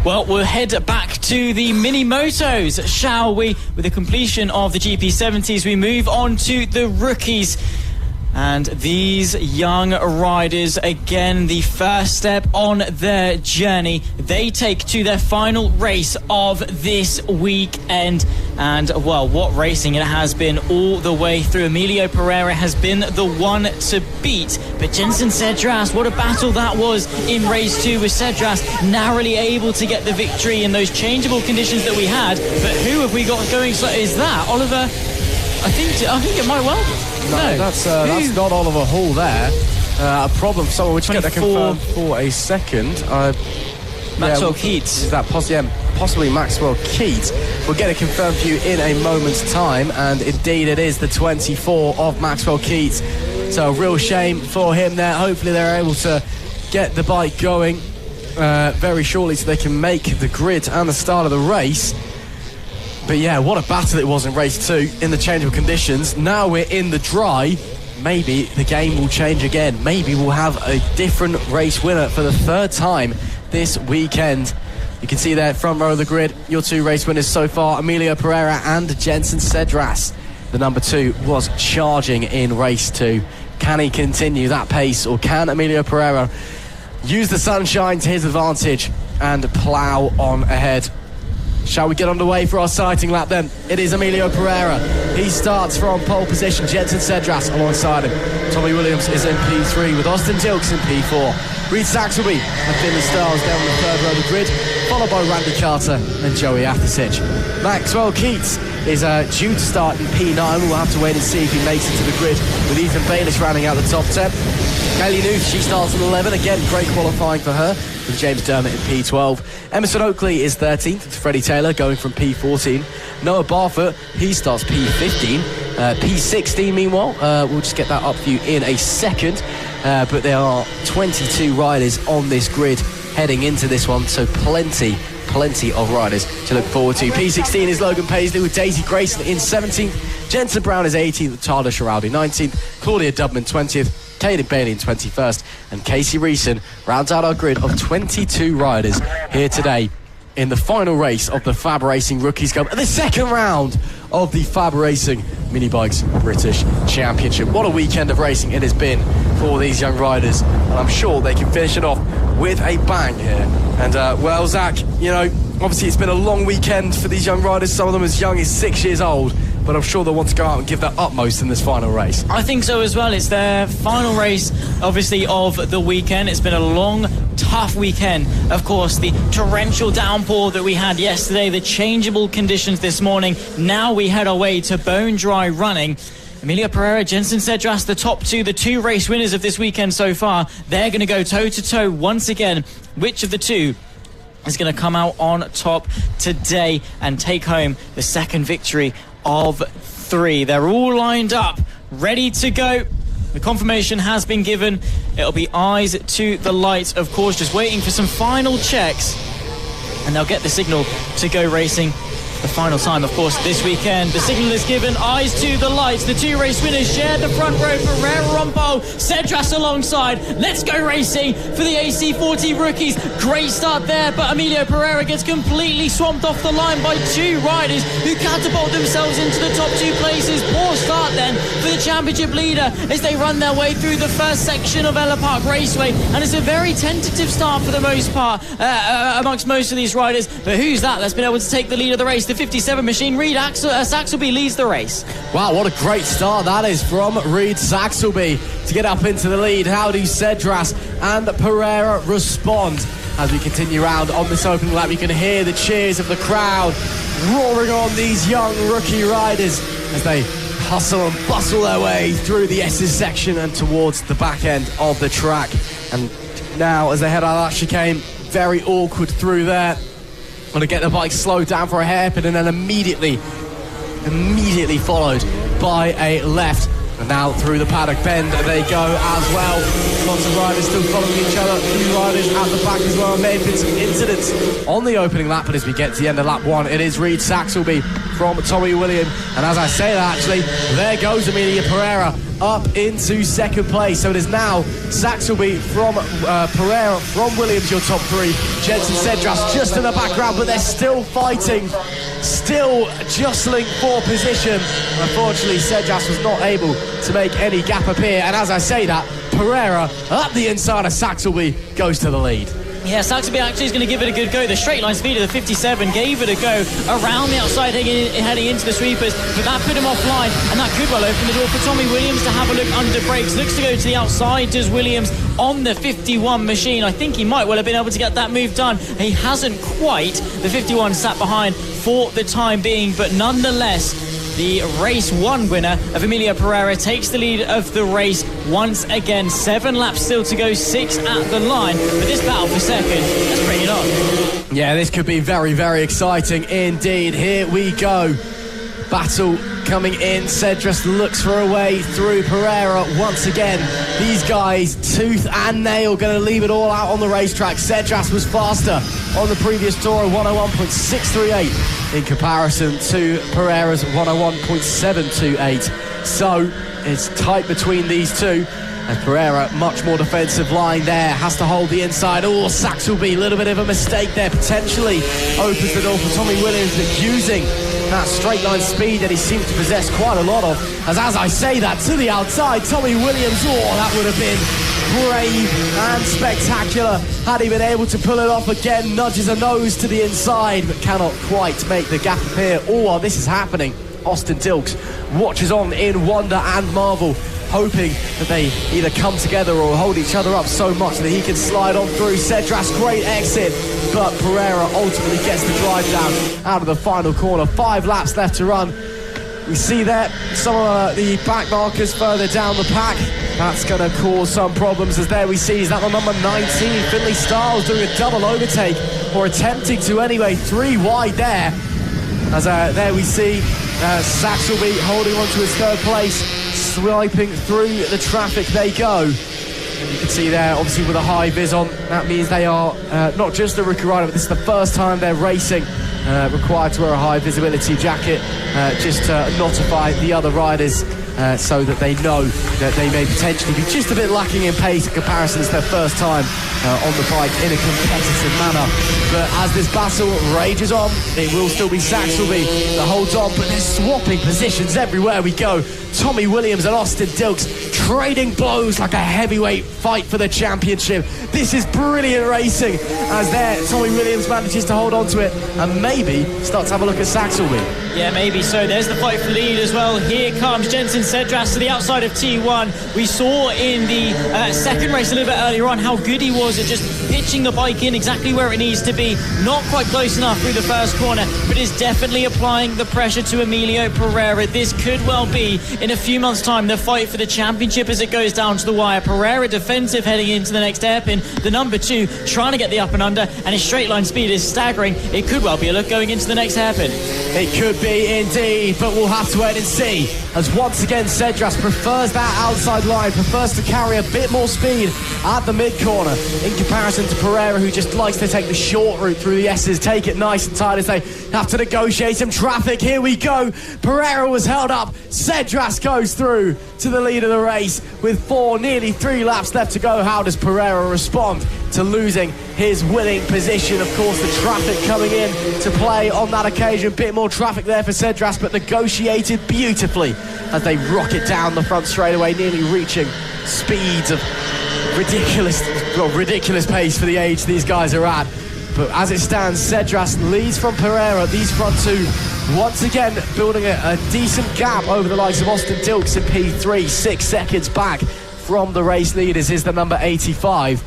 Well, we'll head back to the mini motos, shall we? With the completion of the GP70s, we move on to the rookies. And these young riders, again, the first step on their journey. They take to their final race of this weekend. And, well, what racing it has been all the way through. Emilio Pereira has been the one to beat. But Jensen Cedras, what a battle that was in race 2, with Cedras narrowly able to get the victory in those changeable conditions that we had. But who have we got going? So is that Oliver? I think it might well be. No, that's not Oliver Hall there. A problem for someone which got to confirm for a second. Maxwell Keats. Is that possibly Maxwell Keats? We'll get it confirmed for you in a moment's time, and indeed it is the 24 of Maxwell Keats. So a real shame for him there. Hopefully they're able to get the bike going very shortly so they can make the grid and the start of the race. But yeah, what a battle it was in race 2 in the changeable conditions. Now we're in the dry. Maybe the game will change again. Maybe we'll have a different race winner for the 3rd time this weekend. You can see there, front row of the grid, your 2 race winners so far, Emilio Pereira and Jensen Cedras. The number 2 was charging in race 2. Can he continue that pace, or can Emilio Pereira use the sunshine to his advantage and plough on ahead. Shall we get underway for our sighting lap then? It is Emilio Pereira. He starts from pole position. Jensen Cedras alongside him. Tommy Williams is in P3 with Austin Dilks in P4. Reed Saxelby and Finley Stiles down the third row of the grid, followed by Randy Carter and Joey Athisic. Maxwell Keats is due to start in P9. We'll have to wait and see if he makes it to the grid, with Ethan Bayliss rounding out the top 10. Kaylee Newth, she starts in 11. Again, great qualifying for her, with James Dermott in P12. Emerson Oakley is 13th, with Freddie Taylor going from P14. Noah Barfoot, he starts P15. P16, meanwhile, we'll just get that up for you in a second. But there are 22 riders on this grid heading into this one, so plenty of riders to look forward to. P16 is Logan Paisley with Daisy Grayson in 17th. Jensen Brown is 18th with Tyler Shiraldi 19th. Claudia Dubman 20th. Caden Bailey in 21st. And Casey Reeson rounds out our grid of 22 riders here today in the final race of the FAB-Racing Rookies Cup, the second round of the FAB-Racing Mini Bikes British Championship. What a weekend of racing it has been for these young riders, and I'm sure they can finish it off with a bang here. And well, Zach, you know, obviously it's been a long weekend for these young riders, some of them as young as 6 years old, but I'm sure they'll want to go out and give their utmost in this final race. I think so as well. It's their final race, obviously, of the weekend. It's been a long, tough weekend. Of course, the torrential downpour that we had yesterday, the changeable conditions this morning. Now we head our way to bone dry running. Emilio Pereira, Jensen Cedras, the top two, the two race winners of this weekend so far. They're going to go toe-to-toe once again. Which of the two is going to come out on top today and take home the second victory of 3? They're all lined up, ready to go. The confirmation has been given. It'll be eyes to the light, of course, just waiting for some final checks, and they'll get the signal to go racing. The final time, of course, this weekend. The signal is given. Eyes to the lights. The two race winners share the front row. Pereira on pole. Cedras alongside. Let's go racing for the AC40 Rookies. Great start there, but Emilio Pereira gets completely swamped off the line by two riders who catapult themselves into the top 2 places. Poor start then for the championship leader as they run their way through the first section of Ellough Park Raceway. And it's a very tentative start for the most part amongst most of these riders. But who's that that's been able to take the lead of the race? The 57 machine. Reed Saxelby leads the race. Wow, what a great start that is from Reed Saxelby to get up into the lead. How do Cedras and Pereira respond? As we continue round on this opening lap, you can hear the cheers of the crowd roaring on these young rookie riders as they hustle and bustle their way through the S's section and towards the back end of the track. And now as they head out that chicane, very awkward through there. Going to get the bike slowed down for a hairpin and then immediately followed by a left. And now through the paddock bend they go as well. Lots of riders still following each other. 2 riders at the back as well. May have been some incidents on the opening lap, but as we get to the end of lap 1, it is Reed Saxelby from Tommy Williams. And as I say that, actually, there goes Emilio Pereira up into second place. So it is now Saxelby from Pereira from Williams, your top 3. Jensen Cedras just in the background, but they're still fighting, still jostling for position. Unfortunately, Cedras was not able to make any gap appear. And as I say that, Pereira up the inside of Saxelby goes to the lead. Yeah, Saxelby actually is going to give it a good go. The straight line speed of the 57 gave it a go around the outside, heading into the sweepers, but that put him offline, and that could well open the door for Tommy Williams to have a look under brakes. Looks to go to the outside, does Williams on the 51 machine. I think he might well have been able to get that move done. He hasn't quite. The 51 sat behind for the time being, but nonetheless, the race 1 winner of Emilio Pereira takes the lead of the race once again. 7 laps still to go, 6 at the line. But this battle for second, let's bring it on. Yeah, this could be very, very exciting indeed. Here we go. Battle coming in. Cedras looks for a way through Pereira once again. These guys, tooth and nail, going to leave it all out on the racetrack. Cedras was faster on the previous tour, 101.638 in comparison to Pereira's 101.728. So it's tight between these two. And Pereira, much more defensive line there, has to hold the inside. Oh, Saxelby, a little bit of a mistake there, potentially opens the door for Tommy Williams, but using that straight line speed that he seems to possess quite a lot of. As I say that, to the outside, Tommy Williams, oh, that would have been brave and spectacular. Had he been able to pull it off again, nudges a nose to the inside, but cannot quite make the gap appear. All while this is happening, Austin Dilks watches on in wonder and marvel, hoping that they either come together or hold each other up so much that he can slide on through. Cedras, great exit, but Pereira ultimately gets the drive down out of the final corner. 5 laps left to run. We see there some of the back markers further down the pack. That's going to cause some problems, as there we see is that the number 19, Finley Styles, doing a double overtake, or attempting to anyway, 3 wide there. As there we see Saxelby holding on to his 3rd place, swiping through the traffic they go. And you can see there, obviously with a high vis on, that means they are not just a rookie rider, but this is the first time they're racing required to wear a high visibility jacket, just to notify the other riders so that they know that they may potentially be just a bit lacking in pace in comparison. It's their first time on the bike in a competitive manner. But as this battle rages on, it will still be Saxelby that holds on, but they're swapping positions everywhere we go. Tommy Williams and Austin Dilks trading blows like a heavyweight fight for the championship. This is brilliant racing, as there Tommy Williams manages to hold on to it and maybe start to have a look at Saxelby. Yeah, maybe so. There's the fight for lead as well. Here comes Jensen Cedras to the outside of T1. We saw in the second race a little bit earlier on how good he was at just pitching the bike in exactly where it needs to be. Not quite close enough through the first corner, but is definitely applying the pressure to Emilio Pereira. This could well be, in a few months' time, the fight for the championship as it goes down to the wire. Pereira defensive heading into the next hairpin. The number 2 trying to get the up and under, and his straight line speed is staggering. It could well be a look going into the next hairpin. It could be indeed, but we'll have to wait and see, as once again Cedras prefers that outside line, prefers to carry a bit more speed at the mid-corner in comparison to Pereira, who just likes to take the short route through the S's, take it nice and tight as they have to negotiate some traffic. Here we go. Pereira was held up. Cedras goes through to the lead of the race with nearly 3 laps left to go. How does Pereira respond to losing his winning position? Of course, the traffic coming in to play on that occasion. Bit more traffic there for Cedras, but negotiated beautifully as they rocket down the front straightaway, nearly reaching speeds of ridiculous pace for the age these guys are at. But as it stands, Cedras leads from Pereira. These front 2 once again building a decent gap over the likes of Austin Dilks in P3. 6 seconds back from the race leaders is the number 85.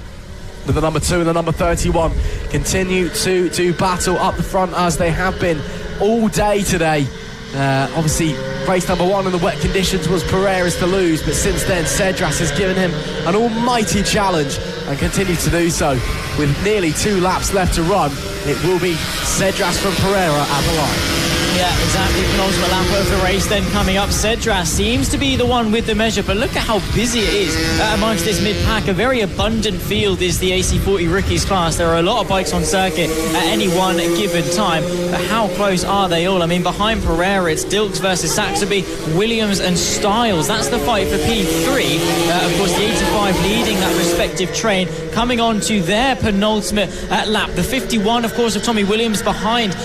But the number 2 and the number 31 continue to battle up the front, as they have been all day today. Obviously, race number 1 in the wet conditions was Pereira's to lose, but since then Cedras has given him an almighty challenge and continues to do so. With nearly 2 laps left to run, it will be Cedras from Pereira at the line. Yeah, exactly. Penultimate lap of the race then coming up. Cedras seems to be the one with the measure, but look at how busy it is amongst this mid-pack. A very abundant field is the AC40 Rookies class. There are a lot of bikes on circuit at any one given time, but how close are they all? I mean, behind Pereira, it's Dilks versus Saxelby, Williams and Styles. That's the fight for P3. Of course, the 85 leading that respective train, coming on to their penultimate lap. The 51, of course, of Tommy Williams behind,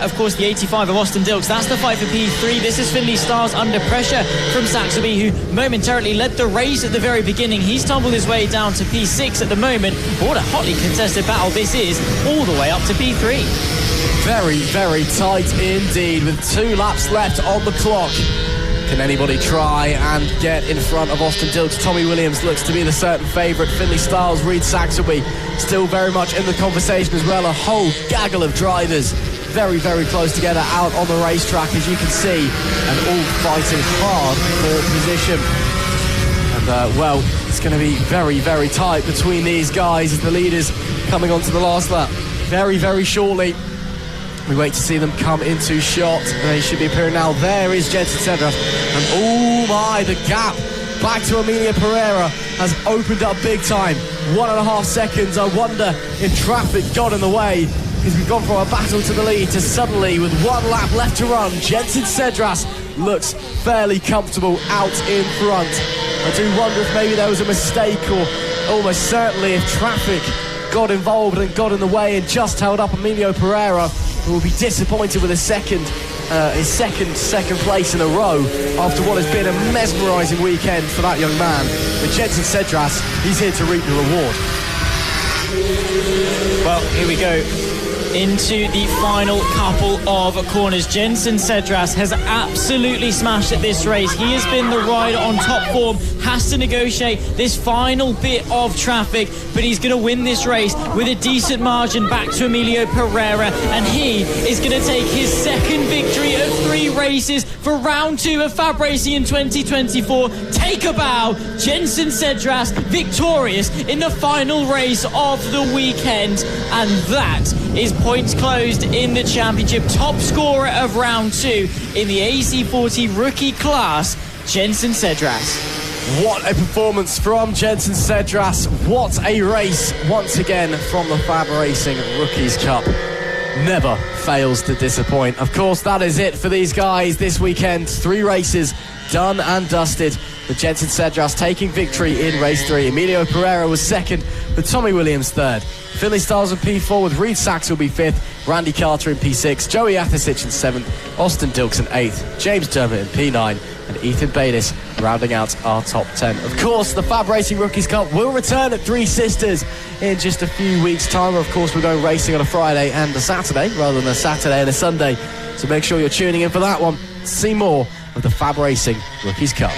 of course, the 85 of Austin Dilks. That's the fight for P3. This is Finley Styles under pressure from Saxelby, who momentarily led the race at the very beginning. He's tumbled his way down to P6 at the moment. But what a hotly contested battle this is, all the way up to P3. Very, very tight indeed, with 2 laps left on the clock. Can anybody try and get in front of Austin Dilks? Tommy Williams looks to be the certain favourite. Finley Styles, Reed Saxelby still very much in the conversation as well. A whole gaggle of drivers very, very close together out on the racetrack, as you can see, and all fighting hard for position. And, well, it's going to be very, very tight between these guys as the leaders coming onto the last lap very, very shortly. We wait to see them come into shot. They should be appearing now. There is Jensen Cedras. And oh my, the gap back to Emilio Pereira has opened up big time. 1.5 seconds. I wonder if traffic got in the way, because we've gone from a battle to the lead to suddenly, with 1 lap left to run, Jensen Cedras looks fairly comfortable out in front. I do wonder if maybe there was a mistake, or almost certainly if traffic got involved and got in the way and just held up Emilio Pereira, who will be disappointed with a second his second place in a row after what has been a mesmerising weekend for that young man. But Jensen Cedras, he's here to reap the reward. Well, here we go into the final couple of corners. Jensen Cedras has absolutely smashed at this race. He has been the rider on top form, has to negotiate this final bit of traffic, but he's going to win this race with a decent margin back to Emilio Pereira, and he is going to take his second victory of 3 races for round 2 of FAB Racing in 2024. Take a bow, Jensen Cedras victorious in the final race of the weekend, and that is points closed in the championship. Top scorer of round 2 in the AC40 rookie class, Jensen Cedras. What a performance from Jensen Cedras. What a race once again from the FAB-Racing Rookies Cup. Never fails to disappoint. Of course, that is it for these guys this weekend. 3 races done and dusted. With Jensen Cedras taking victory in race 3. Emilio Pereira was second, with Tommy Williams third. Finley Styles in P4 with Reed Sachs will be 5th, Randy Carter in P6, Joey Athisic in 7th, Austin Dilks in 8th, James Dermott in P9, and Ethan Bayliss rounding out our top 10. Of course, the FAB Racing Rookies Cup will return at Three Sisters in just a few weeks' time. Of course, we're going racing on a Friday and a Saturday rather than a Saturday and a Sunday, so make sure you're tuning in for that one to see more of the FAB Racing Rookies Cup.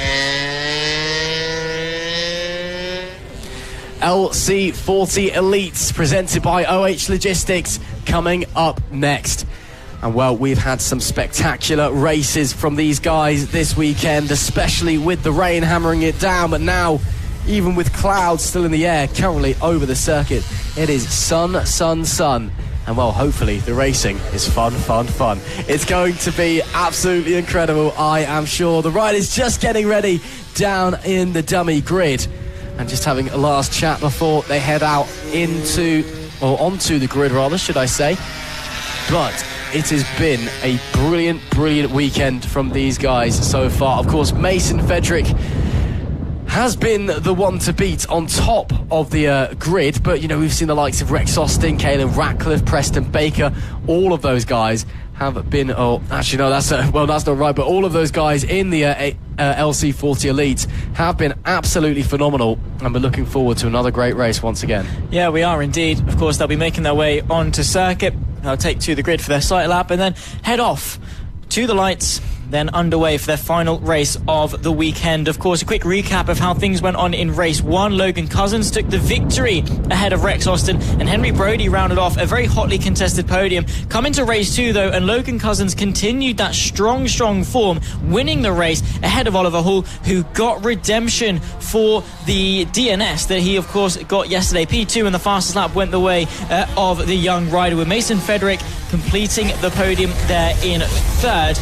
LC40 Elites presented by OH Logistics coming up next. And well, we've had some spectacular races from these guys this weekend, especially with the rain hammering it down. But now, even with clouds still in the air currently over the circuit, it is sun, sun, sun. And well, hopefully the racing is fun, fun, fun. It's going to be absolutely incredible, I am sure. The riders just getting ready down in the dummy grid and just having a last chat before they head out onto the grid rather, should I say. But it has been a brilliant, brilliant weekend from these guys so far. Of course, Mason Fedrick has been the one to beat on top of the grid, but you know, we've seen the likes of Rex Austin, Caelan Ratcliffe, Preston Baker. All of those guys have been, that's not right, but all of those guys in the LC40 Elite have been absolutely phenomenal, and we're looking forward to another great race once again. Yeah, we are indeed. Of course, they'll be making their way onto circuit. They'll take to the grid for their sight lap and then head off to the lights, then underway for their final race of the weekend. Of course, a quick recap of how things went on in race 1. Logan Cousins took the victory ahead of Rex Austin, and Henry Brody rounded off a very hotly contested podium. Come into race 2 though, and Logan Cousins continued that strong form, winning the race ahead of Oliver Hall, who got redemption for the DNS that he of course got yesterday. P2 and the fastest lap went the way of the young rider, with Mason Fedrick completing the podium there in 3rd.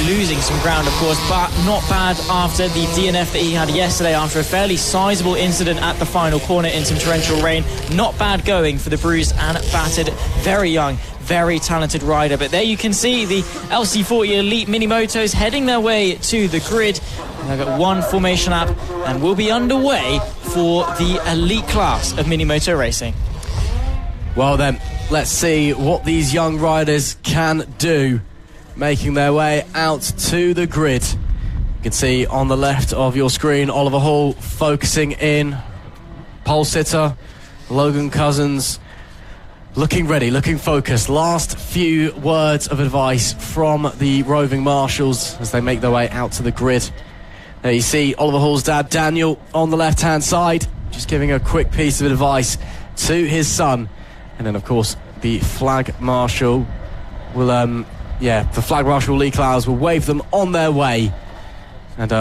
Losing some ground, of course, but not bad after the DNF that he had yesterday after a fairly sizable incident at the final corner in some torrential rain. Not bad going for the bruised and battered, very young, very talented rider. But there you can see the LC40 Elite Mini Motos heading their way to the grid. They've got 1 formation lap and will be underway for the elite class of Mini Moto racing. Well then, let's see what these young riders can do, making their way out to the grid. You can see on the left of your screen Oliver Hall focusing in, pole sitter Logan Cousins looking ready, looking focused. Last few words of advice from the roving marshals as they make their way out to the grid. There you see Oliver Hall's dad Daniel on the left hand side, just giving a quick piece of advice to his son. And then of course the flag marshal will the flag marshal Lee Clowes will wave them on their way. And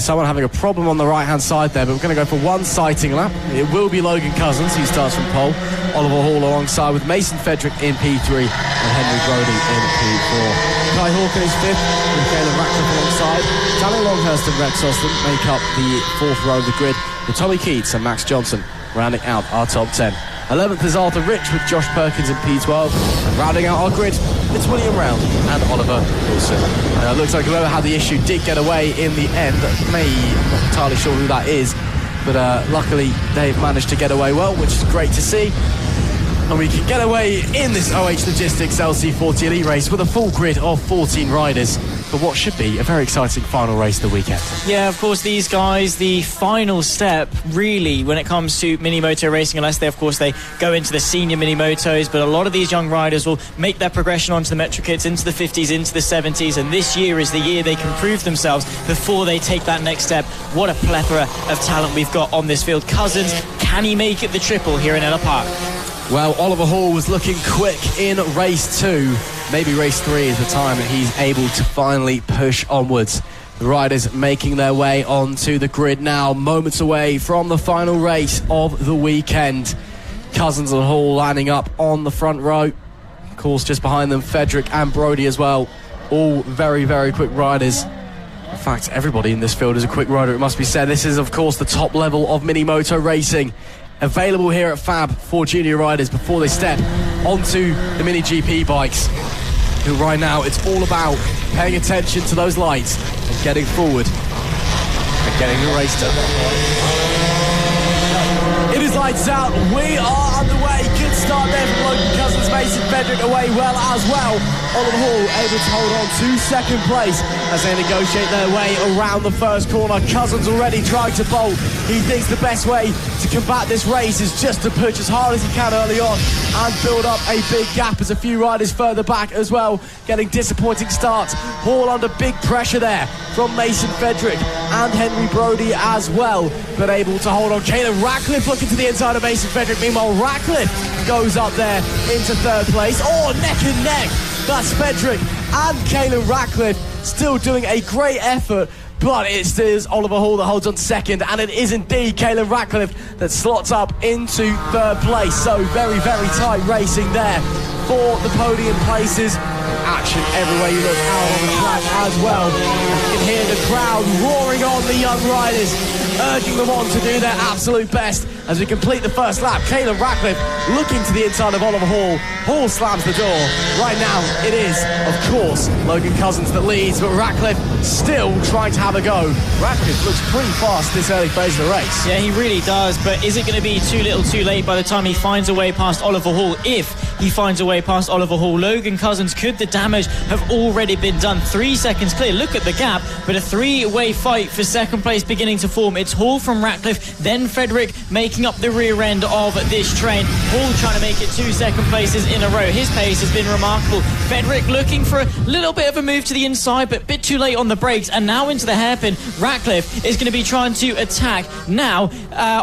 someone having a problem on the right hand side there, but we're going to go for 1 sighting lap. It will be Logan Cousins who starts from pole, Oliver Hall alongside with Mason Fedrick in P3 and Henry Brody in P4. Kai Hawken is 5th with Caelan Ratcliffe alongside. Danny Longhurst and Rex Austin make up the 4th row of the grid, with Tommy Keats and Max Johnson rounding out our top 10. 11th is Arthur Rich with Josh Perkins in P12. And rounding out our grid, it's William Round and Oliver Wilson. Looks like whoever had the issue did get away in the end. I'm not entirely sure who that is, but luckily they've managed to get away well, which is great to see. and we can get away in this OH Logistics LC40 Elite race with a full grid of 14 riders for what should be a very exciting final race of the weekend. Yeah, of course, these guys, the final step, really, when it comes to mini-moto racing, unless they go into the senior mini-motos, but a lot of these young riders will make their progression onto the Metro kits, into the 50s, into the 70s, and this year is the year they can prove themselves before they take that next step. What a plethora of talent we've got on this field. Cousins, can he make it the triple here in Ellough Park? Well, Oliver Hall was looking quick in race 2. Maybe race 3 is the time that he's able to finally push onwards. The riders making their way onto the grid now, moments away from the final race of the weekend. Cousins and Hall lining up on the front row. Of course, just behind them, Fedric and Brody as well. All very, very quick riders. In fact, everybody in this field is a quick rider, it must be said. This is, of course, the top level of mini-moto racing. Available here at FAB for junior riders before they step onto the mini GP bikes. Who right now, it's all about paying attention to those lights and getting forward and getting the race done. It is lights out. We are underway. Good start there from Logan Cousins. Mason Fedric away well as well. Oliver Hall able to hold on to second place as they negotiate their way around the first corner. Cousins already trying to bolt. He thinks the best way to combat this race is just to push as hard as he can early on and build up a big gap as a few riders further back as well getting disappointing starts. Hall under big pressure there from Mason Fedric and Henry Brody as well, but able to hold on. Caleb Ratcliffe looking to the inside of Mason Fedric. Meanwhile, Ratcliffe goes up there into third place. Oh, neck and neck. That's Fedric and Caleb Ratcliffe still doing a great effort, but it is Oliver Hall that holds on to second, and it is indeed Caleb Ratcliffe that slots up into third place. So very, very tight racing there for the podium places. Action everywhere you look out on the track as well. You can hear the crowd roaring on the young riders, urging them on to do their absolute best as we complete the first lap. Caleb Ratcliffe looking to the inside of Oliver Hall. Hall slams the door. Right now it is, of course, Logan Cousins that leads, but Ratcliffe still trying to have a go. Ratcliffe looks pretty fast this early phase of the race. Yeah, he really does, but is it going to be too little too late by the time he finds a way past Oliver Hall? If he finds a way past Oliver Hall, Logan Cousins, could the damage have already been done? 3 seconds clear, look at the gap, but a three-way fight for second place beginning to form. It's Hall from Ratcliffe, then Fedric making up the rear end of this train. Hall trying to make it 2 second places in a row. His pace has been remarkable. Fedric looking for a little bit of a move to the inside, but a bit too late on the brakes, and now into the hairpin. Ratcliffe is going to be trying to attack now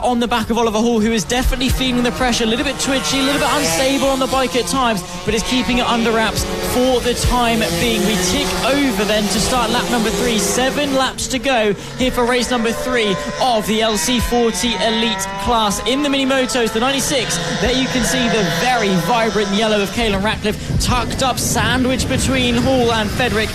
on the back of Oliver Hall, who is definitely feeling the pressure, a little bit twitchy, a little bit unstable on the bike at times, but is keeping it under wraps for the time being. We tick over then to start lap number 3. 7 laps to go here for race number 3 of the LC40 Elite class. In the mini-motos, the 96, there you can see the very vibrant yellow of Caleb Ratcliffe tucked up, sandwiched between Hall and Fedric,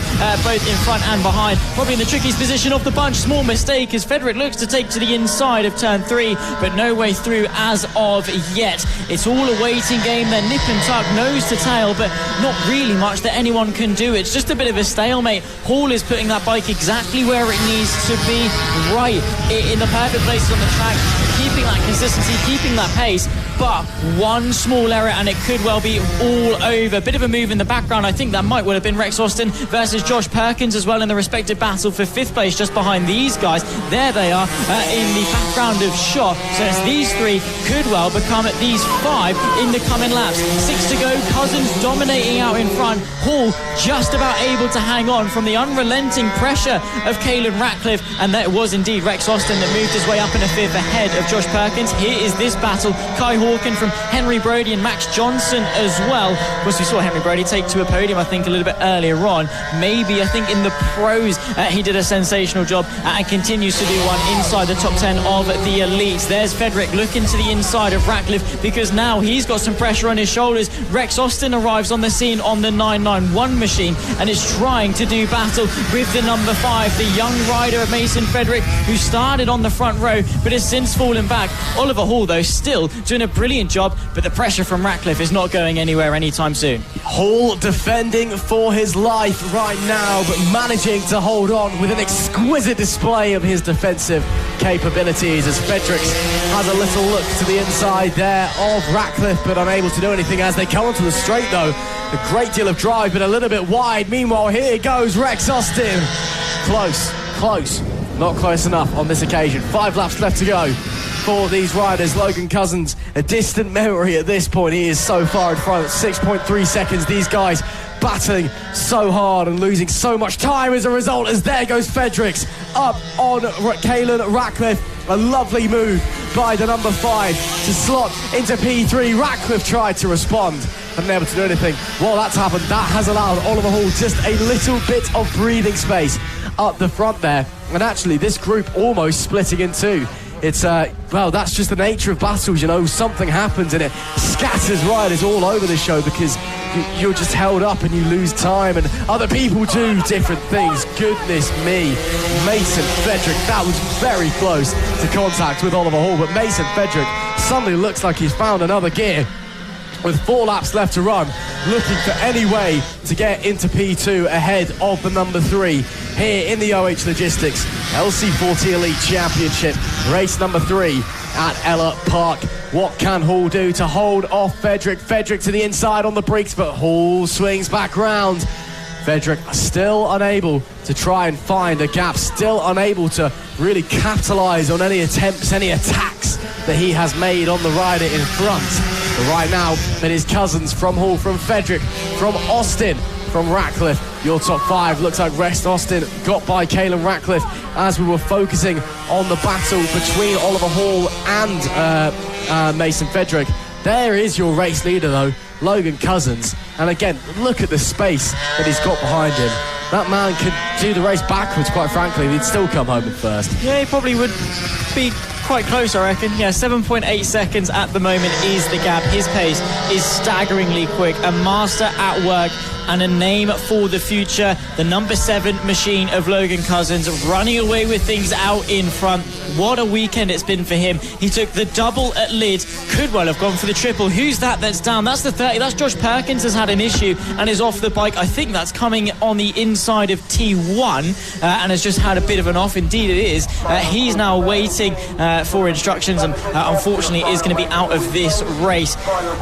both in front and behind. Probably in the trickiest position of the bunch. Small mistake as Fedric looks to take to the inside of turn 3, but no way through as of yet. It's all a waiting game. They're nip and tuck, nose to tail, but not really much that anyone can do. It's just a bit of a stalemate. Hall is putting that bike exactly where it needs to be, right in the perfect places on the track, keeping that consistency, keeping that pace, but one small error and it could well be all over. Bit of a move in the background. I think that might well have been Rex Austin versus Josh Perkins as well in the respective battle for 5th place just behind these guys. There they are in the background of shot. So it's these 3 could well become these 5 in the coming laps. 6 to go. Cousins dominating out in front. Hall just about able to hang on from the unrelenting pressure of Caleb Ratcliffe, and that was indeed Rex Austin that moved his way up in a 5th ahead of Josh Perkins. Here is this battle. Kai Hawken from Henry Brody and Max Johnson as well. Of course, we saw Henry Brody take to a podium, I think, a little bit earlier on. Maybe, I think, in the pros, he did a sensational job and continues to do one inside the top 10 of the elites. There's Fedric looking to the inside of Ratcliffe because now he's got some pressure on his shoulders. Rex Austin arrives on the scene on the 991 machine and is trying to do battle with the number 5, the young rider of Mason Fedric, who started on the front row but has since fallen back. Oliver Hall, though, still doing a brilliant job, but the pressure from Ratcliffe is not going anywhere anytime soon. Hall defending for his life right now, but managing to hold on with an exquisite display of his defensive capabilities as Fredericks has a little look to the inside there of Ratcliffe, but unable to do anything as they come onto the straight though. A great deal of drive, but a little bit wide. Meanwhile, here goes Rex Austin. Close. Not close enough on this occasion. 5 laps left to go for these riders. Logan Cousins, a distant memory at this point. He is so far in front, 6.3 seconds. These guys battling so hard and losing so much time as a result, as there goes Fredericks up on Caelan Ratcliffe. A lovely move by the number 5 to slot into P3. Ratcliffe tried to respond, unable to do anything. While that's happened, that has allowed Oliver Hall just a little bit of breathing space up the front there. And actually, this group almost splitting in two. It's, well, that's just the nature of battles, you know. Something happens and it scatters riders all over the show because you're just held up and you lose time and other people do different things. Goodness me. Mason Frederick, that was very close to contact with Oliver Hall, but Mason Frederick suddenly looks like he's found another gear. With 4 laps left to run, looking for any way to get into P2 ahead of the number 3 here in the OH Logistics LC40 Elite Championship, race number 3 at Ellough Park. What can Hall do to hold off Frederick? Frederick to the inside on the brakes, but Hall swings back round. Frederick still unable to try and find a gap, still unable to really capitalise on any attempts, any attacks that he has made on the rider in front. But right now, it is Cousins from Hall, from Frederick, from Austin, from Ratcliffe. Your top 5 looks like Rex Austin got by Caelan Ratcliffe as we were focusing on the battle between Oliver Hall and Mason Frederick. There is your race leader though, Logan Cousins. And again, look at the space that he's got behind him. That man could do the race backwards, quite frankly. He'd still come home in first. Yeah, he probably would be quite close, I reckon. Yeah, 7.8 seconds at the moment is the gap. His pace is staggeringly quick. A master at work and a name for the future. The number 7 machine of Logan Cousins running away with things out in front. What a weekend it's been for him. He took the double at Lid. Could well have gone for the triple. Who's that's down? That's the 30. That's Josh Perkins has had an issue and is off the bike. I think that's coming on the inside of T1 and has just had a bit of an off. Indeed it is. He's now waiting for instructions and unfortunately is going to be out of this race.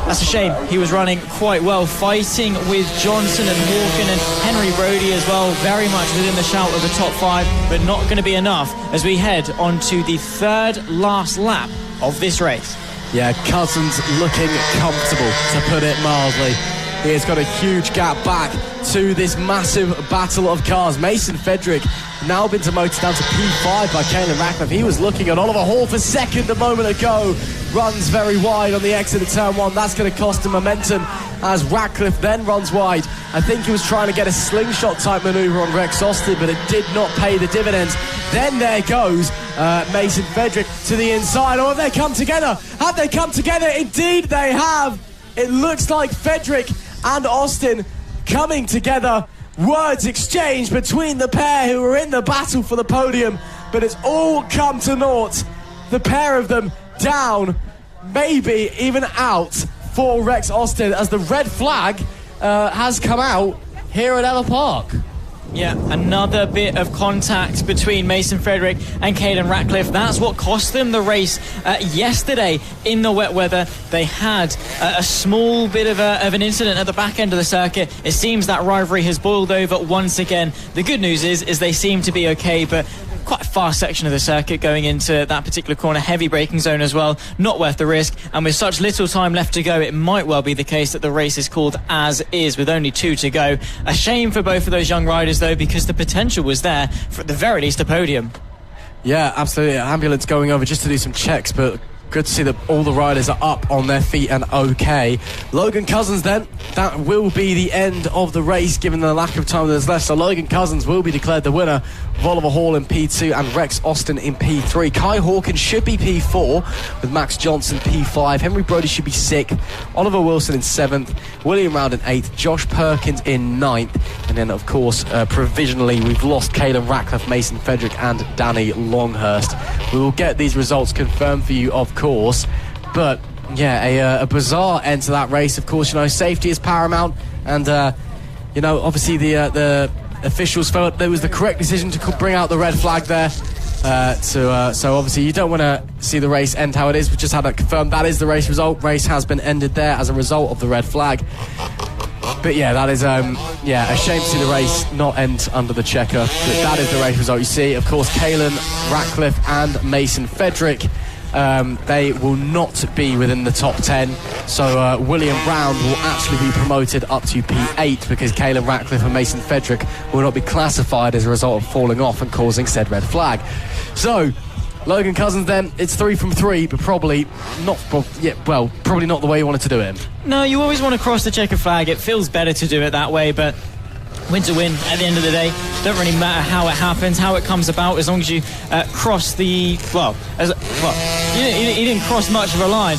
That's a shame. He was running quite well, fighting with Johnson and Morgan and Henry Brody as well, very much within the shout of the top 5, but not going to be enough as we head on to the 3rd last lap of this race. Yeah, Cousins looking comfortable, to put it mildly. He has got a huge gap back to this massive battle of cars. Mason Frederick now been demoted down to P5 by Caelan Ratcliffe. He was looking at Oliver Hall for second a moment ago. Runs very wide on the exit of turn 1. That's going to cost him momentum as Ratcliffe then runs wide. I think he was trying to get a slingshot type manoeuvre on Rex Austin, but it did not pay the dividends. Then there goes Mason Frederick to the inside. Oh, have they come together? Have they come together? Indeed they have. It looks like Frederick and Austin coming together. Words exchanged between the pair who were in the battle for the podium, but it's all come to naught. The pair of them down, maybe even out for Rex Austin, as the red flag has come out here at Ellough Park. Yeah, another bit of contact between Mason Frederick and Caelan Ratcliffe. That's what cost them the race yesterday in the wet weather. They had a small bit of an incident at the back end of the circuit. It seems that rivalry has boiled over once again. The good news is they seem to be okay, but quite a fast section of the circuit going into that particular corner, heavy braking zone as well, not worth the risk, and with such little time left to go, it might well be the case that the race is called as is with only 2 to go. A shame for both of those young riders though, because the potential was there for at the very least a podium. Yeah, absolutely. Ambulance going over just to do some checks, but good to see that all the riders are up on their feet and okay. Logan Cousins then, that will be the end of the race given the lack of time that's left. So Logan Cousins will be declared the winner of Oliver Hall in P2 and Rex Austin in P3. Kai Hawkins should be P4 with Max Johnson P5. Henry Brody should be 6th. Oliver Wilson in 7th. William Round in 8th. Josh Perkins in 9th. And then of course provisionally we've lost Caelan Ratcliffe, Mason Frederick and Danny Longhurst. We will get these results confirmed for you of course, but a bizarre end to that race. Of course, safety is paramount, and obviously the officials felt it was the correct decision to bring out the red flag there. So obviously you don't want to see the race end how it is. We just had that confirmed. That is the race result. Race has been ended there as a result of the red flag. But yeah, that is a shame to see the race not end under the checker. But that is the race result. You see, of course, Caelan Ratcliffe and Mason Frederick, they will not be within the top 10. So William Brown will actually be promoted up to P8 because Caelan Ratcliffe and Mason Frederick will not be classified as a result of falling off and causing said red flag. So Logan Cousins then, it's 3 from 3, but probably not the way you wanted to do it. No, you always want to cross the checker flag. It feels better to do it that way, but win's a win at the end of the day. Don't really matter how it happens, how it comes about, as long as you cross the... he didn't cross much of a line.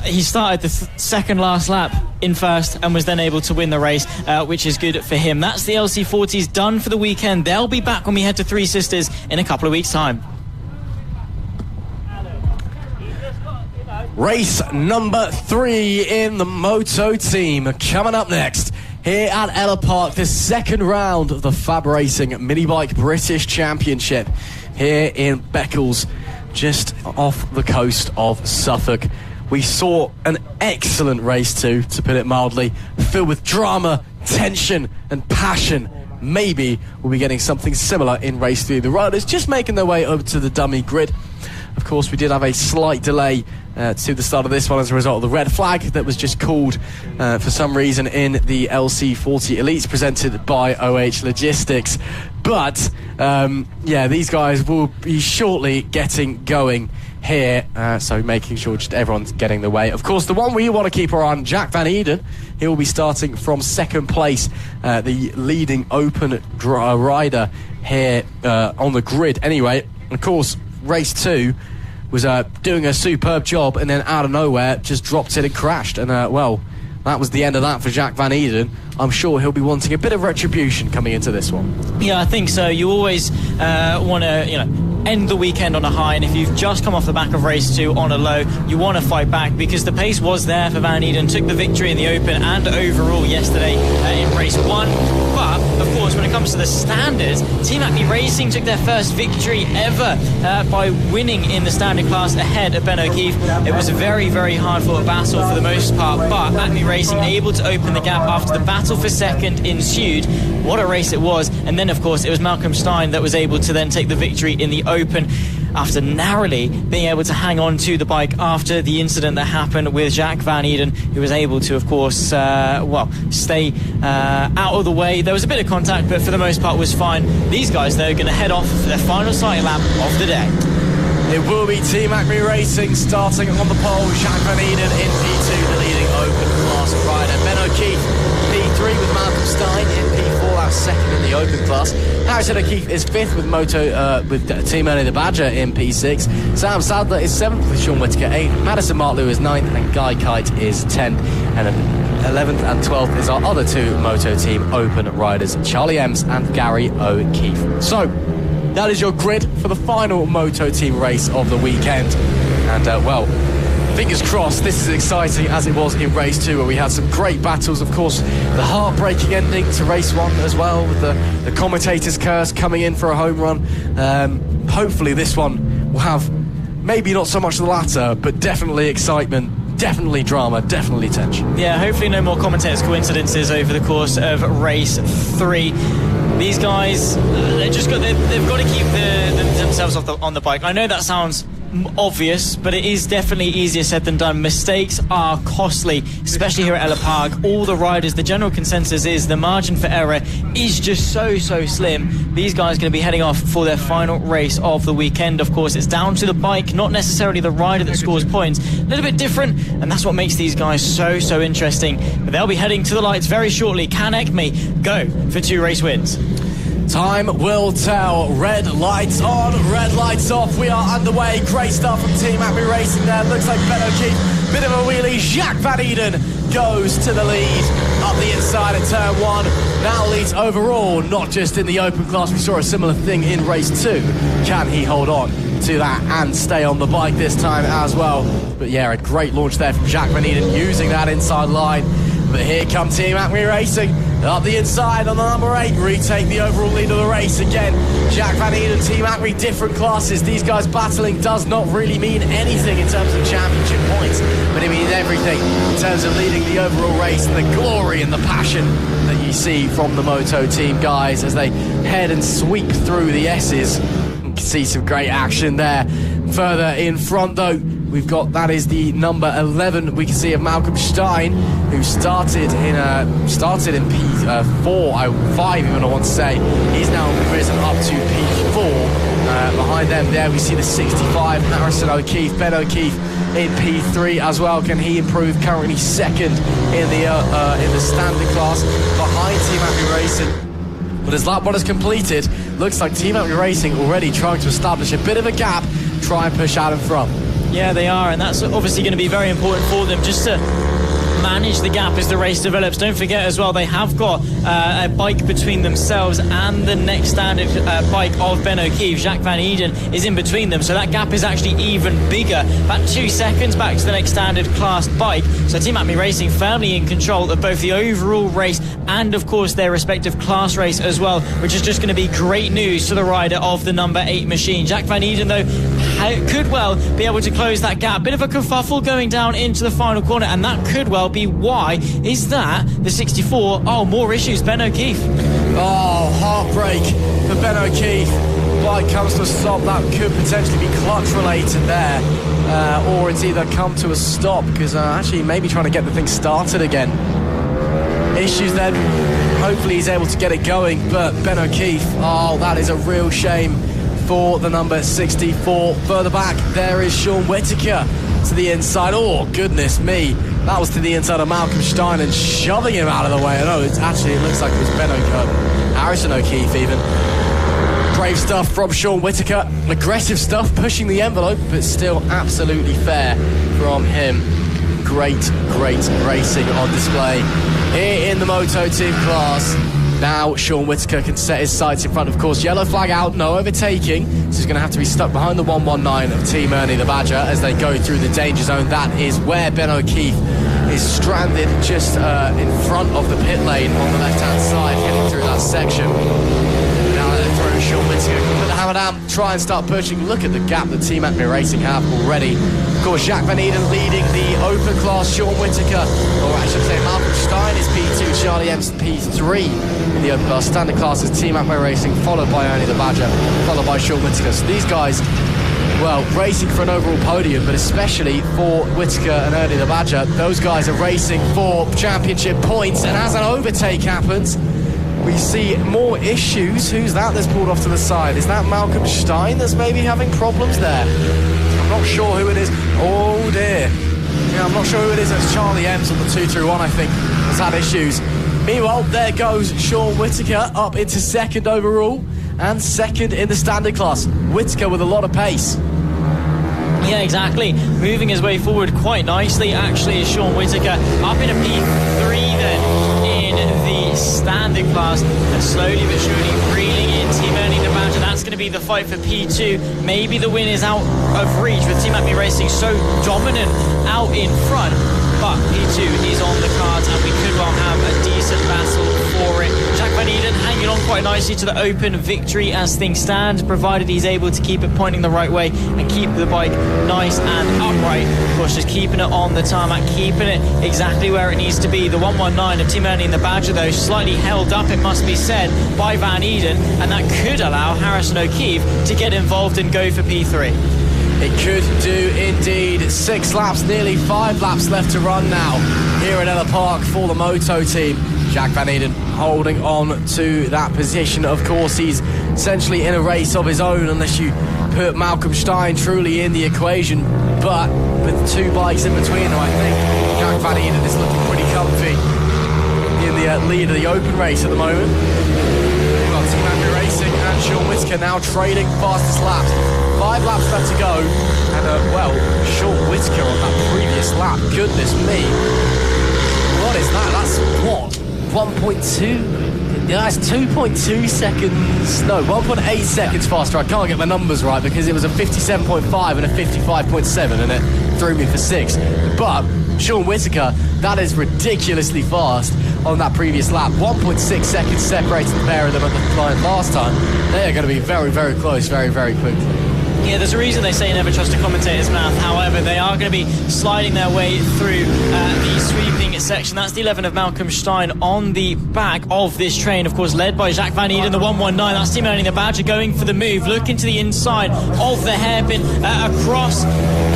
He started the second last lap in first and was then able to win the race, which is good for him. That's the LC40s done for the weekend. They'll be back when we head to Three Sisters in a couple of weeks' time. Race number 3 in the Moto team coming up next here at Ellough Park, the second round of the FAB-Racing Minibike British Championship here in Beccles, just off the coast of Suffolk. We saw an excellent race too, to put it mildly, filled with drama, tension and passion. Maybe we'll be getting something similar in race 3. The riders just making their way over to the dummy grid. Of course, we did have a slight delay to the start of this one as a result of the red flag that was just called for some reason in the LC40 Elites presented by OH Logistics. But, these guys will be shortly getting going here, so making sure just everyone's getting the way. Of course, the one we want to keep our eye on, Jack Van Eden, he will be starting from second place, the leading open rider here on the grid. Anyway, of course, race 2 was doing a superb job, and then out of nowhere just dropped it and crashed, and that was the end of that for Jack Van Eden. I'm sure he'll be wanting a bit of retribution coming into this one. Yeah, I think so. You always want to end the weekend on a high, and if you've just come off the back of race 2 on a low, you want to fight back, because the pace was there for Van Eden, took the victory in the Open and overall yesterday in race 1. But of course, when it comes to the standards, Team Acme Racing took their first victory ever by winning in the standard class ahead of Ben O'Keefe. It was a very, very hard fought battle for the most part, but Acme Racing able to open the gap after the battle for second ensued. What a race it was. And then of course it was Malcolm Stein that was able to then take the victory in the Open after narrowly being able to hang on to the bike after the incident that happened with Jack Van Eden, who was able to, of course, stay out of the way. There was a bit of contact, but for the most part was fine. These guys, though, are going to head off for their final sight lap of the day. It will be Team Acme Racing starting on the pole. Jack Van Eden in P2, the leading open class rider. Ben O'Keefe, P3 with Malcolm Stein in P4, that's second in the open class. Harrison O'Keefe is 5th with Team Ernie the Badger in P6. Sam Sadler is 7th with Sean Whittaker 8th. Madison Martlew is 9th and Guy Kite is 10th. And 11th and 12th is our other 2 Moto Team open riders, Charlie Ems and Gary O'Keefe. So that is your grid for the final Moto Team race of the weekend. And, fingers crossed, this is exciting as it was in race 2, where we had some great battles. Of course, the heartbreaking ending to race 1 as well, with the commentator's curse coming in for a home run. Hopefully this one will have maybe not so much the latter, but definitely excitement, definitely drama, definitely tension. Yeah, hopefully no more commentators' coincidences over the course of race 3. These guys, they've got to keep themselves on the bike. I know that sounds obvious, but it is definitely easier said than done. Mistakes are costly, especially here at Ellough Park. All the riders, the general consensus is the margin for error is just so slim. These guys are going to be heading off for their final race of the weekend. Of course, it's down to the bike, not necessarily the rider that scores points. A little bit different, and that's what makes these guys so interesting. But they'll be heading to the lights very shortly. Can Acme go for 2 race wins? Time will tell. Red lights on, red lights off. We are underway. Great start from Team Acme Racing there. Looks like Ben O'Keefe. Bit of a wheelie. Jack Van Eden goes to the lead up the inside at turn 1. Now leads overall, not just in the open class. We saw a similar thing in race 2. Can he hold on to that and stay on the bike this time as well? But yeah, a great launch there from Jack Van Eden using that inside line. But here come Team Acme Racing up the inside on the number 8, retake the overall lead of the race again. Jack Van Eden, Team Acme, different classes. These guys battling does not really mean anything in terms of championship points, but it means everything in terms of leading the overall race and the glory and the passion that you see from the Moto team guys as they head and sweep through the S's. You can see some great action there. Further in front though, we've got, that is the number 11 we can see of Malcolm Stein, who started in P4, 5 even I want to say. He's now risen up to P4. Behind them there we see the 65 Harrison O'Keefe, Ben O'Keefe in P3 as well. Can he improve? Currently second in the standard class behind Team Acme Racing. But as lap 1 is completed, looks like Team Acme Racing already trying to establish a bit of a gap, try and push out in front. Yeah, they are, and that's obviously going to be very important for them, just to manage the gap as the race develops. Don't forget as well, they have got a bike between themselves and the next standard bike of Ben O'Keefe. Jacques Van Eden is in between them, so that gap is actually even bigger, about 2 seconds back to the next standard class bike. So Team Acme Racing firmly in control of both the overall race and of course their respective class race as well, which is just going to be great news to the rider of the number 8 machine. Jacques Van Eden though could well be able to close that gap. Bit of a kerfuffle going down into the final corner, and that could well be why. Is that the 64? Oh, more issues, Ben O'Keefe. Oh, heartbreak for Ben O'Keefe. Bike comes to a stop. That could potentially be clutch related there, or it's either come to a stop because actually maybe trying to get the thing started again. Issues then. Hopefully he's able to get it going, but Ben O'Keefe, oh, that is a real shame for the number 64. Further back, there is Sean Whittaker to the inside. Oh, goodness me. That was to the inside of Malcolm Stein and shoving him out of the way. No, it looks like it was Ben O'Keefe, Harrison O'Keefe even. Brave stuff from Sean Whittaker. Aggressive stuff, pushing the envelope, but still absolutely fair from him. Great racing on display here in the Moto team class. Now Sean Whittaker can set his sights in front. Of course, yellow flag out, no overtaking, so he's going to have to be stuck behind the 119 of Team Ernie the Badger as they go through the danger zone. That is where Ben O'Keefe is stranded, just in front of the pit lane on the left-hand side, heading through that section. Now they're throwing Sean Whittaker, put the hammer down, try and start pushing. Look at the gap that Team Acme Racing have already. Of course, Jacques Van Eden leading the open class. Sean Whittaker, or I should say Malcolm Stein, is P2, Charlie Emerson P3 in the open class. Standard class is Team Acme Racing, followed by Ernie the Badger, followed by Sean Whittaker. So these guys, well, racing for an overall podium, but especially for Whittaker and Ernie the Badger, those guys are racing for championship points. And as an overtake happens, we see more issues. Who's that that's pulled off to the side? Is that Malcolm Stein that's maybe having problems there? I'm not sure who it is. Oh dear. Yeah, I'm not sure who it is. That's Charlie Ems on the 2-3-1, I think, has had issues. Meanwhile, there goes Sean Whittaker up into second overall and second in the standard class. Whittaker with a lot of pace. Yeah, exactly. Moving his way forward quite nicely, actually, is Sean Whittaker. Up in a P3 then in the standard class, and slowly but surely reeling in Team Ernie the Badger. That's going to be the fight for P2. Maybe the win is out of reach with Team Acme Racing so dominant out in front. But P2 is on the cards, and we could well have a decent battle for it. Jacques Van Eden hanging on quite nicely to the open victory as things stand, provided he's able to keep it pointing the right way and keep the bike nice and upright. Of course, just keeping it on the tarmac, keeping it exactly where it needs to be. The 119 of Team Ernie and the Badger, though, slightly held up, it must be said, by Van Eden, and that could allow Harrison O'Keefe to get involved and go for P3. It could do indeed. 6 laps, nearly 5 laps left to run now here at Ellough Park for the Moto team. Jacques Van Eden holding on to that position. Of course, he's essentially in a race of his own unless you put Malcolm Stein truly in the equation. But with 2 bikes in between them, I think Jacques Van Eden is looking pretty comfy in the lead of the open race at the moment. We've got Team Acme Racing and Sean Whittaker now trading fastest laps. 5 laps left to go, and well, Sean Whittaker on that previous lap, goodness me. What is that? That's what? 1.2? Yeah, that's 2.2 seconds. No, 1.8 seconds faster. I can't get my numbers right because it was a 57.5 and a 55.7 and it threw me for 6. But Sean Whittaker, that is ridiculously fast on that previous lap. 1.6 seconds separated the pair of them at the line last time. They are going to be very, very close, very, very quickly. Yeah, there's a reason they say never trust a commentator's mouth. However, they are going to be sliding their way through the sweeping section. That's the 11 of Malcolm Stein on the back of this train, of course, led by Jacques Van Eden, the 119. That's Team Earning the Badger going for the move. Look into the inside of the hairpin, across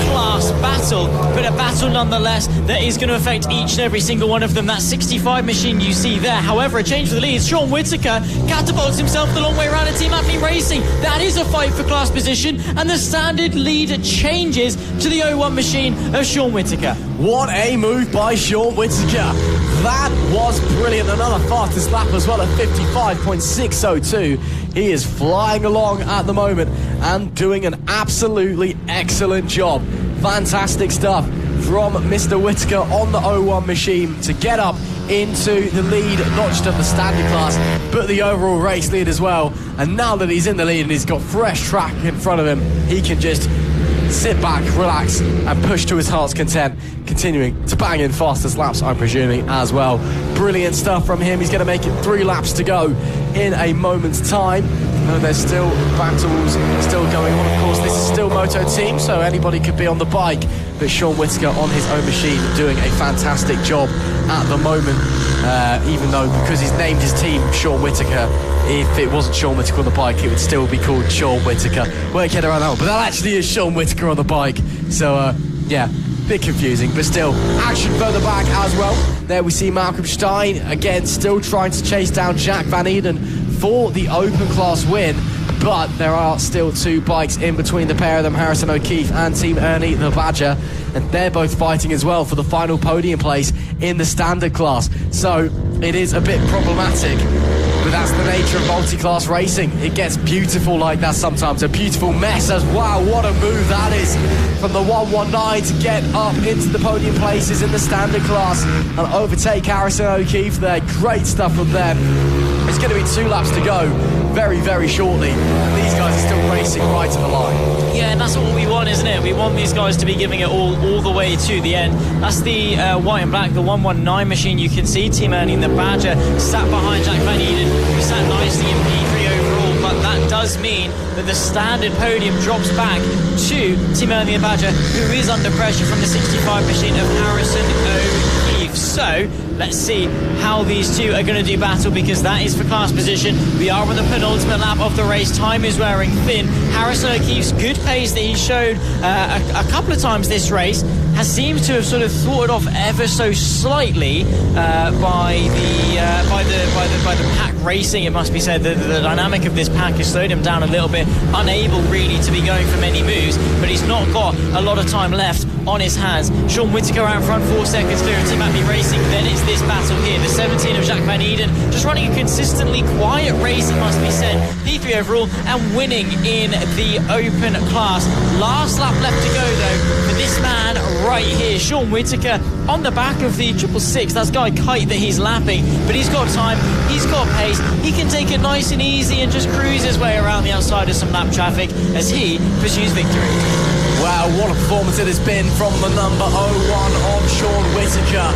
class battle, but a battle nonetheless that is going to affect each and every single one of them. That 65 machine you see there. However, a change for the lead. Sean Whittaker catapults himself the long way around in Team FAB-Racing. That is a fight for class position, and the standard lead changes to the 01 machine of Sean Whittaker. What a move by Sean Whittaker. That was brilliant. Another fastest lap as well at 55.602. He is flying along at the moment and doing an absolutely excellent job. Fantastic stuff from Mr. Whittaker on the 01 machine to get up into the lead, not just of the standard class, but the overall race lead as well. And now that he's in the lead and he's got fresh track in front of him, he can just sit back, relax, and push to his heart's content, continuing to bang in fastest laps, I'm presuming, as well. Brilliant stuff from him. He's going to make it 3 laps to go in a moment's time. There's still battles still going on. Of course, this is still Moto Team, so anybody could be on the bike. But Sean Whittaker on his own machine doing a fantastic job at the moment, even though because he's named his team Sean Whittaker, if it wasn't Sean Whittaker on the bike, it would still be called Sean Whittaker. Won't get around that one, but that actually is Sean Whittaker on the bike. So, yeah, bit confusing, but still, action further back as well. There we see Malcolm Stein, again, still trying to chase down Jacques Van Eden for the open class win. But there are still 2 bikes in between the pair of them, Harrison O'Keefe and Team Ernie the Badger, and they're both fighting as well for the final podium place in the standard class. So it is a bit problematic, but that's the nature of multi-class racing. It gets beautiful like that sometimes, a beautiful mess as wow, what a move that is from the 119 to get up into the podium places in the standard class and overtake Harrison O'Keefe there. Great stuff from them. It's going to be 2 laps to go very, very shortly, and these guys are still racing right to the line. Yeah, and that's what we want, isn't it? We want these guys to be giving it all the way to the end. That's the white and black, the 119 machine. You can see Team Ernie the Badger sat behind Jacques Van Eden, who sat nicely in P3 overall, but that does mean that the standard podium drops back to Team Ernie the Badger, who is under pressure from the 65 machine of Harrison O'Keefe. So let's see how these two are going to do battle, because that is for class position. We are on the penultimate lap of the race. Time is wearing thin. Harrison O'Keefe's good pace that he showed a couple of times this race has seemed to have sort of thwarted off ever so slightly by the pack racing. It must be said that the dynamic of this pack has slowed him down a little bit, unable really to be going for many moves, but he's not got a lot of time left on his hands. Sean Whittaker out front, 4 seconds clear of Team FAB-Racing. Then it's this battle here, the 17 of Jacques Van Eden, just running a consistently quiet race, it must be said. P3 overall and winning in the open class. Last lap left to go though for this man right here, Sean Whittaker, on the back of the 666. That's Guy Kite that he's lapping, but he's got time, he's got pace, he can take it nice and easy and just cruise his way around the outside of some lap traffic as he pursues victory. Wow, what a performance it has been from the number 01 of Sean Whittaker.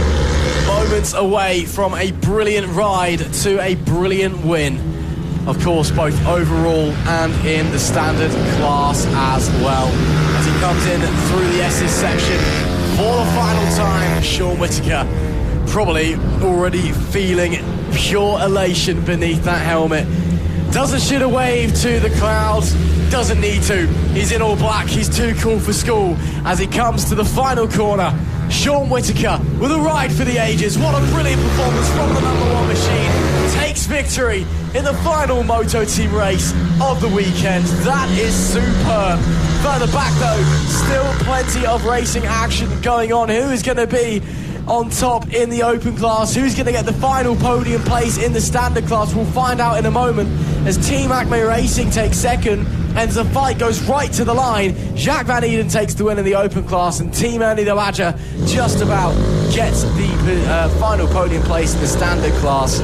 Moments away from a brilliant ride to a brilliant win. Of course, both overall and in the standard class as well. As he comes in through the S's section for the final time, Sean Whittaker probably already feeling pure elation beneath that helmet. Doesn't shoot a wave to the crowd, doesn't need to. He's in all black, he's too cool for school. As he comes to the final corner, Sean Whittaker with a ride for the ages. What a brilliant performance from the number 1 machine. Takes victory in the final Moto Team race of the weekend. That is superb. Further back though, still plenty of racing action going on. Who is going to be on top in the open class. Who's going to get the final podium place in the standard class? We'll find out in a moment as Team Acme Racing takes second and the fight goes right to the line. Jacques Van Eden takes the win in the open class, and Team Ernie the Badger just about gets the final podium place in the standard class.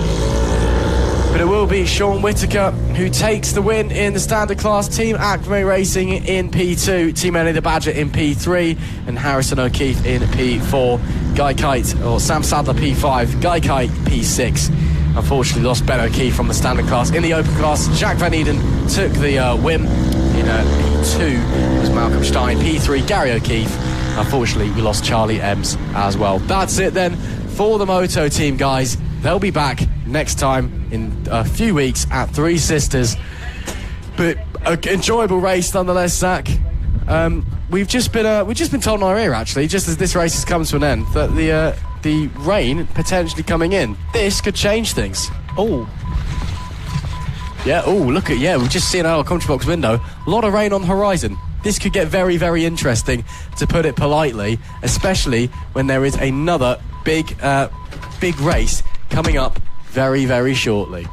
But it will be Sean Whittaker who takes the win in the standard class. Team Acme Racing in P2, Team Ernie the Badger in P3, and Harrison O'Keefe in P4. Guy Kite, or Sam Sadler P5, Guy Kite P6. Unfortunately lost Ben O'Keefe from the standard class. In the open class, Jacques Van Eden took the win. In P2 was Malcolm Stein. P3, Gary O'Keefe. Unfortunately, we lost Charlie Ems as well. That's it then for the Moto team, guys. They'll be back next time in a few weeks at Three Sisters. But an enjoyable race nonetheless, Zach. We've just been told in our ear, actually, just as this race has come to an end, that the rain potentially coming in. This could change things. Oh. Yeah, we've just seen our commentary box window. A lot of rain on the horizon. This could get very, very interesting, to put it politely, especially when there is another big race coming up very, very shortly.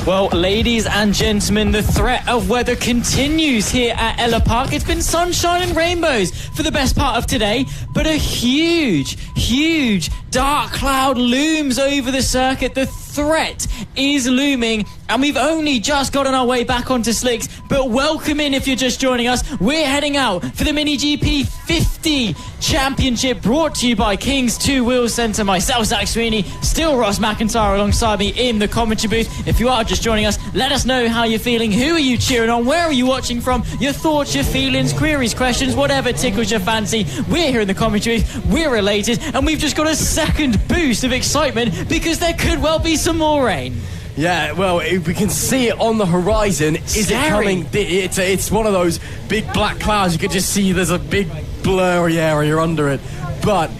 Well, ladies and gentlemen, the threat of weather continues here at Ellough Park. It's been sunshine and rainbows for the best part of today, but a huge, huge dark cloud looms over the circuit. The threat is looming, and we've only just gotten our way back onto slicks. But welcome in if you're just joining us. We're heading out for the Mini GP 50 Championship, brought to you by King's Two Wheels Centre. Myself, Zach Sweeney, still Ross McIntyre alongside me in the commentary booth. If you are just joining us, let us know how you're feeling. Who are you cheering on? Where are you watching from? Your thoughts, your feelings, queries, questions, whatever tickles your fancy. We're here in the commentary booth. We're elated, and we've just got a second boost of excitement because there could well be some more rain. Yeah, well, we can see it on the horizon. Is it coming? It's one of those big black clouds. You can just see there's a big blurry area under it. But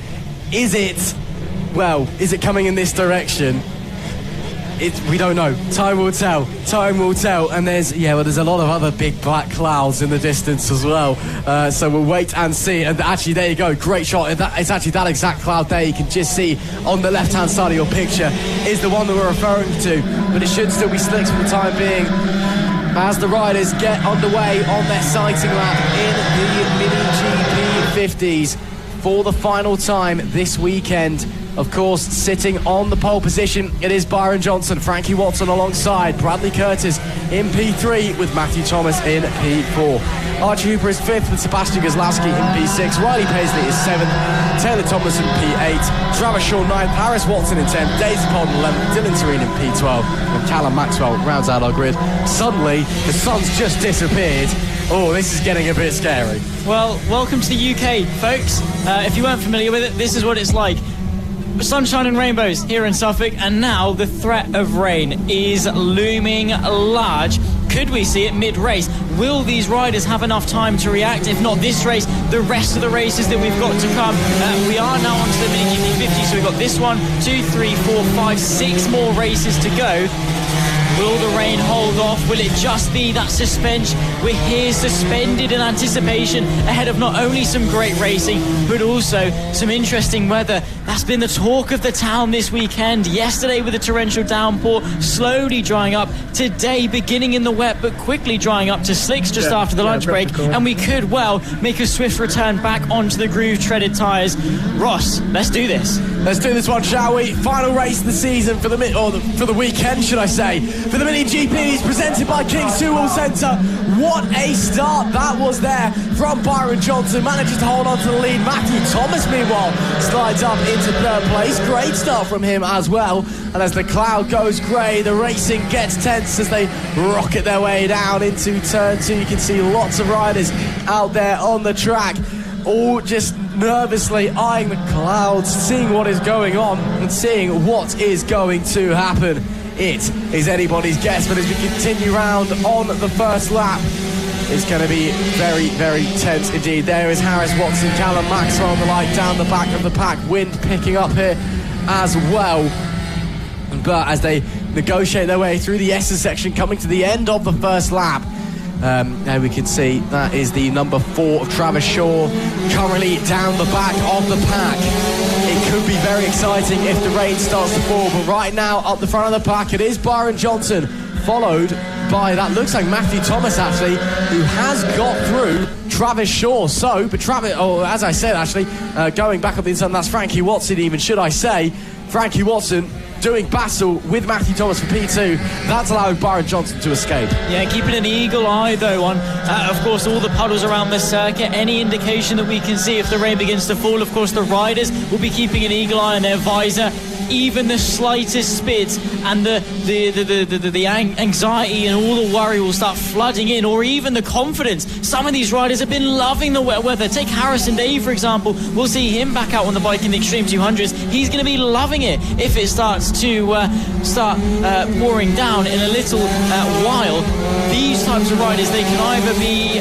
is it coming in this direction? We don't know. Time will tell. And there's a lot of other big black clouds in the distance as well. So we'll wait and see. And actually, there you go. Great shot. It's actually that exact cloud there. You can just see on the left-hand side of your picture is the one that we're referring to. But it should still be slicks for the time being, as the riders get underway on their sighting lap in the Mini GP 50s for the final time this weekend. Of course, sitting on the pole position, it is Byron Johnson, Frankie Watson alongside Bradley Curtis in P3 with Matthew Thomas in P4. Archie Hooper is 5th with Sebastian Goslavsky in P6. Riley Paisley is 7th. Taylor Thomas in P8. Travis Shaw 9th. Harris Watson in 10th. Daisy Polden 11th. Dylan Serene in P12. And Callum Maxwell rounds out our grid. Suddenly, the sun's just disappeared. Oh, this is getting a bit scary. Well, welcome to the UK, folks. If you weren't familiar with it, this is what it's like. Sunshine and rainbows here in Suffolk, and now the threat of rain is looming large. Could we see it mid-race? Will these riders have enough time to react? If not this race, the rest of the races that we've got to come. We are now on to the Mini GP 50, so we've got this one, 2, 3, 4, 5, 6 more races to go. Will the rain hold off? Will it just be that suspension? We're here suspended in anticipation ahead of not only some great racing, but also some interesting weather. That's been the talk of the town this weekend. Yesterday with a torrential downpour, slowly drying up. Today beginning in the wet, but quickly drying up to slicks just after the lunch break. And we could well make a swift return back onto the groove-treaded tyres. Ross, let's do this. Let's do this one, shall we? Final race of the season for the weekend, should I say, for the Mini GPs, presented by King's Two Wheel Centre. What a start that was there from Byron Johnson. Manages to hold on to the lead. Matthew Thomas, meanwhile, slides up into third place. Great start from him as well. And as the cloud goes grey, the racing gets tense as they rocket their way down into turn 2. You can see lots of riders out there on the track, all just nervously eyeing the clouds, seeing what is going on and seeing what is going to happen. It is anybody's guess, but as we continue round on the first lap, it's going to be very, very tense indeed. There is Harris Watson, Callum Maxwell on the light down the back of the pack. Wind picking up here as well. But as they negotiate their way through the S's section, coming to the end of the first lap. And we can see that is the number 4 of Travis Shaw, currently down the back of the pack. It could be very exciting if the rain starts to fall, but right now up the front of the pack it is Byron Johnson, followed by, that looks like Matthew Thomas actually, who has got through Travis Shaw. So, but Travis, as I said actually, going back up the inside, that's Frankie Watson even, should I say. Frankie Watson doing battle with Matthew Thomas for P2. That's allowing Byron Johnson to escape. Yeah, keeping an eagle eye though on, of course, all the puddles around the circuit. Any indication that we can see if the rain begins to fall, of course, the riders will be keeping an eagle eye on their visor. Even the slightest spit and the anxiety and all the worry will start flooding in, or even the confidence. Some of these riders have been loving the wet weather. Take Harrison Day, for example. We'll see him back out on the bike in the Extreme 200s. He's going to be loving it if it starts to pouring down in a little while. These types of riders, they can either be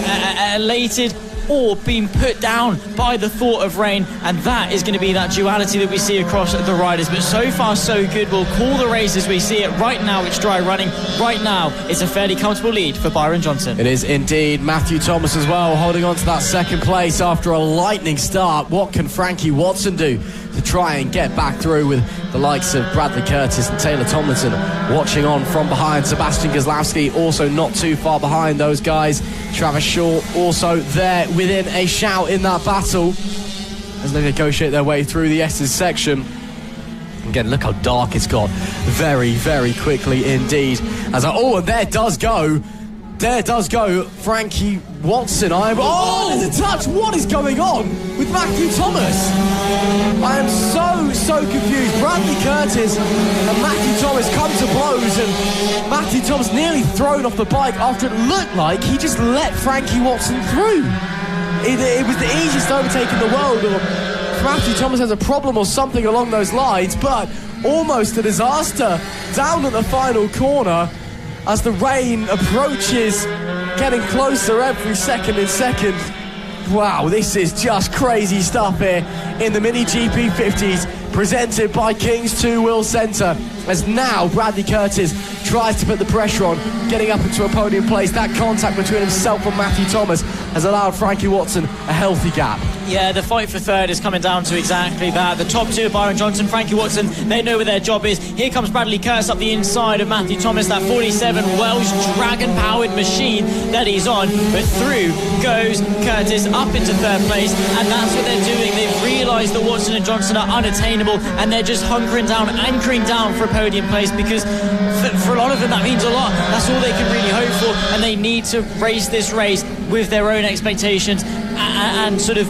elated or being put down by the thought of rain, and that is going to be that duality that we see across the riders. But so far so good. We'll call the race as we see it. Right now it's dry running. Right now it's a fairly comfortable lead for Byron Johnson. It is indeed. Matthew Thomas as well, holding on to that second place after a lightning start. What can Frankie Watson do to try and get back through, with the likes of Bradley Curtis and Taylor Tomlinson watching on from behind? Sebastian Kozlowski also not too far behind those guys. Travis Shaw also there within a shout in that battle as they negotiate their way through the S's section. Again, look how dark it's got very, very quickly indeed. And there does go Frankie Watson. There's a touch. What is going on with Matthew Thomas? I am so confused. Bradley Curtis and Matthew Thomas come to blows, and Matthew Thomas nearly thrown off the bike after it looked like he just let Frankie Watson through. It was the easiest overtake in the world, or Matthew Thomas has a problem or something along those lines, but almost a disaster down at the final corner as the rain approaches, getting closer every second. Wow, this is just crazy stuff here in the Mini GP 50s, presented by King's Two Wheel Centre, as now Bradley Curtis tries to put the pressure on, getting up into a podium place. That contact between himself and Matthew Thomas has allowed Frankie Watson a healthy gap. Yeah, the fight for third is coming down to exactly that. The top two, Byron Johnson, Frankie Watson, they know where their job is. Here comes Bradley Curtis up the inside of Matthew Thomas, that 47 Welsh dragon-powered machine that he's on. But through goes Curtis up into third place, and that's what they're doing. They've realised that Watson and Johnson are unattainable, and they're just hunkering down, anchoring down for a podium place, because for a lot of them that means a lot. That's all they can really hope for, and they need to race this race with their own expectations and sort of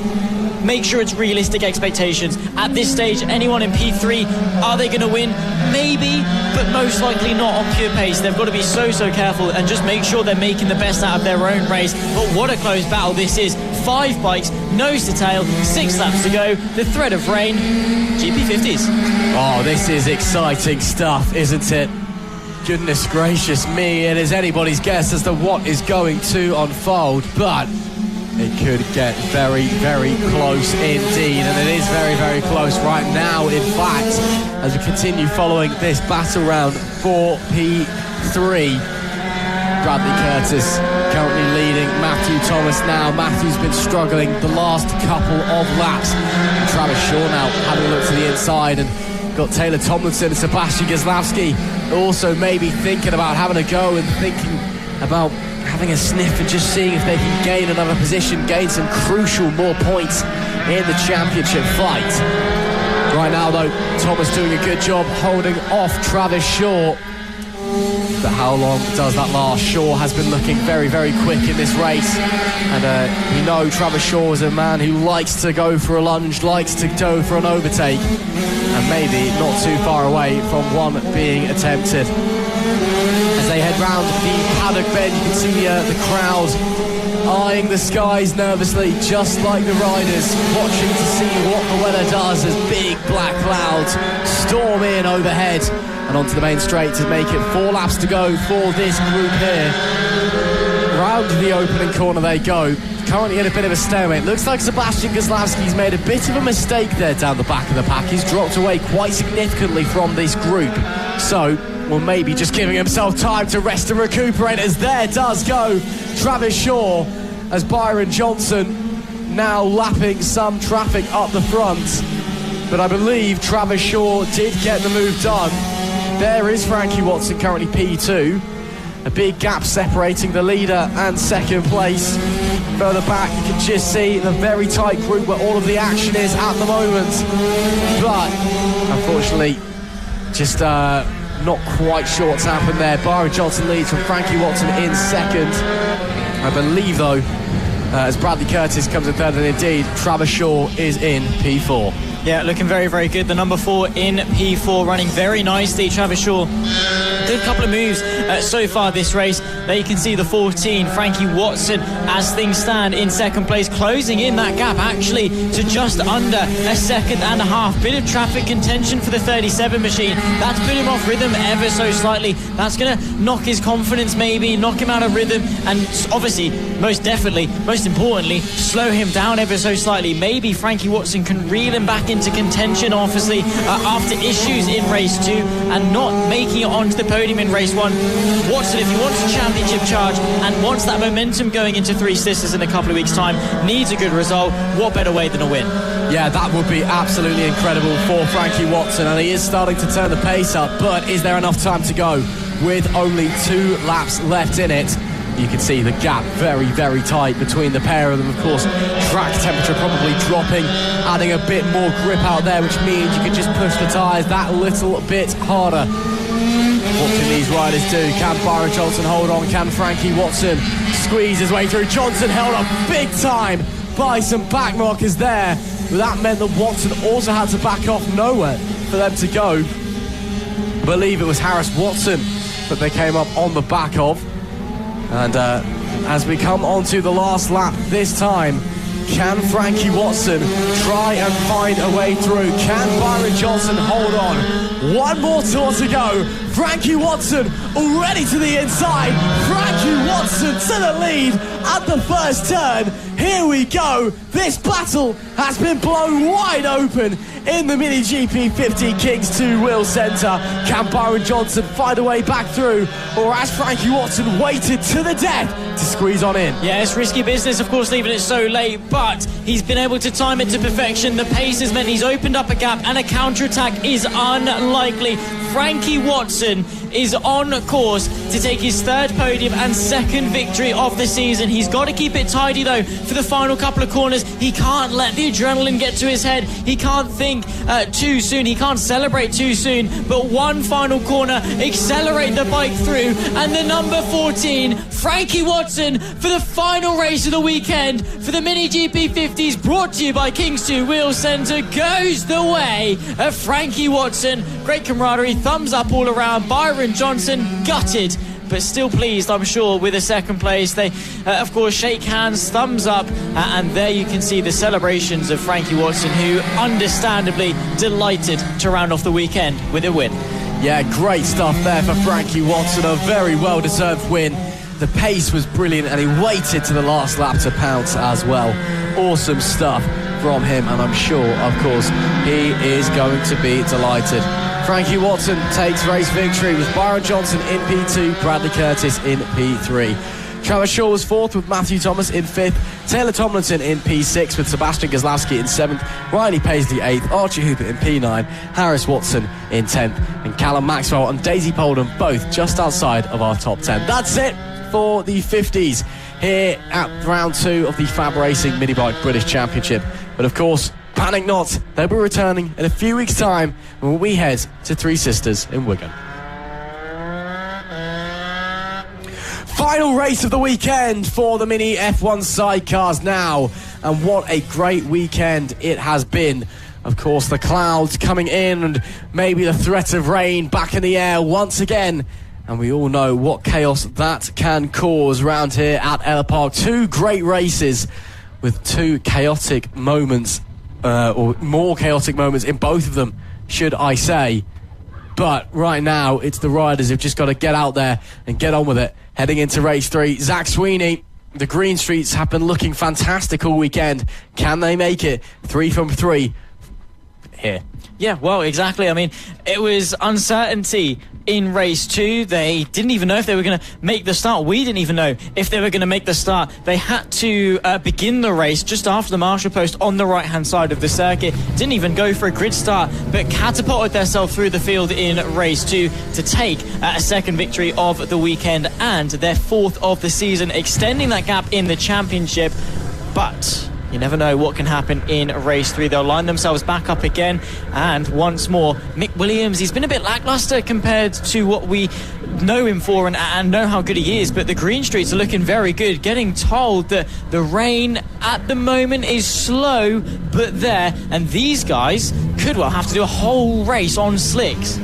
make sure it's realistic expectations. At this stage, anyone in P3, are they going to win? Maybe, but most likely not on pure pace. They've got to be so careful and just make sure they're making the best out of their own race. But what a close battle this is. 5 bikes, nose to tail, 6 laps to go. The thread of rain, GP50s. Oh, this is exciting stuff, isn't it? Goodness gracious me, it is anybody's guess as to what is going to unfold, but it could get very, very close indeed, and it is very, very close right now. In fact, as we continue following this battle round for P3, Bradley Curtis currently leading Matthew Thomas now. Matthew's been struggling the last couple of laps. And Travis Shaw now having a look to the inside, and got Taylor Tomlinson and Sebastian Kozlowski also maybe thinking about having a go and thinking about having a sniff and just seeing if they can gain another position, gain some crucial more points in the championship fight. Right now though, Thomas doing a good job holding off Travis Shaw. But how long does that last? Shaw has been looking very, very quick in this race, and we know Travis Shaw is a man who likes to go for a lunge, likes to go for an overtake, and maybe not too far away from one being attempted. As they head round the paddock bend, you can see the crowd eyeing the skies nervously, just like the riders, watching to see what the weather does as big black clouds storm in overhead and onto the main straight to make it 4 laps to go for this group here. Round the opening corner they go. Currently in a bit of a stalemate. Looks like Sebastian Kozlowski's made a bit of a mistake there down the back of the pack. He's dropped away quite significantly from this group. So, well, maybe just giving himself time to rest and recuperate, as there does go Travis Shaw, as Byron Johnson now lapping some traffic up the front. But I believe Travis Shaw did get the move done. There is Frankie Watson, currently P2. A big gap separating the leader and second place. Further back, you can just see the very tight group where all of the action is at the moment. But, unfortunately, just not quite sure what's happened there. Byron Johnson leads from Frankie Watson in second. I believe, though, as Bradley Curtis comes in third, and indeed, Travis Shaw is in P4. Yeah, looking very, very good. The number 4 in P4, running very nicely. Travis Shaw, good couple of moves so far this race. There you can see the 14, Frankie Watson, as things stand, in second place, closing in that gap actually to just under a second and a half. Bit of traffic contention for the 37 machine. That's put him off rhythm ever so slightly. That's going to knock his confidence, maybe, knock him out of rhythm, and obviously, most definitely, most importantly, slow him down ever so slightly. Maybe Frankie Watson can reel him back into contention, obviously, after issues in race 2 and not making it onto the podium in race 1. Watson, if he wants a championship charge and wants that momentum going into Three Sisters in a couple of weeks' time, needs a good result. What better way than a win? Yeah, that would be absolutely incredible for Frankie Watson, and he is starting to turn the pace up, but is there enough time to go with only 2 laps left in it? You can see the gap very, very tight between the pair of them. Of course, track temperature probably dropping, adding a bit more grip out there, which means you can just push the tyres that little bit harder. What can these riders do? Can Byron Johnson hold on? Can Frankie Watson squeeze his way through? Johnson held up big time by some back markers there. But that meant that Watson also had to back off nowhere for them to go. I believe it was Harris Watson that they came up on the back of. And as we come on to the last lap this time, can Frankie Watson try and find a way through? Can Byron Johnson hold on? One more tour to go. Frankie Watson already to the inside. Frankie Watson to the lead at the first turn. Here we go. This battle has been blown wide open in the Mini GP 50 Kings 2 Wheel Centre. Can Byron Johnson find a way back through, or has Frankie Watson waited to the death to squeeze on in? Yeah, it's risky business, of course, leaving it so late, but he's been able to time it to perfection. The pace has meant he's opened up a gap, and a counterattack is unlikely. Frankie Watson is on course to take his third podium and second victory of the season. He's got to keep it tidy, though, for the final couple of corners. He can't let the adrenaline get to his head. He can't think too soon. He can't celebrate too soon. But one final corner, accelerate the bike through, and the number 14, Frankie Watson, for the final race of the weekend for the Mini GP 50s, brought to you by Kings 2 Wheel Centre, goes the way of Frankie Watson. Great camaraderie, thumbs up all around. Byron Johnson gutted, but still pleased, I'm sure, with a second place. They, of course, shake hands, thumbs up, and there you can see the celebrations of Frankie Watson, who understandably delighted to round off the weekend with a win. Yeah, great stuff there for Frankie Watson, a very well-deserved win. The pace was brilliant, and he waited to the last lap to pounce as well. Awesome stuff from him, and I'm sure, of course, he is going to be delighted. Frankie Watson takes race victory with Byron Johnson in P2, Bradley Curtis in P3. Travis Shaw was 4th with Matthew Thomas in 5th, Taylor Tomlinson in P6 with Sebastian Kozlowski in 7th, Riley Paisley 8th, Archie Hooper in P9, Harris Watson in 10th, and Callum Maxwell and Daisy Poldham both just outside of our top 10. That's it for the 50s here at round 2 of the FAB-Racing Mini Bike British Championship. But of course, panic not, they'll be returning in a few weeks' time when we head to Three Sisters in Wigan. Final race of the weekend for the Mini F1 sidecars now, and what a great weekend it has been. Of course, the clouds coming in and maybe the threat of rain back in the air once again, and we all know what chaos that can cause round here at Ellough Park. 2 great races with 2 chaotic moments, or more chaotic moments in both of them, should I say. But right now, it's the riders who've just got to get out there and get on with it. Heading into race 3, Zach Sweeney. The Green Streets have been looking fantastic all weekend. Can they make it 3 from 3 here? Yeah, well, exactly. I mean, it was uncertainty in race 2. They didn't even know if they were going to make the start. We didn't even know if they were going to make the start. They had to begin the race just after the marshal post on the right-hand side of the circuit. Didn't even go for a grid start, but catapulted themselves through the field in race 2 to take a second victory of the weekend and their 4th of the season, extending that gap in the championship. But you never know what can happen in race 3. They'll line themselves back up again. And once more, Mick Williams, he's been a bit lackluster compared to what we know him for and know how good he is. But the Green Streets are looking very good. Getting told that the rain at the moment is slow, but there. And these guys could well have to do a whole race on slicks.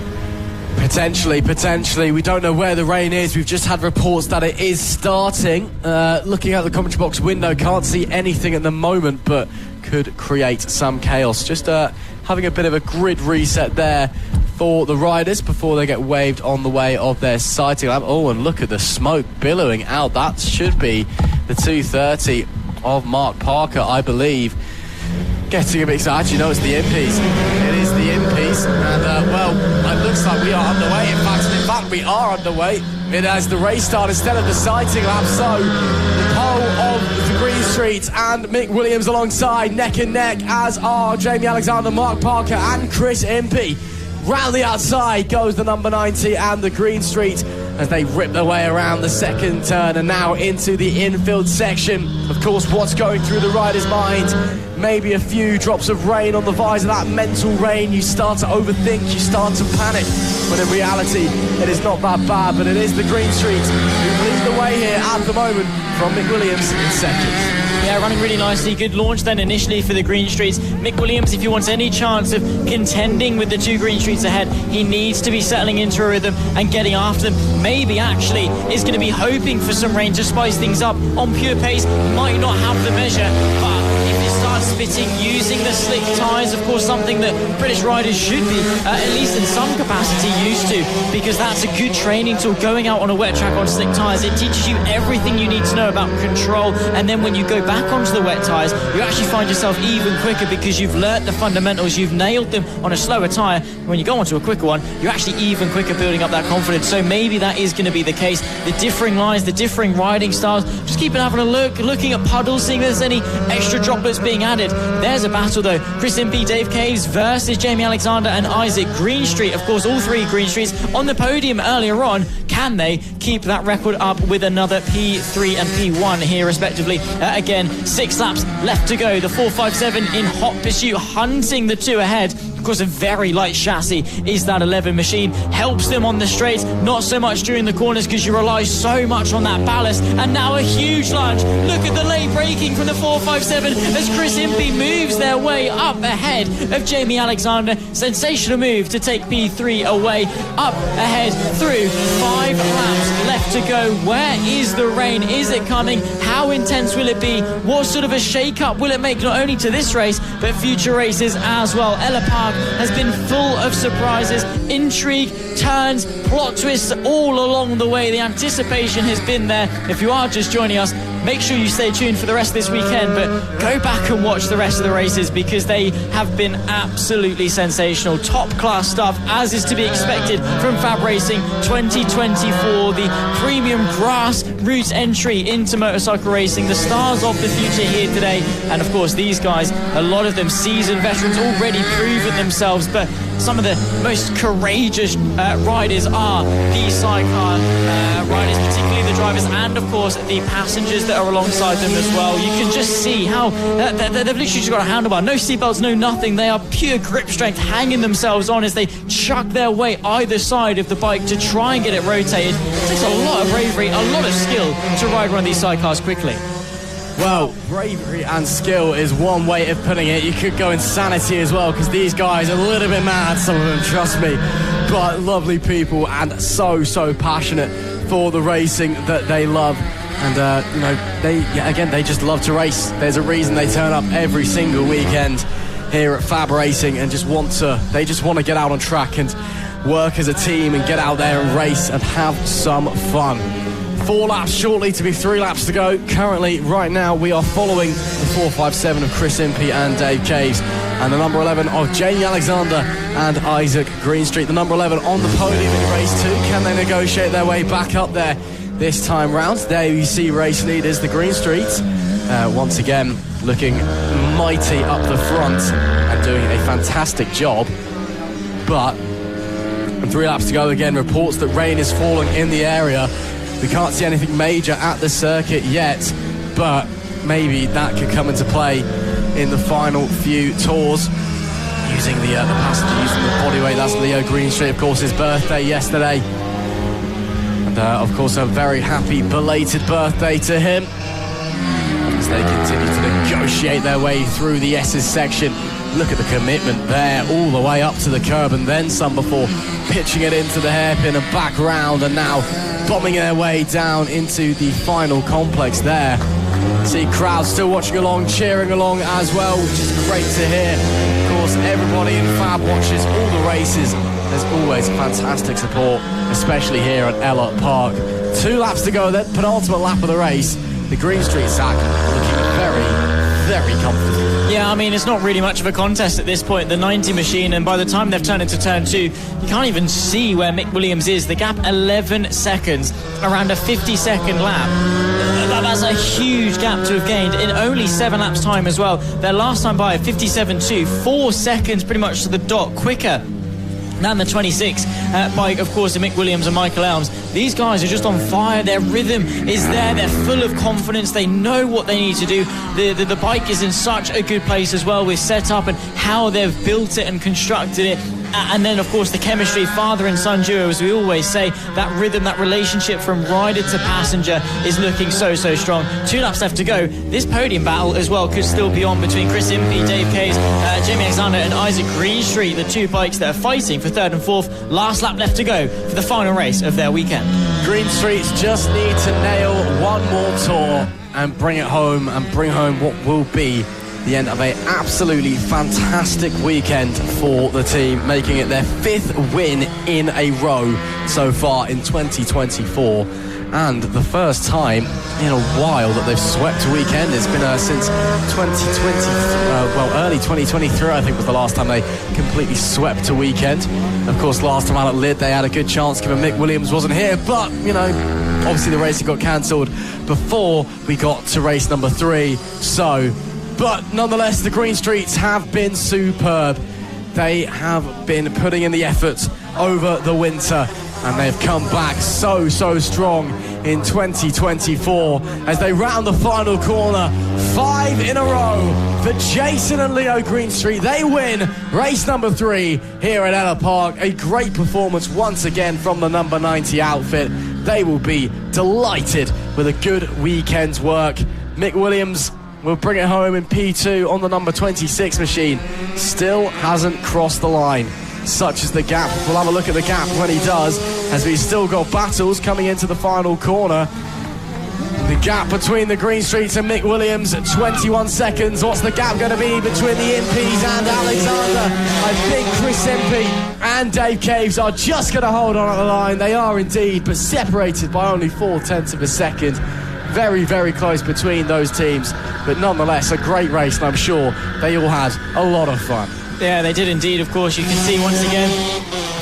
Potentially. We don't know where the rain is. We've just had reports that it is starting. Looking out the commentary box window, can't see anything at the moment, but could create some chaos. Just having a bit of a grid reset there for the riders before they get waved on the way of their sighting lamp. Oh, and look at the smoke billowing out. That should be the 230 of Mark Parker, I believe. Getting a bit excited. Actually, no, it's the MPs. It is the MPs. And, well, it looks like we are underway. In fact, we are underway. It has the race start instead of the sighting lap. So, the pole of the Green Streets and Mick Williams alongside, neck and neck, as are Jamie Alexander, Mark Parker and Chris Impey. Round the outside goes the number 90 and the Green Street as they rip their way around the second turn and now into the infield section. Of course, what's going through the rider's mind? Maybe a few drops of rain on the visor, that mental rain. You start to overthink, you start to panic. But in reality, it is not that bad. But it is the Green Street who lead the way here at the moment from Mick Williams in second. Yeah, running really nicely. Good launch then initially for the Green Streets. Mick Williams, if he wants any chance of contending with the 2 Green Streets ahead, he needs to be settling into a rhythm and getting after them. Maybe actually is going to be hoping for some rain to spice things up. On pure pace, might not have the measure, but if it starts spitting, using the slick tyres, of course something that British riders should be, at least in some capacity, used to, because that's a good training tool. Going out on a wet track on slick tyres, it teaches you everything you need to know about control, and then when you go back onto the wet tyres, you actually find yourself even quicker because you've learnt the fundamentals, you've nailed them on a slower tyre. When you go onto a quicker one, you're actually even quicker building up that confidence. So maybe that is going to be the case. The differing lines, the differing riding styles, just keep having a look, looking at puddles, seeing if there's any extra droplets being added. There's a battle though. Chris Impey, Dave Caves versus Jamie Alexander and Isaac Greenstreet. Of course, all 3 Green Streets on the podium earlier on. Can they keep that record up with another P3 and P1 here respectively? Again, 6 laps left to go. The 457 in hot pursuit, hunting the 2 ahead. Of course, a very light chassis is that 11 machine. Helps them on the straights, not so much during the corners because you rely so much on that ballast. And now a huge lunge. Look at the late braking from the 457 as Chris Impey moves their way up ahead of Jamie Alexander. Sensational move to take P3 away. Up ahead through 5 laps left to go. Where is the rain? Is it coming? How intense will it be? What sort of a shake-up will it make not only to this race but future races as well? Ellough Park has been full of surprises, intrigue, turns, plot twists all along the way. The anticipation has been there. If you are just joining us, make sure you stay tuned for the rest of this weekend, but go back and watch the rest of the races because they have been absolutely sensational. Top class stuff, as is to be expected from FAB-Racing 2024, the premium grassroots entry into motorcycle racing, the stars of the future here today. And of course, these guys, a lot of them seasoned veterans, already proven themselves, but some of the most courageous riders are the sidecar riders, particularly the drivers, and of course the passengers that are alongside them as well. You can just see how they've literally just got a handlebar, no seatbelts, no nothing. They are pure grip strength, hanging themselves on as they chuck their way either side of the bike to try and get it rotated. It takes a lot of bravery, a lot of skill to ride one of these sidecars quickly. Well, bravery and skill is one way of putting it. You could go insanity as well, because these guys are a little bit mad, some of them, trust me. But lovely people and so passionate for the racing that they love. And, you know, they just love to race. There's a reason they turn up every single weekend here at FAB Racing and they just want to get out on track. And work as a team and get out there and race and have some fun. 4 laps shortly to be 3 laps to go. Currently, right now, we are following the 4.57 of Chris Impey and Dave Caves, and the number 11 of Jamie Alexander and Isaac Greenstreet. The number 11 on the podium in race 2. Can they negotiate their way back up there this time round? There you see race leaders, the Greenstreets, once again looking mighty up the front and doing a fantastic job. But 3 laps to go again. Reports that rain is falling in the area. We can't see anything major at the circuit yet, but maybe that could come into play in the final few tours. Using the passenger, using the bodyweight. That's Leo Greenstreet, of course, his birthday yesterday. And of course, a very happy belated birthday to him as they continue to negotiate their way through the S's section. Look at the commitment there, all the way up to the curb and then some before pitching it into the hairpin and back round, and now bombing their way down into the final complex there. See crowds still watching along, cheering along as well, which is great to hear. Of course, everybody in FAB watches all the races. There's always fantastic support, especially here at Ellough Park. 2 laps to go then, penultimate lap of the race. The Greenstreet sack looking very, very comfortable. Yeah, I mean, it's not really much of a contest at this point, the 90 machine, and by the time they've turned into turn 2, you can't even see where Mick Williams is. The gap 11 seconds, around a 50-second lap. That's a huge gap to have gained in only 7 laps time as well. Their last time by 57.2, 4 seconds pretty much to the dot quicker than the 26 bike, of course, of Mick Williams and Michael Elms. These guys are just on fire. Their rhythm is there. They're full of confidence. They know what they need to do. The bike is in such a good place as well with setup and how they've built it and constructed it. And then, of course, the chemistry, father and son duo, as we always say, that rhythm, that relationship from rider to passenger is looking so, so strong. 2 laps left to go. This podium battle as well could still be on between Chris Impey, Dave Caves, Jamie Alexander and Isaac Greenstreet, the 2 bikes that are fighting for 3rd and 4th. Last lap left to go for the final race of their weekend. Greenstreets just need to nail one more tour and bring it home, and bring home what will be the end of an absolutely fantastic weekend for the team, making it their 5th win in a row so far in 2024, and the first time in a while that they've swept a weekend. It's been since 2020, early 2023 I think was the last time they completely swept a weekend. Of course, last time out at Lid they had a good chance given Mick Williams wasn't here, but you know, obviously the racing got cancelled before we got to race number 3, but nonetheless, the Greenstreets have been superb. They have been putting in the effort over the winter, and they've come back so, so strong in 2024 as they round the final corner. 5 in a row for Jason and Leo Greenstreet. They win race number 3 here at Ellough Park. A great performance once again from the number 90 outfit. They will be delighted with a good weekend's work. Mick Williams will bring it home in P2 on the number 26 machine. Still hasn't crossed the line. Such is the gap. We'll have a look at the gap when he does, as we've still got battles coming into the final corner. The gap between the Greenstreets and Mick Williams, 21 seconds. What's the gap going to be between the Impeys and Alexander? I think Chris Impey and Dave Caves are just going to hold on at the line. They are indeed, but separated by only 0.4 of a second. Very, very close between those teams, but nonetheless a great race, and I'm sure they all had a lot of fun. Yeah, they did indeed. Of course, you can see once again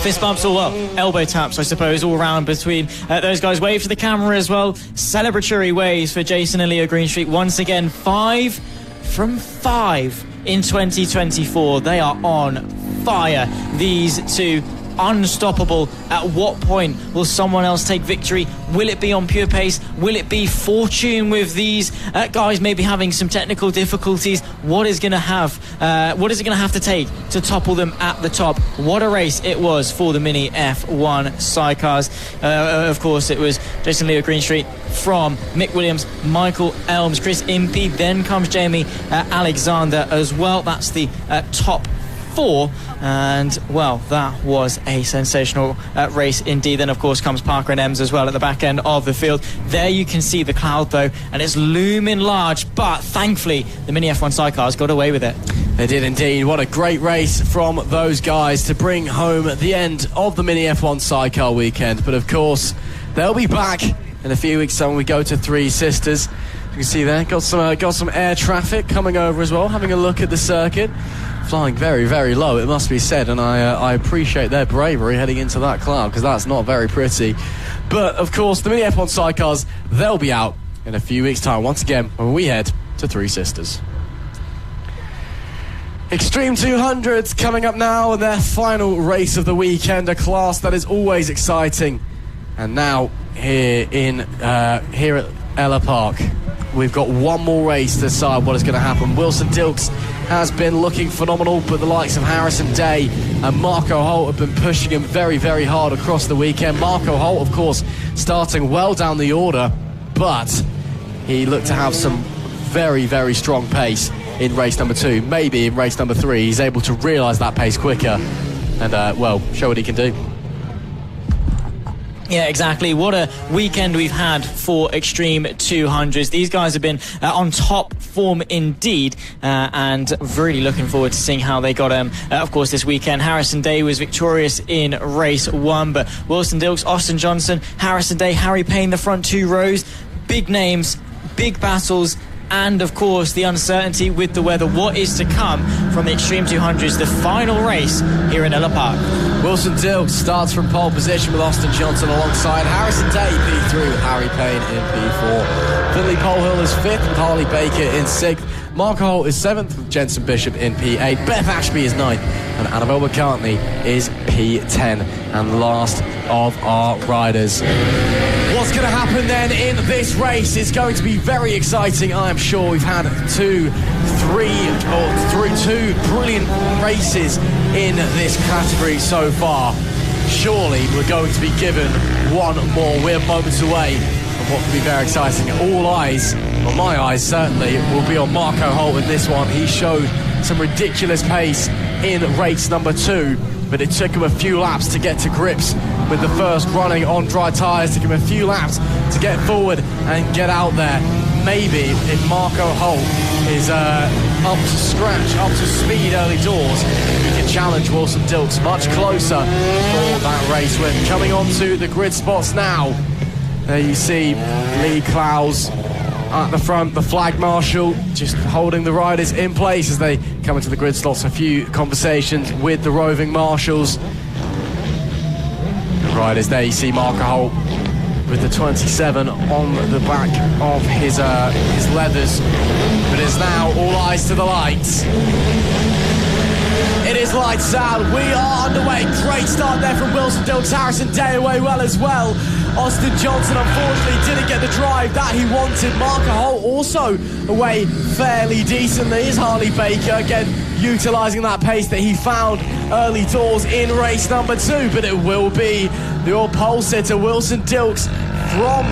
fist bumps, or well, elbow taps, I suppose, all around between those guys. Wave to the camera as well. Celebratory waves for Jason and Leo Greenstreet. Once again, 5 from 5 in 2024. They are on fire, these 2. Unstoppable. At what point will someone else take victory? Will it be on pure pace? Will it be fortune with these guys maybe having some technical difficulties? What is it going to have to take to topple them at the top? What a race it was for the Mini F1 sidecars. Of course, it was Jason Leo Greenstreet from Mick Williams, Michael Elms, Chris Impey, then comes Jamie Alexander as well. That's the top 4, and well, that was a sensational race indeed. Then of course comes Parker and Ems as well at the back end of the field. There you can see the cloud though, and it's looming large, but thankfully the Mini F1 sidecars got away with it. They did indeed. What a great race from those guys to bring home at the end of the Mini F1 Sidecar weekend. But of course, they'll be back in a few weeks' time when we go to Three Sisters. You can see there, got some air traffic coming over as well, having a look at the circuit. Flying very, very low, it must be said, and I appreciate their bravery heading into that cloud, because that's not very pretty. But of course, the Mini F1 Sidecars, they'll be out in a few weeks' time once again when we head to Three Sisters. Extreme 200s coming up now, their final race of the weekend, a class that is always exciting. And now here at Ellough Park, we've got one more race to decide what is going to happen. Wilson Dilks has been looking phenomenal, but the likes of Harrison Day and Marco Holt have been pushing him very, very hard across the weekend. Marco Holt, of course, starting well down the order, but he looked to have some very, very strong pace in race number 2. Maybe in race number 3 he's able to realise that pace quicker and, show what he can do. Yeah, exactly. What a weekend we've had for Extreme 200s. These guys have been on top form indeed, and really looking forward to seeing how they got of course, this weekend. Harrison Day was victorious in race 1, but Wilson Dilks, Austin Johnson, Harrison Day, Harry Payne, the front 2 rows, big names, big battles, and of course the uncertainty with the weather. What is to come from the Extreme 200s, the final race here in Ellough Park? Wilson Dilks starts from pole position with Austin Johnson alongside Harrison Day, P3 with Harry Payne in P4. Finley Polehill is 5th with Harley Baker in 6th. Marco Holt is 7th with Jensen Bishop in P8. Beth Ashby is 9th and Annabelle McCartney is P10. And last of our riders. What's going to happen then in this race is going to be very exciting, I am sure. We've had two brilliant races in this category so far. Surely we're going to be given one more. We're moments away from what could be very exciting. All eyes, well, my eyes certainly, will be on Marco Holt in this one. He showed some ridiculous pace in race number 2, but it took him a few laps to get to grips with the first running on dry tyres. Took him a few laps to get forward and get out there. Maybe if Marco Holt is up to scratch, up to speed early doors, he can challenge Wilson Dilks much closer for that race win. Coming on to the grid spots now. There you see Lee Clowes at the front, the flag marshal just holding the riders in place as they come into the grid slots. A few conversations with the roving marshals. The riders there, you see Marco Holt with the 27 on the back of his leathers, but it's now all eyes to the lights. It is lights out. We are underway. Great start there from Wilson Dilks. Harrison Day away well as well. Austin Johnson unfortunately didn't get the drive that he wanted. Marco Holt also away fairly decently. Is Harley Baker again utilising that pace that he found early doors in race number 2, but it will be the old pole sitter Wilson Dilks from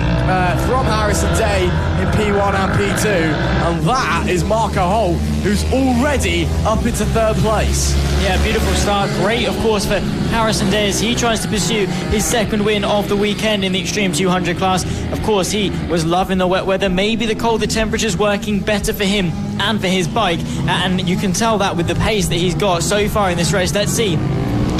Harrison Day in P1 and P2, and that is Marco Holt, who's already up into 3rd place. Yeah, beautiful start. Great, of course, for Harrison Day as he tries to pursue his 2nd win of the weekend in the Extreme 200 class. Of course, he was loving the wet weather. Maybe the colder temperatures working better for him and for his bike, and you can tell that with the pace that he's got so far in this race. Let's see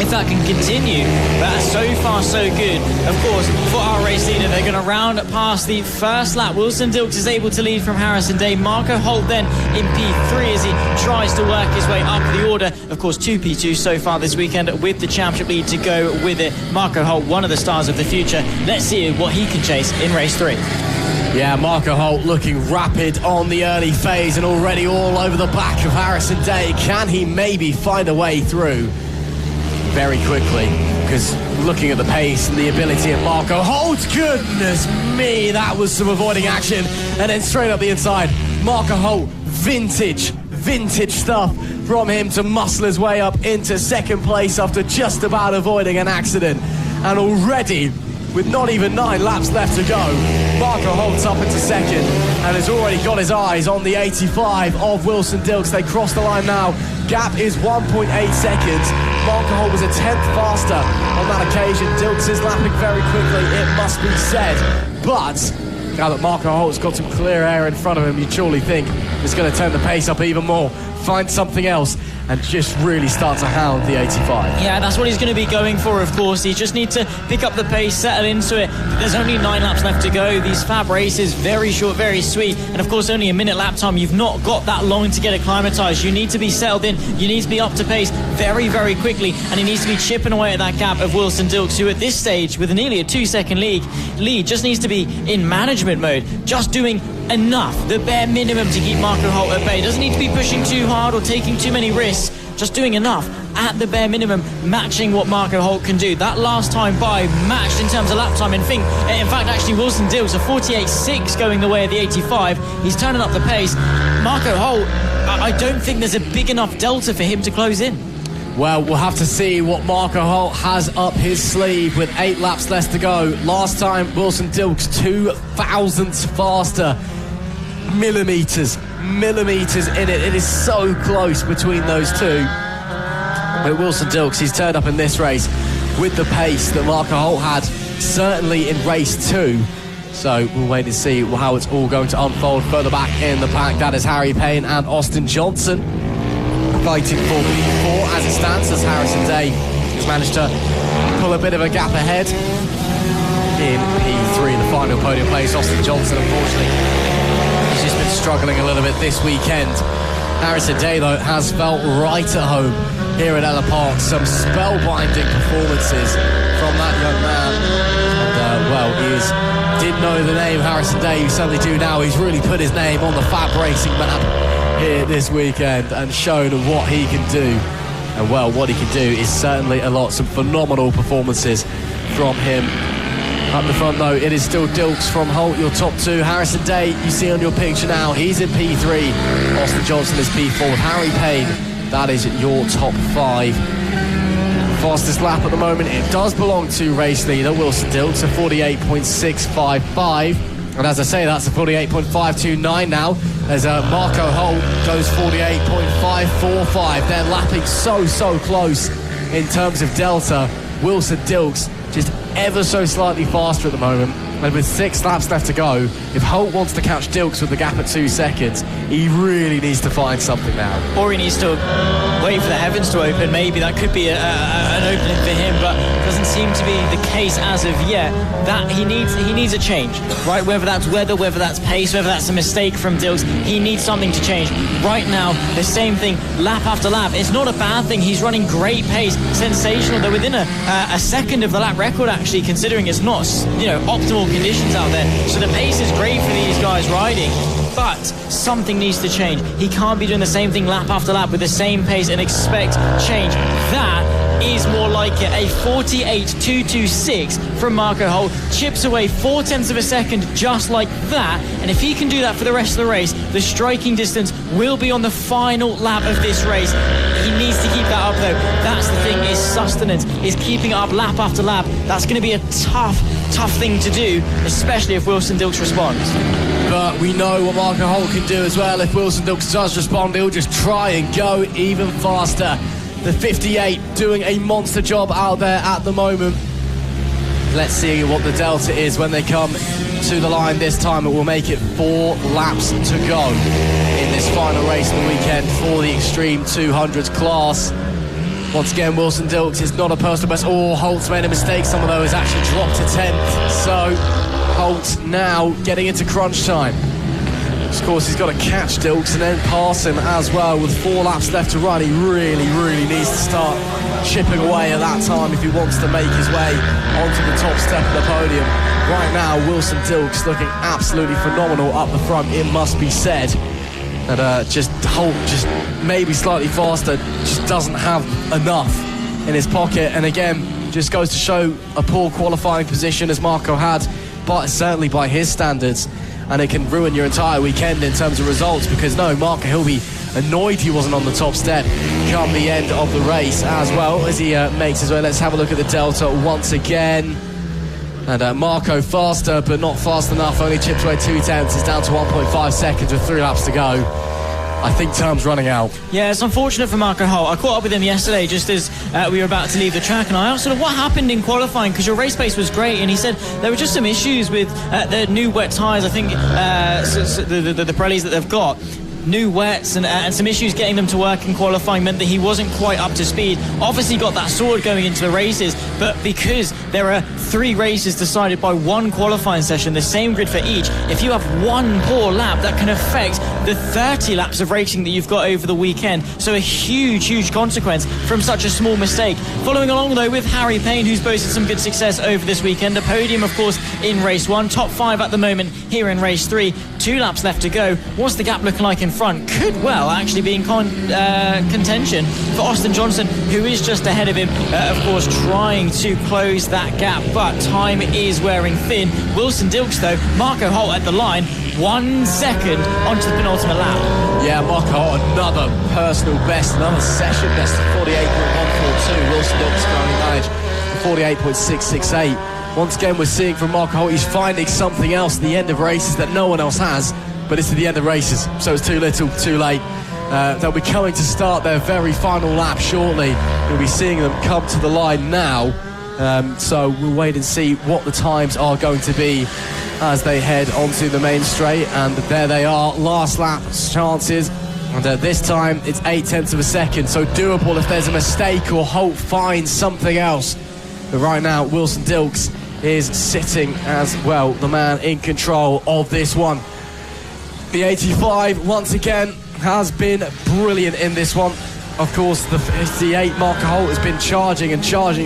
if that can continue, but so far so good. Of course, for our race leader, they're going to round past the first lap. Wilson Dilks is able to lead from Harrison Day. Marco Holt then in P3 as he tries to work his way up the order. Of course, 2 P2 so far this weekend with the championship lead to go with it. Marco Holt, one of the stars of the future. Let's see what he can chase in race 3. Yeah, Marco Holt looking rapid on the early phase and already all over the back of Harrison Day. Can he maybe find a way through very quickly? Because looking at the pace and the ability of Marco Holt, goodness me, that was some avoiding action. And then straight up the inside, Marco Holt, vintage stuff from him to muscle his way up into 2nd place after just about avoiding an accident. And already, with not even 9 laps left to go, Marco Holt's up into 2nd and has already got his eyes on the 85 of Wilson Dilks. They cross the line now. Gap is 1.8 seconds. Marco Holt was a 10th faster on that occasion. Dilks is lapping very quickly, it must be said. But now that Marco Holt's got some clear air in front of him, you'd surely think is going to turn the pace up even more, find something else, and just really start to hound the 85. Yeah, that's what he's going to be going for, of course. He just needs to pick up the pace, settle into it. There's only 9 laps left to go. These FAB races, very short, very sweet, and of course only a minute lap time. You've not got that long to get acclimatized. You need to be settled in. You need to be up to pace very, very quickly, and he needs to be chipping away at that gap of Wilson Dilks, who at this stage, with nearly a 2-second lead, just needs to be in management mode, just doing enough, the bare minimum, to keep Marco Holt at bay. Doesn't need to be pushing too hard or taking too many risks, just doing enough at the bare minimum, matching what Marco Holt can do. That last time by matched in terms of lap time, in fact actually Wilson Dilks a 48.6 going the way of the 85. He's turning up the pace. Marco Holt, I don't think there's a big enough delta for him to close in. Well, we'll have to see what Marco Holt has up his sleeve with 8 laps less to go. Last time, Wilson Dilks 2 thousandths faster. Millimetres in it. It is so close between those two. But Wilson Dilks, he's turned up in this race with the pace that Marco Holt had, certainly in race 2. So we'll wait and see how it's all going to unfold. Further back in the pack, that is Harry Payne and Austin Johnson fighting for P4 as it stands, as Harrison Day has managed to pull a bit of a gap ahead in P3, the final podium place. Austin Johnson, unfortunately, he's just been struggling a little bit this weekend. Harrison Day, though, has felt right at home here at Ellough Park. Some spellbinding performances from that young man. And, didn't know the name Harrison Day, you certainly do now. He's really put his name on the FAB-Racing map here this weekend and shown what he can do. And what he can do is certainly a lot. Some phenomenal performances from him. Up the front though, it is still Dilks from Holt, your top 2. Harrison Day, you see on your picture now, he's in P3. Austin Johnson is P4. Harry Payne, that is your top 5. Fastest lap at the moment, it does belong to race leader Wilson Dilks, a 48.655. And as I say, that's a 48.529 now, as Marco Holt goes 48.545. They're lapping so close in terms of delta. Wilson Dilks just ever so slightly faster at the moment. And with 6 laps left to go, if Holt wants to catch Dilks with the gap at 2 seconds, he really needs to find something now. Or he needs to wait for the heavens to open. Maybe that could be an opening for him, but doesn't seem to be the case as of yet. That he needs a change, right? Whether that's weather, whether that's pace, whether that's a mistake from Dilks, he needs something to change. Right now, the same thing, lap after lap. It's not a bad thing. He's running great pace, sensational. They're within a second of the lap record, actually, considering it's not, optimal conditions out there. So the pace is great for these guys riding, but something needs to change. He can't be doing the same thing lap after lap with the same pace and expect change. That is more like it. A 48.226 from Marco Holt chips away 0.4 of a second just like that, and if he can do that for the rest of the race, the striking distance will be on the final lap of this race. He needs to keep that up though. That's the thing, is sustenance, is keeping it up lap after lap. That's going to be a tough thing to do, especially if Wilson Dilks responds. But we know what Marco Holt can do as well. If Wilson Dilks does respond, he'll just try and go even faster. The 58 doing a monster job out there at the moment. Let's see what the delta is when they come to the line this time. It will make it 4 laps to go in this final race of the weekend for the Extreme 200s class. Once again, Wilson Dilks is not a personal best. Holt's made a mistake. Some of those actually dropped to 10th. So Holt now getting into crunch time. Of course, he's got to catch Dilks and then pass him as well. With 4 laps left to run, he really needs to start chipping away at that time if he wants to make his way onto the top step of the podium. Right now, Wilson Dilks looking absolutely phenomenal up the front, it must be said. And Holt just maybe slightly faster, just doesn't have enough in his pocket. And again, just goes to show a poor qualifying position as Marco had, but certainly by his standards. And it can ruin your entire weekend in terms of results, because Marco, he'll be annoyed he wasn't on the top step come the end of the race as well as he makes his way. Let's have a look at the delta once again. And Marco faster, but not fast enough. Only chips away 0.2. It's down to 1.5 seconds with 3 laps to go. I think time's running out. Yeah, it's unfortunate for Marco Holt. I caught up with him yesterday just as we were about to leave the track, and I asked sort of what happened in qualifying, because your race pace was great, and he said there were just some issues with the new wet tyres, I think, the Pirellis that they've got. new wets and some issues getting them to work in qualifying meant that he wasn't quite up to speed. Obviously got that sword going into the races, but because there are 3 races decided by 1 qualifying session, the same grid for each, if you have one poor lap, that can affect the 30 laps of racing that you've got over the weekend. So a huge consequence from such a small mistake. Following along though with Harry Payne, who's boasted some good success over this weekend. A podium, of course, in race 1, top 5 at the moment here in race 3. 2 laps left to go. What's the gap looking like in front? Could well actually be in contention for Austin Johnson, who is just ahead of him, of course, trying to close that gap, but time is wearing thin. Wilson Dilks though, Marco Holt at the line, 1 second onto the penultimate lap. Yeah, Marco Holt, another personal best, another session best of 48.142. Wilson Dilks can only manage 48.668. Once again, we're seeing from Marco Holt, he's finding something else at the end of races that no one else has, but it's at the end of races, so it's too little, too late. They'll be coming to start their very final lap shortly. We'll be seeing them come to the line now, so we'll wait and see what the times are going to be as they head onto the main straight. And there they are, last lap chances, and this time it's 0.8 of a second, so doable if there's a mistake or Holt finds something else. But right now Wilson Dilks is sitting as well, the man in control of this one. The 85 once again has been brilliant in this one. Of course, the 58 Marco Holt has been charging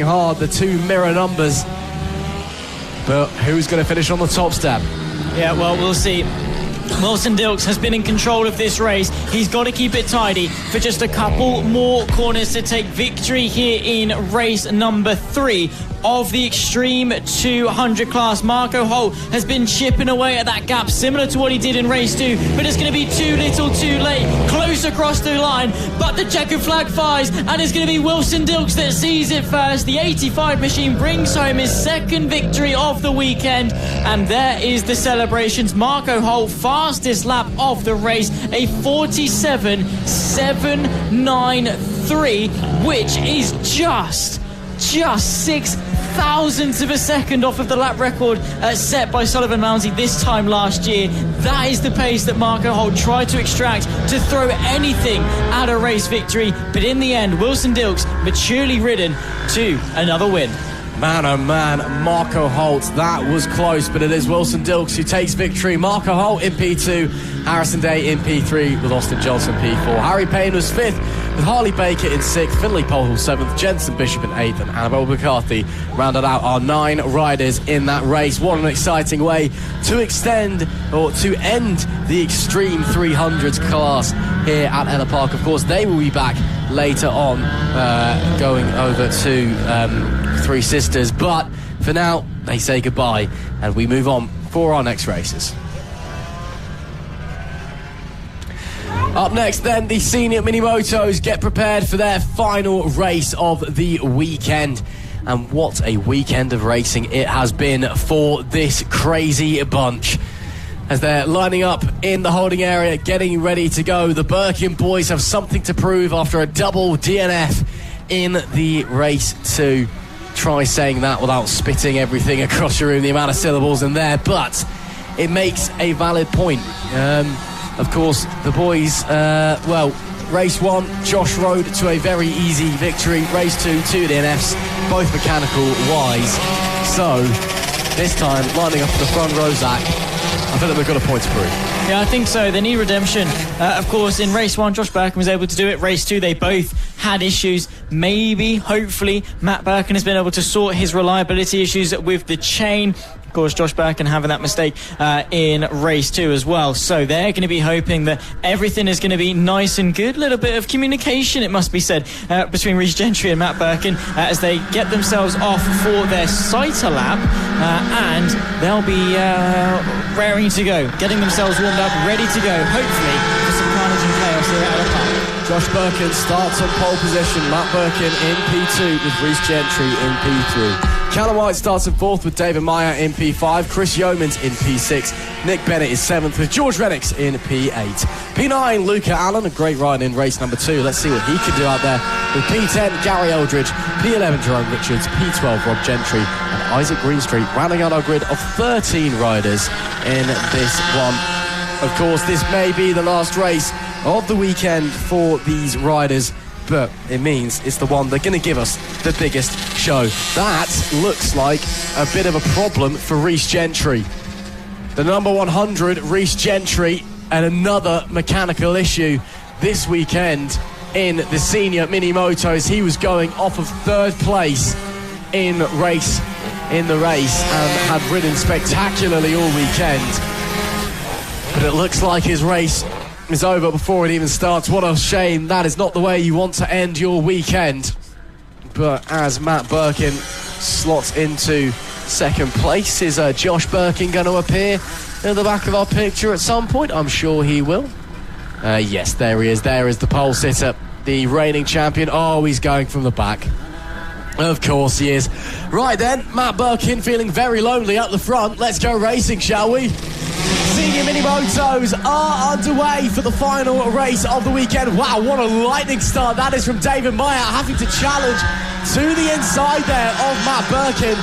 hard, the 2 mirror numbers. But who's going to finish on the top step? Yeah, well, we'll see. Wilson Dilks has been in control of this race. He's got to keep it tidy for just a couple more corners to take victory here in race number 3 of the Extreme 200 class. Marco Holt has been chipping away at that gap, similar to what he did in race 2, but it's going to be too little too late. Close across the line, but the checkered flag fires, and it's going to be Wilson Dilks that sees it first. The 85 machine brings home his 2nd victory of the weekend, and there is the celebrations. Marco Holt, fastest lap of the race, a 47.793, which is just 6 thousandths of a second off of the lap record set by Sullivan Mounsey this time last year. That is the pace that Marco Holt tried to extract to throw anything at a race victory, but in the end Wilson Dilks maturely ridden to another win. Man, oh man, Marco Holt, that was close, but it is Wilson Dilks who takes victory. Marco Holt in P2, Harrison Day in P3 with Austin Johnson P4. Harry Payne was 5th with Harley Baker in 6th, Finlay Pohl 7th, Jensen Bishop in 8th, and Annabelle McCarthy rounded out our 9 riders in that race. What an exciting way to extend or to end the Extreme 300s class here at Ellough Park. Of course, they will be back later on, going over to Three Sisters, but for now they say goodbye and we move on for our next races. Up next then, the senior mini motos get prepared for their final race of the weekend, and what a weekend of racing it has been for this crazy bunch. As they're lining up in the holding area, getting ready to go, the Birkin boys have something to prove after a double DNF in the race 2. Try saying that without spitting everything across your room, the amount of syllables in there, but it makes a valid point. Of course, the boys, race 1, Josh rode to a very easy victory. Race 2, 2 DNFs, both mechanical wise. So, this time, lining up for the front row, Zach, I feel like they've got a point to prove. Yeah, I think so. They need redemption. Of course, in race 1, Josh Birkin was able to do it. Race 2, they both had issues. Maybe, hopefully, Matt Birkin has been able to sort his reliability issues with the chain. Of course, Josh Birkin having that mistake in race 2 as well. So they're going to be hoping that everything is going to be nice and good. A little bit of communication, it must be said, between Rhys Gentry and Matt Birkin as they get themselves off for their Sighter lap, and they'll be raring to go, getting themselves warmed up, ready to go, hopefully, for some carnage and chaos here at Ellough Park. Josh Birkin starts on pole position. Matt Birkin in P2 with Rhys Gentry in P3. Callum White starts in 4th with David Meyer in P5. Chris Yeomans in P6. Nick Bennett is 7th with George Rennicks in P8. P9, Luca Allen, a great ride in race number 2. Let's see what he can do out there. With P10, Gary Eldridge. P11, Jerome Richards. P12, Rob Gentry. And Isaac Greenstreet, rounding out our grid of 13 riders in this one. Of course, this may be the last race of the weekend for these riders, but it means it's the one they're going to give us the biggest show. That looks like a bit of a problem for Rhys Gentry. The number 100, Rhys Gentry, and another mechanical issue this weekend in the senior mini motos. He was going off of third place in the race and had ridden spectacularly all weekend. But it looks like his race is over before it even starts. What a shame. That is not the way you want to end your weekend. But as Matt Birkin slots into second place, is Josh Birkin going to appear in the back of our picture at some point? I'm sure he will. Yes, there he is. There is the pole sitter, the reigning champion. Oh, he's going from the back. Of course he is. Right then, Matt Birkin feeling very lonely up the front. Let's go racing, shall we? Senior mini motos are underway for the final race of the weekend. Wow, what a lightning start that is from David Meyer, having to challenge to the inside there of Matt Birkin,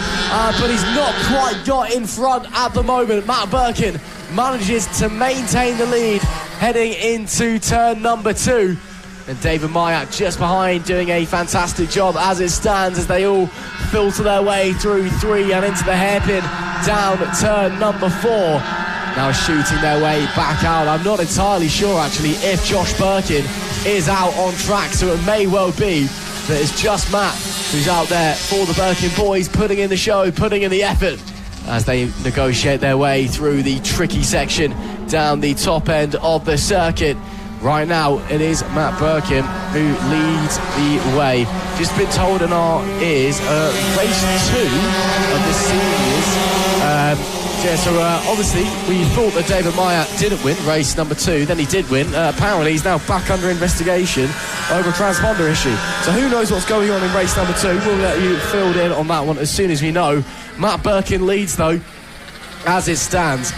but he's not quite got in front at the moment. Matt Birkin manages to maintain the lead heading into turn number 2. And David Meyer just behind, doing a fantastic job as it stands, as they all filter their way through 3 and into the hairpin down turn number 4. Now shooting their way back out. I'm not entirely sure actually if Josh Birkin is out on track, so it may well be that it's just Matt who's out there for the Birkin boys, putting in the show, putting in the effort as they negotiate their way through the tricky section down the top end of the circuit. Right now, it is Matt Birkin who leads the way. Just been told in our ears, race 2 of the seniors. So obviously, we thought that David Meyer didn't win race number 2, then he did win. Apparently, he's now back under investigation over a transponder issue. So who knows what's going on in race number 2? We'll let you filled in on that one as soon as we know. Matt Birkin leads, though, as it stands.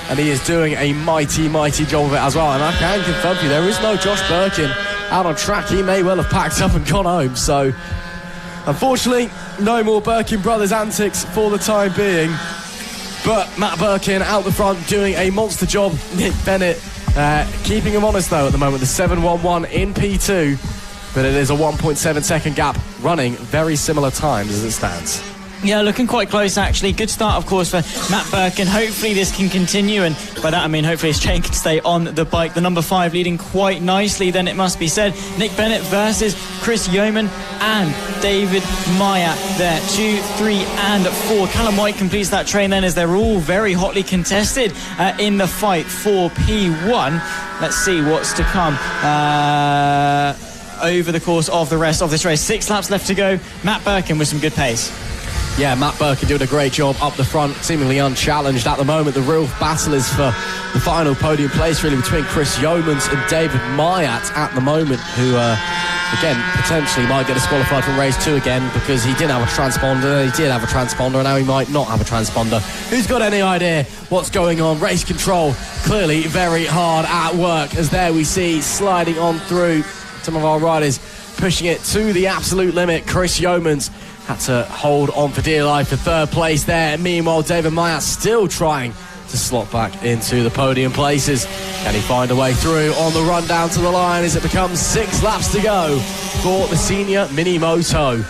And he is doing a mighty, mighty job of it as well. And I can confirm to you, there is no Josh Birkin out on track. He may well have packed up and gone home. So, unfortunately, no more Birkin brothers antics for the time being. But Matt Birkin out the front doing a monster job. Nick Bennett keeping him honest, though, at the moment. The 7.11 in P2. But it is a 1.7 second gap, running very similar times as it stands. Yeah, looking quite close, actually. Good start, of course, for Matt Birkin. Hopefully this can continue, and by that I mean hopefully his chain can stay on the bike. The number 5 leading quite nicely, then it must be said. Nick Bennett versus Chris Yeoman and David Meyer there. 2, 3 and 4. Callum White completes that train then, as they're all very hotly contested in the fight for P1. Let's see what's to come over the course of the rest of this race. 6 laps left to go. Matt Birkin with some good pace. Yeah, Matt Birkin doing a great job up the front, seemingly unchallenged at the moment. The real battle is for the final podium place, really, between Chris Yeomans and David Myatt at the moment, who, again, potentially might get disqualified from race 2 again because he didn't have a transponder. He did have a transponder, and now he might not have a transponder. Who's got any idea what's going on? Race control clearly very hard at work, as there we see sliding on through some of our riders, pushing it to the absolute limit. Chris Yeomans had to hold on for dear life for third place there. Meanwhile, David Meyer still trying to slot back into the podium places. Can he find a way through on the run down to the line as it becomes 6 laps to go for the senior mini moto?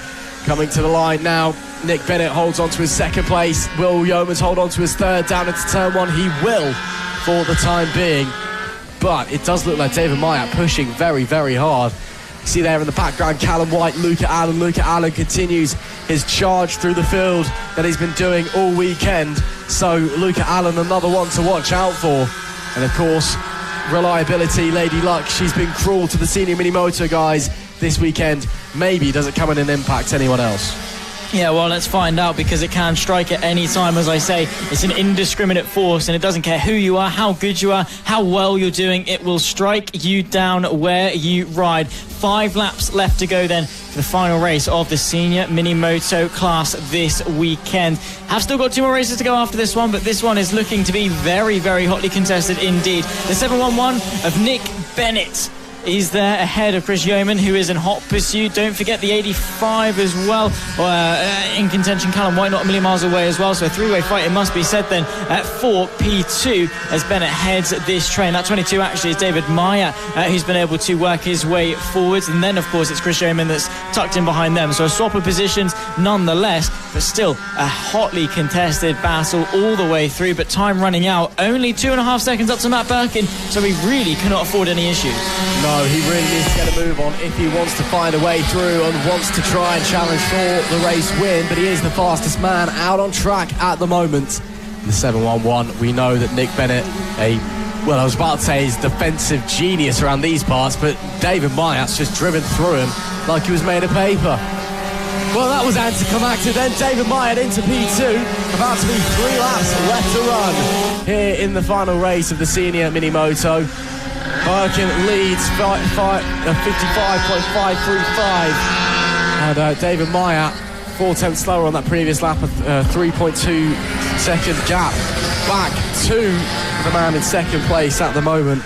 Coming to the line now, Nick Bennett holds on to his second place. Will Yeomans hold on to his third down into turn 1? He will for the time being. But it does look like David Meyer pushing very, very hard. See there in the background, Callum White, Luca Allen. Luca Allen continues his charge through the field that he's been doing all weekend. So Luca Allen, another one to watch out for. And of course, reliability, Lady Luck, she's been cruel to the senior mini moto guys this weekend. Maybe does it come in and impact anyone else? Yeah, well, let's find out, because it can strike at any time. As I say, it's an indiscriminate force, and it doesn't care who you are, how good you are, how well you're doing. It will strike you down where you ride. 5 laps left to go then for the final race of the senior mini moto class this weekend. Have still got 2 more races to go after this one, but this one is looking to be very, very hotly contested indeed. The 7.11 of Nick Bennett is there ahead of Chris Yeoman, who is in hot pursuit. Don't forget the 85 as well. In contention, Callum White not a million miles away as well. So a three-way fight, it must be said then, for P2 as Bennett heads this train. That 22 actually is David Meyer, who's been able to work his way forwards. And then, of course, it's Chris Yeoman that's tucked in behind them. So a swap of positions nonetheless, but still a hotly contested battle all the way through. But time running out, only 2.5 seconds up to Matt Birkin, so he really cannot afford any issues. No, he really needs to get a move on if he wants to find a way through and wants to try and challenge for the race win. But he is the fastest man out on track at the moment. The 711, we know that Nick Bennett, I was about to say he's defensive genius around these parts, but David Myatt's just driven through him like he was made of paper. Well, that was anticlimactic then. David Myatt into P2. About to be 3 laps left to run here in the final race of the senior mini-moto. Birkin leads 55.535. And David Myatt, 4 tenths slower on that previous lap, a 3.2 second gap back to the man in second place at the moment.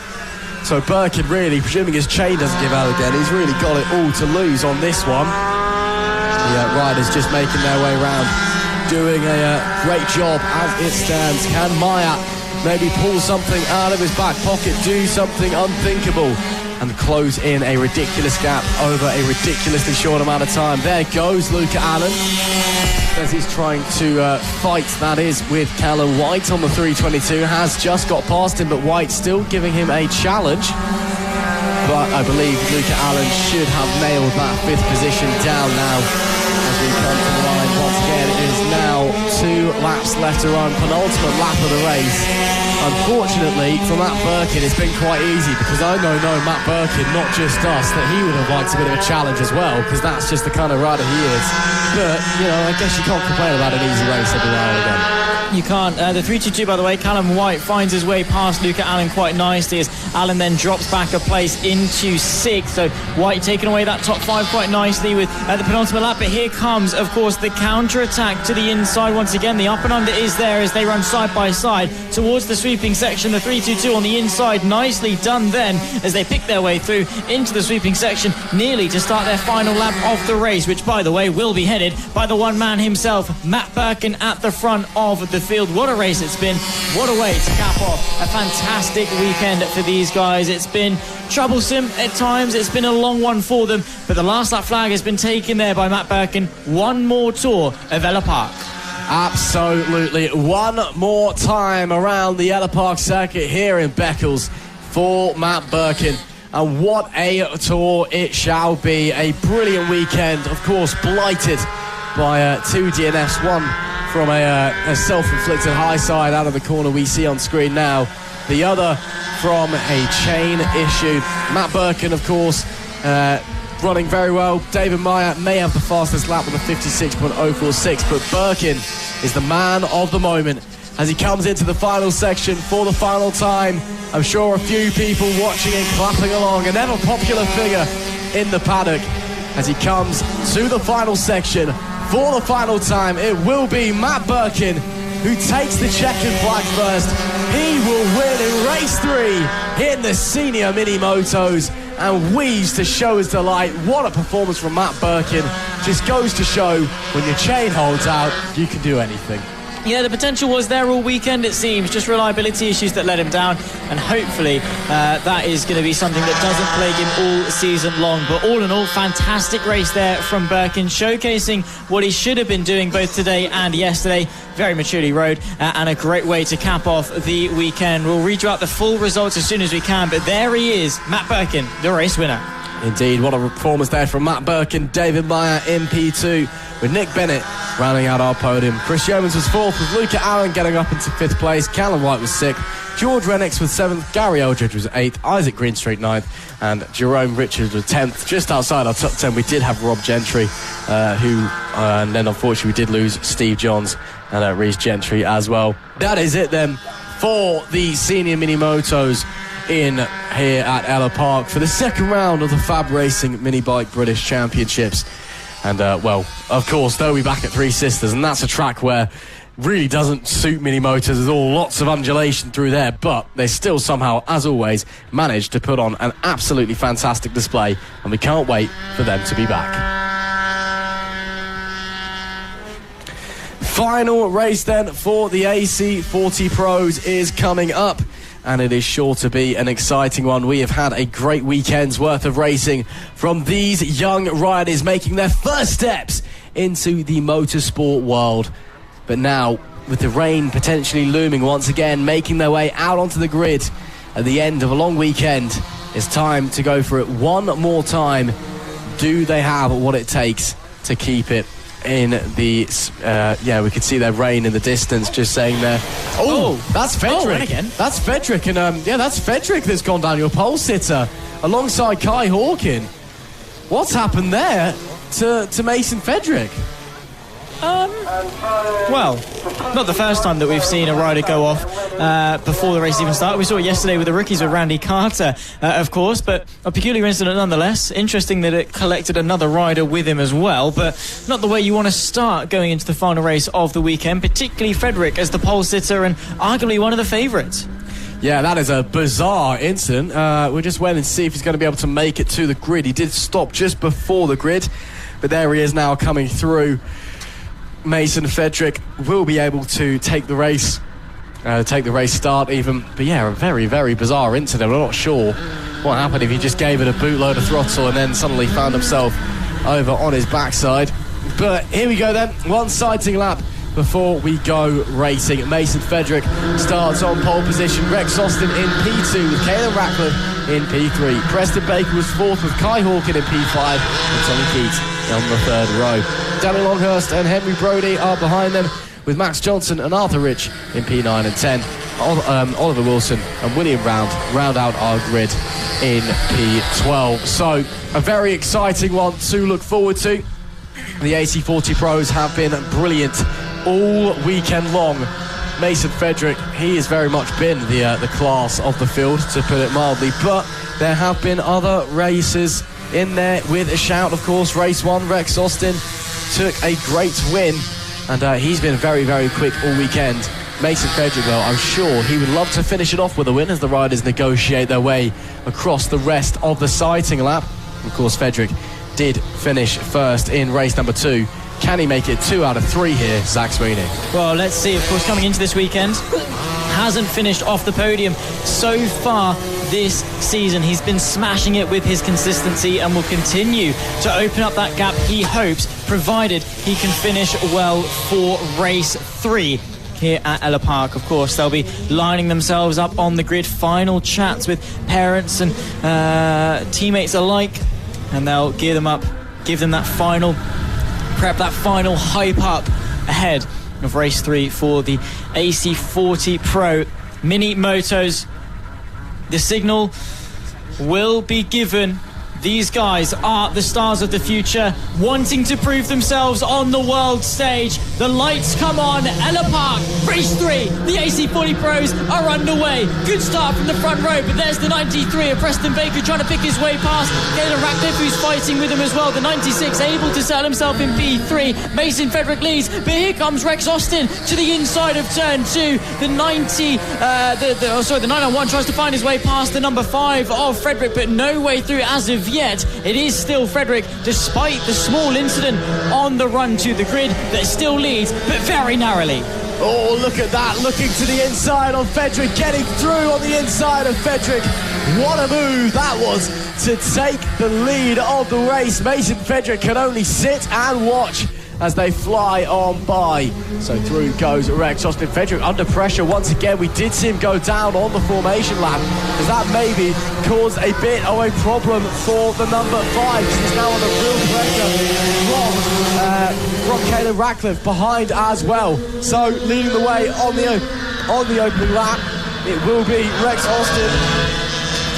So Birkin really, presuming his chain doesn't give out again, he's really got it all to lose on this one. The riders just making their way around, doing a great job as it stands. Can Myatt maybe pull something out of his back pocket, do something unthinkable, and close in a ridiculous gap over a ridiculously short amount of time? There goes Luca Allen as he's trying to fight, that is, with Callum White on the 322. Has just got past him, but White still giving him a challenge. But I believe Luca Allen should have nailed that 5th position down now as we come to the line. Once again, it is now 2 laps left to run, penultimate lap of the race. Unfortunately, for Matt Birkin, it's been quite easy, because I know Matt Birkin, not just us, that he would have liked a bit of a challenge as well, because that's just the kind of rider he is. But, I guess you can't complain about an easy race every now and again. You can't. The 322, by the way, Callum White finds his way past Luca Allen quite nicely as Allen then drops back a place into 6th. So White taking away that top 5 quite nicely with the penultimate lap. But here comes, of course, the counter-attack to the inside once again. The up and under is there as they run side by side towards the sweeping section. The 322 on the inside, nicely done then as they pick their way through into the sweeping section, nearly to start their final lap of the race, which, by the way, will be headed by the one man himself, Matt Birkin, at the front of the field. What a race it's been. What a way to cap off a fantastic weekend for these guys. It's been troublesome at times. It's been a long one for them, but the last lap flag has been taken there by Matt Birkin. One more tour of Ellough Park. Absolutely. One more time around the Ellough Park circuit here in Beccles for Matt Birkin. And what a tour it shall be. A brilliant weekend, of course, blighted by 2 DNFs. One from a self-inflicted high side out of the corner we see on screen now. The other from a chain issue. Matt Birkin, of course, running very well. David Meyer may have the fastest lap with a 56.046, but Birkin is the man of the moment as he comes into the final section for the final time. I'm sure a few people watching and clapping along. An ever popular figure in the paddock as he comes to the final section for the final time. It will be Matt Birkin who takes the checkered flag first. He will win in race 3 in the senior mini-motos and weaves to show his delight. What a performance from Matt Birkin. Just goes to show when your chain holds out, you can do anything. Yeah, the potential was there all weekend, it seems. Just reliability issues that let him down. And hopefully that is going to be something that doesn't plague him all season long. But all in all, fantastic race there from Birkin, showcasing what he should have been doing both today and yesterday. Very maturely rode and a great way to cap off the weekend. We'll read you out the full results as soon as we can. But there he is, Matt Birkin, the race winner. Indeed, what a performance there from Matt Birkin. David Meyer in P2 with Nick Bennett rounding out our podium. Chris Yeomans was 4th with Luca Allen getting up into 5th place. Callum White was 6th. George Rennicks was 7th. Gary Eldridge was 8th. Isaac Greenstreet 9th. And Jerome Richards was 10th. Just outside our top 10 we did have Rob Gentry and then unfortunately we did lose Steve Johns and Reece Gentry as well. That is it then for the senior mini-motos in here at Ellough Park for the second round of the FAB-Racing Mini Bike British Championships. And, well, of course, they'll be back at Three Sisters, and that's a track where really doesn't suit mini motors. There's all lots of undulation through there, but they still somehow, as always, managed to put on an absolutely fantastic display, and we can't wait for them to be back. Final race then for the AC40 Pros is coming up, and it is sure to be an exciting one. We have had a great weekend's worth of racing from these young riders making their first steps into the motorsport world. But now, with the rain potentially looming once again, making their way out onto the grid at the end of a long weekend, it's time to go for it one more time. Do they have what it takes to keep it in the... we could see their rain in the distance just saying there. Oh, that's Fedric. Again. That's Fedric, and that's Fedric that's gone down, your pole sitter, alongside Kai Hawkin. What's happened there to Mason Fedric? Well, not the first time that we've seen a rider go off before the race even started. We saw it yesterday with the rookies with Randy Carter, of course, but a peculiar incident nonetheless. Interesting that it collected another rider with him as well, but not the way you want to start going into the final race of the weekend, particularly Fedric as the pole sitter and arguably one of the favourites. Yeah, that is a bizarre incident. We'll just wait and see if he's going to be able to make it to the grid. He did stop just before the grid, but there he is now coming through. Mason Fedric will be able to take the race start even. But yeah, a very, very bizarre incident. I'm not sure what happened if he just gave it a bootload of throttle and then suddenly found himself over on his backside. But here we go then, one sighting lap before we go racing. Mason Fedric starts on pole position. Rex Austin in P2 with Caleb Ratcliffe in P3. Preston Baker was fourth with Kai Hawkin in P5 and Tommy Keats on the third row. Danny Longhurst and Henry Brody are behind them with Max Johnson and Arthur Rich in P9 and 10. Oliver Wilson and William round out our grid in P12. So a very exciting one to look forward to. The AC40 Pros have been brilliant all weekend long. Mason Fedric, he has very much been the class of the field, to put it mildly, but there have been other races in there with a shout. Of course, race 1, Rex Austin took a great win, and he's been very, very quick all weekend. Mason Fedric, though, I'm sure he would love to finish it off with a win as the riders negotiate their way across the rest of the sighting lap. Of course, Fedric did finish first in race number 2. Can he make it 2 out of 3 here, Zach Sweeney? Well, let's see. Of course, coming into this weekend, hasn't finished off the podium so far this season. He's been smashing it with his consistency and will continue to open up that gap, he hopes, provided he can finish well for race 3 here at Ellough Park. Of course, they'll be lining themselves up on the grid, final chats with parents and teammates alike, and they'll gear them up, give them that final prep, that final hype up ahead of race 3 for the AC40 Pro Mini Motos. The signal will be given. These guys are the stars of the future, wanting to prove themselves on the world stage. The lights come on. Ellough Park, race 3. The AC40 Pros are underway. Good start from the front row, but there's the 93 of Preston Baker trying to pick his way past Caleb Ratcliffe, who's fighting with him as well. The 96 able to settle himself in P3. Mason Fedric leads, but here comes Rex Austin to the inside of turn 2. The 901 tries to find his way past the number 5 of Fedric, but no way through as of yet. It is still Fedric, despite the small incident on the run to the grid, that still leads, but very narrowly. Oh, look at that, looking to the inside of Fedric, getting through on the inside of Fedric. What a move that was to take the lead of the race. Mason Fedric can only sit and watch as they fly on by. So through goes Rex Austin. Fedric under pressure once again. We did see him go down on the formation lap, because that maybe caused a bit of a problem for the number 5. He's now under real pressure from Caleb Ratcliffe behind as well. So leading the way on the opening lap, it will be Rex Austin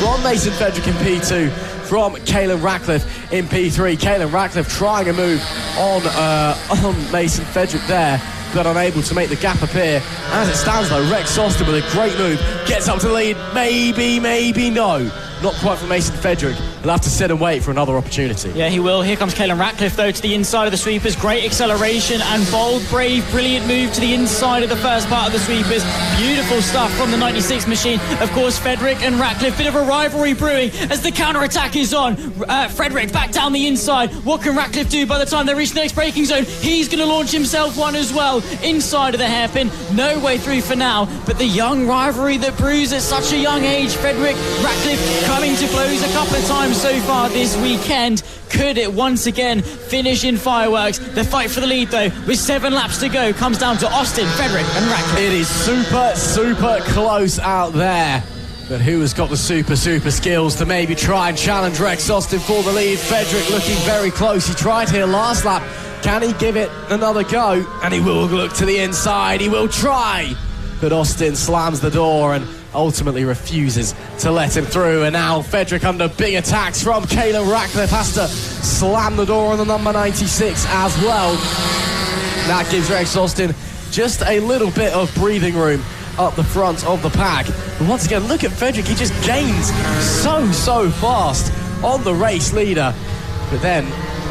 from Mason Fedric in P2, from Caleb Ratcliffe in P3. Caleb Ratcliffe trying a move on Mason Fedric there, but unable to make the gap appear. As it stands though, Rex Austin with a great move, gets up to the lead, maybe no. not quite for Mason Fedrick. He'll have to sit and wait for another opportunity. Yeah, he will. Here comes Caelan Ratcliffe, though, to the inside of the sweepers. Great acceleration and bold, brave, brilliant move to the inside of the first part of the sweepers. Beautiful stuff from the 96 machine. Of course, Fedrick and Ratcliffe, bit of a rivalry brewing as the counter-attack is on. Fedrick back down the inside. What can Ratcliffe do by the time they reach the next braking zone? He's going to launch himself one as well. Inside of the hairpin. No way through for now, but the young rivalry that brews at such a young age. Fedrick, Ratcliffe coming to blows a couple of times so far this weekend. Could it once again finish in fireworks? The fight for the lead, though, with 7 laps to go, comes down to Austin, Fedrick and Ratcliffe. It is super close out there. But who has got the super skills to maybe try and challenge Rex Austin for the lead? Fedrick looking very close. He tried here last lap. Can he give it another go? And he will look to the inside. He will try. But Austin slams the door and ultimately refuses to let him through. And now Fedrick under big attacks from Caelan Ratcliffe. Has to slam the door on the number 96 as well. That gives Rex Austin just a little bit of breathing room up the front of the pack. But once again, look at Fedrick. He just gains so fast on the race leader. But then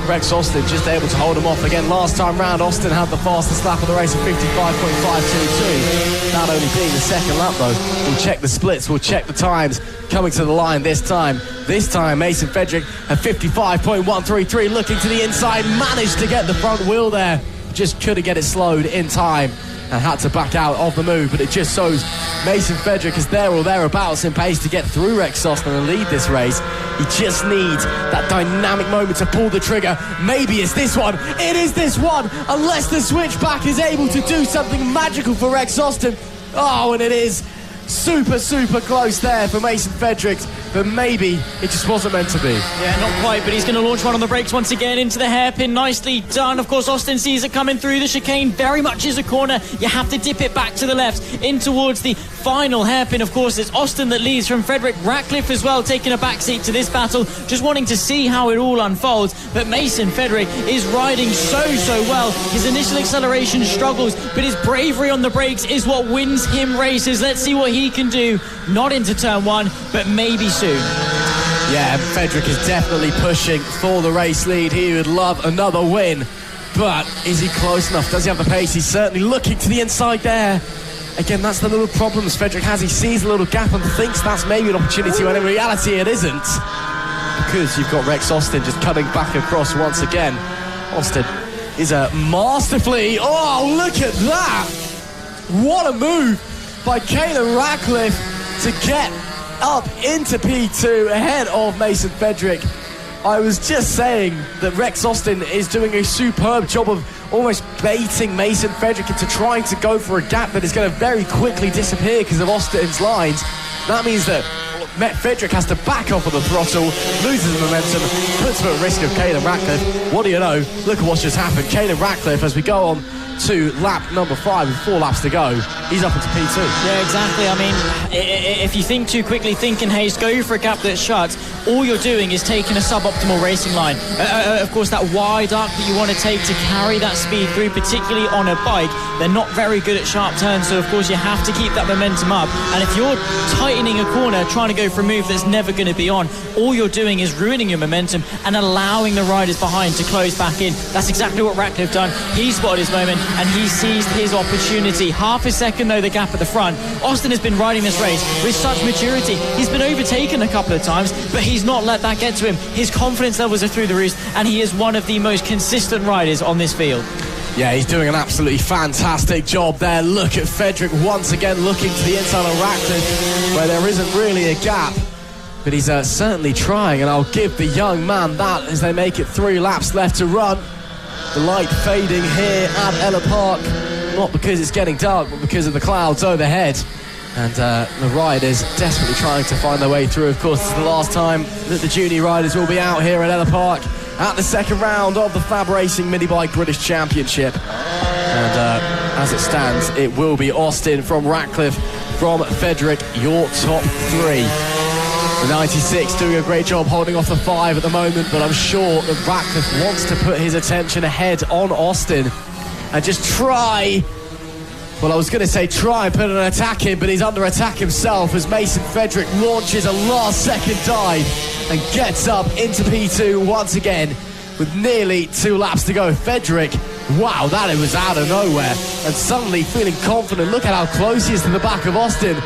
Rex Austin just able to hold him off again. Last time round, Austin had the fastest lap of the race of 55.522. That only being the second lap, though. We'll check the splits, we'll check the times coming to the line this time. This time, Mason Fedrick at 55.133, looking to the inside, managed to get the front wheel there. Just couldn't get it slowed in time and had to back out of the move. But it just shows Mason Fedrick is there or thereabouts in pace to get through Rex Austin and lead this race. He just needs that dynamic moment to pull the trigger. Maybe it's this one. It is this one, unless the switchback is able to do something magical for Rex Austin. Oh, and it is super close there for Mason Fedrick, but maybe it just wasn't meant to be. Yeah, not quite, but he's going to launch one on the brakes once again into the hairpin. Nicely done. Of course, Austin sees it coming through the chicane. Very much is a corner. You have to dip it back to the left in towards the final hairpin. Of course, it's Austin that leads from Fedrick. Ratcliffe as well, taking a backseat to this battle, just wanting to see how it all unfolds. But Mason Fedrick is riding so well. His initial acceleration struggles, but his bravery on the brakes is what wins him races. Let's see what he can do. Not into turn 1, but maybe soon. Yeah, Fedrick is definitely pushing for the race lead. He would love another win, but is he close enough? Does he have the pace? He's certainly looking to the inside there. Again, that's the little problems Fedrick has. He sees a little gap and thinks that's maybe an opportunity, when in reality it isn't, because you've got Rex Austin just cutting back across once again. Austin is masterfully... Oh, look at that! What a move by Caelan Ratcliffe to get up into P2 ahead of Mason Fedrick. I was just saying that Rex Austin is doing a superb job of almost baiting Mason Fedrick into trying to go for a gap that is going to very quickly disappear because of Austin's lines. That means that Fedrick has to back off of the throttle, loses the momentum, puts him at risk of Caelan Ratcliffe. What do you know? Look at what's just happened. Caelan Ratcliffe, as we go on to lap number 5 with 4 laps to go, he's up into P2. Yeah, exactly. I mean, if you think too quickly, think in haste, go for a gap that shuts, all you're doing is taking a suboptimal racing line. Of course, that wide arc that you want to take to carry that speed through, particularly on a bike, they're not very good at sharp turns, so of course you have to keep that momentum up. And if you're tightening a corner, trying to go for a move that's never going to be on, all you're doing is ruining your momentum and allowing the riders behind to close back in. That's exactly what Ratcliffe done. He spotted his moment and he seized his opportunity. Half a second, though, the gap at the front. Austin has been riding this race with such maturity. He's been overtaken a couple of times, but he's not let that get to him. His confidence levels are through the roof, and he is one of the most consistent riders on this field. Yeah, he's doing an absolutely fantastic job there. Look at Fedrick once again looking to the inside of Ratcliffe, where there isn't really a gap. But he's certainly trying, and I'll give the young man that as they make it 3 laps left to run. The light fading here at Ellough Park, not because it's getting dark, but because of the clouds overhead. And the riders desperately trying to find their way through. Of course, it's the last time that the junior riders will be out here at Ellough Park at the second round of the FAB-Racing Mini Bike British Championship. And as it stands, it will be Austin from Ratcliffe, from Fedrick, your top 3. The 96 doing a great job holding off the 5 at the moment, but I'm sure that Ratcliffe wants to put his attention ahead on Austin and just try Well, I was going to say try and put an attack in, but he's under attack himself as Mason Frederick launches a last-second dive and gets up into P2 once again with nearly 2 laps to go. Frederick, wow, that it was out of nowhere, and suddenly feeling confident. Look at how close he is to the back of Austin.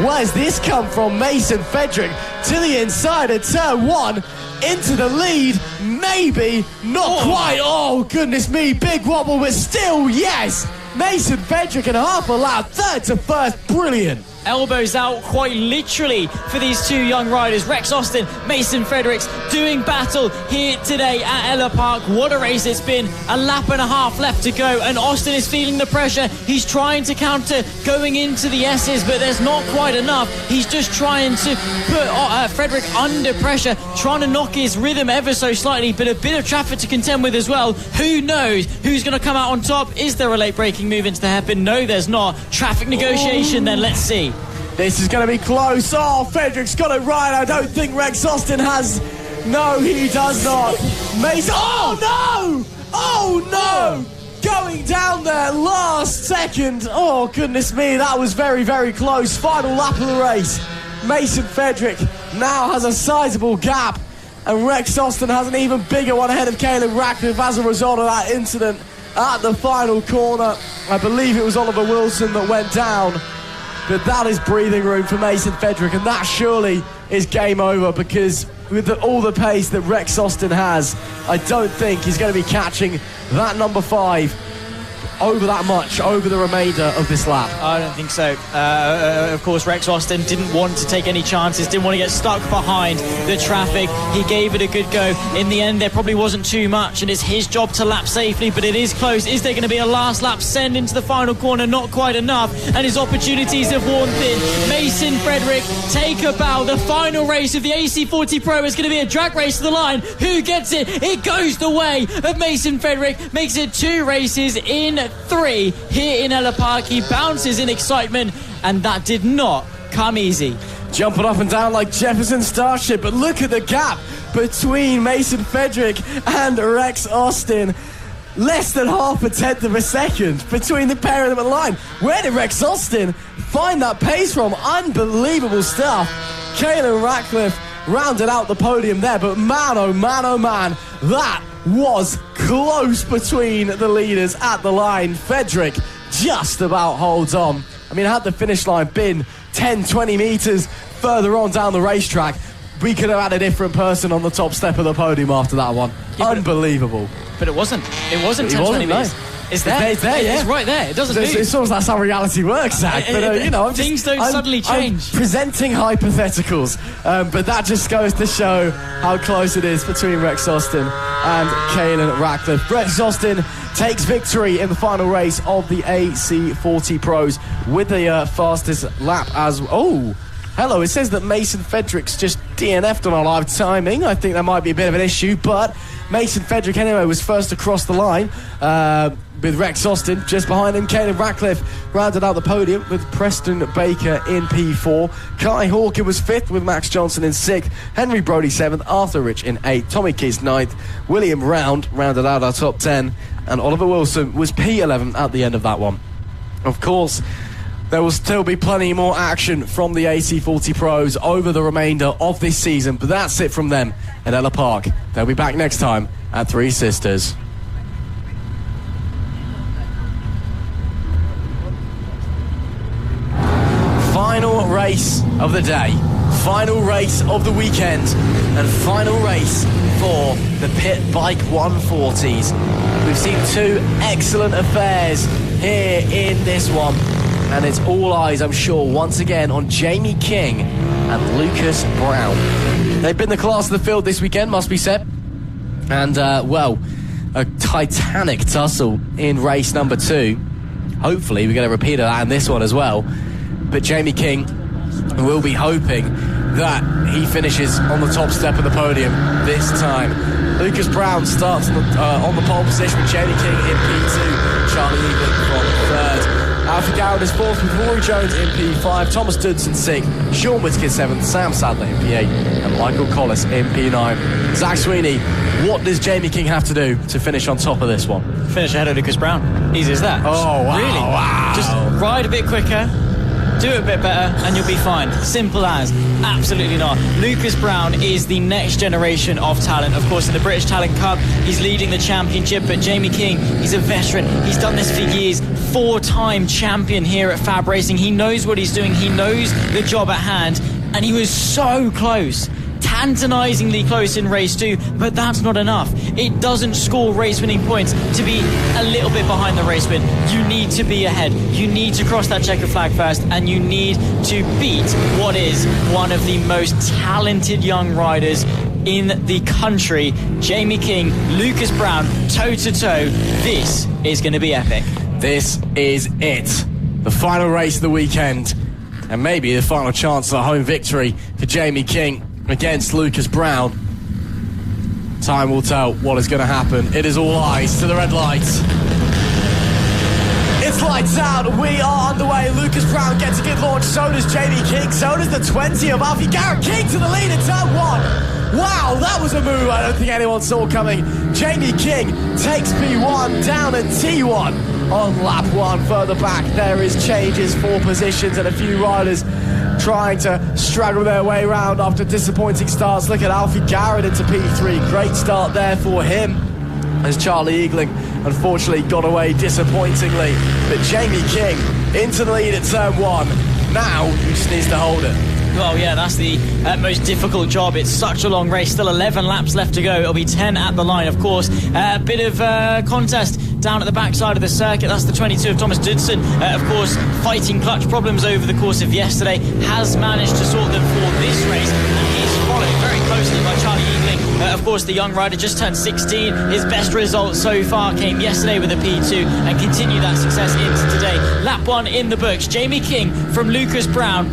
Where's this come from? Mason Frederick to the inside of turn 1, into the lead, maybe, not quite. Oh, goodness me, big wobble, but still, yes! Mason Frederick in half a lap, third to first, brilliant. Elbows out quite literally for these 2 young riders. Rex Austin, Mason Fredericks doing battle here today at Ellough Park. What a race it's been. A lap and a half left to go, and Austin is feeling the pressure. He's trying to counter going into the S's, but there's not quite enough. He's just trying to put Frederick under pressure, trying to knock his rhythm ever so slightly, but a bit of traffic to contend with as well. Who knows who's going to come out on top? Is there a late braking move into the hairpin? No, there's not. Traffic negotiation, then let's see. This is going to be close. Oh, Frederick's got it right. I don't think Rex Austin has. No, he does not. Mason. Oh, no! Oh, no! Going down there last second. Oh, goodness me. That was very, very close. Final lap of the race. Mason Frederick now has a sizable gap, and Rex Austin has an even bigger one ahead of Caleb Ratcliffe as a result of that incident at the final corner. I believe it was Oliver Wilson that went down. But that is breathing room for Mason Frederick, and that surely is game over, because with all the pace that Rex Austin has, I don't think he's going to be catching that number 5 over that much over the remainder of this lap. I don't think so. Of course, Rex Austin didn't want to take any chances, didn't want to get stuck behind the traffic. He gave it a good go. In the end, there probably wasn't too much, and it's his job to lap safely, but it is close. Is there going to be a last lap send into the final corner? Not quite enough, and his opportunities have worn thin. Mason Frederick, take a bow. The final race of the AC40 Pro is going to be a drag race to the line. Who gets it? It goes the way of Mason Frederick. Makes it 2 races in 3 here in Ellough Park. He bounces in excitement, and that did not come easy. Jumping up and down like Jefferson Starship, but look at the gap between Mason Frederick and Rex Austin. Less than half a tenth of a second between the pair of them at the line. Where did Rex Austin find that pace from? Unbelievable stuff. Caleb Ratcliffe rounded out the podium there, but man, oh man, oh man, that was close between the leaders at the line. Frederick just about holds on. I mean, had the finish line been 10, 20 metres further on down the racetrack, we could have had a different person on the top step of the podium after that one. Yeah, unbelievable. But it wasn't. It wasn't 10, 20 metres. It's there. It's there, yeah. It's right there. It doesn't move. It's almost that's how reality works, Zach. But, you know, things don't suddenly change. I'm presenting hypotheticals, but that just goes to show how close it is between Rex Austin and Caleb Ratcliffe. Rex Austin takes victory in the final race of the AC40 Pros with the fastest lap as... Oh, hello. It says that Mason Frederick's just DNF'd on our live timing. I think that might be a bit of an issue, but Mason Frederick anyway was first across the line with Rex Austin just behind him. Caleb Ratcliffe rounded out the podium with Preston Baker in P4. Kai Hawken was 5th with Max Johnson in 6th. Henry Brody 7th. Arthur Rich in 8th. Tommy Keys 9th. William Round rounded out our top 10. And Oliver Wilson was P11 at the end of that one. Of course, there will still be plenty more action from the AC40 Pros over the remainder of this season, but that's it from them at Ellough Park. They'll be back next time at Three Sisters. Final race of the day, final race of the weekend, and final race for the Pit Bike 140s. We've seen 2 excellent affairs here in this one, and it's all eyes, I'm sure, once again on Jamie King and Lucas Brown. They've been the class of the field this weekend, must be said. And, well, a titanic tussle in race number 2. Hopefully we get a repeat of that in this one as well. But Jamie King will be hoping that he finishes on the top step of the podium this time. Lucas Brown starts on the pole position with Jamie King in P2. Charlie Egan from 3rd. Alfie Brown is 4th with Rory Jones in P5, Thomas Dudson 6th, Sean Whittaker 7th, Sam Sadler in P8 and Michael Collis in P9. Zach Sweeney, what does Jamie King have to do to finish on top of this one? Finish ahead of Lucas Brown. Easy as that. Oh, wow. Really? Wow. Just ride a bit quicker, do it a bit better, and you'll be fine. Simple as. Absolutely not. Lucas Brown is the next generation of talent. Of course, in the British Talent Cup, he's leading the championship, but Jamie King, he's a veteran. He's done this for years. 4-time champion here at FAB Racing. He knows what he's doing. He knows the job at hand, and he was so close. Tantalisingly close in race 2, but that's not enough. It doesn't score race-winning points to be a little bit behind the race win. You need to be ahead. You need to cross that checkered flag first, and you need to beat what is one of the most talented young riders in the country. Jamie King, Lucas Brown, toe-to-toe. This is going to be epic. This is it. The final race of the weekend, and maybe the final chance at a home victory for Jamie King against Lucas Brown. Time will tell what is going to happen. It is all eyes to the red lights. It's lights out. We are underway. Lucas Brown gets a good launch. So does Jamie King. So does the 20 of Alfie Garrett. King to the lead in turn 1. Wow, that was a move I don't think anyone saw coming. Jamie King takes P1 down at T1 on lap 1. Further back, there is changes for positions and a few riders trying to struggle their way around after disappointing starts. Look at Alfie Garrett into P3. Great start there for him, as Charlie Eagling unfortunately got away disappointingly. But Jamie King into the lead at turn 1. Now he just needs to hold it. Well, yeah, that's the most difficult job. It's such a long race. Still 11 laps left to go. It'll be 10 at the line, of course. A bit of contest down at the backside of the circuit. That's the 22 of Thomas Dudson. Of course, fighting clutch problems over the course of yesterday. Has managed to sort them for this race. And he's followed very closely by Charlie Eagling. Of course, the young rider just turned 16. His best result so far came yesterday with a P2 and continued that success into today. Lap 1 in the books. Jamie King from Lucas Brown.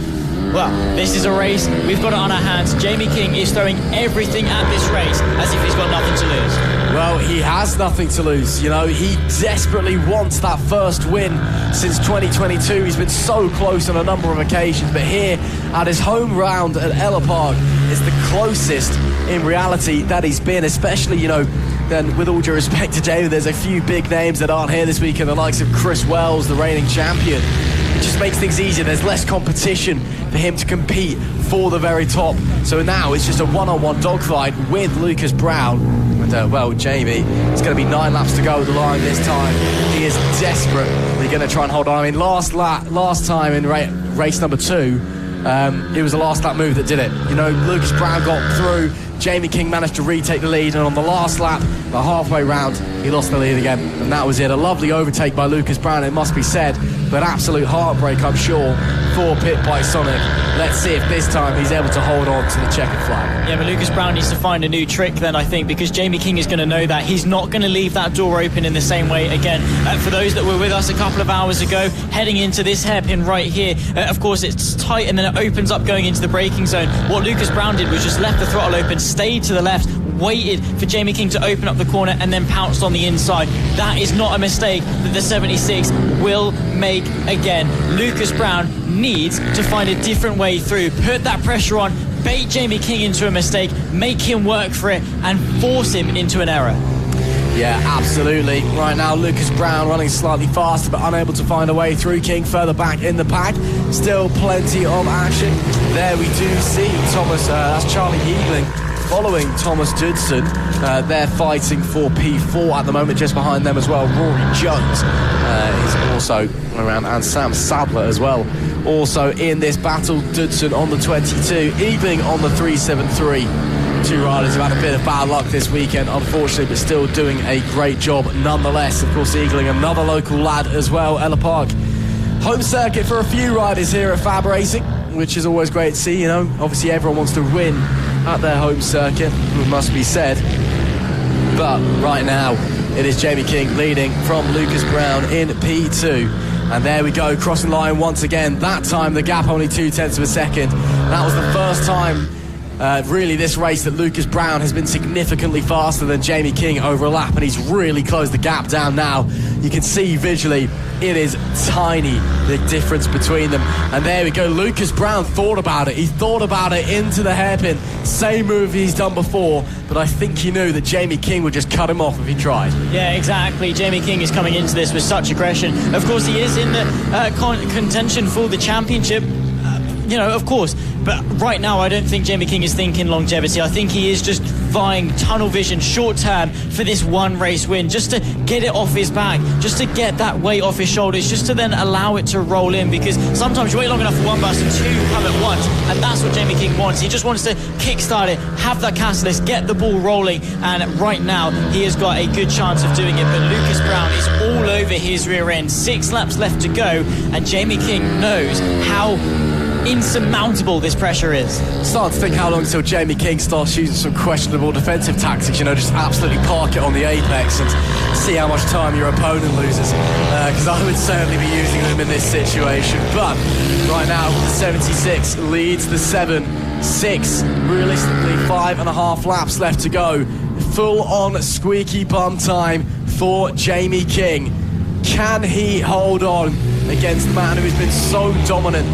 Well, this is a race. We've got it on our hands. Jamie King is throwing everything at this race as if he's got nothing to lose. Well, he has nothing to lose. You know, he desperately wants that first win since 2022. He's been so close on a number of occasions, but here at his home round at Ellough Park is the closest in reality that he's been, especially, you know, then with all due respect to Jamie, there's a few big names that aren't here this weekend, the likes of Chris Wells, the reigning champion. It just makes things easier. There's less competition for him to compete for the very top. So now it's just a one-on-one dogfight with Lucas Brown. And, well, Jamie, it's going to be 9 laps to go at the line this time. He is desperately going to try and hold on. I mean, last time in race number 2, it was the last lap move that did it. You know, Lucas Brown got through. Jamie King managed to retake the lead, and on the last lap, the halfway round, he lost the lead again, and that was it. A lovely overtake by Lucas Brown, it must be said, but absolute heartbreak, I'm sure, for Pit by Sonic. Let's see if this time he's able to hold on to the checkered flag. Yeah, but Lucas Brown needs to find a new trick then, I think, because Jamie King is going to know that. He's not going to leave that door open in the same way again. For those that were with us a couple of hours ago, heading into this hairpin right here, of course, it's tight and then it opens up going into the braking zone. What Lucas Brown did was just left the throttle open, stayed to the left, waited for Jamie King to open up the corner and then pounced on the inside. That is not a mistake that the 76 will make again. Lucas Brown needs to find a different way through, put that pressure on, bait Jamie King into a mistake, make him work for it and force him into an error. Yeah, absolutely. Right now, Lucas Brown running slightly faster but unable to find a way through. King further back in the pack. Still plenty of action. There we do see Thomas, that's Charlie Eagling, following Thomas Dudson. They're fighting for P4 at the moment, just behind them as well. Rory Jones is also around, and Sam Sadler as well. Also in this battle, Dudson on the 22, Eagling on the 373. Two riders who had a bit of bad luck this weekend, unfortunately, but still doing a great job nonetheless. Of course, Eagling, another local lad as well, Ellough Park. Home circuit for a few riders here at FAB Racing, which is always great to see. You know, obviously everyone wants to win at their home circuit, it must be said. But right now, it is Jamie King leading from Lucas Brown in P2. And there we go, crossing line once again. That time, the gap only 0.2 of a second. That was the first time really this race that Lucas Brown has been significantly faster than Jamie King over a lap, and he's really closed the gap down now. You can see visually it is tiny, the difference between them. And there we go, Lucas Brown thought about it. He thought about it into the hairpin. Same move he's done before, but I think he knew that Jamie King would just cut him off if he tried. Yeah, exactly. Jamie King is coming into this with such aggression. Of course, he is in the contention for the championship. Of course. But right now, I don't think Jamie King is thinking longevity. I think he is just vying tunnel vision, short term, for this one race win, just to get it off his back, just to get that weight off his shoulders, just to then allow it to roll in, because sometimes you wait long enough for one bus and two come at once, and that's what Jamie King wants. He just wants to kickstart it, have that catalyst, get the ball rolling, and right now he has got a good chance of doing it. But Lucas Brown is all over his rear end. 6 laps left to go, and Jamie King knows how insurmountable this pressure is. Starting to think how long until Jamie King starts using some questionable defensive tactics, just absolutely park it on the apex and see how much time your opponent loses, because I would certainly be using them in this situation. But right now the 76 leads the 7-6, realistically 5.5 laps left to go. Full on squeaky bum time for Jamie King. Can he hold on against the man who has been so dominant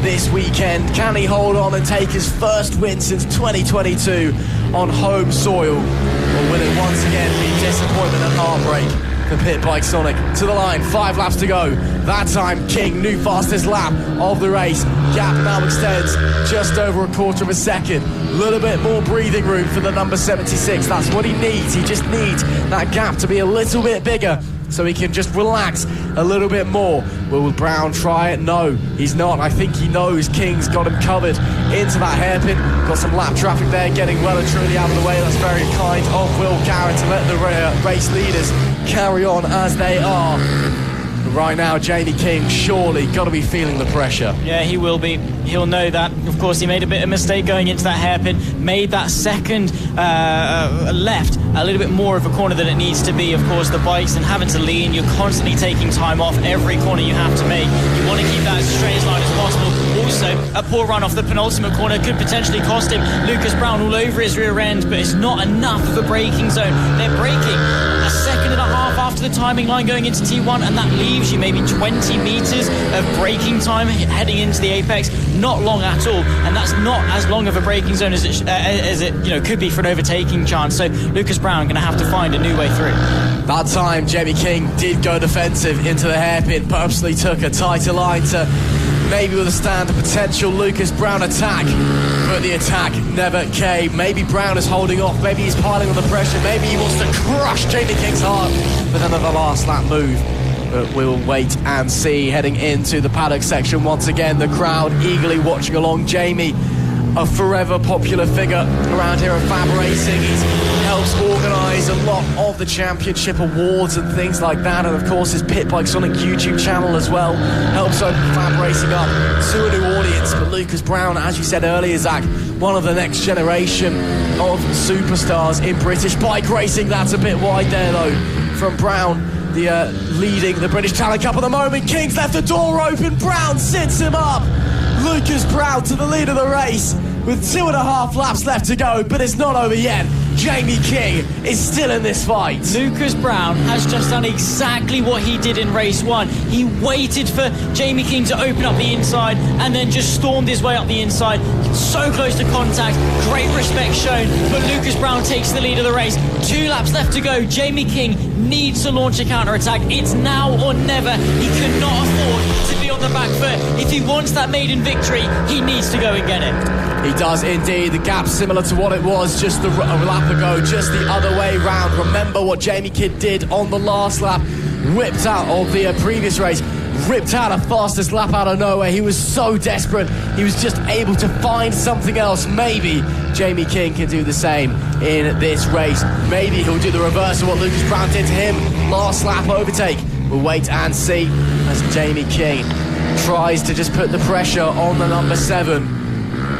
this weekend? Can he hold on and take his first win since 2022 on home soil? Or will it once again be disappointment and heartbreak for Pit Bike Sonic? To the line, 5 laps to go. That time, King, new fastest lap of the race. Gap now extends just over a quarter of a second. A little bit more breathing room for the number 76. That's what he needs. He just needs that gap to be a little bit bigger, so he can just relax a little bit more. Will Brown try it? No, he's not. I think he knows King's got him covered into that hairpin. Got some lap traffic there, getting well and truly out of the way. That's very kind of Will Garrett to let the race leaders carry on as they are. But right now, Jamie King surely got to be feeling the pressure. Yeah, he will be. He'll know that. Of course, he made a bit of a mistake going into that hairpin, made that second left a little bit more of a corner than it needs to be. Of course, the bikes and having to lean, you're constantly taking time off every corner you have to make. You want to keep that as straight as line as possible. Also, a poor run off the penultimate corner could potentially cost him. Lucas Brown all over his rear end, but it's not enough of a braking zone. They're braking a second and a half after the timing line going into T1, and that leaves you maybe 20 meters of braking time heading into the apex. Not long at all, and that's not as long of a braking zone as it could be for an overtaking chance. So Lucas Brown going to have to find a new way through. That time, Jamie King did go defensive into the hairpin, purposely took a tighter line to maybe withstand a potential Lucas Brown attack, but the attack never came. Maybe Brown is holding off, maybe he's piling on the pressure, maybe he wants to crush Jamie King's heart with another last lap move. But we'll wait and see. Heading into the paddock section once again, the crowd eagerly watching along. Jamie, a forever popular figure around here at FAB-Racing. He helps organise a lot of the championship awards and things like that, and of course his Pit Bike Sonic YouTube channel as well helps open FAB-Racing up to a new audience. But Lucas Brown, as you said earlier, Zach, one of the next generation of superstars in British bike racing. That's a bit wide there though from Brown, the leading the British Talent Cup at the moment. King's left the door open, Brown sits him up. Lucas Brown to the lead of the race with 2.5 laps left to go, but it's not over yet. Jamie King is still in this fight. Lucas Brown has just done exactly what he did in race 1. He waited for Jamie King to open up the inside and then just stormed his way up the inside. So close to contact, great respect shown, but Lucas Brown takes the lead of the race. 2 laps left to go. Jamie King needs to launch a counter-attack. It's now or never. He cannot afford to be on the back foot. If he wants that maiden victory, he needs to go and get it. He does indeed. The gap similar to what it was just a lap ago, just the other way round. Remember what Jamie King did on the last lap. Whipped out of the previous race. Ripped out a fastest lap out of nowhere. He was so desperate. He was just able to find something else. Maybe Jamie King can do the same in this race. Maybe he'll do the reverse of what Lucas Brown did to him. Last lap overtake. We'll wait and see as Jamie King tries to just put the pressure on the number 7.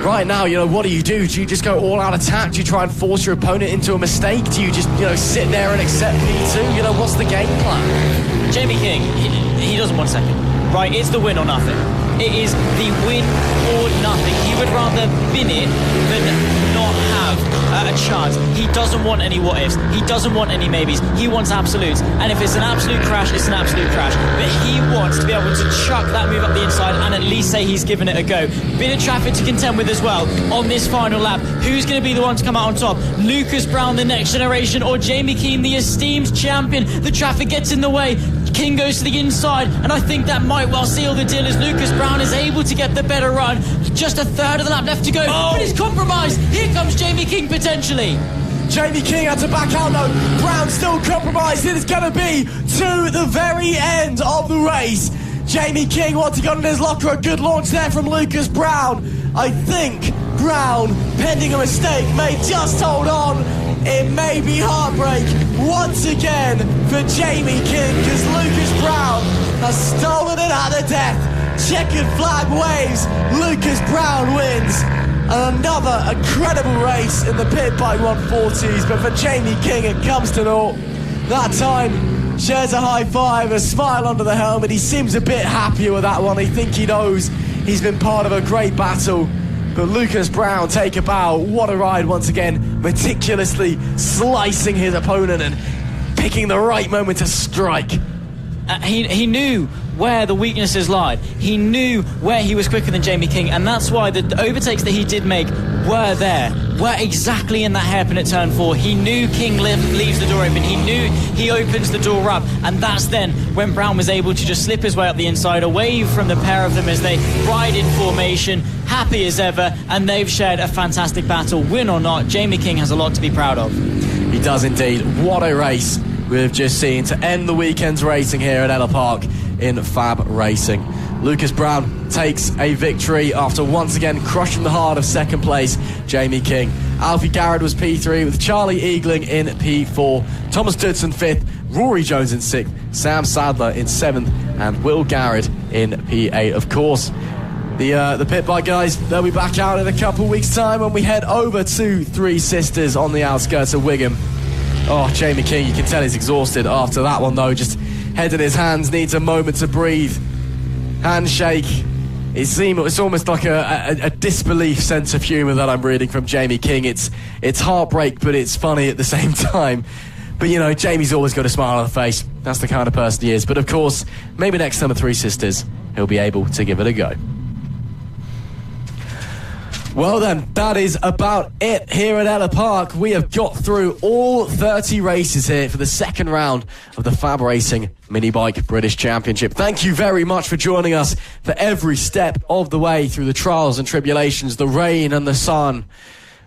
Right now, what do? Do you just go all out attack? Do you try and force your opponent into a mistake? Do you just, sit there and accept P2? What's the game plan? Jamie King, he doesn't want second. Right, it's the win or nothing. It is the win or nothing. He would rather win it than not not have a chance. He doesn't want any what ifs. He doesn't want any maybes. He wants absolutes. And if it's an absolute crash, it's an absolute crash. But he wants to be able to chuck that move up the inside and at least say he's given it a go. Bit of traffic to contend with as well on this final lap. Who's going to be the one to come out on top? Lucas Brown, the next generation, or Jamie Keane, the esteemed champion? The traffic gets in the way. King goes to the inside, and I think that might well seal the deal as Lucas Brown is able to get the better run. Just a third of the lap left to go, but he's compromised. Here comes Jamie King potentially. Jamie King had to back out though. Brown still compromised. It is going to be to the very end of the race. Jamie King, once he got in his locker, a good launch there from Lucas Brown. I think Brown, pending a mistake, may just hold on. It may be heartbreak once again for Jamie King because Lucas Brown has stolen it out of death. Checkered flag waves. Lucas Brown wins. Another incredible race in the pit bike 140s, but for Jamie King it comes to naught. That time shares a high five, a smile under the helmet. He seems a bit happier with that one. I think he knows he's been part of a great battle. But Lucas Brown, take a bow. What a ride once again, meticulously slicing his opponent and picking the right moment to strike. He knew where the weaknesses lied. He knew where he was quicker than Jamie King, and that's why the overtakes that he did make were exactly in that hairpin at turn 4. He knew King leaves the door open. He knew he opens the door up, and that's then when Brown was able to just slip his way up the inside, away from the pair of them as they ride in formation, happy as ever, and they've shared a fantastic battle. Win or not, Jamie King has a lot to be proud of. He does indeed. What a race we've just seen to end the weekend's racing here at Ellough Park in FAB-Racing. Lucas Brown takes a victory after once again crushing the heart of second place Jamie King. Alfie Garrett was P3 with Charlie Eagling in P4, Thomas Dudson 5th, Rory Jones in 6th, Sam Sadler in 7th and Will Garrett in P8. Of course, the pit bike guys, they'll be back out in a couple of weeks' time when we head over to Three Sisters on the outskirts of Wigan. Oh, Jamie King, you can tell he's exhausted after that one though. Just head in his hands, needs a moment to breathe. Handshake. It's almost like a disbelief sense of humour that I'm reading from Jamie King. It's heartbreak, but it's funny at the same time. But you know, Jamie's always got a smile on the face. That's the kind of person he is. But of course, maybe next time at Three Sisters, he'll be able to give it a go. Well then, that is about it here at Ellough Park. We have got through all 30 races here for the second round of the FAB-Racing Mini Bike British Championship. Thank you very much for joining us for every step of the way through the trials and tribulations, the rain and the sun,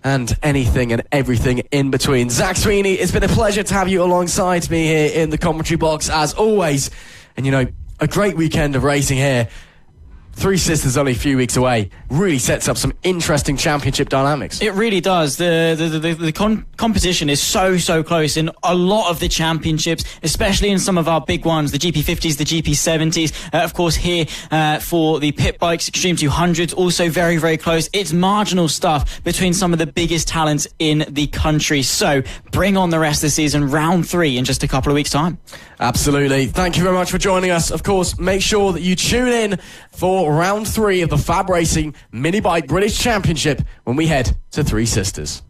and anything and everything in between. Zach Sweeney, it's been a pleasure to have you alongside me here in the commentary box as always. And you know, a great weekend of racing here. Three Sisters only a few weeks away really sets up some interesting championship dynamics. It really does. The competition is so close in a lot of the championships, especially in some of our big ones, the GP50s, the GP70s. Of course, here for the pit bikes, Extreme 200s, also very close. It's marginal stuff between some of the biggest talents in the country. So bring on the rest of the season, round 3 in just a couple of weeks' time. Absolutely. Thank you very much for joining us. Of course, make sure that you tune in for round 3 of the FAB-Racing Mini Bike British Championship when we head to Three Sisters.